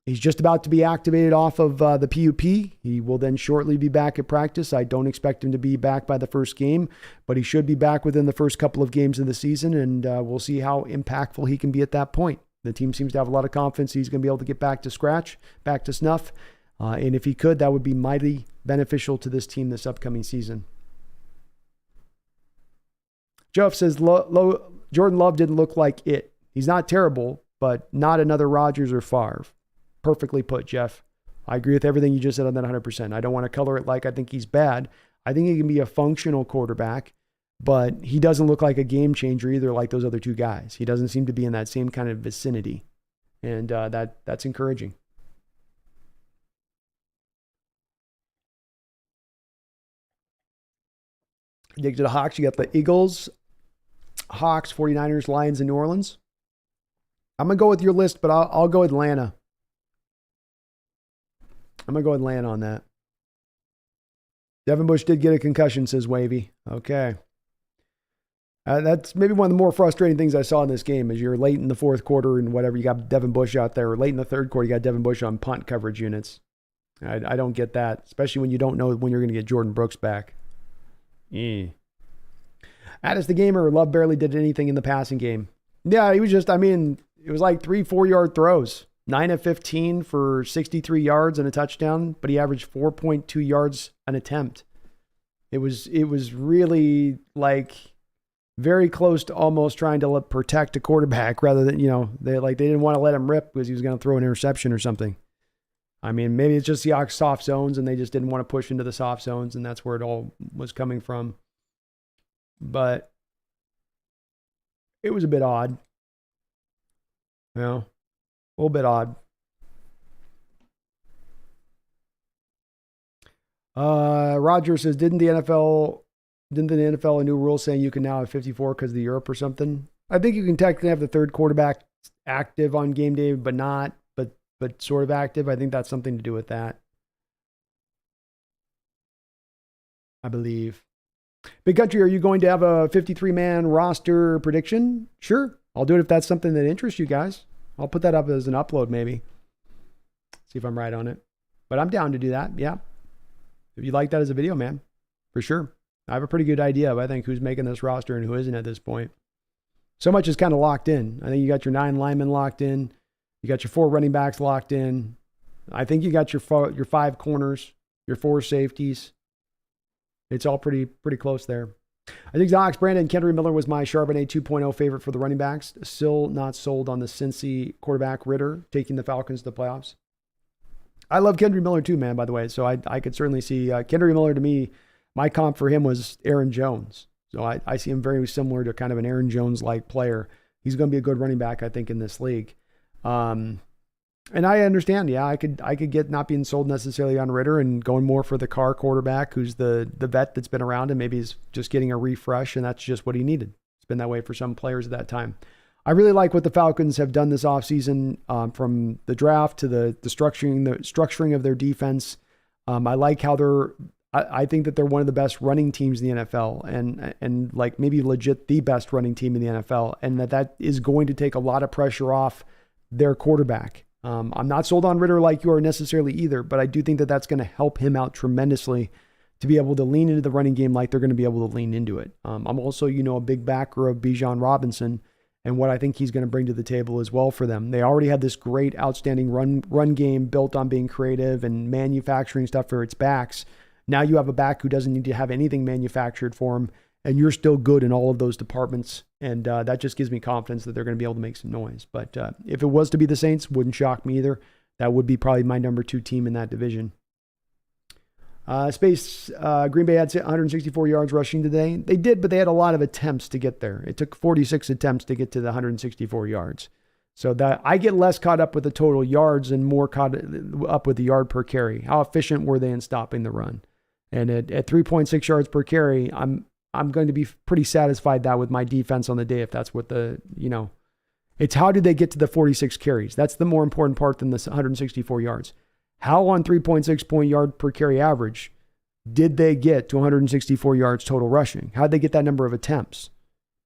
He's just about to be activated off of the PUP. He will then shortly be back at practice. I don't expect him to be back by the first game, but he should be back within the first couple of games of the season, and we'll see how impactful he can be at that point. The team seems to have a lot of confidence he's going to be able to get back to scratch, back to snuff, and if he could, that would be mighty beneficial to this team this upcoming season. Jeff says, Jordan Love didn't look like it. He's not terrible, but not another Rodgers or Favre. Perfectly put, Jeff. I agree with everything you just said on that 100%. I don't want to color it like I think he's bad. I think he can be a functional quarterback, but he doesn't look like a game changer either like those other two guys. He doesn't seem to be in that same kind of vicinity, and that's encouraging. Dig to the Hawks. You got the Eagles, Hawks, 49ers, Lions, and New Orleans. I'm going to go with your list, but I'll go Atlanta. I'm going to go Atlanta on that. Devin Bush did get a concussion, says Wavy. Okay. That's maybe one of the more frustrating things I saw in this game is you're late in the fourth quarter and whatever, you got Devin Bush out there, or late in the third quarter, you got Devin Bush on punt coverage units. I don't get that, especially when you don't know when you're going to get Jordan Brooks back. Addis the Gamer, Love barely did anything in the passing game. Yeah, he was just, it was like 3-4 yard throws. 9 of 15 for 63 yards and a touchdown, but he averaged 4.2 yards an attempt. It was really like very close to almost trying to protect a quarterback rather than, they didn't want to let him rip because he was going to throw an interception or something. Maybe it's just Seahawks soft zones and they just didn't want to push into the soft zones, and that's where it all was coming from. But it was a bit odd. A little bit odd. Roger says, didn't the NFL a new rule saying you can now have 54 because of the Europe or something? I think you can technically have the third quarterback active on game day, but not, but sort of active. I think that's something to do with that. I believe. Big Country, are you going to have a 53-man roster prediction? Sure. I'll do it if that's something that interests you guys. I'll put that up as an upload maybe. See if I'm right on it. But I'm down to do that, yeah. If you like that as a video, man, for sure. I have a pretty good idea of, I think, who's making this roster and who isn't at this point. So much is kind of locked in. I think you got your 9 linemen locked in. You got your 4 running backs locked in. I think you got your 5 corners, your 4 safeties. It's all pretty close there. I think Seahawks, Brandon Kendry Miller was my Charbonnet 2.0 favorite for the running backs. Still not sold on the Cincy quarterback Ritter taking the Falcons to the playoffs. I love Kendry Miller too, man, by the way. So I could certainly see Kendry Miller. To me, my comp for him was Aaron Jones. So I see him very similar to kind of an Aaron Jones-like player. He's going to be a good running back, I think, in this league. And I understand, yeah, I could get not being sold necessarily on Ritter and going more for the Carr quarterback, who's the vet that's been around and maybe he's just getting a refresh, and that's just what he needed. It's been that way for some players at that time. I really like what the Falcons have done this offseason, from the draft to the structuring of their defense. I like how I think that they're one of the best running teams in the NFL, and like maybe legit the best running team in the NFL, and that is going to take a lot of pressure off their quarterback. I'm not sold on Ritter like you are necessarily either, but I do think that that's going to help him out tremendously to be able to lean into the running game like they're going to be able to lean into it. I'm also, a big backer of Bijan Robinson and what I think he's going to bring to the table as well for them. They already had this great, outstanding run game built on being creative and manufacturing stuff for its backs. Now you have a back who doesn't need to have anything manufactured for him, and you're still good in all of those departments. And that just gives me confidence that they're going to be able to make some noise. But if it was to be the Saints, wouldn't shock me either. That would be probably my number 2 team in that division. Green Bay had 164 yards rushing today. They did, but they had a lot of attempts to get there. It took 46 attempts to get to the 164 yards. So that I get less caught up with the total yards and more caught up with the yard per carry. How efficient were they in stopping the run? And at 3.6 yards per carry, I'm going to be pretty satisfied that with my defense on the day, if that's what it's how did they get to the 46 carries? That's the more important part than the 164 yards. How on 3.6 point yard per carry average did they get to 164 yards total rushing? How'd they get that number of attempts?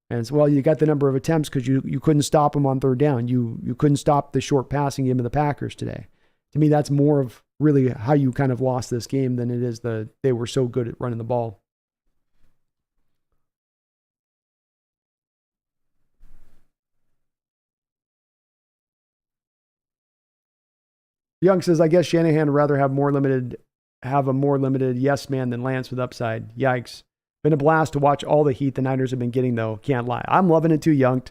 And so, well, you got the number of attempts because you couldn't stop them on third down. You couldn't stop the short passing game of the Packers today. To me, that's more of really how you kind of lost this game than it is they were so good at running the ball. Young says, I guess Shanahan would rather have a more limited yes man than Lance with upside. Yikes. Been a blast to watch all the heat the Niners have been getting, though. Can't lie. I'm loving it too, Young.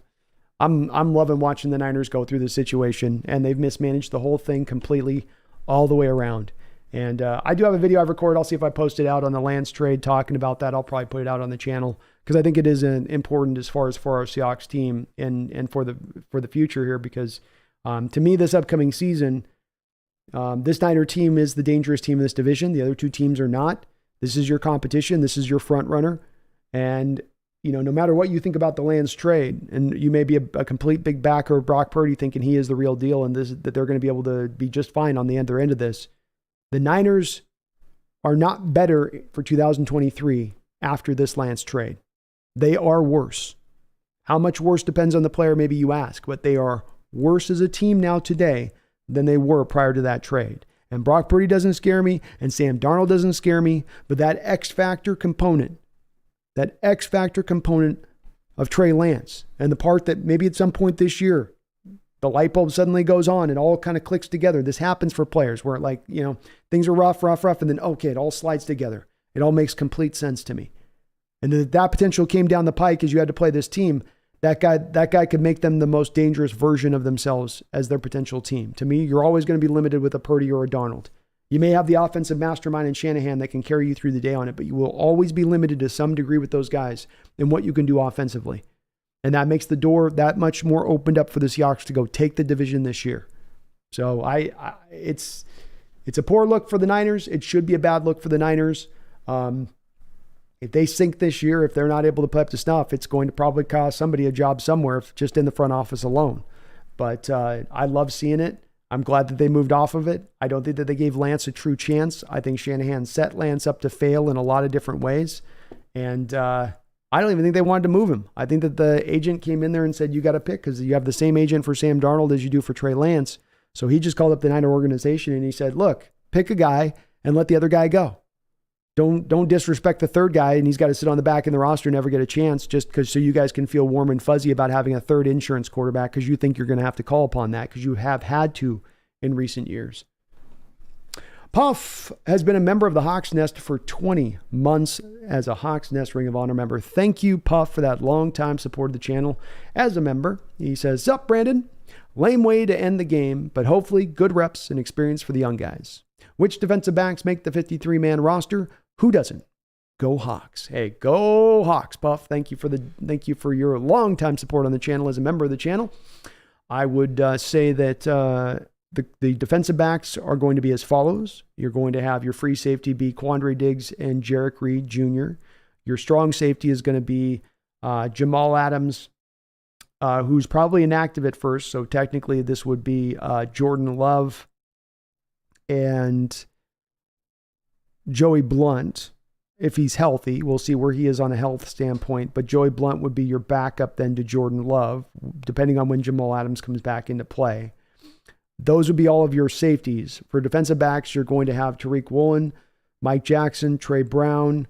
I'm loving watching the Niners go through this situation, and they've mismanaged the whole thing completely all the way around. And I do have a video I've recorded. I'll see if I post it out on the Lance trade talking about that. I'll probably put it out on the channel because I think it is important as far as for our Seahawks team and for the future here because to me, this upcoming season, this Niner team is the dangerous team in this division. The other two teams are not. This is your competition. This is your front runner. And, no matter what you think about the Lance trade, and you may be a complete big backer of Brock Purdy thinking he is the real deal and that they're going to be able to be just fine on the other end of this. The Niners are not better for 2023 after this Lance trade. They are worse. How much worse depends on the player, maybe you ask, but they are worse as a team now today than they were prior to that trade. And Brock Purdy doesn't scare me, and Sam Darnold doesn't scare me, but that X factor component of Trey Lance, and the part that maybe at some point this year, the light bulb suddenly goes on and all kind of clicks together. This happens for players where things are rough, and then, okay, it all slides together. It all makes complete sense to me. And that potential came down the pike as you had to play this team. That guy could make them the most dangerous version of themselves as their potential team. To me, you're always going to be limited with a Purdy or a Darnold. You may have the offensive mastermind in Shanahan that can carry you through the day on it, but you will always be limited to some degree with those guys in what you can do offensively. And that makes the door that much more opened up for the Seahawks to go take the division this year. So it's a poor look for the Niners. It should be a bad look for the Niners. If they sink this year, if they're not able to play up to snuff, it's going to probably cost somebody a job somewhere, just in the front office alone. But I love seeing it. I'm glad that they moved off of it. I don't think that they gave Lance a true chance. I think Shanahan set Lance up to fail in a lot of different ways. And I don't even think they wanted to move him. I think that the agent came in there and said, you got to pick because you have the same agent for Sam Darnold as you do for Trey Lance. So he just called up the Niner organization and he said, look, pick a guy and let the other guy go. Don't disrespect the third guy and he's got to sit on the back in the roster and never get a chance just because so you guys can feel warm and fuzzy about having a third insurance quarterback because you think you're going to have to call upon that because you have had to in recent years. Puff has been a member of the Hawks Nest for 20 months as a Hawks Nest Ring of Honor member. Thank you, Puff, for that long time support of the channel as a member. He says, sup, Brandon? Lame way to end the game, but hopefully good reps and experience for the young guys. Which defensive backs make the 53-man roster? Who doesn't? Go Hawks. Hey, go Hawks, Puff. Thank you for your long-time support on the channel as a member of the channel. I would say that the defensive backs are going to be as follows. You're going to have your free safety be Quandre Diggs and Jarek Reed Jr. Your strong safety is going to be Jamal Adams, who's probably inactive at first. So technically this would be Jordan Love and Joey Blunt, if he's healthy. We'll see where he is on a health standpoint, but Joey Blunt would be your backup then to Jordan Love, depending on when Jamal Adams comes back into play. Those would be all of your safeties. For defensive backs, you're going to have Tariq Woolen, Mike Jackson, Trey Brown,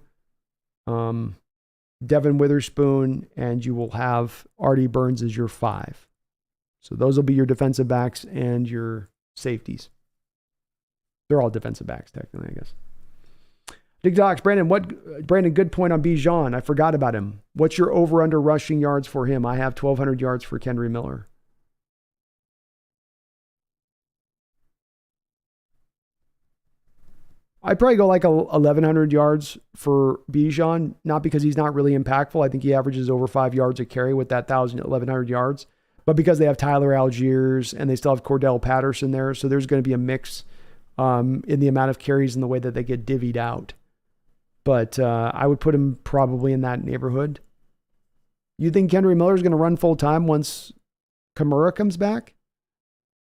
Devin Witherspoon, and you will have Artie Burns as your 5. So those will be your defensive backs and your safeties. They're all defensive backs, technically, I guess. TikToks, Brandon, good point on Bijan. I forgot about him. What's your over-under rushing yards for him? I have 1,200 yards for Kendry Miller. I'd probably go like 1,100 yards for Bijan, not because he's not really impactful. I think he averages over 5 yards a carry with that 1,100 yards, but because they have Tyler Algiers and they still have Cordell Patterson there. So there's going to be a mix in the amount of carries and the way that they get divvied out. But I would put him probably in that neighborhood. You think Kendry Miller is going to run full time once Kamara comes back?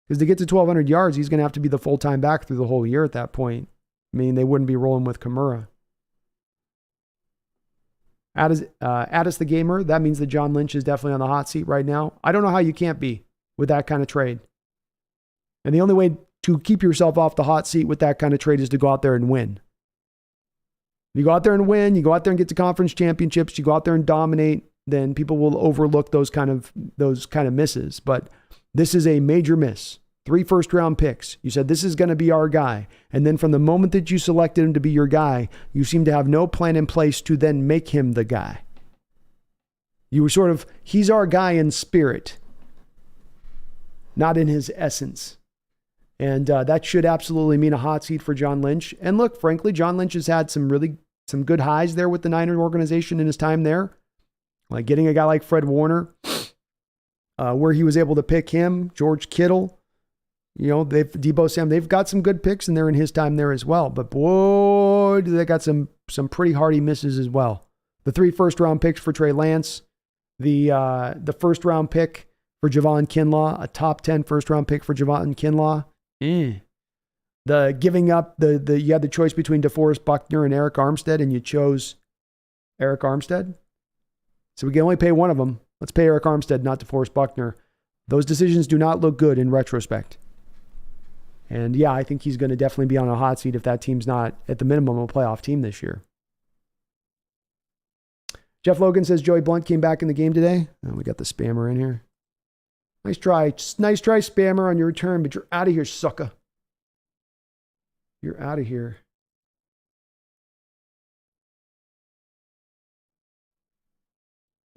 Because to get to 1,200 yards, he's going to have to be the full-time back through the whole year at that point. I mean, they wouldn't be rolling with Kamara. Addis the Gamer, that means that John Lynch is definitely on the hot seat right now. I don't know how you can't be with that kind of trade. And the only way to keep yourself off the hot seat with that kind of trade is to go out there and win. You go out there and win, you go out there and get to conference championships, you go out there and dominate, then people will overlook those kind of misses. But this is a major miss. 3 first-round picks. You said, this is going to be our guy. And then from the moment that you selected him to be your guy, you seem to have no plan in place to then make him the guy. You were sort of, he's our guy in spirit, not in his essence. And that should absolutely mean a hot seat for John Lynch. And look, frankly, John Lynch has had some good highs there with the Niners organization in his time there. Like getting a guy like Fred Warner, where he was able to pick him, George Kittle. Debo Sam, they've got some good picks in there in his time there as well. But boy, do they got some pretty hardy misses as well. The 3 first-round picks for Trey Lance, the first-round pick for Javon Kinlaw, a top 10 first-round pick for Javon Kinlaw. The giving up, you had the choice between DeForest Buckner and Eric Armstead, and you chose Eric Armstead. So we can only pay one of them. Let's pay Eric Armstead, not DeForest Buckner. Those decisions do not look good in retrospect. And yeah, I think he's going to definitely be on a hot seat if that team's not, at the minimum, a playoff team this year. Jeff Logan says Joey Blunt came back in the game today. Oh, we got the spammer in here. Nice try, spammer, on your return, but you're out of here, sucker. You're out of here.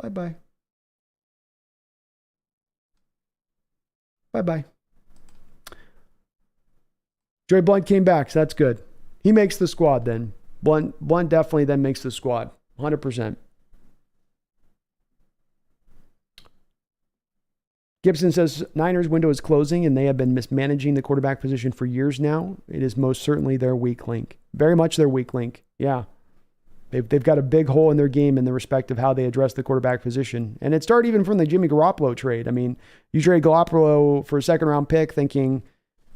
Bye-bye. Bye-bye. Joey Blunt came back, so that's good. He makes the squad then. Blunt definitely then makes the squad. 100%. Gibson says, Niners window is closing and they have been mismanaging the quarterback position for years now. It is most certainly their weak link. Very much their weak link. Yeah. They've got a big hole in their game in the respect of how they address the quarterback position. And it started even from the Jimmy Garoppolo trade. I mean, you trade Garoppolo for a second-round pick thinking,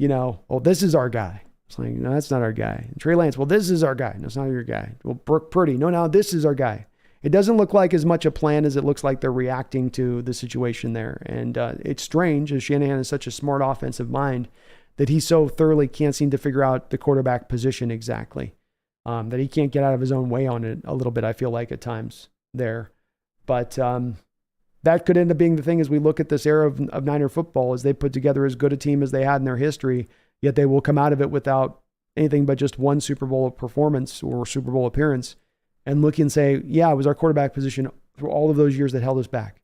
this is our guy. It's like, no, that's not our guy. And Trey Lance, well, this is our guy. No, it's not your guy. Well, Brooke Purdy, no, this is our guy. It doesn't look like as much a plan as it looks like they're reacting to the situation there. And it's strange, as Shanahan is such a smart offensive mind, that he so thoroughly can't seem to figure out the quarterback position exactly. That he can't get out of his own way on it a little bit, I feel like, at times there. But that could end up being the thing as we look at this era of Niner football, as they put together as good a team as they had in their history, yet they will come out of it without anything but just one Super Bowl performance or Super Bowl appearance, and look and say, yeah, it was our quarterback position through all of those years that held us back.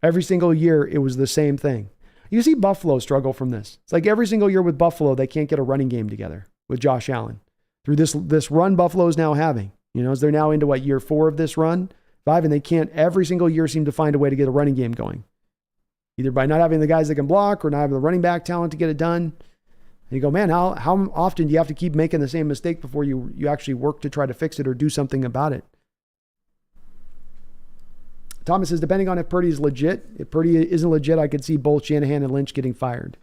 Every single year, it was the same thing. You see Buffalo struggle from this. It's like every single year with Buffalo, they can't get a running game together with Josh Allen. Through this run Buffalo is now having, as they're now into year 4 of this run, 5, and they can't every single year seem to find a way to get a running game going. Either by not having the guys that can block or not having the running back talent to get it done. And you go, man, how often do you have to keep making the same mistake before you actually work to try to fix it or do something about it? Thomas says, depending on if Purdy is legit, if Purdy isn't legit, I could see both Shanahan and Lynch getting fired.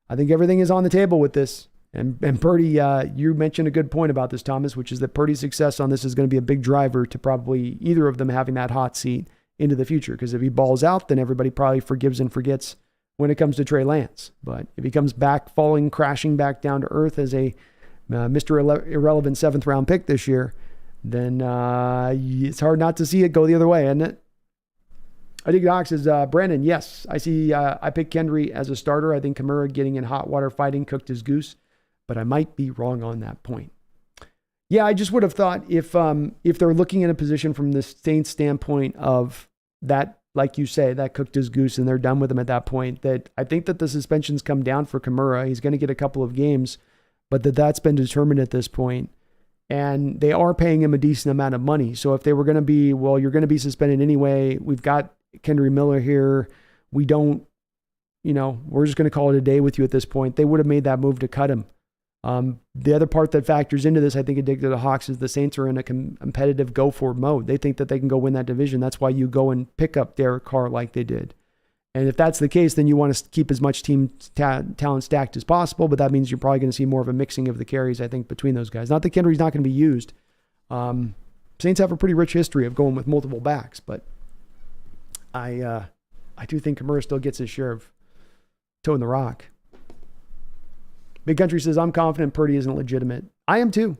I think everything is on the table with this. And Purdy, you mentioned a good point about this, Thomas, which is that Purdy's success on this is going to be a big driver to probably either of them having that hot seat into the future. Because if he balls out, then everybody probably forgives and forgets when it comes to Trey Lance. But if he comes back, crashing back down to earth as a Mr. Irrelevant 7th round pick this year, then it's hard not to see it go the other way, isn't it? I think Doc says, Brandon, yes, I see. I picked Kendry as a starter. I think Kamara getting in hot water fighting cooked his goose, but I might be wrong on that point. Yeah, I just would have thought if they're looking at a position from the Saints standpoint of that, like you say, that cooked his goose and they're done with him at that point, that I think that the suspensions come down for Kamara. He's going to get a couple of games, but that's been determined at this point. And they are paying him a decent amount of money. So if they were going to be, well, you're going to be suspended anyway. We've got Kendry Miller here. We don't, we're just going to call it a day with you at this point. They would have made that move to cut him. The other part that factors into this, I think, addicted to the Hawks is the Saints are in a competitive go-for mode. They think that they can go win that division. That's why you go and pick up Derek Carr like they did. And if that's the case, then you want to keep as much team talent stacked as possible, but that means you're probably going to see more of a mixing of the carries, I think, between those guys. Not that Kendry's not going to be used. Saints have a pretty rich history of going with multiple backs, but I do think Kamara still gets his share of toe in the rock. Big Country says, I'm confident Purdy isn't legitimate. I am too.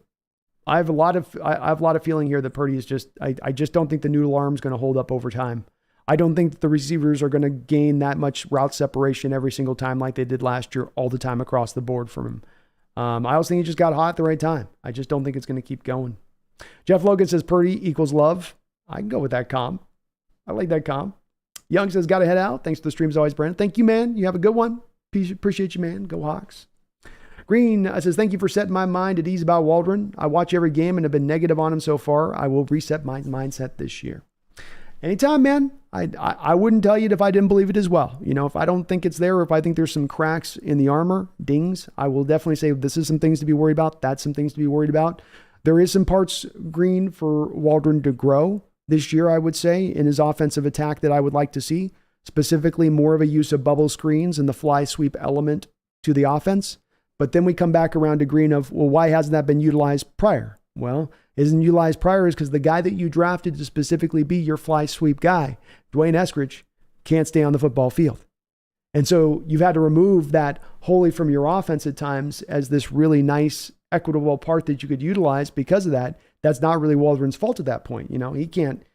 I have a lot of feeling here that Purdy is just, I just don't think the noodle arm is going to hold up over time. I don't think that the receivers are going to gain that much route separation every single time like they did last year, all the time across the board from him. I also think he just got hot at the right time. I just don't think it's going to keep going. Jeff Logan says Purdy equals love. I can go with that comp. I like that comp. Young says, got to head out. Thanks for the streams always, Brandon. Thank you, man. You have a good one. Appreciate you, man. Go Hawks. Green says, thank you for setting my mind at ease about Waldron. I watch every game and have been negative on him so far. I will reset my mindset this year. Anytime, man. I wouldn't tell you it if I didn't believe it as well. You know, if I don't think it's there, or if I think there's some cracks in the armor, dings, I will definitely say this is some things to be worried about. That's some things to be worried about. There is some parts, Green, for Waldron to grow this year, I would say, in his offensive attack that I would like to see. Specifically, more of a use of bubble screens and the fly sweep element to the offense. But then we come back around to Green of, well, why hasn't that been utilized prior? Well, isn't utilized prior is because the guy that you drafted to specifically be your fly sweep guy, Dwayne Eskridge, can't stay on the football field. And so you've had to remove that wholly from your offense at times as this really nice, equitable part that you could utilize because of that. That's not really Waldron's fault at that point. You know, he can't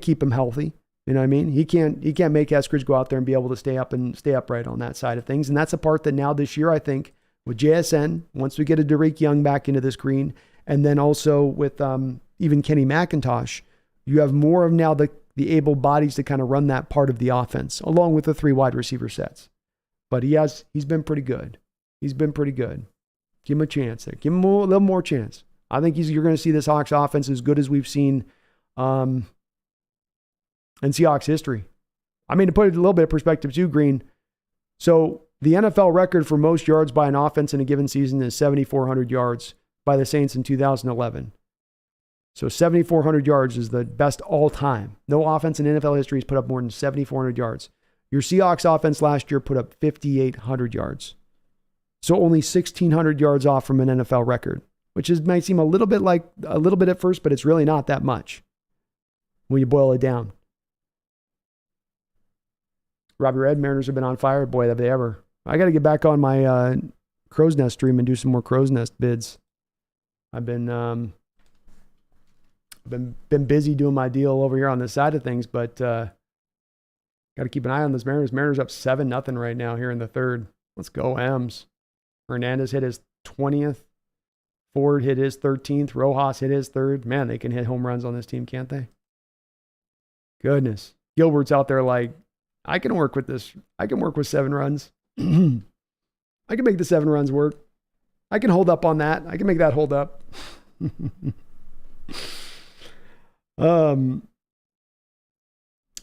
keep him healthy. You know what I mean? He can't make Eskridge go out there and be able to stay upright on that side of things. And that's a part that now this year, I think, with JSN, once we get a Derek Young back into this Green, and then also with even Kenny McIntosh, you have more of now the able bodies to kind of run that part of the offense, along with the 3 wide receiver sets. But he's been pretty good. He's been pretty good. Give him a chance there. Give him a little more chance. I think you're going to see this Hawks offense as good as we've seen in Seahawks history. I mean, to put it in a little bit of perspective too, Green. So the NFL record for most yards by an offense in a given season is 7,400 yards by the Saints in 2011. So 7,400 yards is the best all time. No offense in NFL history has put up more than 7,400 yards. Your Seahawks offense last year put up 5,800 yards. So only 1,600 yards off from an NFL record, which might seem a little bit at first, but it's really not that much when you boil it down. Robbie Red, Mariners have been on fire. Boy, have they ever. I got to get back on my Crow's Nest stream and do some more Crow's Nest bids. I've been busy doing my deal over here on this side of things, but got to keep an eye on this Mariners. Mariners up 7-0 right now here in the third. Let's go, M's. Hernandez hit his 20th. Ford hit his 13th. Rojas hit his 3rd. Man, they can hit home runs on this team, can't they? Goodness. Gilbert's out there like, I can work with this. I can work with 7 runs. I can make the 7 runs work. I can hold up on that. I can make that hold up.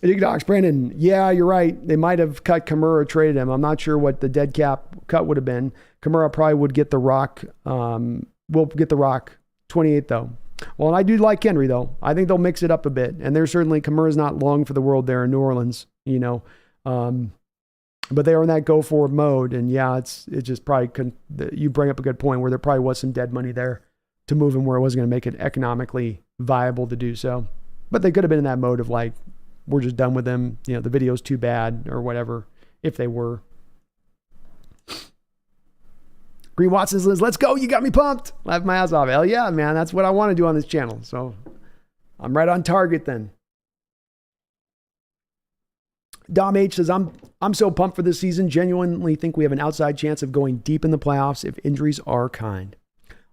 Docs, Brandon, yeah, you're right. They might have cut Kamara, traded him. I'm not sure what the dead cap cut would have been. Kamara probably would get the rock. We'll get the rock 28 though. Well, and I do like Henry though. I think they'll mix it up a bit. And there's certainly, Kamara's not long for the world there in New Orleans, you know. But they are in that go forward mode. And yeah, it just probably you bring up a good point where there probably was some dead money there to move him where it wasn't going to make it economically viable to do so. But they could have been in that mode of like, we're just done with them. You know, the video's too bad or whatever, if they were. Green Watson says, let's go. You got me pumped. Laugh my ass off. Hell yeah, man. That's what I want to do on this channel. So I'm right on target then. Dom H says, I'm so pumped for this season. Genuinely think we have an outside chance of going deep in the playoffs if injuries are kind.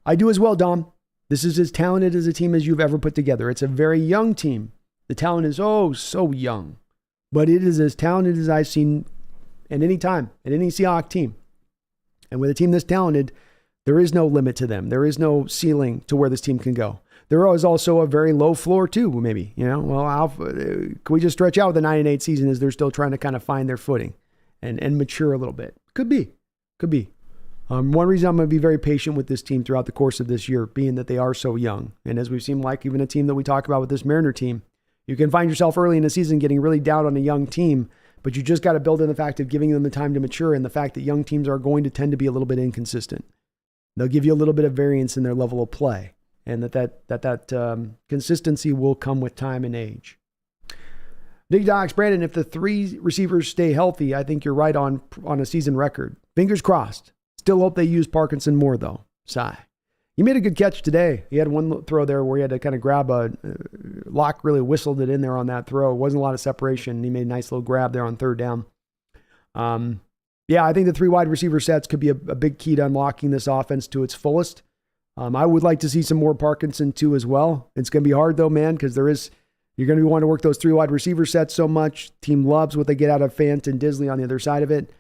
I do as well, Dom. This is as talented as a team as you've ever put together. It's a very young team. The talent is so young, but it is as talented as I've seen at any time, at any Seahawks team. And with a team this talented, there is no limit to them. There is no ceiling to where this team can go. There is also a very low floor too, maybe. You know, well, can we just stretch out the 9-8 season as they're still trying to kind of find their footing and mature a little bit? Could be. One reason I'm going to be very patient with this team throughout the course of this year, being that they are so young. And as we've seen, like even a team that we talk about with this Mariner team, you can find yourself early in the season getting really down on a young team, but you just got to build in the fact of giving them the time to mature and the fact that young teams are going to tend to be a little bit inconsistent. They'll give you a little bit of variance in their level of play, and that consistency will come with time and age. Big Docs, Brandon, if the 3 receivers stay healthy, I think you're right on a season record. Fingers crossed. Still hope they use Parkinson more, though. Sigh. He made a good catch today. He had one throw there where he had to kind of grab Locke really whistled it in there on that throw. It wasn't a lot of separation. He made a nice little grab there on 3rd down. Yeah, I think the 3 wide receiver sets could be a big key to unlocking this offense to its fullest. I would like to see some more Parkinson too as well. It's going to be hard though, man, because you're going to want to work those 3 wide receiver sets so much. Team loves what they get out of Fant and Disley on the other side of it.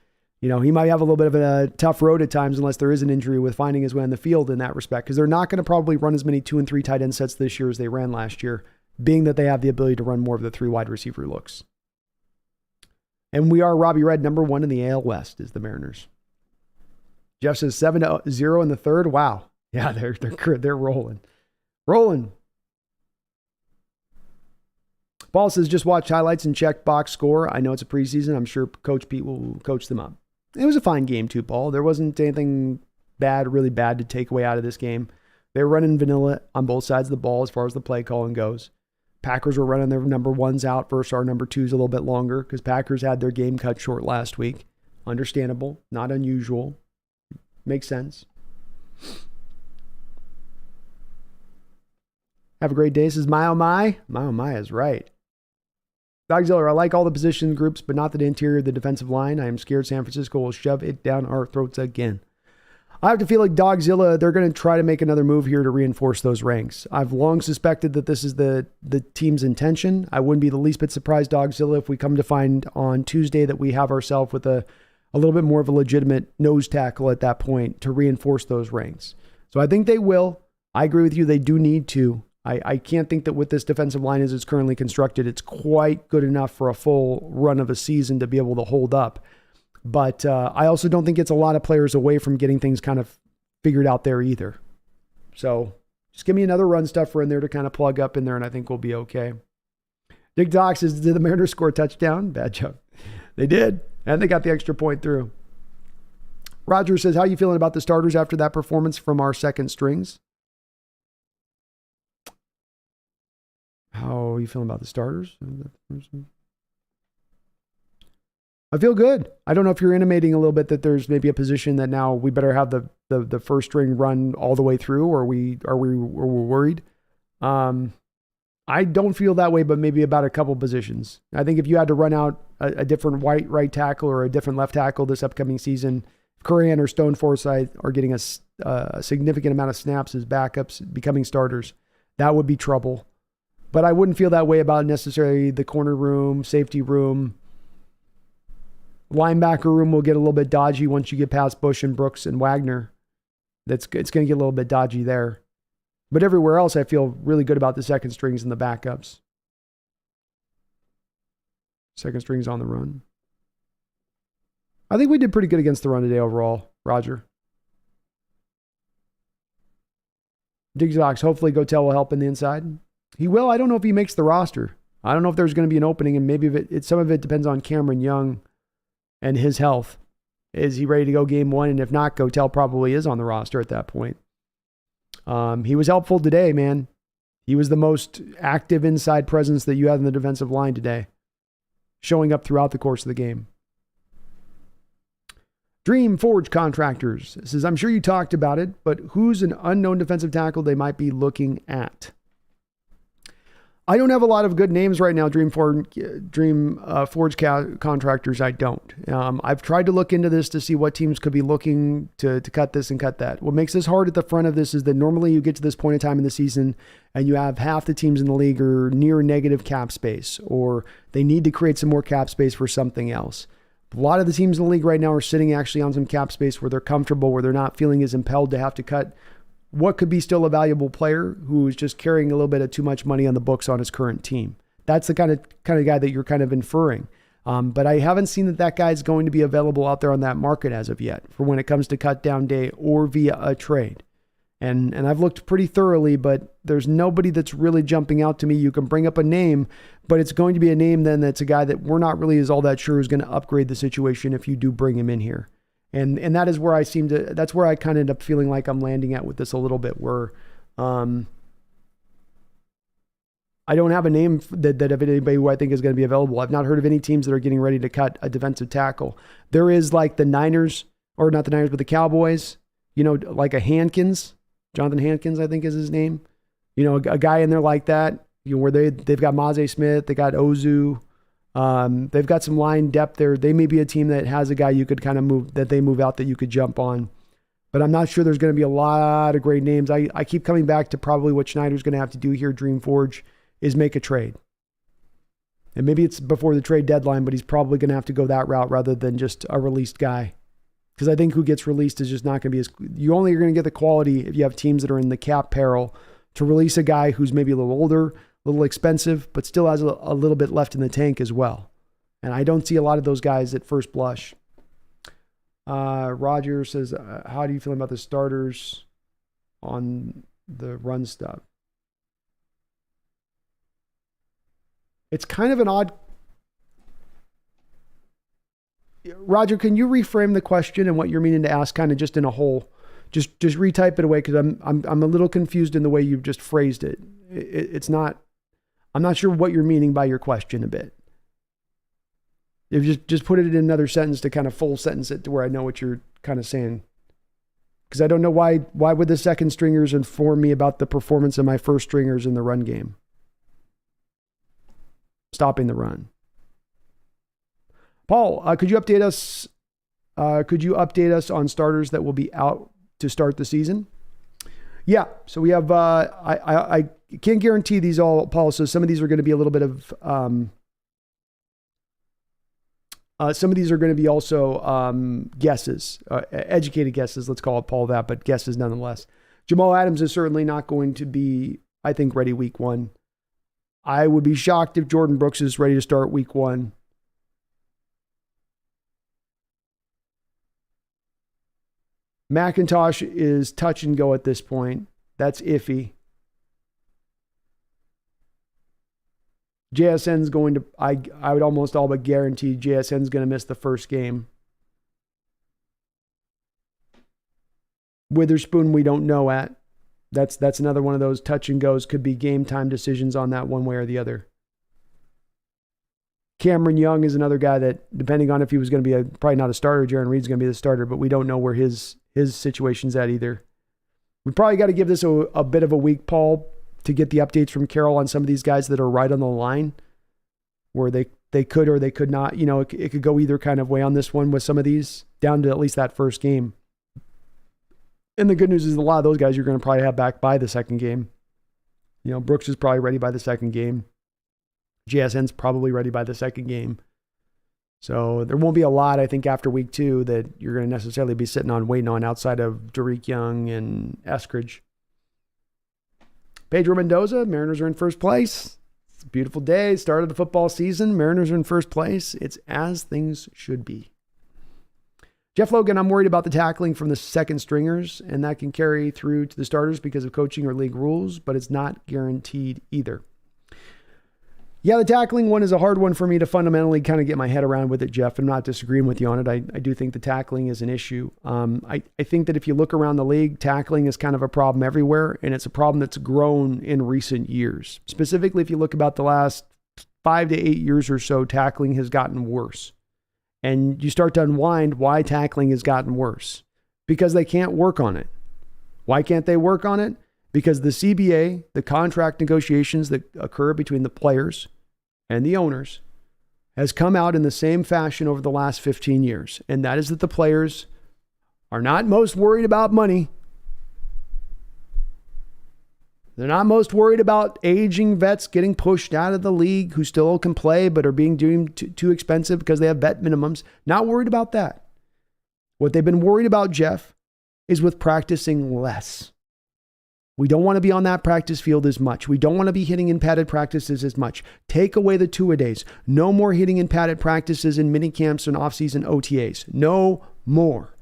He might have a little bit of a tough road at times unless there is an injury with finding his way on the field in that respect, because they're not going to probably run as many 2 and 3 tight end sets this year as they ran last year, being that they have the ability to run more of the 3 wide receiver looks. And we are Robbie Red, number 1 in the AL West is the Mariners. Jeff says 7-0 in the 3rd. Wow. Yeah, they're rolling. Rolling. Paul says, just watch highlights and check box score. I know it's a preseason. I'm sure Coach Pete will coach them up. It was a fine game too, Paul. There wasn't anything really bad to take away out of this game. They were running vanilla on both sides of the ball as far as the play calling goes. Packers were running their number 1s out versus our number 2s a little bit longer because Packers had their game cut short last week. Understandable. Not unusual. Makes sense. Have a great day, says My Oh My. My Oh My is right. Dogzilla, I like all the position groups, but not the interior of the defensive line. I am scared San Francisco will shove it down our throats again. I have to feel like Dogzilla, they're going to try to make another move here to reinforce those ranks. I've long suspected that this is the team's intention. I wouldn't be the least bit surprised, Dogzilla, if we come to find on Tuesday that we have ourselves with a little bit more of a legitimate nose tackle at that point to reinforce those ranks. So I think they will. I agree with you. They do need to. I can't think that with this defensive line as it's currently constructed, it's quite good enough for a full run of a season to be able to hold up. But I also don't think it's a lot of players away from getting things kind of figured out there either. So just give me another run stuffer in there to kind of plug up in there, and I think we'll be okay. Dick Doc says, did the Mariners score a touchdown? Bad joke. They did, and they got the extra point through. Roger says, how are you feeling about the starters after that performance from our second strings? How are you feeling about the starters? I feel good. I don't know if you're intimating a little bit that there's maybe a position that now we better have the first string run all the way through, or we're worried. I don't feel that way, but maybe about a couple positions. I think if you had to run out a different right tackle or a different left tackle this upcoming season, if Curran or Stone Forsythe are getting a significant amount of snaps as backups, becoming starters, that would be trouble. But I wouldn't feel that way about necessarily the corner room, safety room. Linebacker room will get a little bit dodgy once you get past Bush and Brooks and Wagner. It's going to get a little bit dodgy there. But everywhere else, I feel really good about the second strings and the backups. Second strings on the run. I think we did pretty good against the run today overall, Roger. Digzox, hopefully Gotel will help in the inside. He will. I don't know if he makes the roster. I don't know if there's going to be an opening, and maybe some of it depends on Cameron Young and his health. Is he ready to go game 1? And if not, Gotel probably is on the roster at that point. He was helpful today, man. He was the most active inside presence that you had in the defensive line today, showing up throughout the course of the game. Dream Forge Contractors says, I'm sure you talked about it, but who's an unknown defensive tackle they might be looking at? I don't have a lot of good names right now, Dream Forge Contractors. I don't. I've tried to look into this to see what teams could be looking to cut this and cut that. What makes this hard at the front of this is that normally you get to this point in time in the season and you have half the teams in the league are near negative cap space, or they need to create some more cap space for something else. A lot of the teams in the league right now are sitting actually on some cap space where they're comfortable, where they're not feeling as impelled to have to cut what could be still a valuable player who is just carrying a little bit of too much money on the books on his current team. That's the kind of guy that you're kind of inferring. But I haven't seen that guy's going to be available out there on that market as of yet for when it comes to cut down day or via a trade. And I've looked pretty thoroughly, but there's nobody that's really jumping out to me. You can bring up a name, but it's going to be a name then that's a guy that we're not really all that sure is going to upgrade the situation if you do bring him in here. And that is where that's where I kind of end up feeling like I'm landing at with this a little bit, where I I don't have a name that of anybody who I think is going to be available. I've not heard of any teams that are getting ready to cut a defensive tackle. There is like the Niners, or not the Niners, but the Cowboys, like a Hankins, Jonathan Hankins, I think is his name. A guy in there like that, where they've got Maze Smith, they got Ozu. They've got some line depth there. They may be a team that has a guy you could kind of move out that you could jump on. But I'm not sure there's going to be a lot of great names. I keep coming back to probably what Schneider's going to have to do here, Dreamforge, is make a trade. And maybe it's before the trade deadline, but he's probably going to have to go that route rather than just a released guy. Because I think who gets released is just not going to be you only are going to get the quality if you have teams that are in the cap peril to release a guy who's maybe a little older, a little expensive, but still has a little bit left in the tank as well. And I don't see a lot of those guys at first blush. Roger says, how do you feel about the starters on the run stuff? It's kind of an odd. Roger, can you reframe the question and what you're meaning to ask, kind of just in a whole? Just retype it away, because I'm a little confused in the way you've just phrased it. It's not. I'm not sure what you're meaning by your question a bit. If you just put it in another sentence to kind of full sentence it to where I know what you're kind of saying. Because I don't know why would the second stringers inform me about the performance of my first stringers in the run game? Stopping the run. Paul, could you update us? Could you update us on starters that will be out to start the season? Yeah. So we have. I can't guarantee these all, Paul. So some of these are going to be a little bit of. Some of these are going to be also guesses, educated guesses. Let's call it, Paul, that, but guesses nonetheless. Jamal Adams is certainly not going to be, I think, ready week 1. I would be shocked if Jordan Brooks is ready to start week 1. McIntosh is touch and go at this point. That's iffy. JSN's going to, I would almost all but guarantee JSN's going to miss the first game. Witherspoon, we don't know at. That's another one of those touch and goes. Could be game time decisions on that one way or the other. Cameron Young is another guy that, depending on if he was going to be probably not a starter, Jaron Reed's going to be the starter, but we don't know where his situation's at either. We probably got to give this a bit of a week, Paul, to get the updates from Carroll on some of these guys that are right on the line, where they could or they could not. It could go either kind of way on this one with some of these, down to at least that first game. And the good news is a lot of those guys you're going to probably have back by the second game. Brooks is probably ready by the second game. JSN's probably ready by the second game. So there won't be a lot, I think, after week 2 that you're going to necessarily be waiting on outside of Derek Young and Eskridge. Pedro Mendoza, Mariners are in first place. It's a beautiful day. Start of the football season. Mariners are in first place. It's as things should be. Jeff Logan, I'm worried about the tackling from the second stringers, and that can carry through to the starters because of coaching or league rules, but it's not guaranteed either. Yeah, the tackling one is a hard one for me to fundamentally kind of get my head around with it, Jeff. I'm not disagreeing with you on it. I do think the tackling is an issue. I think that if you look around the league, tackling is kind of a problem everywhere, and it's a problem that's grown in recent years. Specifically, if you look about the last 5 to 8 years or so, tackling has gotten worse. And you start to unwind why tackling has gotten worse. Because they can't work on it. Why can't they work on it? Because the CBA, the contract negotiations that occur between the players and the owners, has come out in the same fashion over the last 15 years. And that is that the players are not most worried about money. They're not most worried about aging vets getting pushed out of the league who still can play but are being deemed too expensive because they have vet minimums. Not worried about that. What they've been worried about, Jeff, is with practicing less. We don't want to be on that practice field as much. We don't want to be hitting in padded practices as much. Take away the two-a-days. No more hitting in padded practices in mini camps and off-season OTAs. No more.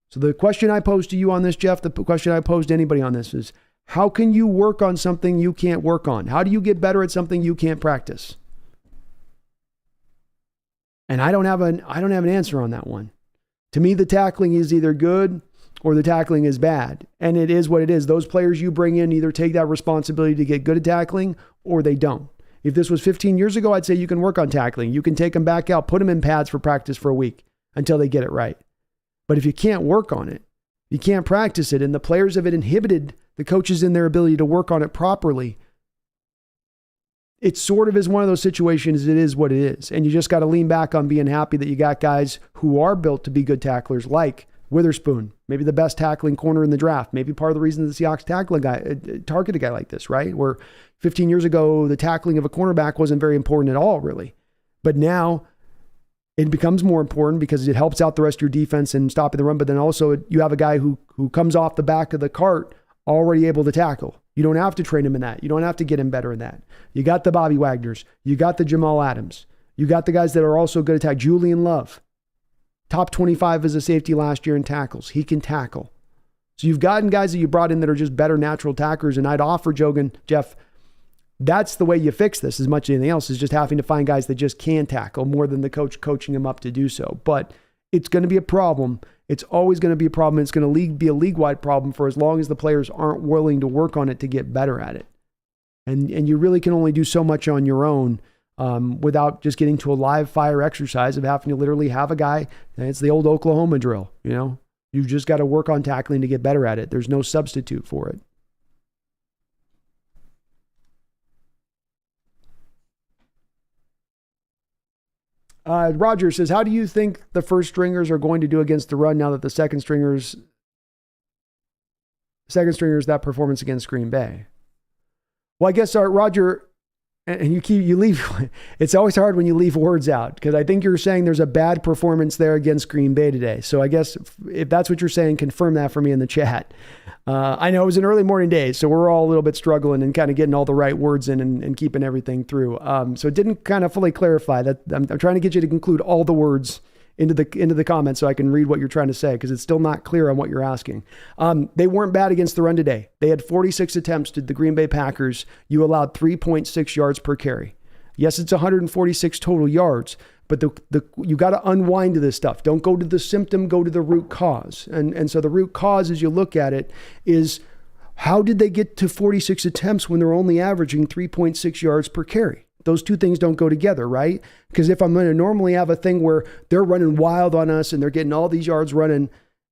So the question I pose to you on this, Jeff, the question I pose to anybody on this is, how can you work on something you can't work on? How do you get better at something you can't practice? And I don't have an answer on that one. To me, the tackling is either good or the tackling is bad. And it is what it is. Those players you bring in either take that responsibility to get good at tackling or they don't. If this was 15 years ago, I'd say you can work on tackling. You can take them back out, put them in pads for practice for a week until they get it right. But if you can't work on it, you can't practice it, and the players have inhibited the coaches in their ability to work on it properly, it sort of is one of those situations. It is what it is. And you just got to lean back on being happy that you got guys who are built to be good tacklers, like Witherspoon, maybe the best tackling corner in the draft, maybe part of the reason the Seahawks target a guy like this, right? Where 15 years ago, the tackling of a cornerback wasn't very important at all, really. But now it becomes more important because it helps out the rest of your defense and stopping the run. But then also you have a guy who comes off the back of the cart already able to tackle. You don't have to train him in that. You don't have to get him better in that. You got the Bobby Wagners. You got the Jamal Adams. You got the guys that are also good at tackle. Julian Love, top 25 as a safety last year in tackles. He can tackle. So you've gotten guys that you brought in that are just better natural tacklers. And I'd offer Jeff, that's the way you fix this as much as anything else, is just having to find guys that just can tackle more than the coach coaching them up to do so. But it's going to be a problem. It's always going to be a problem. It's going to be a league-wide problem for as long as the players aren't willing to work on it to get better at it. And you really can only do so much on your own without just getting to a live fire exercise of having to literally have a guy. It's the old Oklahoma drill, you know. You've just got to work on tackling to get better at it. There's no substitute for it. Roger says, how do you think the first stringers are going to do against the run now that the second stringers that performance against Green Bay? Well, I guess, Roger, and you leave, it's always hard when you leave words out, because I think you're saying there's a bad performance there against Green Bay today. So I guess if that's what you're saying, confirm that for me in the chat. I know it was an early morning day, so we're all a little bit struggling and kind of getting all the right words in and keeping everything through. So it didn't kind of fully clarify that. I'm trying to get you to include all the words into the comments so I can read what you're trying to say, because it's still not clear on what you're asking. They weren't bad against the run today. They had 46 attempts to the Green Bay Packers. You allowed 3.6 yards per carry. Yes, it's 146 total yards, but you got to unwind to this stuff. Don't go to the symptom, go to the root cause. And so the root cause, as you look at it, is how did they get to 46 attempts when they're only averaging 3.6 yards per carry? Those two things don't go together, right? Because if I'm going to normally have a thing where they're running wild on us and they're getting all these yards running,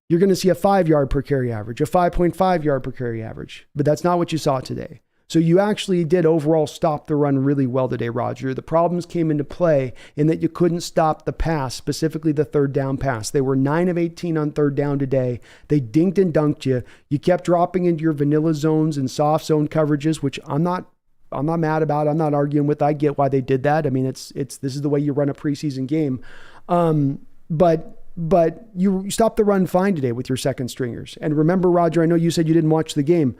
you're going to see a 5 yard per carry average, a 5.5 yard per carry average. But that's not what you saw today. So you actually did overall stop the run really well today, Roger. The problems came into play in that you couldn't stop the pass, specifically the third down pass. They were 9 of 18 on third down today. They dinked and dunked you. You kept dropping into your vanilla zones and soft zone coverages, which I'm not mad about. I'm not arguing with. I get why they did that. I mean, this is the way you run a preseason game. But you stopped the run fine today with your second stringers. And remember, Roger, I know you said you didn't watch the game.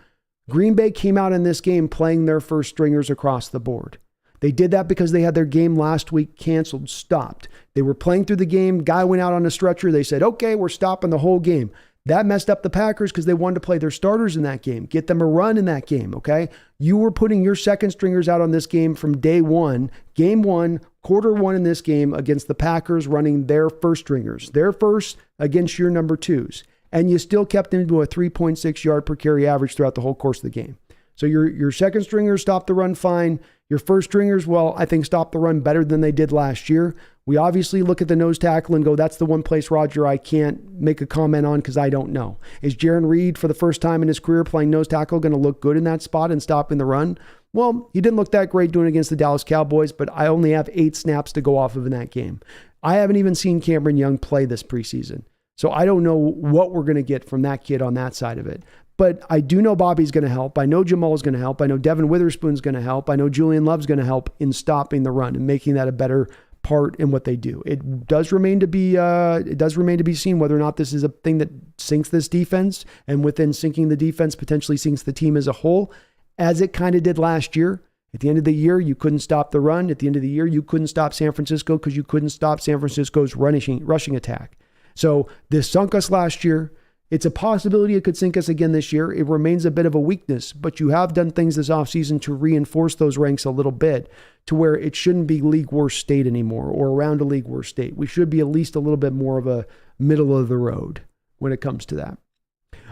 Green Bay came out in this game playing their first stringers across the board. They did that because they had their game last week canceled, stopped. They were playing through the game. Guy went out on a stretcher. They said, okay, we're stopping the whole game. That messed up the Packers because they wanted to play their starters in that game, get them a run in that game, okay? You were putting your second stringers out on this game from day one, game one, quarter one in this game against the Packers running their first stringers, their first against your number twos. And you still kept them to a 3.6 yard per carry average throughout the whole course of the game. So your second stringers stopped the run fine. Your first stringers, well, I think stopped the run better than they did last year. We obviously look at the nose tackle and go, that's the one place, Roger, I can't make a comment on because I don't know. Is Jaron Reed, for the first time in his career playing nose tackle, going to look good in that spot and stopping the run? Well, he didn't look that great doing it against the Dallas Cowboys, but I only have 8 snaps to go off of in that game. I haven't even seen Cameron Young play this preseason. So I don't know what we're going to get from that kid on that side of it. But I do know Bobby's going to help. I know Jamal's going to help. I know Devin Witherspoon's going to help. I know Julian Love's going to help in stopping the run and making that a better part in what they do. It does remain to be seen whether or not this is a thing that sinks this defense, and within sinking the defense potentially sinks the team as a whole, as it kind of did last year. At the end of the year, you couldn't stop the run. At the end of the year, you couldn't stop San Francisco because you couldn't stop San Francisco's rushing attack. So this sunk us last year. It's a possibility it could sink us again this year. It remains a bit of a weakness, but you have done things this offseason to reinforce those ranks a little bit to where it shouldn't be league worst state anymore or around a league worst state. We should be at least a little bit more of a middle of the road when it comes to that.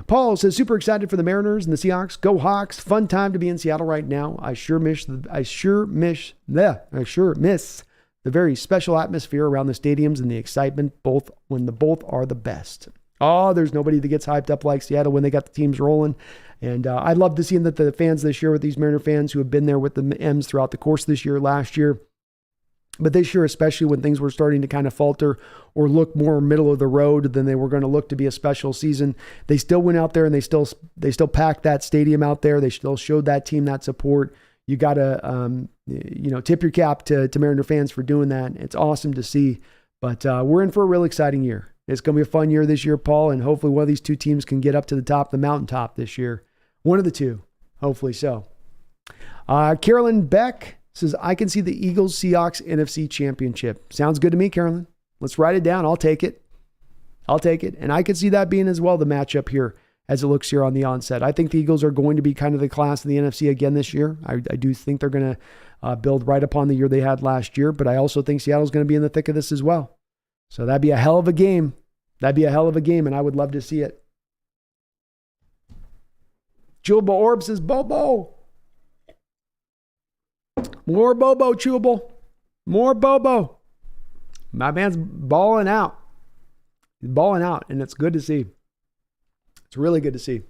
Paul says, super excited for the Mariners and the Seahawks. Go Hawks. Fun time to be in Seattle right now. I sure miss the very special atmosphere around the stadiums and the excitement, both are the best. Oh, there's nobody that gets hyped up like Seattle when they got the teams rolling. And I love to see that the fans this year, with these Mariner fans who have been there with the M's throughout the course of this year, last year, but this year, especially when things were starting to kind of falter or look more middle of the road than they were going to look to be a special season, they still went out there and they still packed that stadium out there. They still showed that team that support. You got to, tip your cap to Mariner fans for doing that. It's awesome to see, but we're in for a real exciting year. It's going to be a fun year this year, Paul, and hopefully one of these two teams can get up to the top of the mountaintop this year. One of the two, hopefully so. Carolyn Beck says, I can see the Eagles-Seahawks NFC Championship. Sounds good to me, Carolyn. Let's write it down. I'll take it. And I could see that being as well the matchup here as it looks here on the onset. I think the Eagles are going to be kind of the class of the NFC again this year. I do think they're going to build right upon the year they had last year, but I also think Seattle's going to be in the thick of this as well. So that'd be a hell of a game. And I would love to see it. Chewable Orb says, Bobo. More Bobo, Chewable. More Bobo. My man's balling out. He's balling out, and it's good to see. It's really good to see.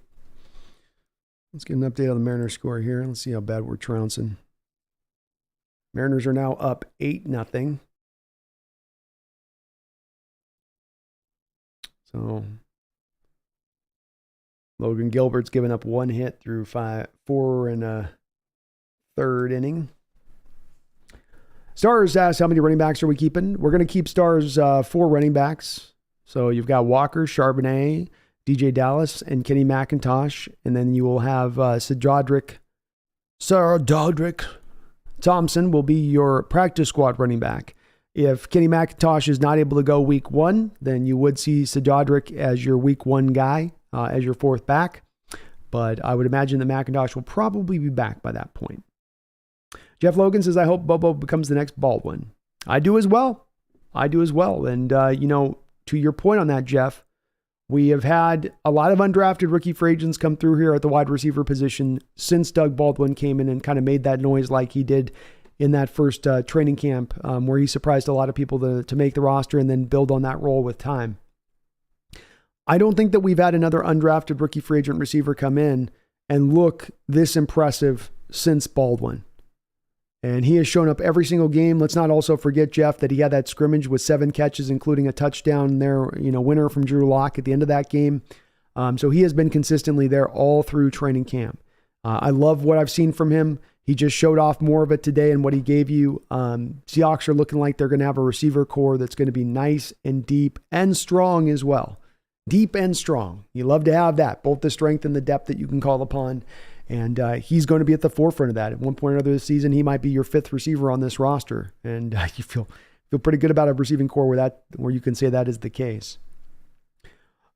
Let's get an update on the Mariners score here. Let's see how bad we're trouncing. Mariners are now up 8-0. So Logan Gilbert's given up one hit through 4 and a third inning. Stars asks, how many running backs are we keeping? We're going to keep Stars 4 running backs. So you've got Walker, Charbonnet, DJ Dallas, and Kenny McIntosh. And then you will have Sadrodrick Thompson will be your practice squad running back. If Kenny McIntosh is not able to go week 1, then you would see Sadrodrick as your week 1 guy, as your 4th back. But I would imagine that McIntosh will probably be back by that point. Jeff Logan says, I hope Bobo becomes the next Baldwin. I do as well. And, to your point on that, Jeff, we have had a lot of undrafted rookie free agents come through here at the wide receiver position since Doug Baldwin came in and kind of made that noise like he did in that first training camp, where he surprised a lot of people to make the roster and then build on that role with time. I don't think that we've had another undrafted rookie free agent receiver come in and look this impressive since Baldwin. And he has shown up every single game. Let's not also forget, Jeff, that he had that scrimmage with 7 catches, including a touchdown there, winner from Drew Lock at the end of that game. So he has been consistently there all through training camp. I love what I've seen from him. He just showed off more of it today and what he gave you. Seahawks are looking like they're going to have a receiver core that's going to be nice and deep and strong as well. Deep and strong. You love to have that, both the strength and the depth that you can call upon. And he's going to be at the forefront of that. At one point or another this season, he might be your 5th receiver on this roster. And you feel pretty good about a receiving core where you can say that is the case.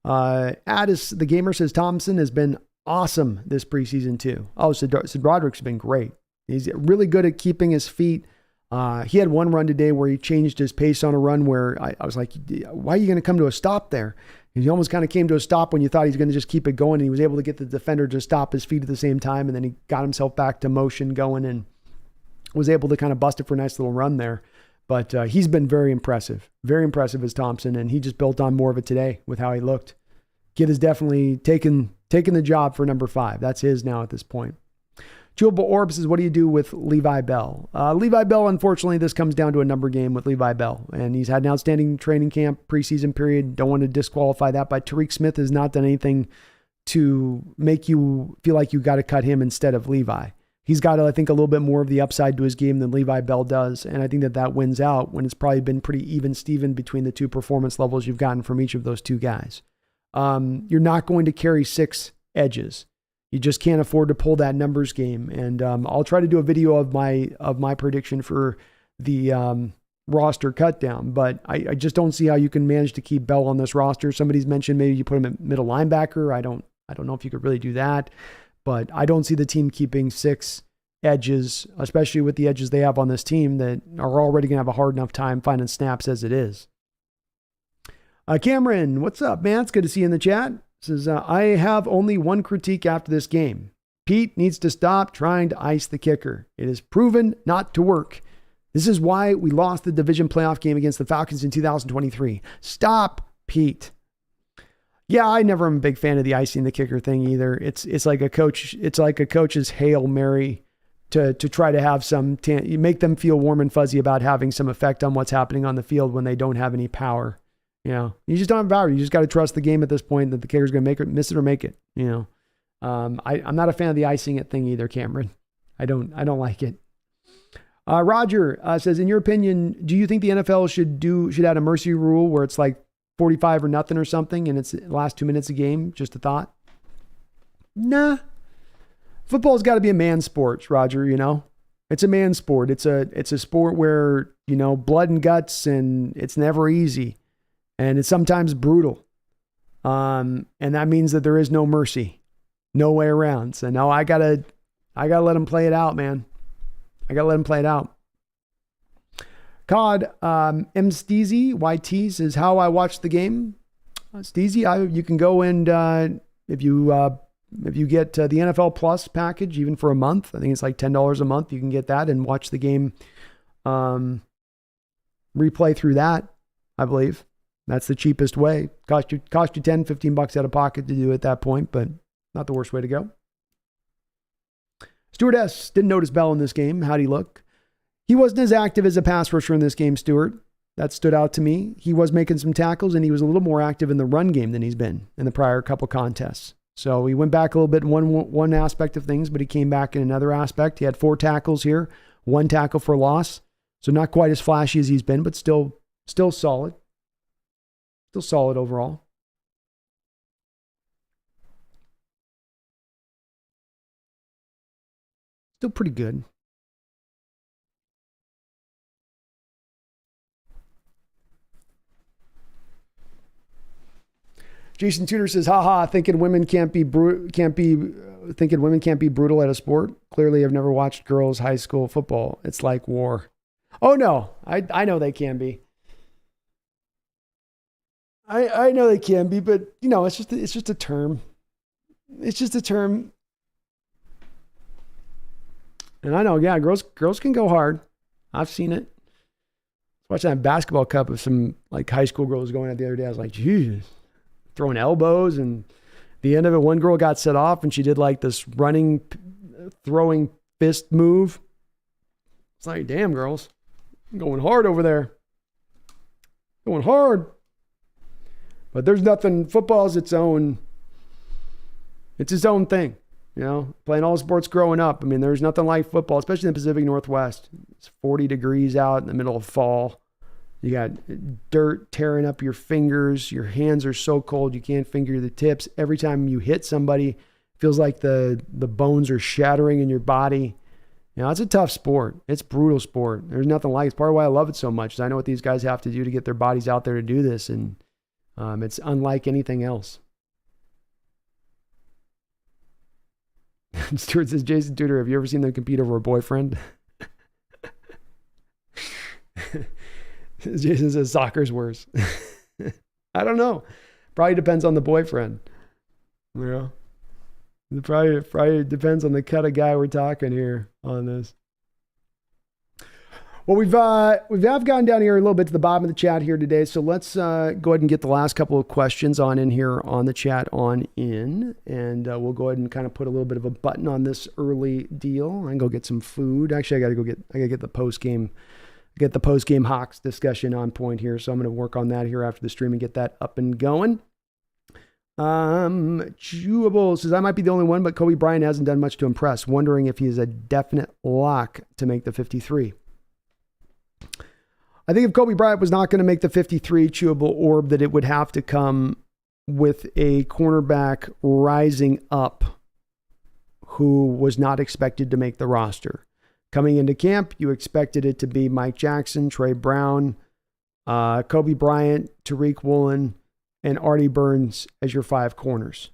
Addis, the gamer, says Thompson has been awesome this preseason too. Oh, Broderick's been great. He's really good at keeping his feet. He had one run today where he changed his pace on a run where I was like, why are you going to come to a stop there? He almost kind of came to a stop when you thought he was going to just keep it going, and he was able to get the defender to stop his feet at the same time, and then he got himself back to motion going and was able to kind of bust it for a nice little run there. But he's been very impressive as Thompson, and he just built on more of it today with how he looked. Kid has definitely taken the job for number 5. That's his now at this point. Chewable Orb says, what do you do with Levi Bell? Levi Bell, unfortunately, this comes down to a number game with Levi Bell. And he's had an outstanding training camp, preseason period. Don't want to disqualify that. But Tariq Smith has not done anything to make you feel like you got to cut him instead of Levi. He's got, I think, a little bit more of the upside to his game than Levi Bell does. And I think that wins out when it's probably been pretty even-steven between the two performance levels you've gotten from each of those two guys. You're not going to carry 6 edges. You just can't afford to pull that numbers game. And I'll try to do a video of my prediction for the roster cut down, but I just don't see how you can manage to keep Bell on this roster. Somebody's mentioned maybe you put him at middle linebacker. I don't know if you could really do that, but I don't see the team keeping 6 edges, especially with the edges they have on this team that are already going to have a hard enough time finding snaps as it is. Cameron, what's up, man? It's good to see you in the chat. Says, I have only one critique after this game. Pete needs to stop trying to ice the kicker. It is proven not to work. This is why we lost the division playoff game against the Falcons in 2023. Stop, Pete. Yeah, I never am a big fan of the icing the kicker thing either. It's like a coach's Hail Mary to try to have you make them feel warm and fuzzy about having some effect on what's happening on the field when they don't have any power. You just don't have power. You just got to trust the game at this point that the kicker's going to miss it or make it. I'm not a fan of the icing it thing either, Cameron. I don't like it. Roger says, in your opinion, do you think the NFL should add a mercy rule where it's like 45 or nothing or something and it's the last 2 minutes a game? Just a thought. Nah. Football's got to be a man sport, Roger, It's a man sport. It's a sport where, blood and guts, and it's never easy. And it's sometimes brutal. And that means that there is no mercy. No way around. So no, I gotta let them play it out, man. I gotta let them play it out. COD, M. Steezy, YT says, how I watched the game. Steezy, you can go and, if you get the NFL Plus package, even for a month, I think it's like $10 a month, you can get that and watch the game, replay through that, I believe. That's the cheapest way. Cost you $10-15 out of pocket to do it at that point, but not the worst way to go. Stuart S. didn't notice Bell in this game. How'd he look? He wasn't as active as a pass rusher in this game, Stuart. That stood out to me. He was making some tackles, and he was a little more active in the run game than he's been in the prior couple contests. So he went back a little bit in one aspect of things, but he came back in another aspect. He had 4 tackles here, 1 tackle for loss. So not quite as flashy as he's been, but still solid. Still solid overall. Still pretty good. Jason Tudor says, haha, thinking women can't be brutal at a sport. Clearly I've never watched girls' high school football. It's like war. Oh no, I know they can be. I know they can be, but it's just a term. It's just a term. And I know, yeah, girls can go hard. I've seen it. Watching that basketball cup of some like high school girls going at the other day. I was like, Jesus, throwing elbows, and at the end of it, one girl got set off and she did like this running, throwing fist move. It's like, damn, girls, I'm going hard over there. Going hard. But there's nothing, football is its own thing. Playing all sports growing up. I mean, there's nothing like football, especially in the Pacific Northwest. It's 40 degrees out in the middle of fall. You got dirt tearing up your fingers. Your hands are so cold you can't finger the tips. Every time you hit somebody, it feels like the bones are shattering in your body. It's a tough sport. It's a brutal sport. There's nothing like it. It's part of why I love it so much, is I know what these guys have to do to get their bodies out there to do this, and it's unlike anything else. Stuart says, Jason Tudor, have you ever seen them compete over a boyfriend? Jason says, soccer's worse. I don't know. Probably depends on the boyfriend. It probably depends on the cut of guy we're talking here on this. Well, we've gotten down here a little bit to the bottom of the chat here today, so let's go ahead and get the last couple of questions on in here on the chat on in, and we'll go ahead and kind of put a little bit of a button on this early deal. I can go get some food. Actually, I gotta get the post game Hawks discussion on point here, so I'm going to work on that here after the stream and get that up and going. Chewable says, I might be the only one, but Kobe Bryant hasn't done much to impress. Wondering if he is a definite lock to make the 53. I think if Kobe Bryant was not going to make the 53, Chewable Orb, that it would have to come with a cornerback rising up who was not expected to make the roster. Coming into camp, you expected it to be Mike Jackson, Trey Brown, Kobe Bryant, Tariq Woolen, and Artie Burns as your 5 corners.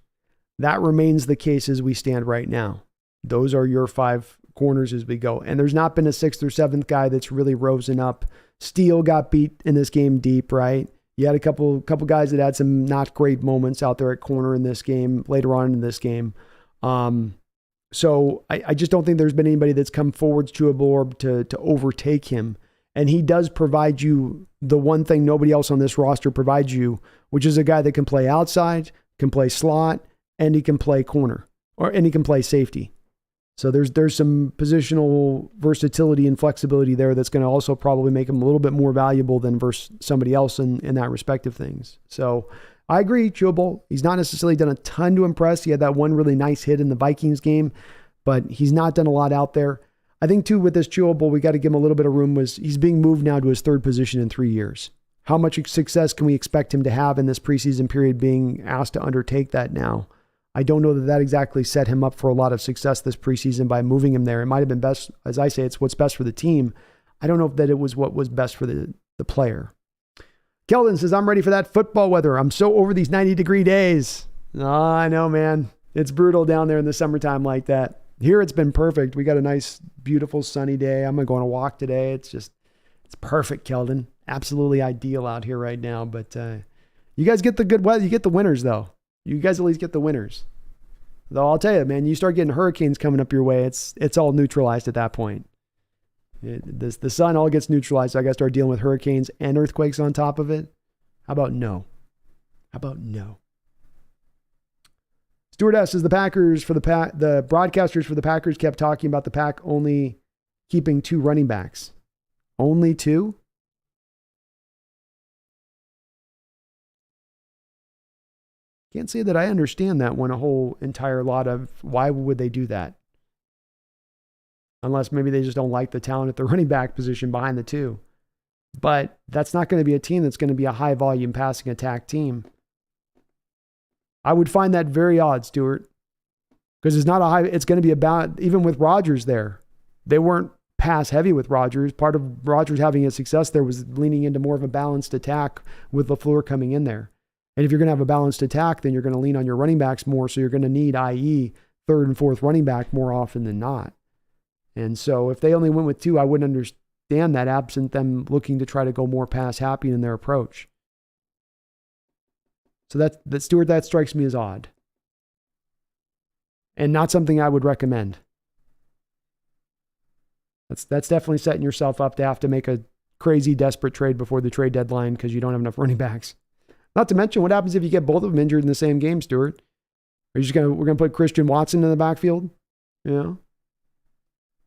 That remains the case as we stand right now. Those are your 5 corners as we go. And there's not been a 6th or 7th guy that's really risen up. Steele got beat in this game deep, right? You had a couple guys that had some not great moments out there at corner in this game, later on in this game. So I just don't think there's been anybody that's come forward to Chewable to overtake him. And he does provide you the one thing nobody else on this roster provides you, which is a guy that can play outside, can play slot, and he can play corner, and he can play safety. So there's some positional versatility and flexibility there that's going to also probably make him a little bit more valuable than versus somebody else in that respect of things. So I agree, Chewable. He's not necessarily done a ton to impress. He had that one really nice hit in the Vikings game, but he's not done a lot out there. I think, too, with this Chewable, we got to give him a little bit of room. He's being moved now to his third position in 3 years. How much success can we expect him to have in this preseason period being asked to undertake that now? I don't know that exactly set him up for a lot of success this preseason by moving him there. It might have been best, as I say, it's what's best for the team. I don't know if that it was what was best for the player. Keldon says, I'm ready for that football weather. I'm so over these 90-degree days. Oh, I know, man. It's brutal down there in the summertime like that. Here it's been perfect. We got a nice, beautiful, sunny day. I'm going to go on a walk today. It's perfect, Keldon. Absolutely ideal out here right now. But you guys get the good weather. You get the winters, though. You guys at least get the winters. Though I'll tell you, man, you start getting hurricanes coming up your way, it's all neutralized at that point. The sun all gets neutralized, so I got to start dealing with hurricanes and earthquakes on top of it. How about no? Stewart says the broadcasters for the Packers kept talking about the Pack only keeping 2 running backs. Only 2? Can't say that I understand that one a whole entire lot of why would they do that? Unless maybe they just don't like the talent at the running back position behind the 2. But that's not going to be a team that's going to be a high volume passing attack team. I would find that very odd, Stuart, because it's going to be about, even with Rodgers there, they weren't pass heavy with Rodgers. Part of Rodgers having a success there was leaning into more of a balanced attack with LaFleur coming in there. And if you're going to have a balanced attack, then you're going to lean on your running backs more. So you're going to need, i.e., third and fourth running back more often than not. And so if they only went with 2, I wouldn't understand that, absent them looking to try to go more pass happy in their approach. So that Stuart, that strikes me as odd. And not something I would recommend. That's definitely setting yourself up to have to make a crazy, desperate trade before the trade deadline because you don't have enough running backs. Not to mention, what happens if you get both of them injured in the same game, Stuart? We're gonna put Christian Watson in the backfield? You know?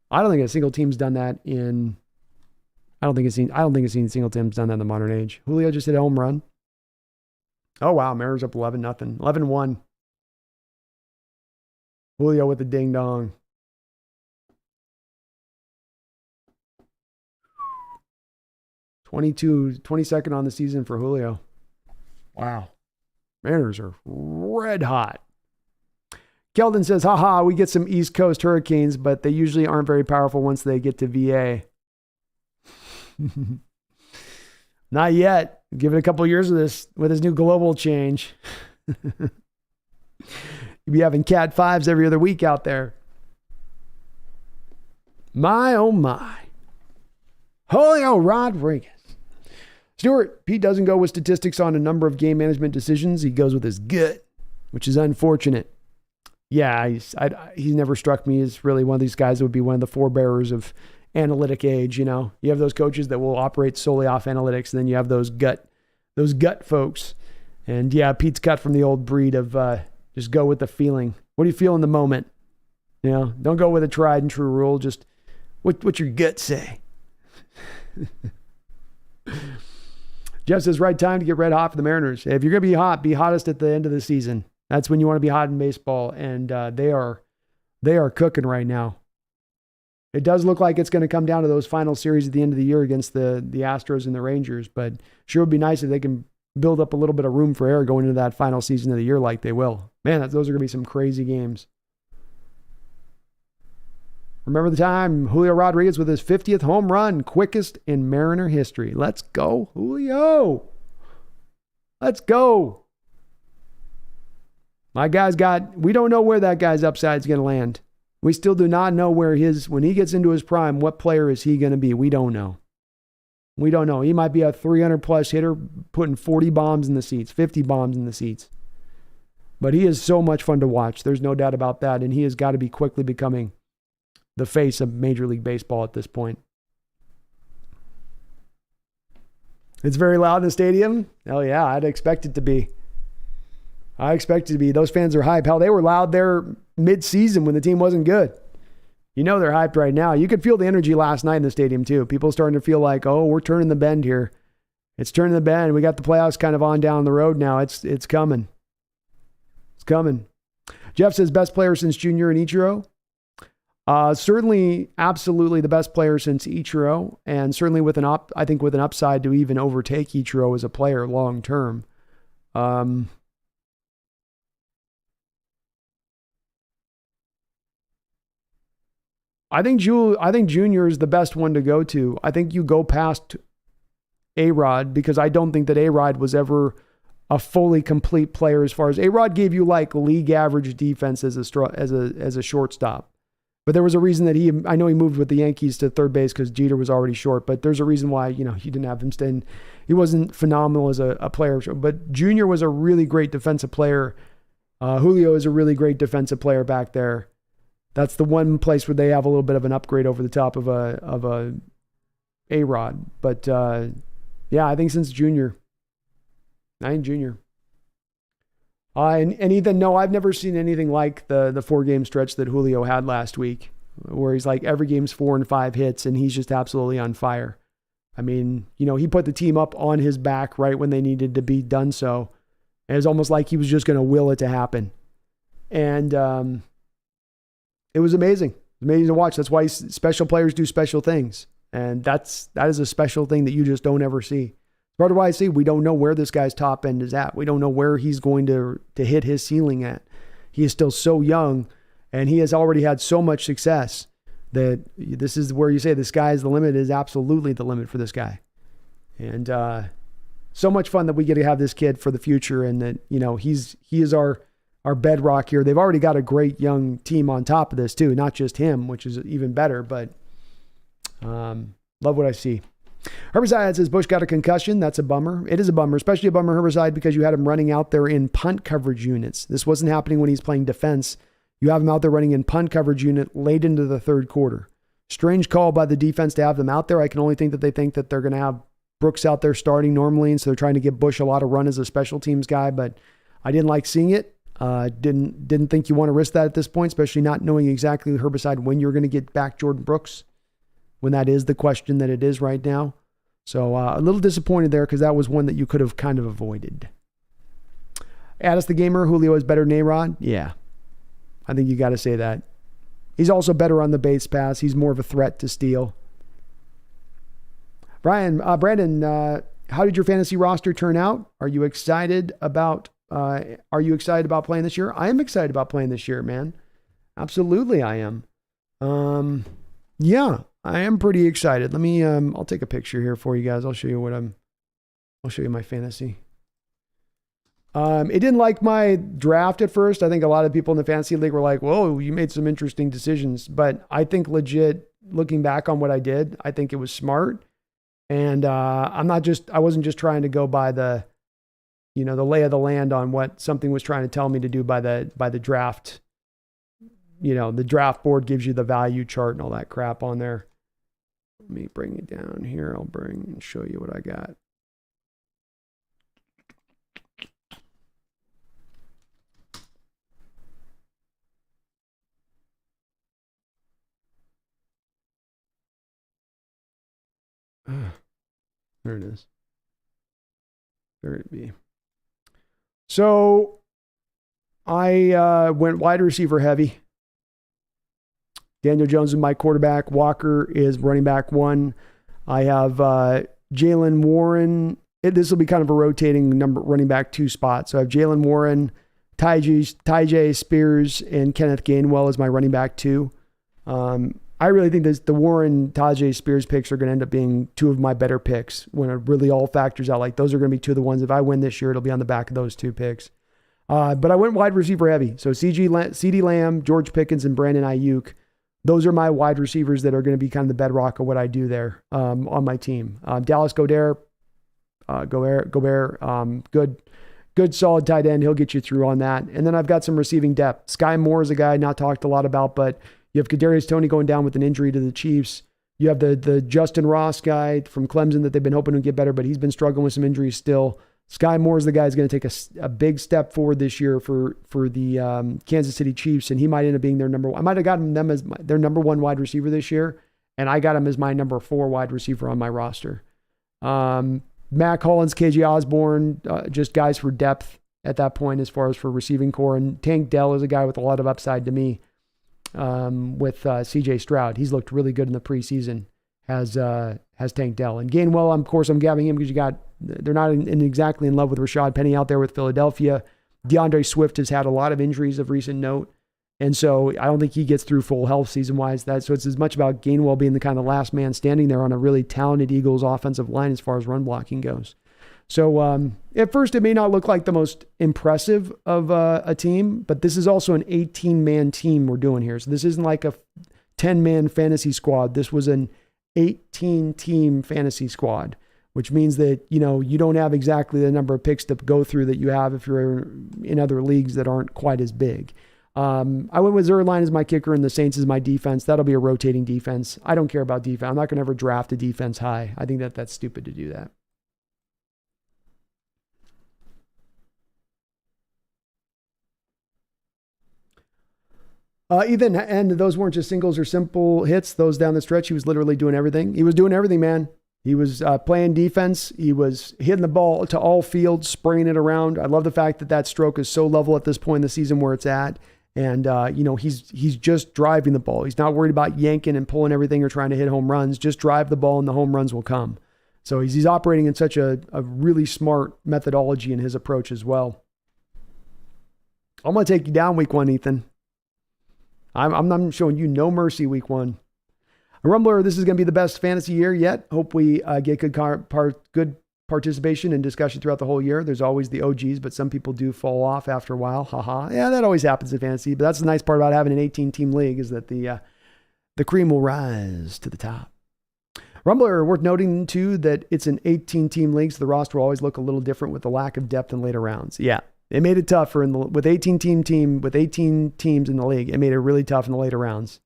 I don't think a single team's done that in. I don't think a single team's done that in the modern age. Julio just hit a home run. Oh wow, Mariners up 11-0, 11-1. Julio with the ding dong. 22nd on the season for Julio. Wow. Mariners are red hot. Keldon says, haha, we get some East Coast hurricanes, but they usually aren't very powerful once they get to VA. Not yet. Give it a couple of years of this with his new global change. You'll be having Cat 5s every other week out there. My, oh my. Julio Rodriguez. Stuart, Pete doesn't go with statistics on a number of game management decisions. He goes with his gut, which is unfortunate. Yeah, he's never struck me as really one of these guys that would be one of the forebearers of analytic age. You know, you have those coaches that will operate solely off analytics, and then you have those gut folks. And yeah, Pete's cut from the old breed of just go with the feeling. What do you feel in the moment? You know, don't go with a tried and true rule. Just what's your gut say? Jeff says, right time to get red hot for the Mariners. If you're going to be hot, be hottest at the end of the season. That's when you want to be hot in baseball, and they are cooking right now. It does look like it's going to come down to those final series at the end of the year against the Astros and the Rangers, but sure would be nice if they can build up a little bit of room for error going into that final season of the year like they will. Man, those are going to be some crazy games. Remember the time Julio Rodriguez with his 50th home run, quickest in Mariner history. Let's go, Julio. Let's go. My guy's we don't know where that guy's upside is going to land. We still do not know when he gets into his prime, what player is he going to be? We don't know. We don't know. He might be a 300-plus hitter, putting 40 bombs in the seats, 50 bombs in the seats. But he is so much fun to watch. There's no doubt about that. And he has got to be quickly becoming the face of Major League Baseball at this point. It's very loud in the stadium. Hell yeah, I'd expect it to be. I expect it to be. Those fans are hyped. Hell, they were loud there mid-season when the team wasn't good. You know they're hyped right now. You could feel the energy last night in the stadium too. People starting to feel like, oh, we're turning the bend here. It's turning the bend. We got the playoffs kind of on down the road now. It's coming. It's coming. Jeff says best player since Junior and Ichiro. Certainly, absolutely the best player since Ichiro, and certainly with an upside to even overtake Ichiro as a player long term. I think Junior is the best one to go to. I think you go past A-Rod because I don't think that A-Rod was ever a fully complete player as far as A-Rod gave you like league average defense as a shortstop. But there was a reason that I know he moved with the Yankees to third base because Jeter was already short, but there's a reason why, you didn't have him stay. He wasn't phenomenal as a player, but Junior was a really great defensive player. Julio is a really great defensive player back there. That's the one place where they have a little bit of an upgrade over the top of a A-Rod. But yeah, I think since Junior. And Ethan, no, I've never seen anything like the 4-game stretch that Julio had last week, where he's like every game's 4 and 5 hits, and he's just absolutely on fire. I mean, he put the team up on his back right when they needed to be done so. It was almost like he was just going to will it to happen. And it was amazing. Amazing to watch. That's why special players do special things. And that is a special thing that you just don't ever see. Part of why I say we don't know where this guy's top end is at. We don't know where he's going to hit his ceiling at. He is still so young, and he has already had so much success that this is where you say the sky is the limit. Is absolutely the limit for this guy. And so much fun that we get to have this kid for the future, and that he is our bedrock here. They've already got a great young team on top of this too, not just him, which is even better. But love what I see. Herbicide says Bush got a concussion. That's a bummer. It is a bummer, especially a bummer, Herbicide, because you had him running out there in punt coverage units. This wasn't happening when he's playing defense. You have him out there running in punt coverage unit late into the third quarter. Strange call by the defense to have them out there. I can only think that they think that they're going to have Brooks out there starting normally, and so they're trying to give Bush a lot of run as a special teams guy, but I didn't like seeing it. Didn't think you want to risk that at this point, especially not knowing exactly, Herbicide, when you're going to get back Jordan Brooks, when that is the question that it is right now. So a little disappointed there because that was one that you could have kind of avoided. Addis the Gamer, Julio is better than A-Rod. Yeah, I think you got to say that. He's also better on the base pass. He's more of a threat to steal. Brandon, how did your fantasy roster turn out? Are you excited about playing this year? I am excited about playing this year, man. Absolutely, I am. Yeah, I am pretty excited. Let me, I'll take a picture here for you guys. I'll show you my fantasy. It didn't like my draft at first. I think a lot of people in the fantasy league were like, whoa, you made some interesting decisions. But I think legit, looking back on what I did, I think it was smart. And I wasn't just trying to go by the lay of the land on what something was trying to tell me to do by the draft. The draft board gives you the value chart and all that crap on there. Let me bring it down here. I'll bring and show you what I got. There it is. There it be. So I went wide receiver heavy. Daniel Jones is my quarterback. Walker is running back 1. I have Jalen Warren. This will be kind of a rotating running back 2 spot. So I have Jalen Warren, Tyjae Spears, and Kenneth Gainwell as my running back 2. I really think the Warren, Tyjae Spears picks are going to end up being 2 of my better picks when it really all factors out. Like those are going to be 2 of the ones. If I win this year, it'll be on the back of those 2 picks. But I went wide receiver heavy. So CeeDee Lamb, George Pickens, and Brandon Ayuk
those are my wide receivers that are going to be kind of the bedrock of what I do there on my team. Dallas Gobert, good solid tight end. He'll get you through on that. And then I've got some receiving depth. Sky Moore is a guy not talked a lot about, but you have Kadarius Toney going down with an injury to the Chiefs. You have the Justin Ross guy from Clemson that they've been hoping to get better, but he's been struggling with some injuries still. Sky Moore is the guy who's going to take a big step forward this year for the Kansas City Chiefs, and he might end up being their number one. I might have gotten them as their number one wide receiver this year, and I got him as my number 4 wide receiver on my roster. Matt Collins, KJ Osborne, just guys for depth at that point as far as for receiving core. And Tank Dell is a guy with a lot of upside to me with CJ Stroud. He's looked really good in the preseason, has Tank Dell. And Gainwell, of course, I'm gabbing him because they're not exactly in love with Rashad Penny out there with Philadelphia. DeAndre Swift has had a lot of injuries of recent note. And so I don't think he gets through full health season-wise. So it's as much about Gainwell being the kind of last man standing there on a really talented Eagles offensive line as far as run blocking goes. So at first it may not look like the most impressive of a team, but this is also an 18-man team we're doing here. So this isn't like a 10-man fantasy squad. This was an 18-team fantasy squad, which means that, you don't have exactly the number of picks to go through that you have if you're in other leagues that aren't quite as big. I went with Zuerlein as my kicker and the Saints as my defense. That'll be a rotating defense. I don't care about defense. I'm not going to ever draft a defense high. I think that's stupid to do that. Ethan, and those weren't just singles or simple hits. Those down the stretch, he was literally doing everything. He was doing everything, man. He was playing defense. He was hitting the ball to all fields, spraying it around. I love the fact that stroke is so level at this point in the season where it's at. And, he's just driving the ball. He's not worried about yanking and pulling everything or trying to hit home runs. Just drive the ball and the home runs will come. So he's operating in such a really smart methodology in his approach as well. I'm going to take you down week 1, Ethan. I'm showing you no mercy week 1. A Rumbler, this is going to be the best fantasy year yet. Hope we get good participation and discussion throughout the whole year. There's always the OGs, but some people do fall off after a while. Haha. Yeah, that always happens in fantasy, but that's the nice part about having an 18-team league is that the cream will rise to the top. Rumbler, worth noting too that it's an 18-team league, so the roster will always look a little different with the lack of depth in later rounds. Yeah, it made it tougher with 18 teams in the league. It made it really tough in the later rounds.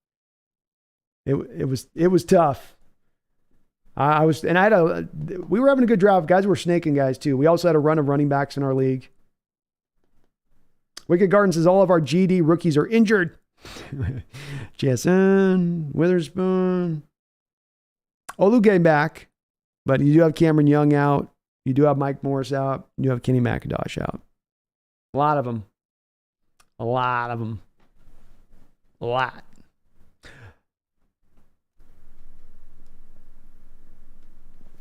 It was tough. We were having a good draft. Guys were snaking guys too. We also had a run of running backs in our league. Wicked Garden says all of our GD rookies are injured. Jason, Witherspoon. Olu came back, but you do have Cameron Young out. You do have Mike Morris out. You do have Kenny McIntosh out. A lot of them.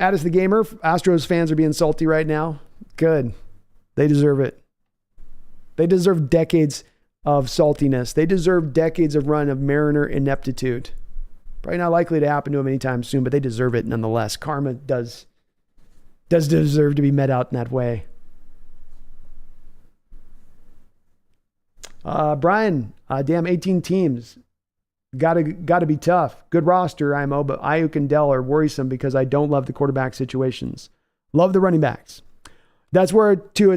Addis the Gamer, Astros fans are being salty right now. Good. They deserve it. They deserve decades of saltiness. They deserve decades of run of Mariner ineptitude. Probably not likely to happen to them anytime soon, but they deserve it nonetheless. Karma does deserve to be met out in that way. Brian, damn 18 teams. Gotta be tough. Good roster, IMO, but Ayuk and Dell are worrisome because I don't love the quarterback situations. Love the running backs. That's where, too,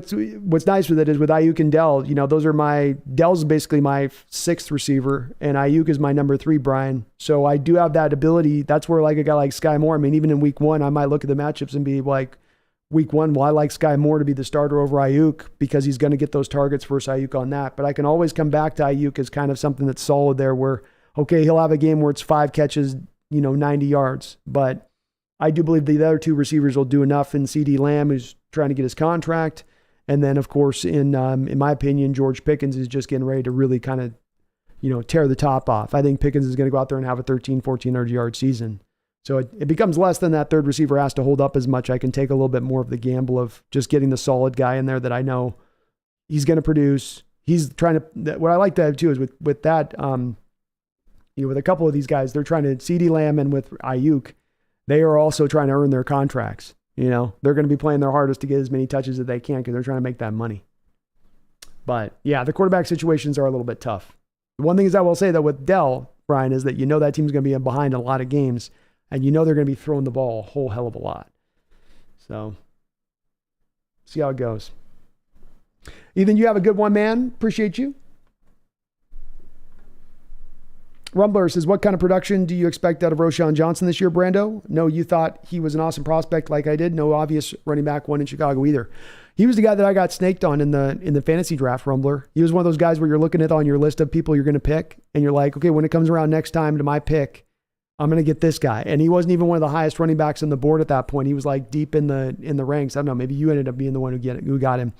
what's nice with it is with Ayuk and Dell, those are Dell's basically my 6th receiver, and Ayuk is my number 3, Brian. So I do have that ability. That's where, like a guy like Sky Moore, even in week 1, I might look at the matchups and be like, week 1, well, I like Sky Moore to be the starter over Ayuk because he's going to get those targets versus Ayuk on that. But I can always come back to Ayuk as kind of something that's solid there where, okay, he'll have a game where it's 5 catches, 90 yards. But I do believe the other 2 receivers will do enough in CD Lamb, who's trying to get his contract. And then, of course, in my opinion, George Pickens is just getting ready to really kind of, tear the top off. I think Pickens is going to go out there and have a 1,400 season. So it becomes less than that third receiver has to hold up as much. I can take a little bit more of the gamble of just getting the solid guy in there that I know he's going to produce. He's trying to, what I like to have too is with that, with a couple of these guys, they're trying to CD Lamb and with Ayuk, they are also trying to earn their contracts. They're going to be playing their hardest to get as many touches as they can because they're trying to make that money. But yeah, the quarterback situations are a little bit tough. The one thing is I will say that with Dell, Brian, is that you know that team's going to be behind a lot of games, and you know they're going to be throwing the ball a whole hell of a lot. So, see how it goes. Ethan, you have a good one, man. Appreciate you. Rumbler says, what kind of production do you expect out of Roschon Johnson this year, Brando? No, you thought he was an awesome prospect like I did. No obvious running back one in Chicago either. He was the guy that I got snaked on in the fantasy draft, Rumbler. He was one of those guys where you're looking at on your list of people you're going to pick, and you're like, okay, when it comes around next time to my pick, I'm going to get this guy. And he wasn't even one of the highest running backs on the board at that point. He was like deep in the ranks. I don't know, maybe you ended up being the one who got him.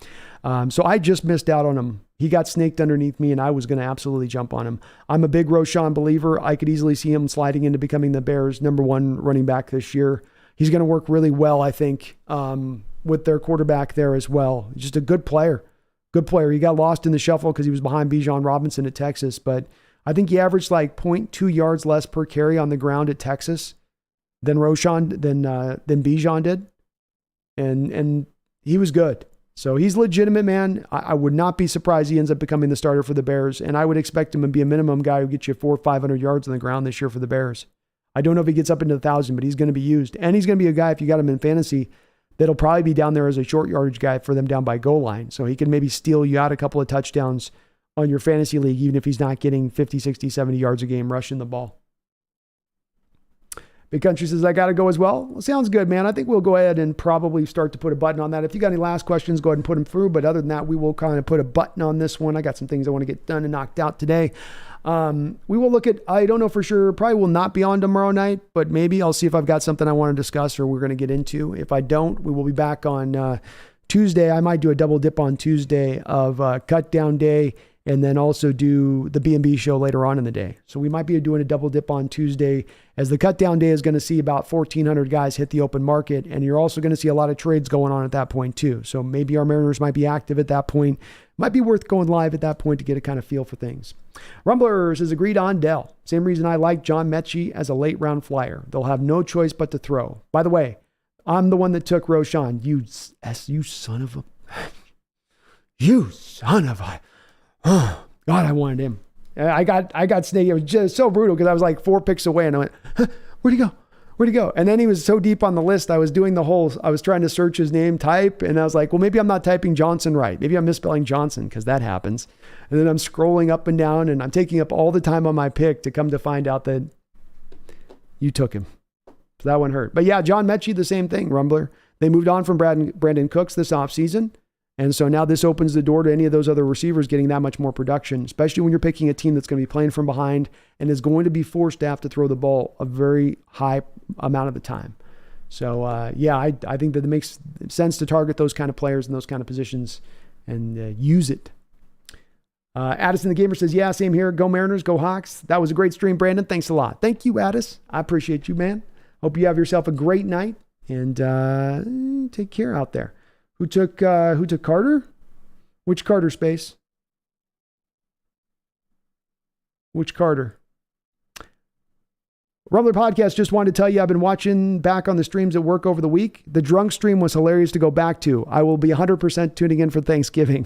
So I just missed out on him. He got snaked underneath me, and I was going to absolutely jump on him. I'm a big Roschon believer. I could easily see him sliding into becoming the Bears' number one running back this year. He's going to work really well, I think, with their quarterback there as well. Just a good player. Good player. He got lost in the shuffle because he was behind Bijan Robinson at Texas, but I think he averaged like 0.2 yards less per carry on the ground at Texas than Bijan did. And he was good. So he's legitimate, man. I would not be surprised he ends up becoming the starter for the Bears, and I would expect him to be a minimum guy who gets you 400 or 500 yards on the ground this year for the Bears. I don't know if he gets up into the 1,000, but he's going to be used. And he's going to be a guy, if you got him in fantasy, that'll probably be down there as a short yardage guy for them down by goal line. So he can maybe steal you out a couple of touchdowns on your fantasy league, even if he's not getting 50, 60, 70 yards a game rushing the ball. Big Country says, I got to go as well. Sounds good, man. I think we'll go ahead and probably start to put a button on that. If you got any last questions, go ahead and put them through. But other than that, we will kind of put a button on this one. I got some things I want to get done and knocked out today. We will look at, I don't know for sure, probably will not be on tomorrow night, but maybe I'll see if I've got something I want to discuss or we're going to get into. If I don't, we will be back on Tuesday. I might do a double dip on Tuesday of cut down day, and then also do the B&B show later on in the day. So we might be doing a double dip on Tuesday, as the cut down day is going to see about 1,400 guys hit the open market. And you're also going to see a lot of trades going on at that point too. So maybe our Mariners might be active at that point. Might be worth going live at that point to get a kind of feel for things. Rumblers has agreed on Dell. Same reason I like John Mechie as a late round flyer. They'll have no choice but to throw. By the way, I'm the one that took Roschon. You son of a, you son of a, oh, God, I wanted him. I got snaked. It was just so brutal because I was like 4 picks away and I went, huh, where'd he go? Where'd he go? And then he was so deep on the list. I was trying to search his name type. And I was like, well, maybe I'm not typing Johnson right. Maybe I'm misspelling Johnson, because that happens. And then I'm scrolling up and down and I'm taking up all the time on my pick to come to find out that you took him. So that one hurt. But yeah, John Mechie, the same thing, Rumbler. They moved on from Brandon Cooks this offseason. And so now this opens the door to any of those other receivers getting that much more production, especially when you're picking a team that's going to be playing from behind and is going to be forced to have to throw the ball a very high amount of the time. So, I think that it makes sense to target those kind of players in those kind of positions and use it. Addison the Gamer says, yeah, same here. Go Mariners, go Hawks. That was a great stream, Brandon. Thanks a lot. Thank you, Addis. I appreciate you, man. Hope you have yourself a great night, and take care out there. Who took Carter? Which Carter, Space? Which Carter? Rumbler Podcast, just wanted to tell you I've been watching back on the streams at work over the week. The drunk stream was hilarious to go back to. I will be 100% tuning in for Thanksgiving.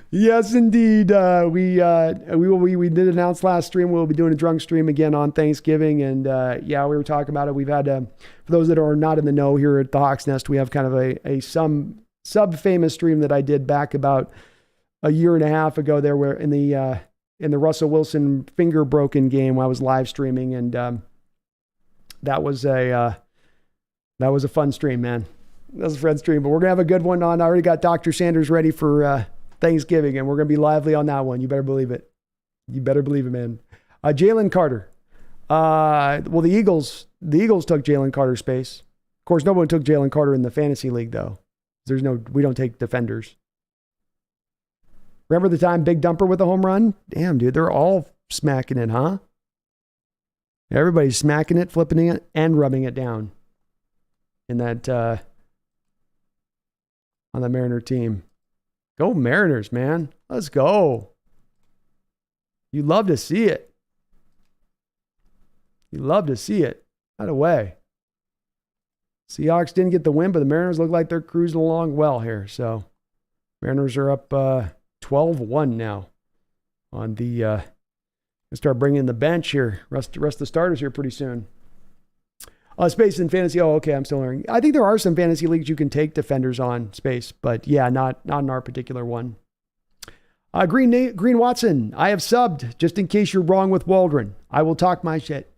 Yes, indeed. We did announce last stream we'll be doing a drunk stream again on Thanksgiving, and we were talking about it. We've had for those that are not in the know here at the Hawks Nest, we have kind of a sub-famous stream that I did back about a year and a half ago. There, where in the Russell Wilson finger broken game, I was live streaming, and that was a fun stream, man. That was a Fred stream, but we're going to have a good one on. I already got Dr. Sanders ready for Thanksgiving, and we're going to be lively on that one. You better believe it. You better believe it, man. Jalen Carter. Well, the Eagles took Jalen Carter, Space. Of course, no one took Jalen Carter in the fantasy league, though. We don't take defenders. Remember the time Big Dumper with a home run? Damn, dude, they're all smacking it, huh? Everybody's smacking it, flipping it, and rubbing it down in that on the Mariner team. Go Mariners, man. Let's go. You love to see it. You love to see it. By the way, Seahawks didn't get the win, but the Mariners look like they're cruising along well here. So Mariners are up 12-1 now. on the start bringing in the bench here. Rest the starters here pretty soon. Space and fantasy. Oh, okay. I'm still learning. I think there are some fantasy leagues you can take defenders on space, but yeah, not in our particular one. Green Watson. I have subbed just in case you're wrong with Waldron. I will talk my shit.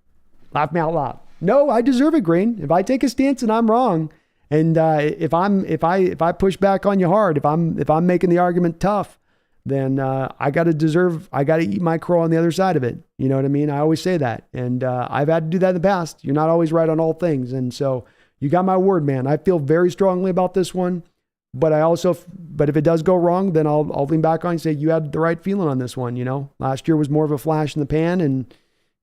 Laugh me out loud. No, I deserve it, Green. If I take a stance and I'm wrong, and if I push back on you hard, if I'm making the argument tough, then I got to eat my crow on the other side of it. You know what I mean? I always say that. And I've had to do that in the past. You're not always right on all things. And so you got my word, man. I feel very strongly about this one, but if it does go wrong, then I'll lean back on and say, you had the right feeling on this one. You know, last year was more of a flash in the pan and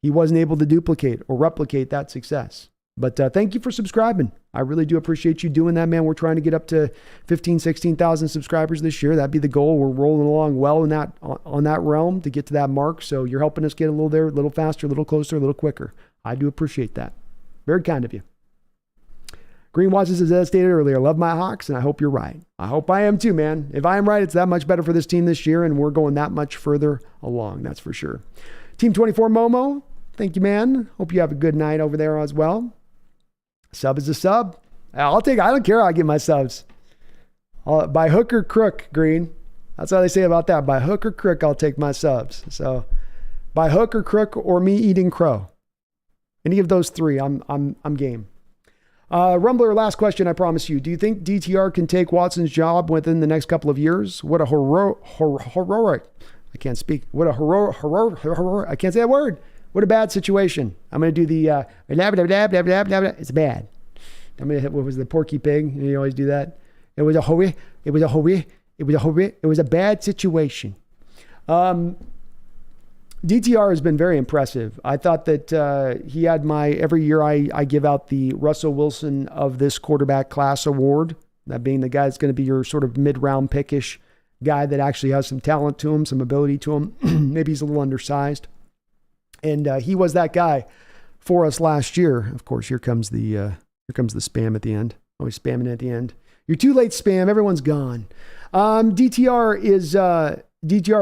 he wasn't able to duplicate or replicate that success. But thank you for subscribing. I really do appreciate you doing that, man. We're trying to get up to 15, 16,000 subscribers this year. That'd be the goal. We're rolling along well in that on that realm to get to that mark. So you're helping us get a little there, a little faster, a little closer, a little quicker. I do appreciate that. Very kind of you. Green Watches, as I stated earlier, love my Hawks, and I hope you're right. I hope I am too, man. If I am right, it's that much better for this team this year, and we're going that much further along. That's for sure. Team 24 Momo, thank you, man. Hope you have a good night over there as well. Sub is a sub. I don't care how I get my subs. By hook or crook, Green. That's how they say about that. By hook or crook, I'll take my subs. So by hook or crook or me eating crow. Any of those three, I'm game. Rumbler, last question, I promise you. Do you think DTR can take Watson's job within the next couple of years? What a heroic. I can't speak. What a heroic. I can't say that word. What a bad situation. I'm going to do the it's bad. I'm going to hit, what was the Porky Pig? You always do that. It was a bad situation. DTR has been very impressive. I thought that he had every year I give out the Russell Wilson of this quarterback class award, that being the guy that's going to be your sort of mid-round pickish guy that actually has some talent to him, some ability to him. Maybe he's a little undersized. And he was that guy for us last year. Of course, here comes the spam at the end. Always spamming at the end. You're too late, spam. Everyone's gone. DTR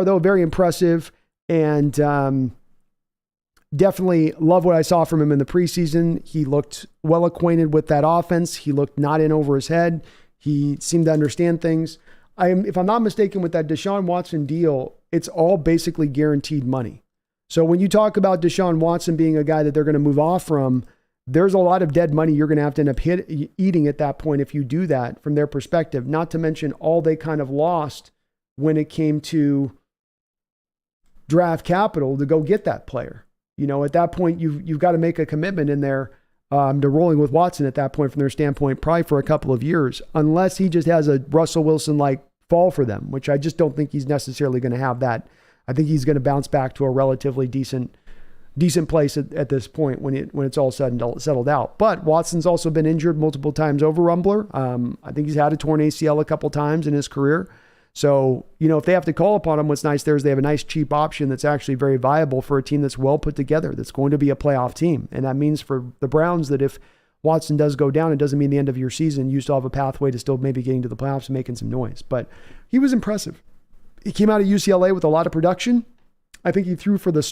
though very impressive, and definitely love what I saw from him in the preseason. He looked well acquainted with that offense. He looked not in over his head. He seemed to understand things. If I'm not mistaken, with that Deshaun Watson deal, it's all basically guaranteed money. So when you talk about Deshaun Watson being a guy that they're going to move off from, there's a lot of dead money you're going to have to end up eating at that point if you do that from their perspective, not to mention all they kind of lost when it came to draft capital to go get that player. You know, at that point, you've got to make a commitment in there to rolling with Watson at that point from their standpoint, probably for a couple of years, unless he just has a Russell Wilson-like fall for them, which I just don't think he's necessarily going to have that. I think he's going to bounce back to a relatively decent place at this point when it's all settled out. But Watson's also been injured multiple times over, Rumbler. I think he's had a torn ACL a couple times in his career. So, you know, if they have to call upon him, what's nice there is they have a nice cheap option that's actually very viable for a team that's well put together, that's going to be a playoff team. And that means for the Browns that if Watson does go down, it doesn't mean the end of your season. You still have a pathway to still maybe getting to the playoffs and making some noise. But he was impressive. He came out of UCLA with a lot of production. I think he threw for the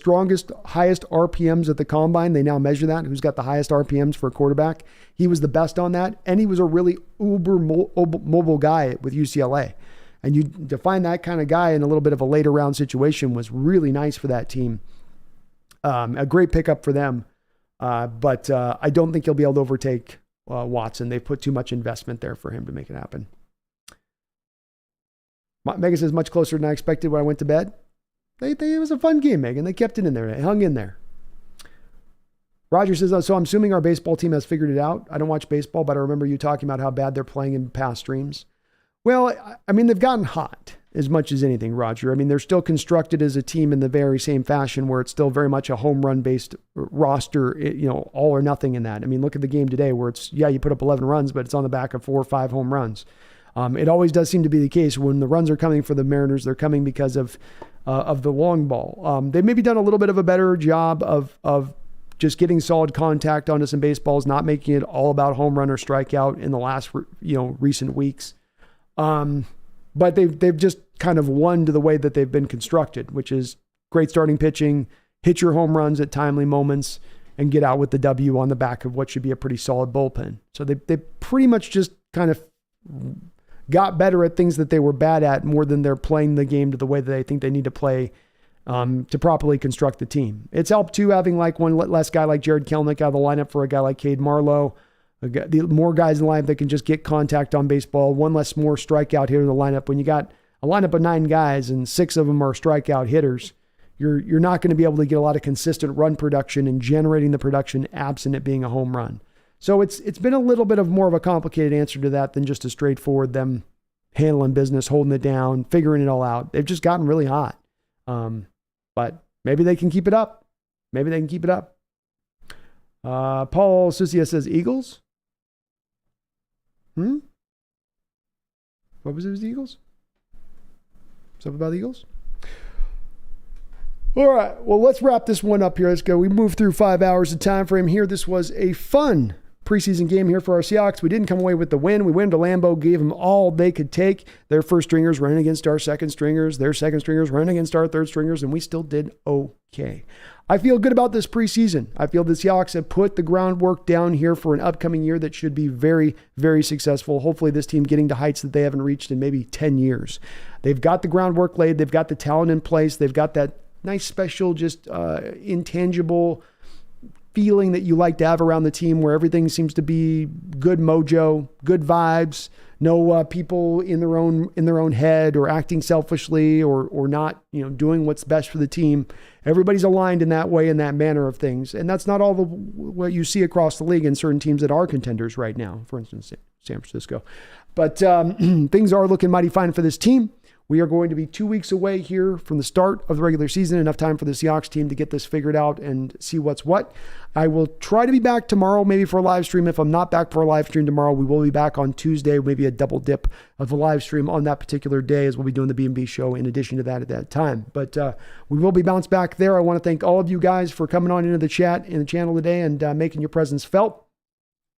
highest RPMs at the combine. They now measure that. Who's got the highest RPMs for a quarterback? He was the best on that. And he was a really uber mobile guy with UCLA. And to find that kind of guy in a little bit of a later round situation was really nice for that team. A great pickup for them. But I don't think he'll be able to overtake Watson. They've put too much investment there for him to make it happen. Megan says, much closer than I expected when I went to bed. It was a fun game, Megan. They kept it in there. They hung in there. Roger says, so I'm assuming our baseball team has figured it out. I don't watch baseball, but I remember you talking about how bad they're playing in past streams. Well, I mean, they've gotten hot as much as anything, Roger. I mean, they're still constructed as a team in the very same fashion where it's still very much a home run based roster, you know, all or nothing in that. I mean, look at the game today where it's, you put up 11 runs, but it's on the back of 4 or 5 home runs. It always does seem to be the case when the runs are coming for the Mariners, they're coming because of the long ball. They've maybe done a little bit of a better job of just getting solid contact onto some baseballs, not making it all about home run or strikeout in the last, recent weeks. But they've just kind of won to the way that they've been constructed, which is great starting pitching, hit your home runs at timely moments, and get out with the W on the back of what should be a pretty solid bullpen. So they pretty much just kind of got better at things that they were bad at more than they're playing the game to the way that they think they need to play to properly construct the team. It's helped too having like one less guy like Jared Kelenic out of the lineup for a guy like Cade Marlowe. More guys in the lineup that can just get contact on baseball. One less more strikeout hitter in the lineup. When you got a lineup of 9 guys and 6 of them are strikeout hitters, you're not going to be able to get a lot of consistent run production and generating the production absent it being a home run. So it's been a little bit of more of a complicated answer to that than just a straightforward them handling business, holding it down, figuring it all out. They've just gotten really hot. But maybe they can keep it up. Maybe they can keep it up. Paul Susia says Eagles. What was it? Was the Eagles? Something about the Eagles? All right. Well, let's wrap this one up here. Let's go. We moved through 5 hours of time frame here. This was a fun preseason game here for our Seahawks. We didn't come away with the win. We went to Lambeau, gave them all they could take. Their first stringers running against our second stringers. Their second stringers running against our third stringers, and we still did okay. I feel good about this preseason. I feel the Seahawks have put the groundwork down here for an upcoming year that should be very, very successful. Hopefully this team getting to heights that they haven't reached in maybe 10 years. They've got the groundwork laid. They've got the talent in place. They've got that nice, special, just intangible feeling that you like to have around the team where everything seems to be good mojo, good vibes, no people in their own head or acting selfishly or not, doing what's best for the team. Everybody's aligned in that way, in that manner of things. And that's not all what you see across the league in certain teams that are contenders right now, for instance, San Francisco. But things are looking mighty fine for this team. We are going to be 2 weeks away here from the start of the regular season. Enough time for the Seahawks team to get this figured out and see what's what. I will try to be back tomorrow, maybe for a live stream. If I'm not back for a live stream tomorrow, we will be back on Tuesday, maybe a double dip of a live stream on that particular day as we'll be doing the B&B show in addition to that at that time. But we will be bounced back there. I want to thank all of you guys for coming on into the chat in the channel today and making your presence felt.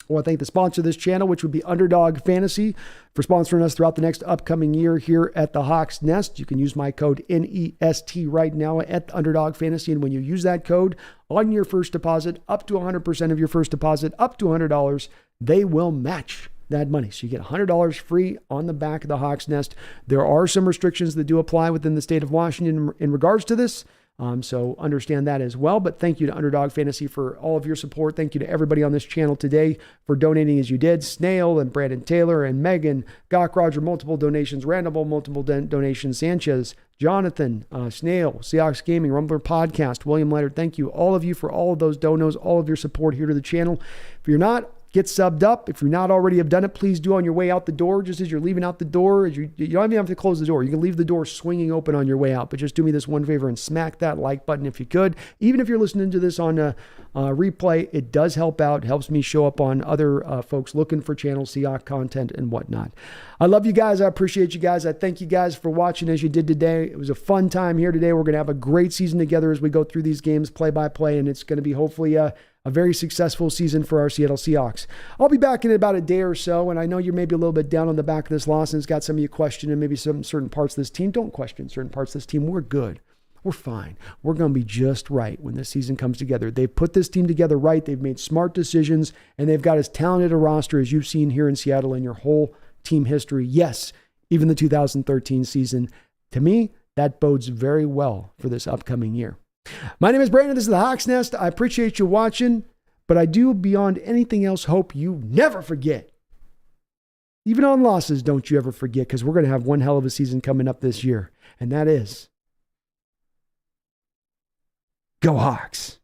I want to thank the sponsor of this channel, which would be Underdog Fantasy, for sponsoring us throughout the next upcoming year here at the Hawks Nest. You can use my code NEST right now at Underdog Fantasy. And when you use that code on your first deposit, up to 100% of your first deposit, up to $100, they will match that money. So you get $100 free on the back of the Hawks Nest. There are some restrictions that do apply within the state of Washington in regards to this. So understand that as well. But thank you to Underdog Fantasy for all of your support. Thank you to everybody on this channel today for donating as you did. Snail and Brandon Taylor and Megan, Gawk Roger, multiple donations, Randall, multiple donations, Sanchez, Jonathan, Snail, Seahawks Gaming, Rumbler Podcast, William Leonard. Thank you, all of you, for all of those donos, all of your support here to the channel. If you're not, get subbed up. If you're not already have done it, please do on your way out the door. Just as you're leaving out the door, you don't even have to close the door. You can leave the door swinging open on your way out. But just do me this one favor and smack that like button if you could. Even if you're listening to this on a replay, it does help out. It helps me show up on other folks looking for channel Seahawks content and whatnot. I love you guys. I appreciate you guys. I thank you guys for watching as you did today. It was a fun time here today. We're going to have a great season together as we go through these games play by play, and it's going to be hopefully a very successful season for our Seattle Seahawks. I'll be back in about a day or so, and I know you're maybe a little bit down on the back of this loss, and it's got some of you questioning maybe some certain parts of this team. Don't question certain parts of this team. We're good. We're fine. We're going to be just right when this season comes together. They've put this team together right. They've made smart decisions, and they've got as talented a roster as you've seen here in Seattle in your whole team history. Yes, even the 2013 season. To me, that bodes very well for this upcoming year. My name is Brandon. This is the Hawks Nest. I appreciate you watching, but I do, beyond anything else, hope you never forget. Even on losses, don't you ever forget, because we're going to have one hell of a season coming up this year, and that is, go Hawks.